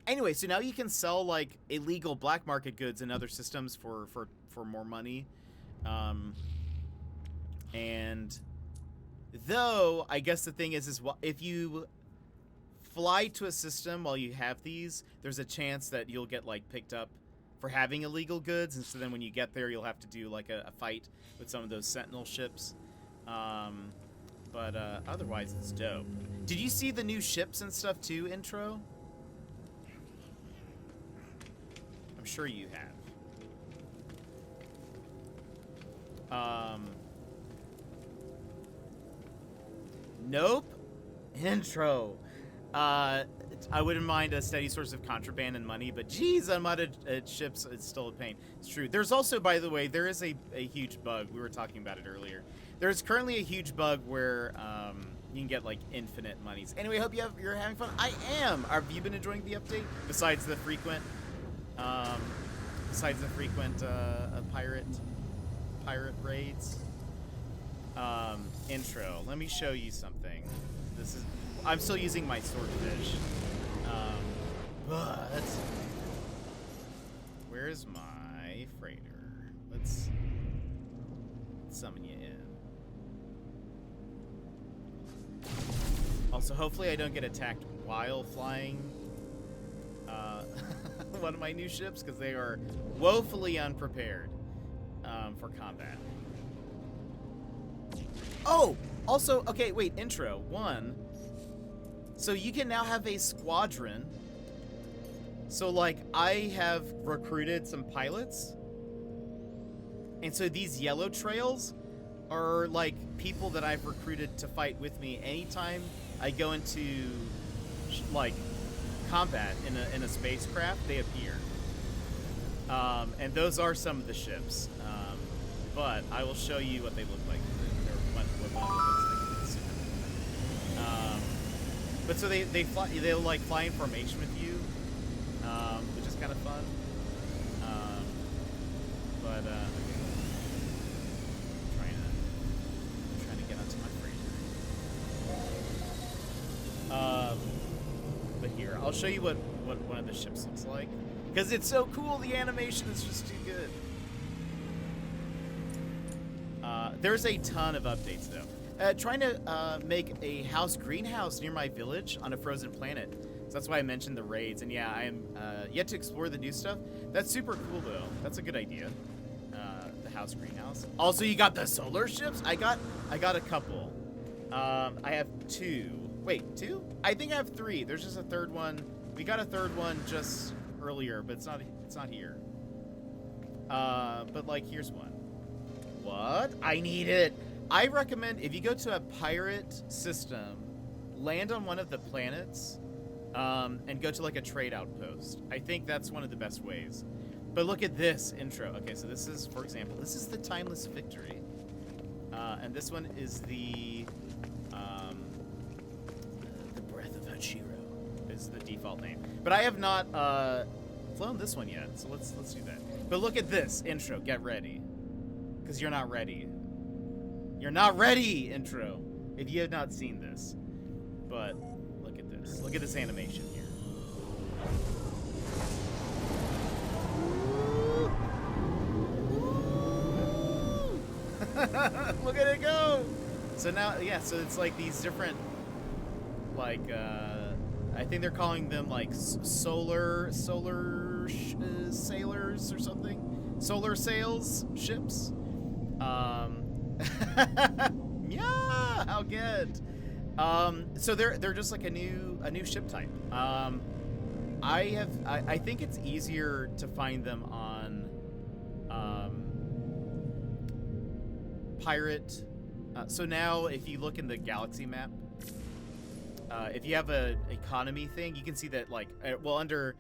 Speaker 1: anyway, so now you can sell like illegal black market goods in other systems for more money, and though I guess the thing is if you fly to a system while you have these, there's a chance that you'll get like picked up for having illegal goods, and so then when you get there, you'll have to do like a fight with some of those Sentinel ships. But otherwise, it's dope. Did you see the new ships and stuff too, intro? I'm sure you have. Nope. Intro. I wouldn't mind a steady source of contraband and money, but geez, unmodded ships, it's still a pain. It's true. There's also, by the way, there is a huge bug. We were talking about it earlier. There's currently a huge bug where you can get like infinite monies. Anyway, hope you're having fun. I am. Have you been enjoying the update? Besides the frequent pirate raids. Intro. Let me show you something. I'm still using my swordfish. But where's my freighter? Let's summon you in. Also, hopefully I don't get attacked while flying one of my new ships, because they are woefully unprepared for combat. Oh! Also, okay, wait, intro. 1. So you can now have a squadron. So, like, I have recruited some pilots. And so these yellow trails are, like, people that I've recruited to fight with me anytime I go into, like, combat in a spacecraft, they appear. And those are some of the ships. But I will show you what they look like. What one looks like. But so they'll like fly in formation with you, which is kind of fun. But okay. I'm trying to get onto my freighter. But here, I'll show you what one of the ships looks like, because it's so cool. The animation is just too good. There's a ton of updates, though. Trying to make a greenhouse near my village on a frozen planet. So that's why I mentioned the raids. And yeah, I am yet to explore the new stuff. That's super cool, though. That's a good idea. The house greenhouse. Also, you got the solar ships? I got a couple. I have 2. Wait, 2? I think I have 3. There's just a third one. We got a third one just earlier, but it's not here. But like, here's one. What? I need it. I recommend, if you go to a pirate system, land on one of the planets, and go to like a trade outpost. I think that's one of the best ways. But look at this intro. Okay, so this is, for example, this is the Timeless Victory. And this one is the Breath of Hachiro is the default name. But I have not flown this one yet, so let's do that. But look at this intro. Get ready. Because you're not ready. You're not ready, intro, if you have not seen this. But look at this. Look at this animation here. Look at it go! So now, yeah, so it's like these different, like, I think they're calling them, like, solar sailors or something? Solar sails ships? Yeah, how good. So they're just like a new ship type. I think it's easier to find them on pirate. So now if you look in the galaxy map, if you have a economy thing, you can see that like under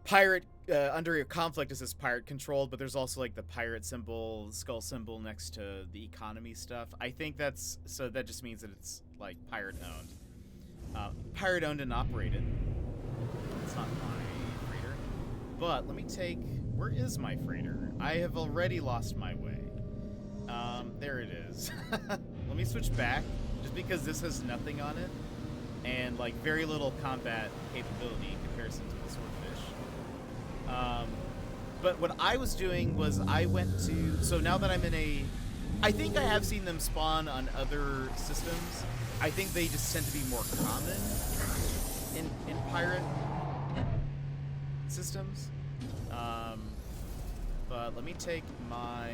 Speaker 1: pirate under your conflict it says pirate controlled, but there's also like the pirate symbol, skull symbol next to the economy stuff. I think that just means that it's like pirate owned and operated. It's not my freighter, but let me take, where is my freighter? I have already lost my way. There it is. Let me switch back, just because this has nothing on it and like very little combat capability in comparison to the swordfish. But what I was doing was I went to, so now that I'm in I think I have seen them spawn on other systems. I think they just tend to be more common in pirate systems. But let me take my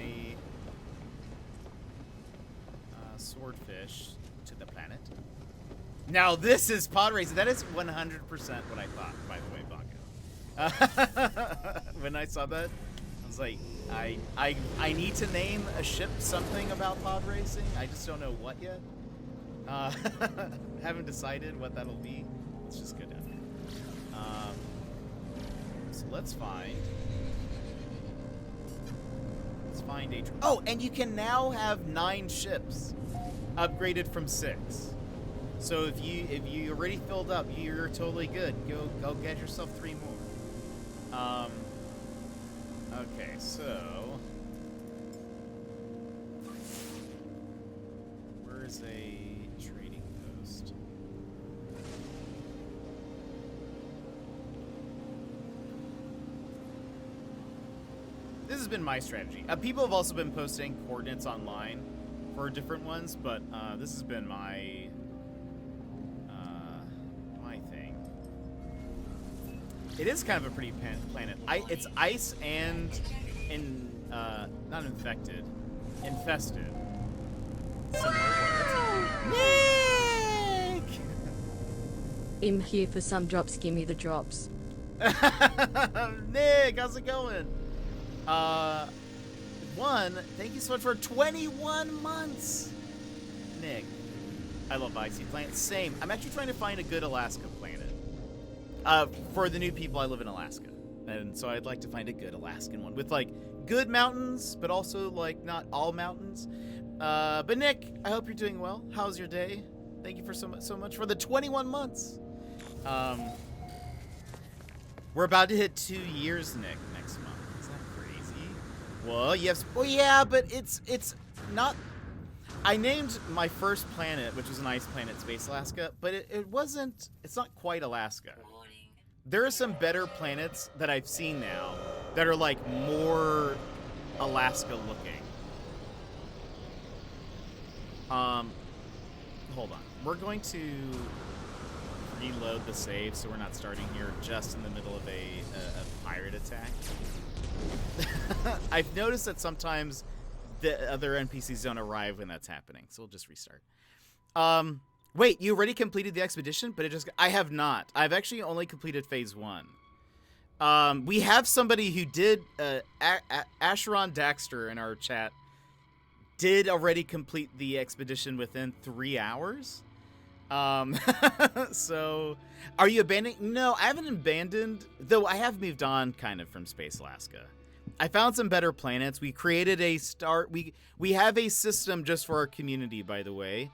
Speaker 1: swordfish to the planet. Now this is pod racing. That is 100% what I thought, by the way, Baco. When I saw that, I was like, I need to name a ship something about pod racing. I just don't know what yet. Haven't decided what that'll be. Let's just go down here. So let's find a... Oh, and you can now have 9 ships upgraded from 6. So if you already filled up, you're totally good. Go get yourself 3 more. Okay, so where's a trading post? This has been my strategy. People have also been posting coordinates online for different ones, but this has been my thing. It is kind of a pretty planet. It's ice and not infected, infested. Nick!
Speaker 3: I'm here for some drops, gimme the drops.
Speaker 1: Nick, how's it going? Thank you so much for 21 months. Nick, I love icy planets. Same. I'm actually trying to find a good Alaska planet. For the new people, I live in Alaska. And so I'd like to find a good Alaskan one with, like, good mountains, but also, like, not all mountains. But Nick, I hope you're doing well. How's your day? Thank you for so much for the 21 months. We're about to hit 2 years, Nick, next month. Is that crazy? Well, yes. Oh, yeah, but it's not... I named my first planet, which was an ice planet, Space Alaska, but it's not quite Alaska. There are some better planets that I've seen now that are, like, more Alaska looking. Hold on. We're going to reload the save so we're not starting here just in the middle of a pirate attack. I've noticed that sometimes the other NPCs don't arrive when that's happening, so we'll just restart. Wait, you already completed the expedition? But I have not. I've actually only completed phase 1. We have somebody who did, Asheron Daxter in our chat, did already complete the expedition within 3 hours. So, are you abandoning? No, I haven't abandoned, though I have moved on kind of from Space Alaska. I found some better planets. We created we have a system just for our community, by the way.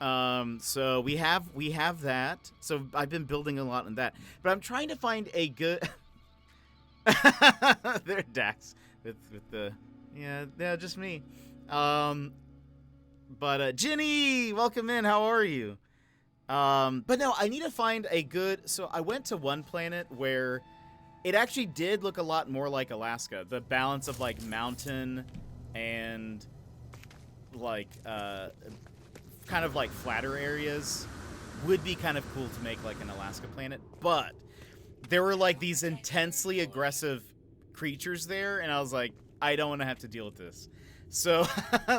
Speaker 1: So we have that. So I've been building a lot on that. But I'm trying to find a good there Dax with the yeah, just me. But Ginny, welcome in. How are you? But no, I need to find a good... So I went to one planet where it actually did look a lot more like Alaska. The balance of, like, mountain and, like, kind of, like, flatter areas would be kind of cool to make, like, an Alaska planet. But there were, like, these intensely aggressive creatures there, and I was like, I don't want to have to deal with this. So,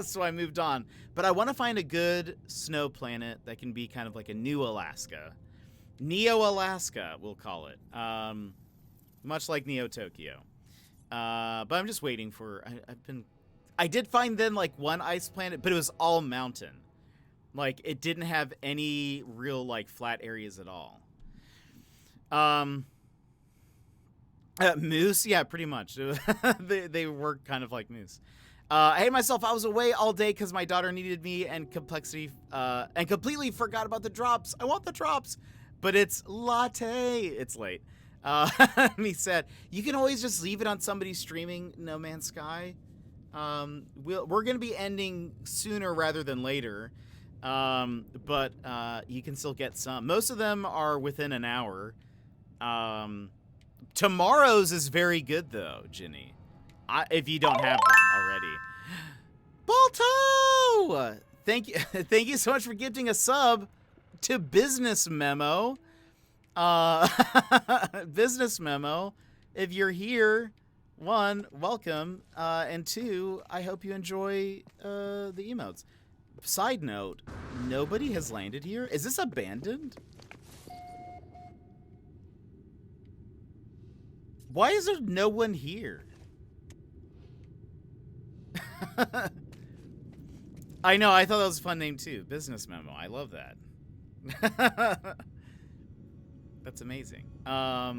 Speaker 1: so I moved on. But I want to find a good snow planet that can be kind of like a new Alaska. Neo-Alaska, we'll call it. Much like Neo-Tokyo. But I'm just waiting for... I did find then, like, one ice planet, but it was all mountain. Like, it didn't have any real, like, flat areas at all. Moose? Yeah, pretty much. They were kind of like moose. I hate myself. I was away all day because my daughter needed me and completely forgot about the drops. I want the drops, but it's latte. It's late. He said, you can always just leave it on somebody streaming No Man's Sky. We're going to be ending sooner rather than later. But you can still get some. Most of them are within an hour. Tomorrow's is very good, though, Ginny. If you don't have them already. Balto! Thank you so much for gifting a sub to Business Memo. Business Memo. If you're here, 1, welcome. And 2, I hope you enjoy the emotes. Side note, nobody has landed here. Is this abandoned? Why is there no one here? I know, I thought that was a fun name too. Business Memo. I love that. That's amazing. I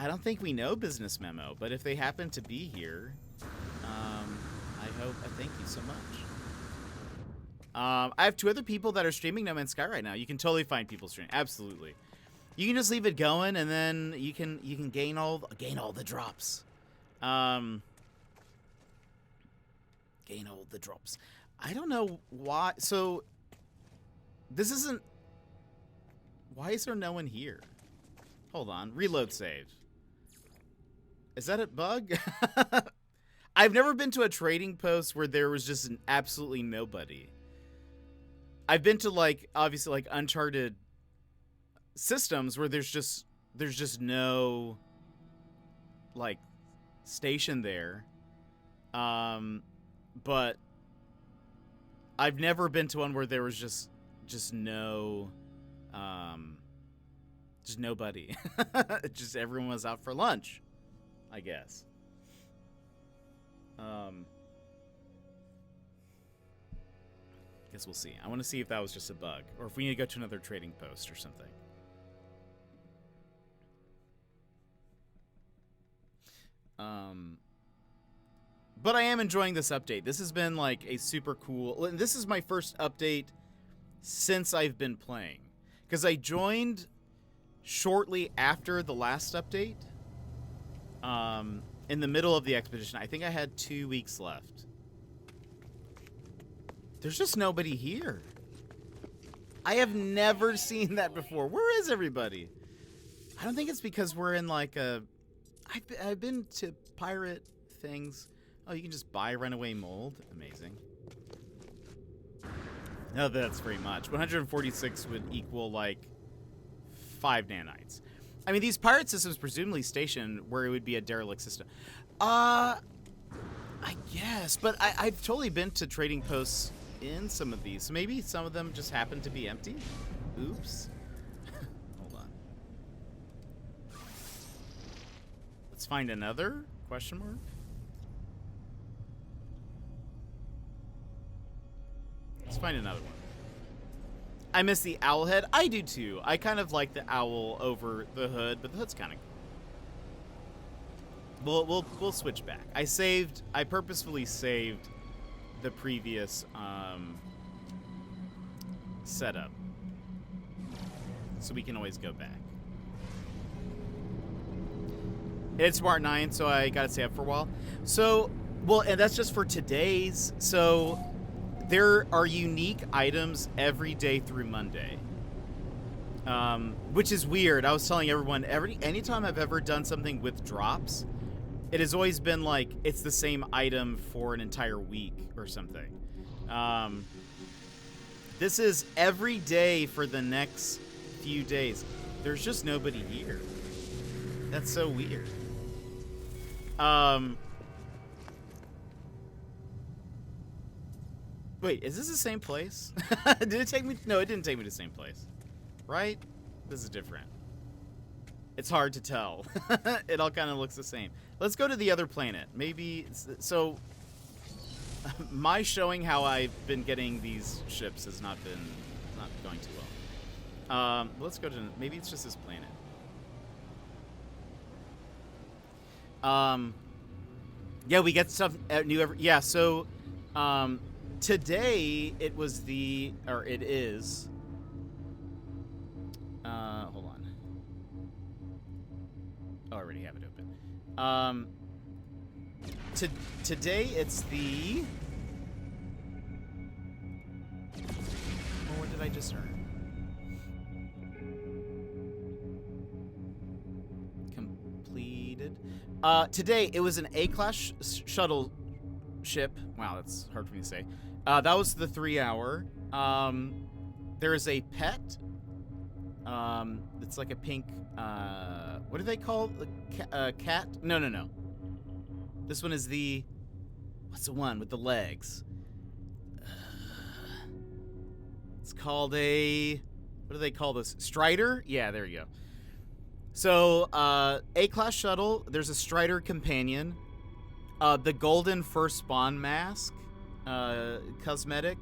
Speaker 1: don't think we know Business Memo, but if they happen to be here, I thank you so much. I have 2 other people that are streaming No Man's Sky right now. You can totally find people streaming. Absolutely. You can just leave it going, and then you can gain all the drops. Gain all the drops. I don't know why. So this isn't. Why is there no one here? Hold on. Reload save. Is that a bug? I've never been to a trading post where there was just absolutely nobody. I've been to, like, obviously, like, uncharted systems where there's just no, like, station there. But I've never been to one where there was just no, just nobody. Just everyone was out for lunch, I guess. Guess we'll see. I want to see if that was just a bug, or if we need to go to another trading post or something. But I am enjoying this update. This has been like a super cool. This is my first update since I've been playing, because I joined shortly after the last update. In the middle of the expedition, I think I had 2 weeks left. There's just nobody here. I have never seen that before. Where is everybody? I don't think it's because we're in like a... I've been to pirate things. Oh, you can just buy runaway mold. Amazing. No, that's very much. 146 would equal like 5 nanites. I mean, these pirate systems presumably station where it would be a derelict system. I guess, but I've totally been to trading posts in some of these. So maybe some of them just happen to be empty. Oops. Hold on. Let's find another question mark. Let's find another one. I miss the owl head. I do too. I kind of like the owl over the hood, but the hood's kind of cool. We'll switch back. I purposefully saved the previous setup, so we can always go back. It's Smart 9, so I gotta stay up for a while. So, well, and that's just for today's. So there are unique items every day through Monday, which is weird. I was telling everyone, anytime I've ever done something with drops, it has always been like it's the same item for an entire week or something. This is every day for the next few days. There's just nobody here. That's so weird. Wait, is this the same place? Did it take me? No, it didn't take me to the same place. Right? This is different. It's hard to tell. It all kind of looks the same. Let's go to the other planet. Maybe, so my showing how I've been getting these ships has not going too well. Let's go to, maybe it's just this planet. Yeah, we get stuff new every, yeah, so, today it is, hold on. Oh, I already have it open. Today it's the, what did I just earn? Completed. Today it was an A-class shuttle ship. Wow, that's hard for me to say. That was the 3-hour. There is a pet. It's like a pink, what do they call the cat? No. This one is the, what's the one with the legs? It's called a, what do they call this? Strider? Yeah, there you go. So, A-class shuttle, there's a Strider companion. The golden first spawn mask, cosmetic,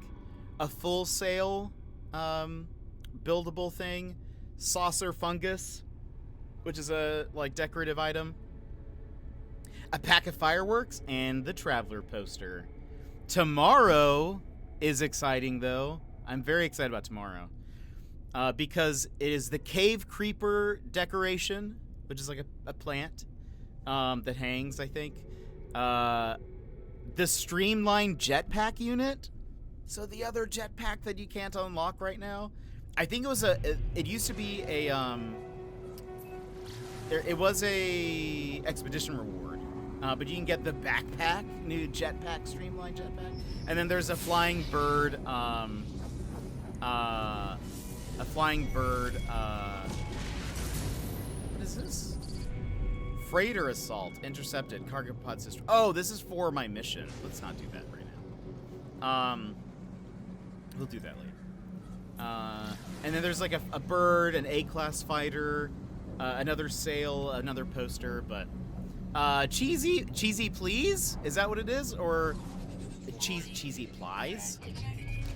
Speaker 1: a full sail, buildable thing, saucer fungus, which is a like decorative item, a pack of fireworks, and the traveler poster. Tomorrow is exciting though. I'm very excited about tomorrow because it is the cave creeper decoration, which is like a plant that hangs, I think. The streamlined jetpack unit. So the other jetpack that you can't unlock right now. I think it was it used to be a it was a expedition reward, but you can get the backpack, new jetpack, streamlined jetpack, and then there's a flying bird, what is this? Freighter assault intercepted, cargo pod system. Oh, this is for my mission. Let's not do that right now. We'll do that later. And then there's like a bird, an A-class fighter, another sail, another poster, but cheesy please? Is that what it is? Or cheesy plies?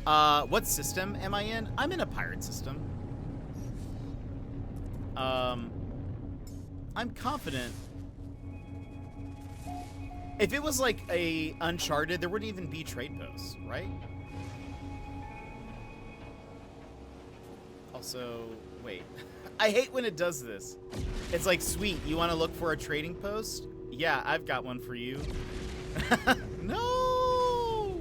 Speaker 1: What system am I in? I'm in a pirate system. I'm confident. If it was like a Uncharted, there wouldn't even be trade posts, right? Also, wait. I hate when it does this. It's like, sweet, you want to look for a trading post? Yeah, I've got one for you. No!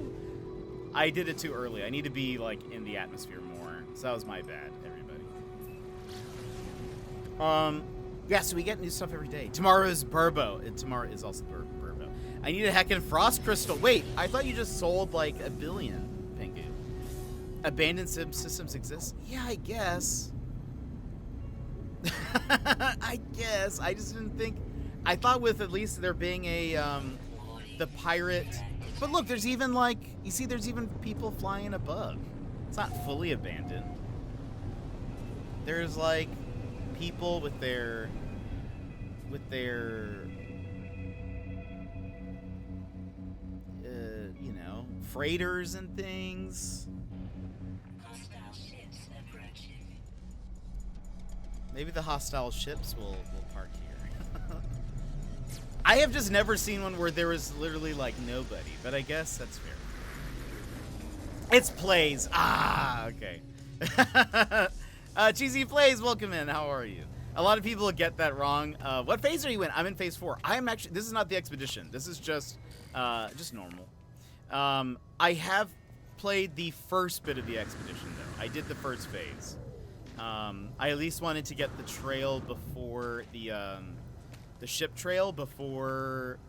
Speaker 1: I did it too early. I need to be, like, in the atmosphere more. So that was my bad, everybody. Yeah, so we get new stuff every day. Tomorrow is Burbo. And tomorrow is also Burbo. I need a heckin' frost crystal. Wait, I thought you just sold, like, 1 billion, Pingu. Abandoned systems exist? Yeah, I guess. I guess. I just didn't think... I thought with at least there being a, the pirate... But look, there's even, like... You see, there's even people flying above. It's not fully abandoned. There's, like, people with their... you know, freighters and things.
Speaker 2: Hostile ships approaching.
Speaker 1: Maybe the hostile ships will park here. I have just never seen one where there was literally like nobody, but I guess that's fair. It's Plays. Ah, okay. Cheesy Plays, welcome in. How are you? A lot of people get that wrong. What phase are you in? I'm in phase 4. I am actually. This is not the expedition. This is just normal. I have played the first bit of the expedition though. I did the first phase. I at least wanted to get the trail before the ship trail before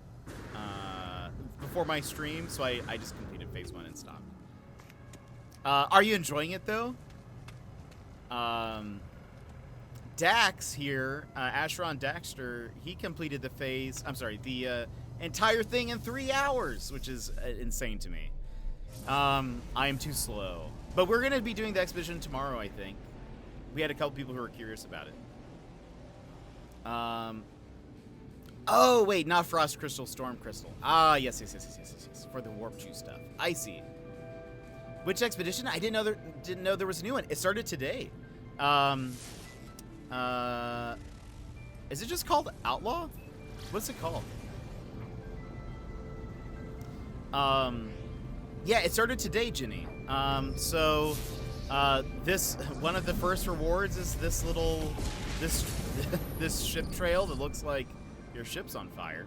Speaker 1: my stream, so I just completed phase 1 and stopped. Are you enjoying it though? Dax here, Asheron Daxter, he completed the entire thing in 3 hours, which is insane to me. I am too slow. But we're going to be doing the expedition tomorrow, I think. We had a couple people who were curious about it. Oh, wait, not Frost Crystal, Storm Crystal. Ah, yes. For the Warp Juice stuff. I see. Which expedition? I didn't know there was a new one. It started today. Is it just called Outlaw? What's it called? Yeah, it started today, Ginny. This one of the first rewards is this this ship trail that looks like your ship's on fire.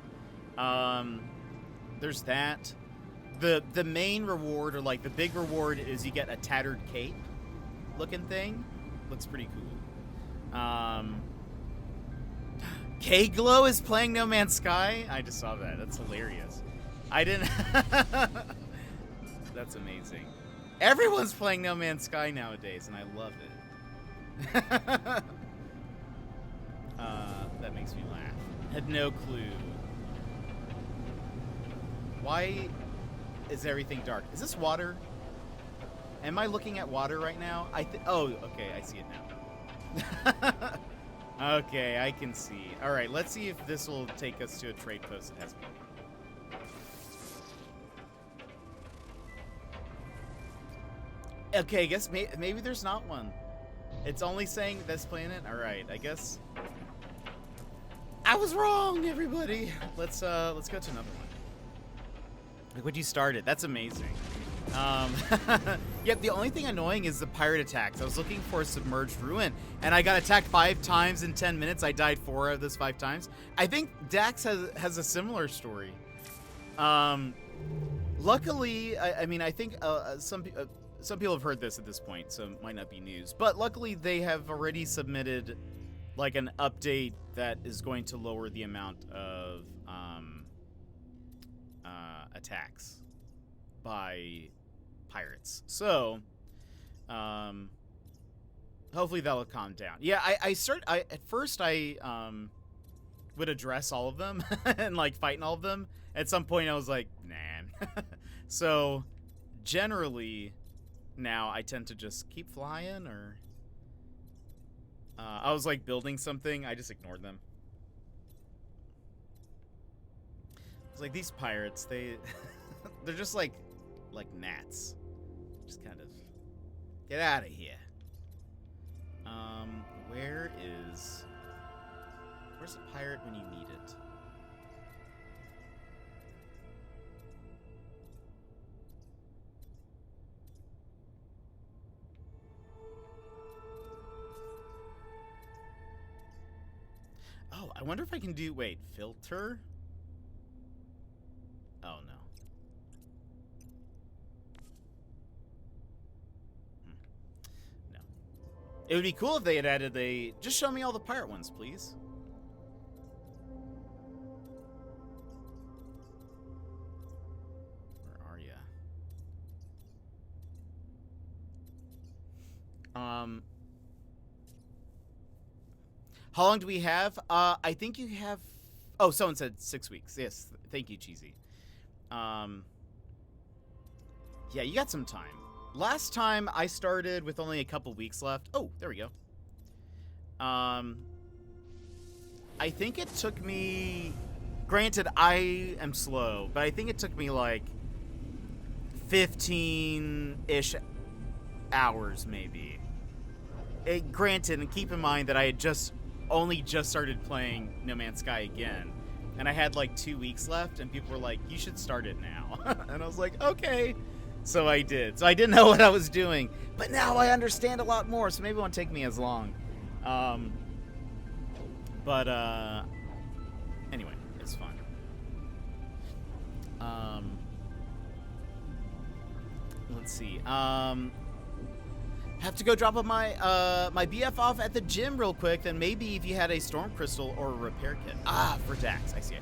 Speaker 1: There's that. The main reward, or like the big reward, is you get a tattered cape looking thing. Looks pretty cool. K-Glow is playing No Man's Sky? I just saw that. That's hilarious. I didn't... That's amazing. Everyone's playing No Man's Sky nowadays, and I love it. That makes me laugh. Had no clue. Why is everything dark? Is this water? Am I looking at water right now? Oh, okay, I see it now. Okay, I can see. All right, let's see if this will take us to a trade post that has people. Okay, I guess maybe there's not one. It's only saying this planet? Alright, I guess. I was wrong, everybody. Let's go to another one. Like what you started. That's amazing. Yep, the only thing annoying is the pirate attacks. I was looking for a submerged ruin, and I got attacked 5 times in 10 minutes. I died 4 of those 5 times. I think Dax has a similar story. Luckily, I mean, I think some people have heard this at this point, so it might not be news. But luckily, they have already submitted like an update that is going to lower the amount of attacks by pirates. So, hopefully that'll calm down. Yeah, at first I would address all of them and like fighting all of them. At some point I was like, nah. So, generally now I tend to just keep flying, or I was like building something, I just ignored them. It's like these pirates, they're just like gnats. Just kind of get out of here. Where's a pirate when you need it? Oh, I wonder if I can do, wait, filter? Oh, no. No. It would be cool if they had added just show me all the pirate ones, please. Where are ya? How long do we have? I think you have... Oh, someone said 6 weeks. Yes, thank you, Cheesy. Yeah, you got some time. Last time I started with only a couple weeks left. Oh, there we go. I think it took me... Granted, I am slow, but I think it took me like 15-ish hours, maybe. Granted, and keep in mind that I had only just started playing No Man's Sky again, and I had like 2 weeks left, and people were like, you should start it now. And I was like, okay. So I did. So I didn't know what I was doing, but now I understand a lot more, so maybe it won't take me as long. Anyway, it's fun. Let's see. Have to go drop up my my BF off at the gym real quick. Then maybe if you had a storm crystal or a repair kit. Ah, for Dax. I see.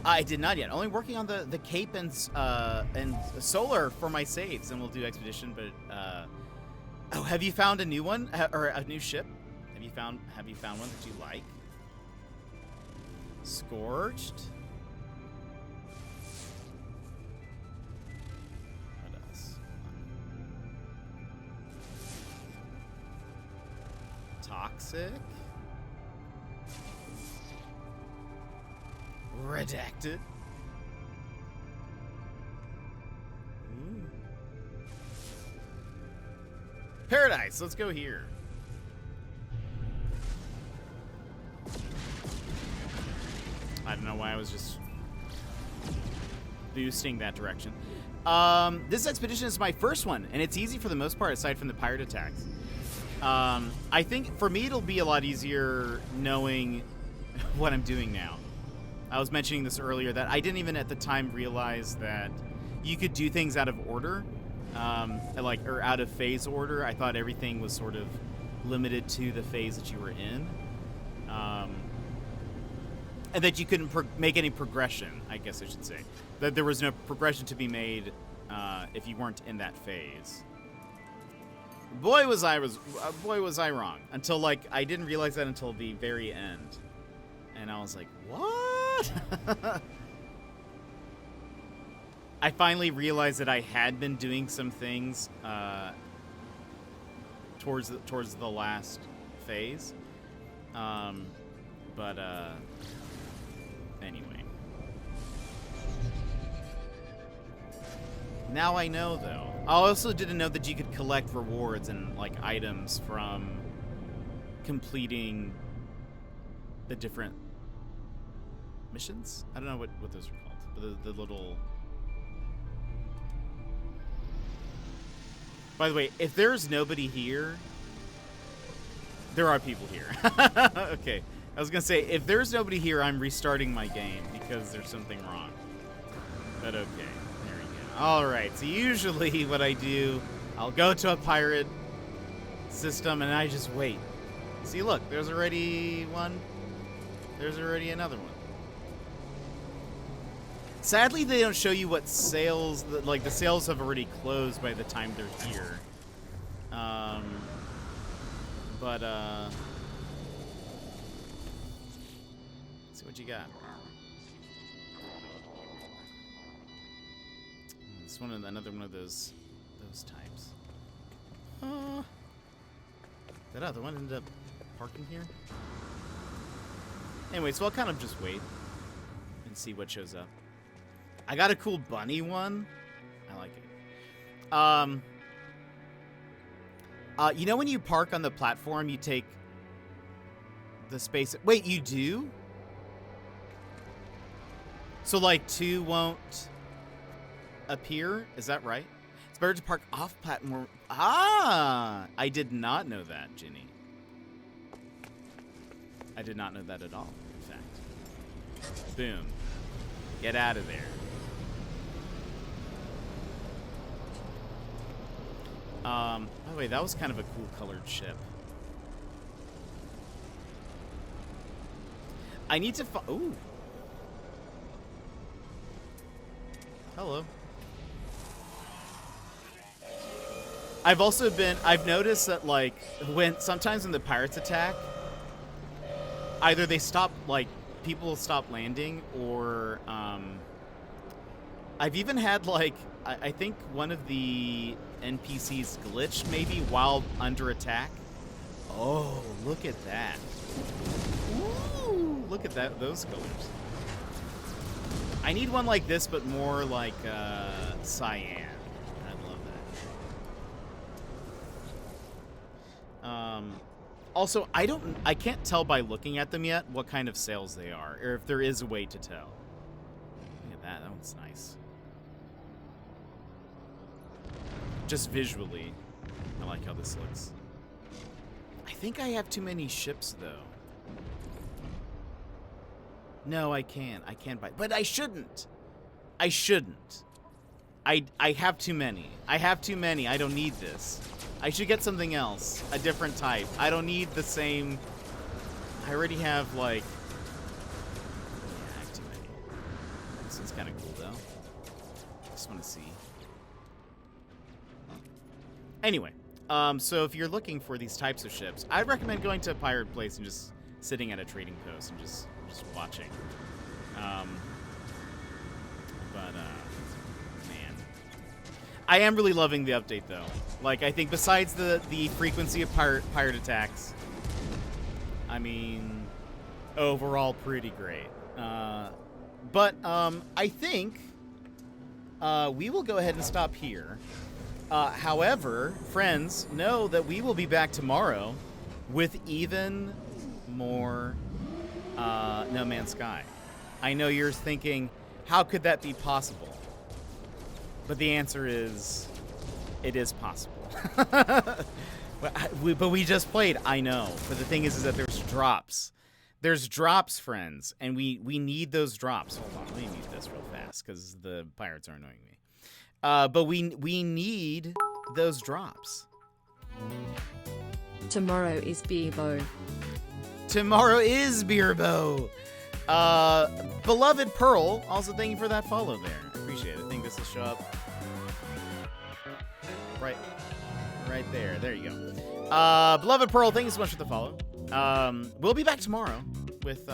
Speaker 1: I did not yet. Only working on the cape and solar for my saves, and we'll do expedition. But oh, have you found a new one or a new ship? Have you found one that you like? Scorched. What else? Toxic. Redacted. Ooh. Paradise. Let's go here. I don't know why I was just boosting that direction. This expedition is my first one, and it's easy for the most part, aside from the pirate attacks. I think for me it'll be a lot easier knowing what I'm doing now. I was mentioning this earlier, that I didn't even at the time realize that you could do things out of order, or out of phase order. I thought everything was sort of limited to the phase that you were in. And that you couldn't make any progression, I guess I should say. That there was no progression to be made if you weren't in that phase. Boy, was I wrong. Until, like, I didn't realize that until the very end. And I was like, what? I finally realized that I had been doing some things towards the last phase. Anyway. Now I know, though. I also didn't know that you could collect rewards and like items from completing the different missions. I don't know what those are called, but the little. By the way, if there's nobody here, there are people here. Okay, I was gonna say if there's nobody here, I'm restarting my game because there's something wrong. But okay. All right, so usually what I do, I'll go to a pirate system and I just wait. See, look, there's already one. There's already another one. Sadly, they don't show you what sales, like the sales have already closed by the time they're here. Let's see what you got. It's another one of those types. That other one ended up parking here. Anyway, so I'll kind of just wait and see what shows up. I got a cool bunny one. I like it. You know when you park on the platform, you take the space. Wait, you do? So like 2 won't appear? Is that right? It's better to park off platform. Ah! I did not know that, Ginny. I did not know that at all, in fact. Boom. Get out of there. By the way, that was kind of a cool colored ship. I need to ooh. Hello. I've noticed that, like, sometimes when the pirates attack, either they stop, like, people stop landing, or, I've even had, like, I think one of the NPCs glitched, maybe, while under attack. Oh, look at that. Ooh, look at that, those colors. I need one like this, but more like, cyan. Also, I can't tell by looking at them yet what kind of sails they are, or if there is a way to tell. Look at that, that one's nice. Just visually, I like how this looks. I think I have too many ships, though. No, I can't. I can't buy, but I shouldn't. I shouldn't. I have too many. I have too many. I don't need this. I should get something else, a different type. I don't need the same. I already have, like, yeah, I have too many. This one's kind of cool, though. Just want to see. Anyway, so if you're looking for these types of ships, I'd recommend going to a pirate place and just sitting at a trading post and just watching. Man. I am really loving the update, though. Like, I think besides the frequency of pirate attacks, I mean, overall pretty great. But I think we will go ahead and stop here. However, friends, know that we will be back tomorrow with even more No Man's Sky. I know you're thinking, how could that be possible? But the answer is, it is possible. But we just played, I know. But the thing is that there's drops. There's drops, friends, and we need those drops. Hold on, let me mute this real fast, because the pirates are annoying me. But we need those drops.
Speaker 3: Tomorrow is Beerbo.
Speaker 1: Tomorrow is Beerbo. Beloved Pearl, also thank you for that follow there. I appreciate it. I think this will show up right there. There you go. Beloved Pearl, thank you so much for the follow. We'll be back tomorrow with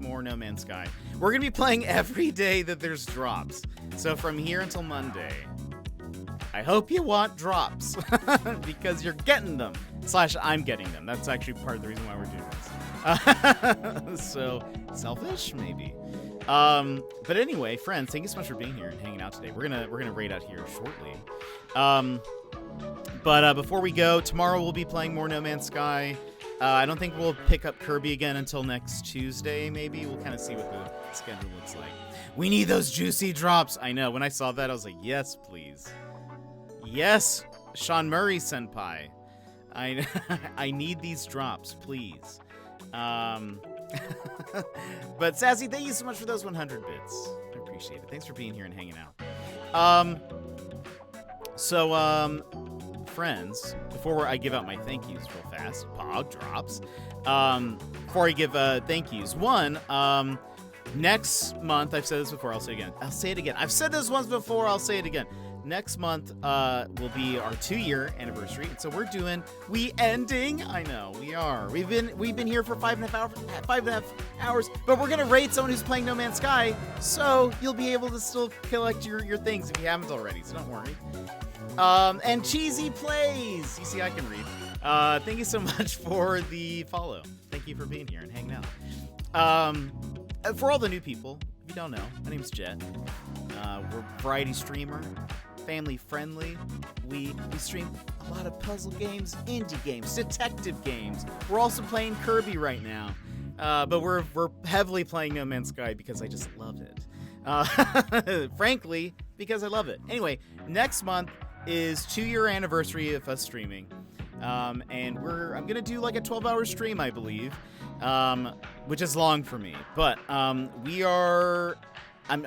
Speaker 1: more No Man's Sky. We're gonna be playing every day that there's drops. So from here until Monday, I hope you want drops because you're getting them. / I'm getting them. That's actually part of the reason why we're doing this. So Selfish, maybe. But anyway, friends, thank you so much for being here and hanging out today. We're gonna raid out here shortly. But before we go, tomorrow we'll be playing more No Man's Sky. I don't think we'll pick up Kirby again until next Tuesday, maybe. We'll kind of see what the schedule looks like. We need those juicy drops. I know. When I saw that, I was like, yes, please. Yes, Sean Murray senpai. I need these drops, please. But Sassy, thank you so much for those 100 bits. I appreciate it. Thanks for being here and hanging out. Friends, before I give out my thank yous real fast, Pog drops. Before I give thank yous, one, next month, I've said this before, I'll say it again. I'll say it again. I've said this once before, I'll say it again. Next month will be our 2-year anniversary, and so we're doing ending. I know we are. We've been here for 5.5 hours, but we're gonna raid someone who's playing No Man's Sky, so you'll be able to still collect your things if you haven't already. So don't worry. And Cheesy Plays. You see, I can read. Thank you so much for the follow. Thank you for being here and hanging out. For all the new people, if you don't know, my name's Jet. We're a variety streamer, family friendly. We stream a lot of puzzle games, indie games, detective games. We're also playing Kirby right now. But we're heavily playing No Man's Sky because I just love it. Frankly, because I love it. Anyway, next month is 2-year anniversary of us streaming. And I'm gonna do like a 12-hour stream, I believe. Which is long for me. But I'm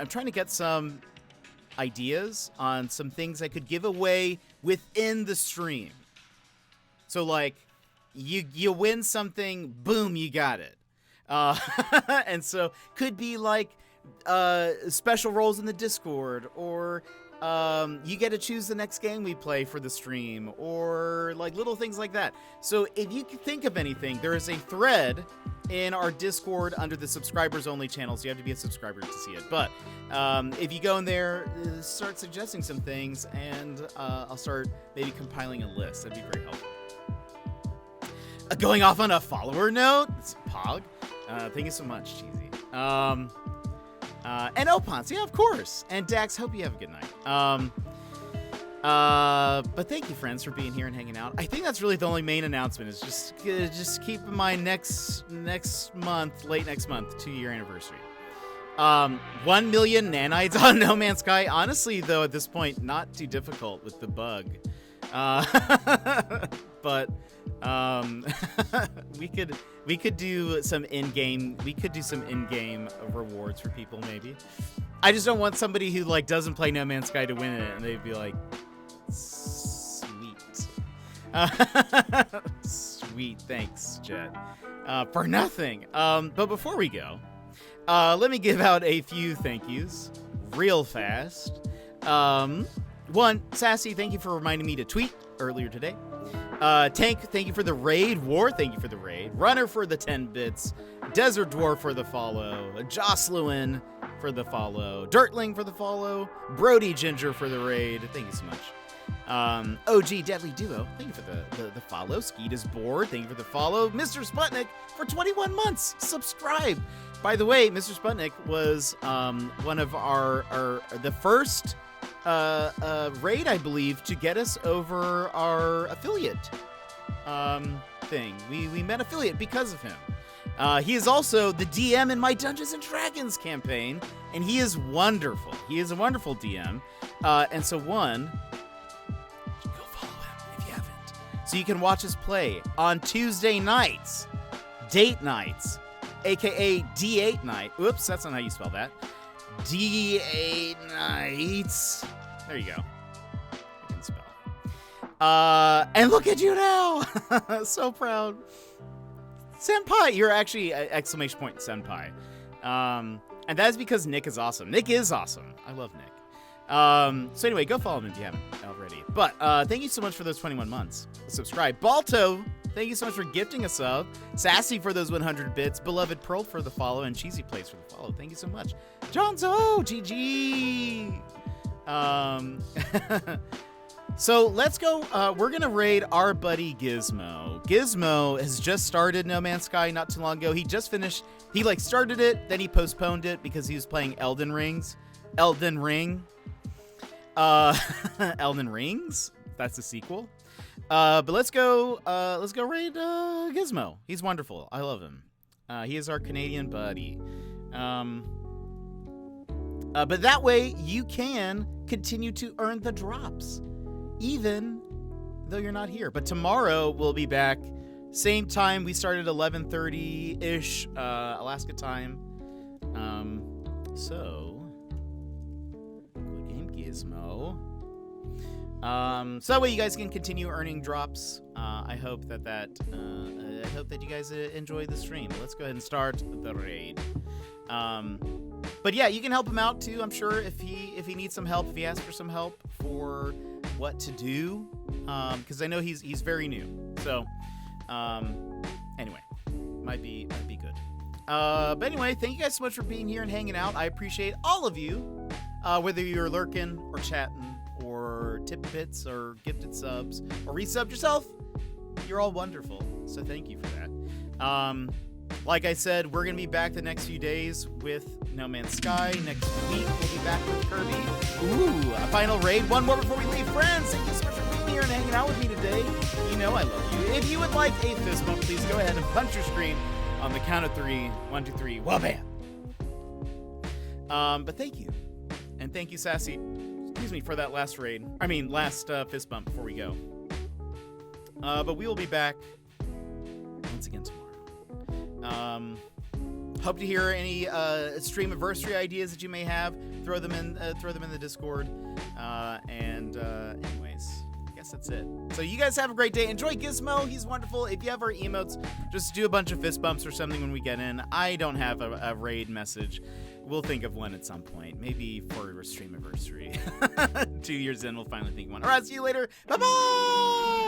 Speaker 1: trying to get some ideas on some things I could give away within the stream. So like you win something, boom, you got it. And so could be like special roles in the Discord, or you get to choose the next game we play for the stream, or like little things like that. So if you can think of anything, there is a thread in our Discord under the subscribers only channel, so you have to be a subscriber to see it. But if you go in there, start suggesting some things, and I'll start maybe compiling a list. That'd be very helpful. Going off on a follower note, it's Pog. Thank you so much, Cheesy. And Opons, yeah, of course. And Dax, hope you have a good night. But thank you, friends, for being here and hanging out. I think that's really the only main announcement, is just keep in mind next month, late next month, 2-year anniversary. 1 million nanites on No Man's Sky. Honestly, though, at this point, not too difficult with the bug. But we could do some in-game rewards for people, maybe. I just don't want somebody who like doesn't play No Man's Sky to win it, and they'd be like, sweet. Sweet, thanks, Jet. For nothing. But before we go, let me give out a few thank yous real fast. One, Sassy, thank you for reminding me to tweet earlier today. Tank, thank you for the raid. War, thank you for the raid. Runner for the 10 bits. Desert Dwarf for the follow. Jocelyn for the follow. Dirtling for the follow. Brody Ginger for the raid. Thank you so much. OG Deadly Duo, thank you for the follow. Skeet is bored, thank you for the follow. Mr. Sputnik for 21 months. Subscribe. By the way, Mr. Sputnik was one of the first raid, I believe, to get us over our affiliate thing. We met affiliate because of him. He is also the DM in my Dungeons and Dragons campaign, and he is wonderful. He is a wonderful DM. And so go follow him if you haven't. So you can watch us play on Tuesday nights, date nights, aka D8 night. Oops, that's not how you spell that. D8 nights. There you go. I can spell. And look at you now. So proud. Senpai. You're actually exclamation point senpai. And that is because Nick is awesome. Nick is awesome. I love Nick. So anyway, go follow him if you haven't already. But thank you so much for those 21 months. Subscribe. Balto, thank you so much for gifting a sub. Sassy for those 100 bits. Beloved Pearl for the follow. And Cheesy Plays for the follow. Thank you so much. Johnzo, GG. So let's go. We're going to raid our buddy Gizmo. Gizmo has just started No Man's Sky not too long ago. He just finished. He started it, then he postponed it because he was playing Elden Ring. Elden Rings. That's the sequel. But let's go raid Gizmo. He's wonderful. I love him. He is our Canadian buddy. But that way you can continue to earn the drops, even though you're not here. But tomorrow we'll be back. Same time. We started 11:30-ish Alaska time. So good game, Gizmo. So that way you guys can continue earning drops. I hope that you guys enjoy the stream. Let's go ahead and start the raid. But yeah, you can help him out too. I'm sure if he needs some help, if he asks for some help for what to do, because I know he's very new. So anyway, might be good. But anyway, thank you guys so much for being here and hanging out. I appreciate all of you, whether you're lurking or chatting or tip bits or gifted subs or resubbed yourself. You're all wonderful. So thank you for that. Like I said, we're going to be back the next few days with No Man's Sky. Next week, we'll be back with Kirby. Ooh, a final raid. One more before we leave. Friends, thank you so much for being here and hanging out with me today. You know I love you. If you would like a fist bump, please go ahead and punch your screen on the count of 3. 1, 2, 3. Well, bam. But thank you. And thank you, Sassy. Excuse me for that last raid. Last fist bump before we go. But we will be back once again tomorrow. Hope to hear any stream anniversary ideas that you may have. Throw them in the Discord. Anyways, I guess that's it. So you guys have a great day. Enjoy Gizmo. He's wonderful. If you have our emotes, just do a bunch of fist bumps or something when we get in. I don't have a raid message. We'll think of one at some point. Maybe for a stream anniversary. 2 years in, we'll finally think of one. All right, see you later. Bye-bye!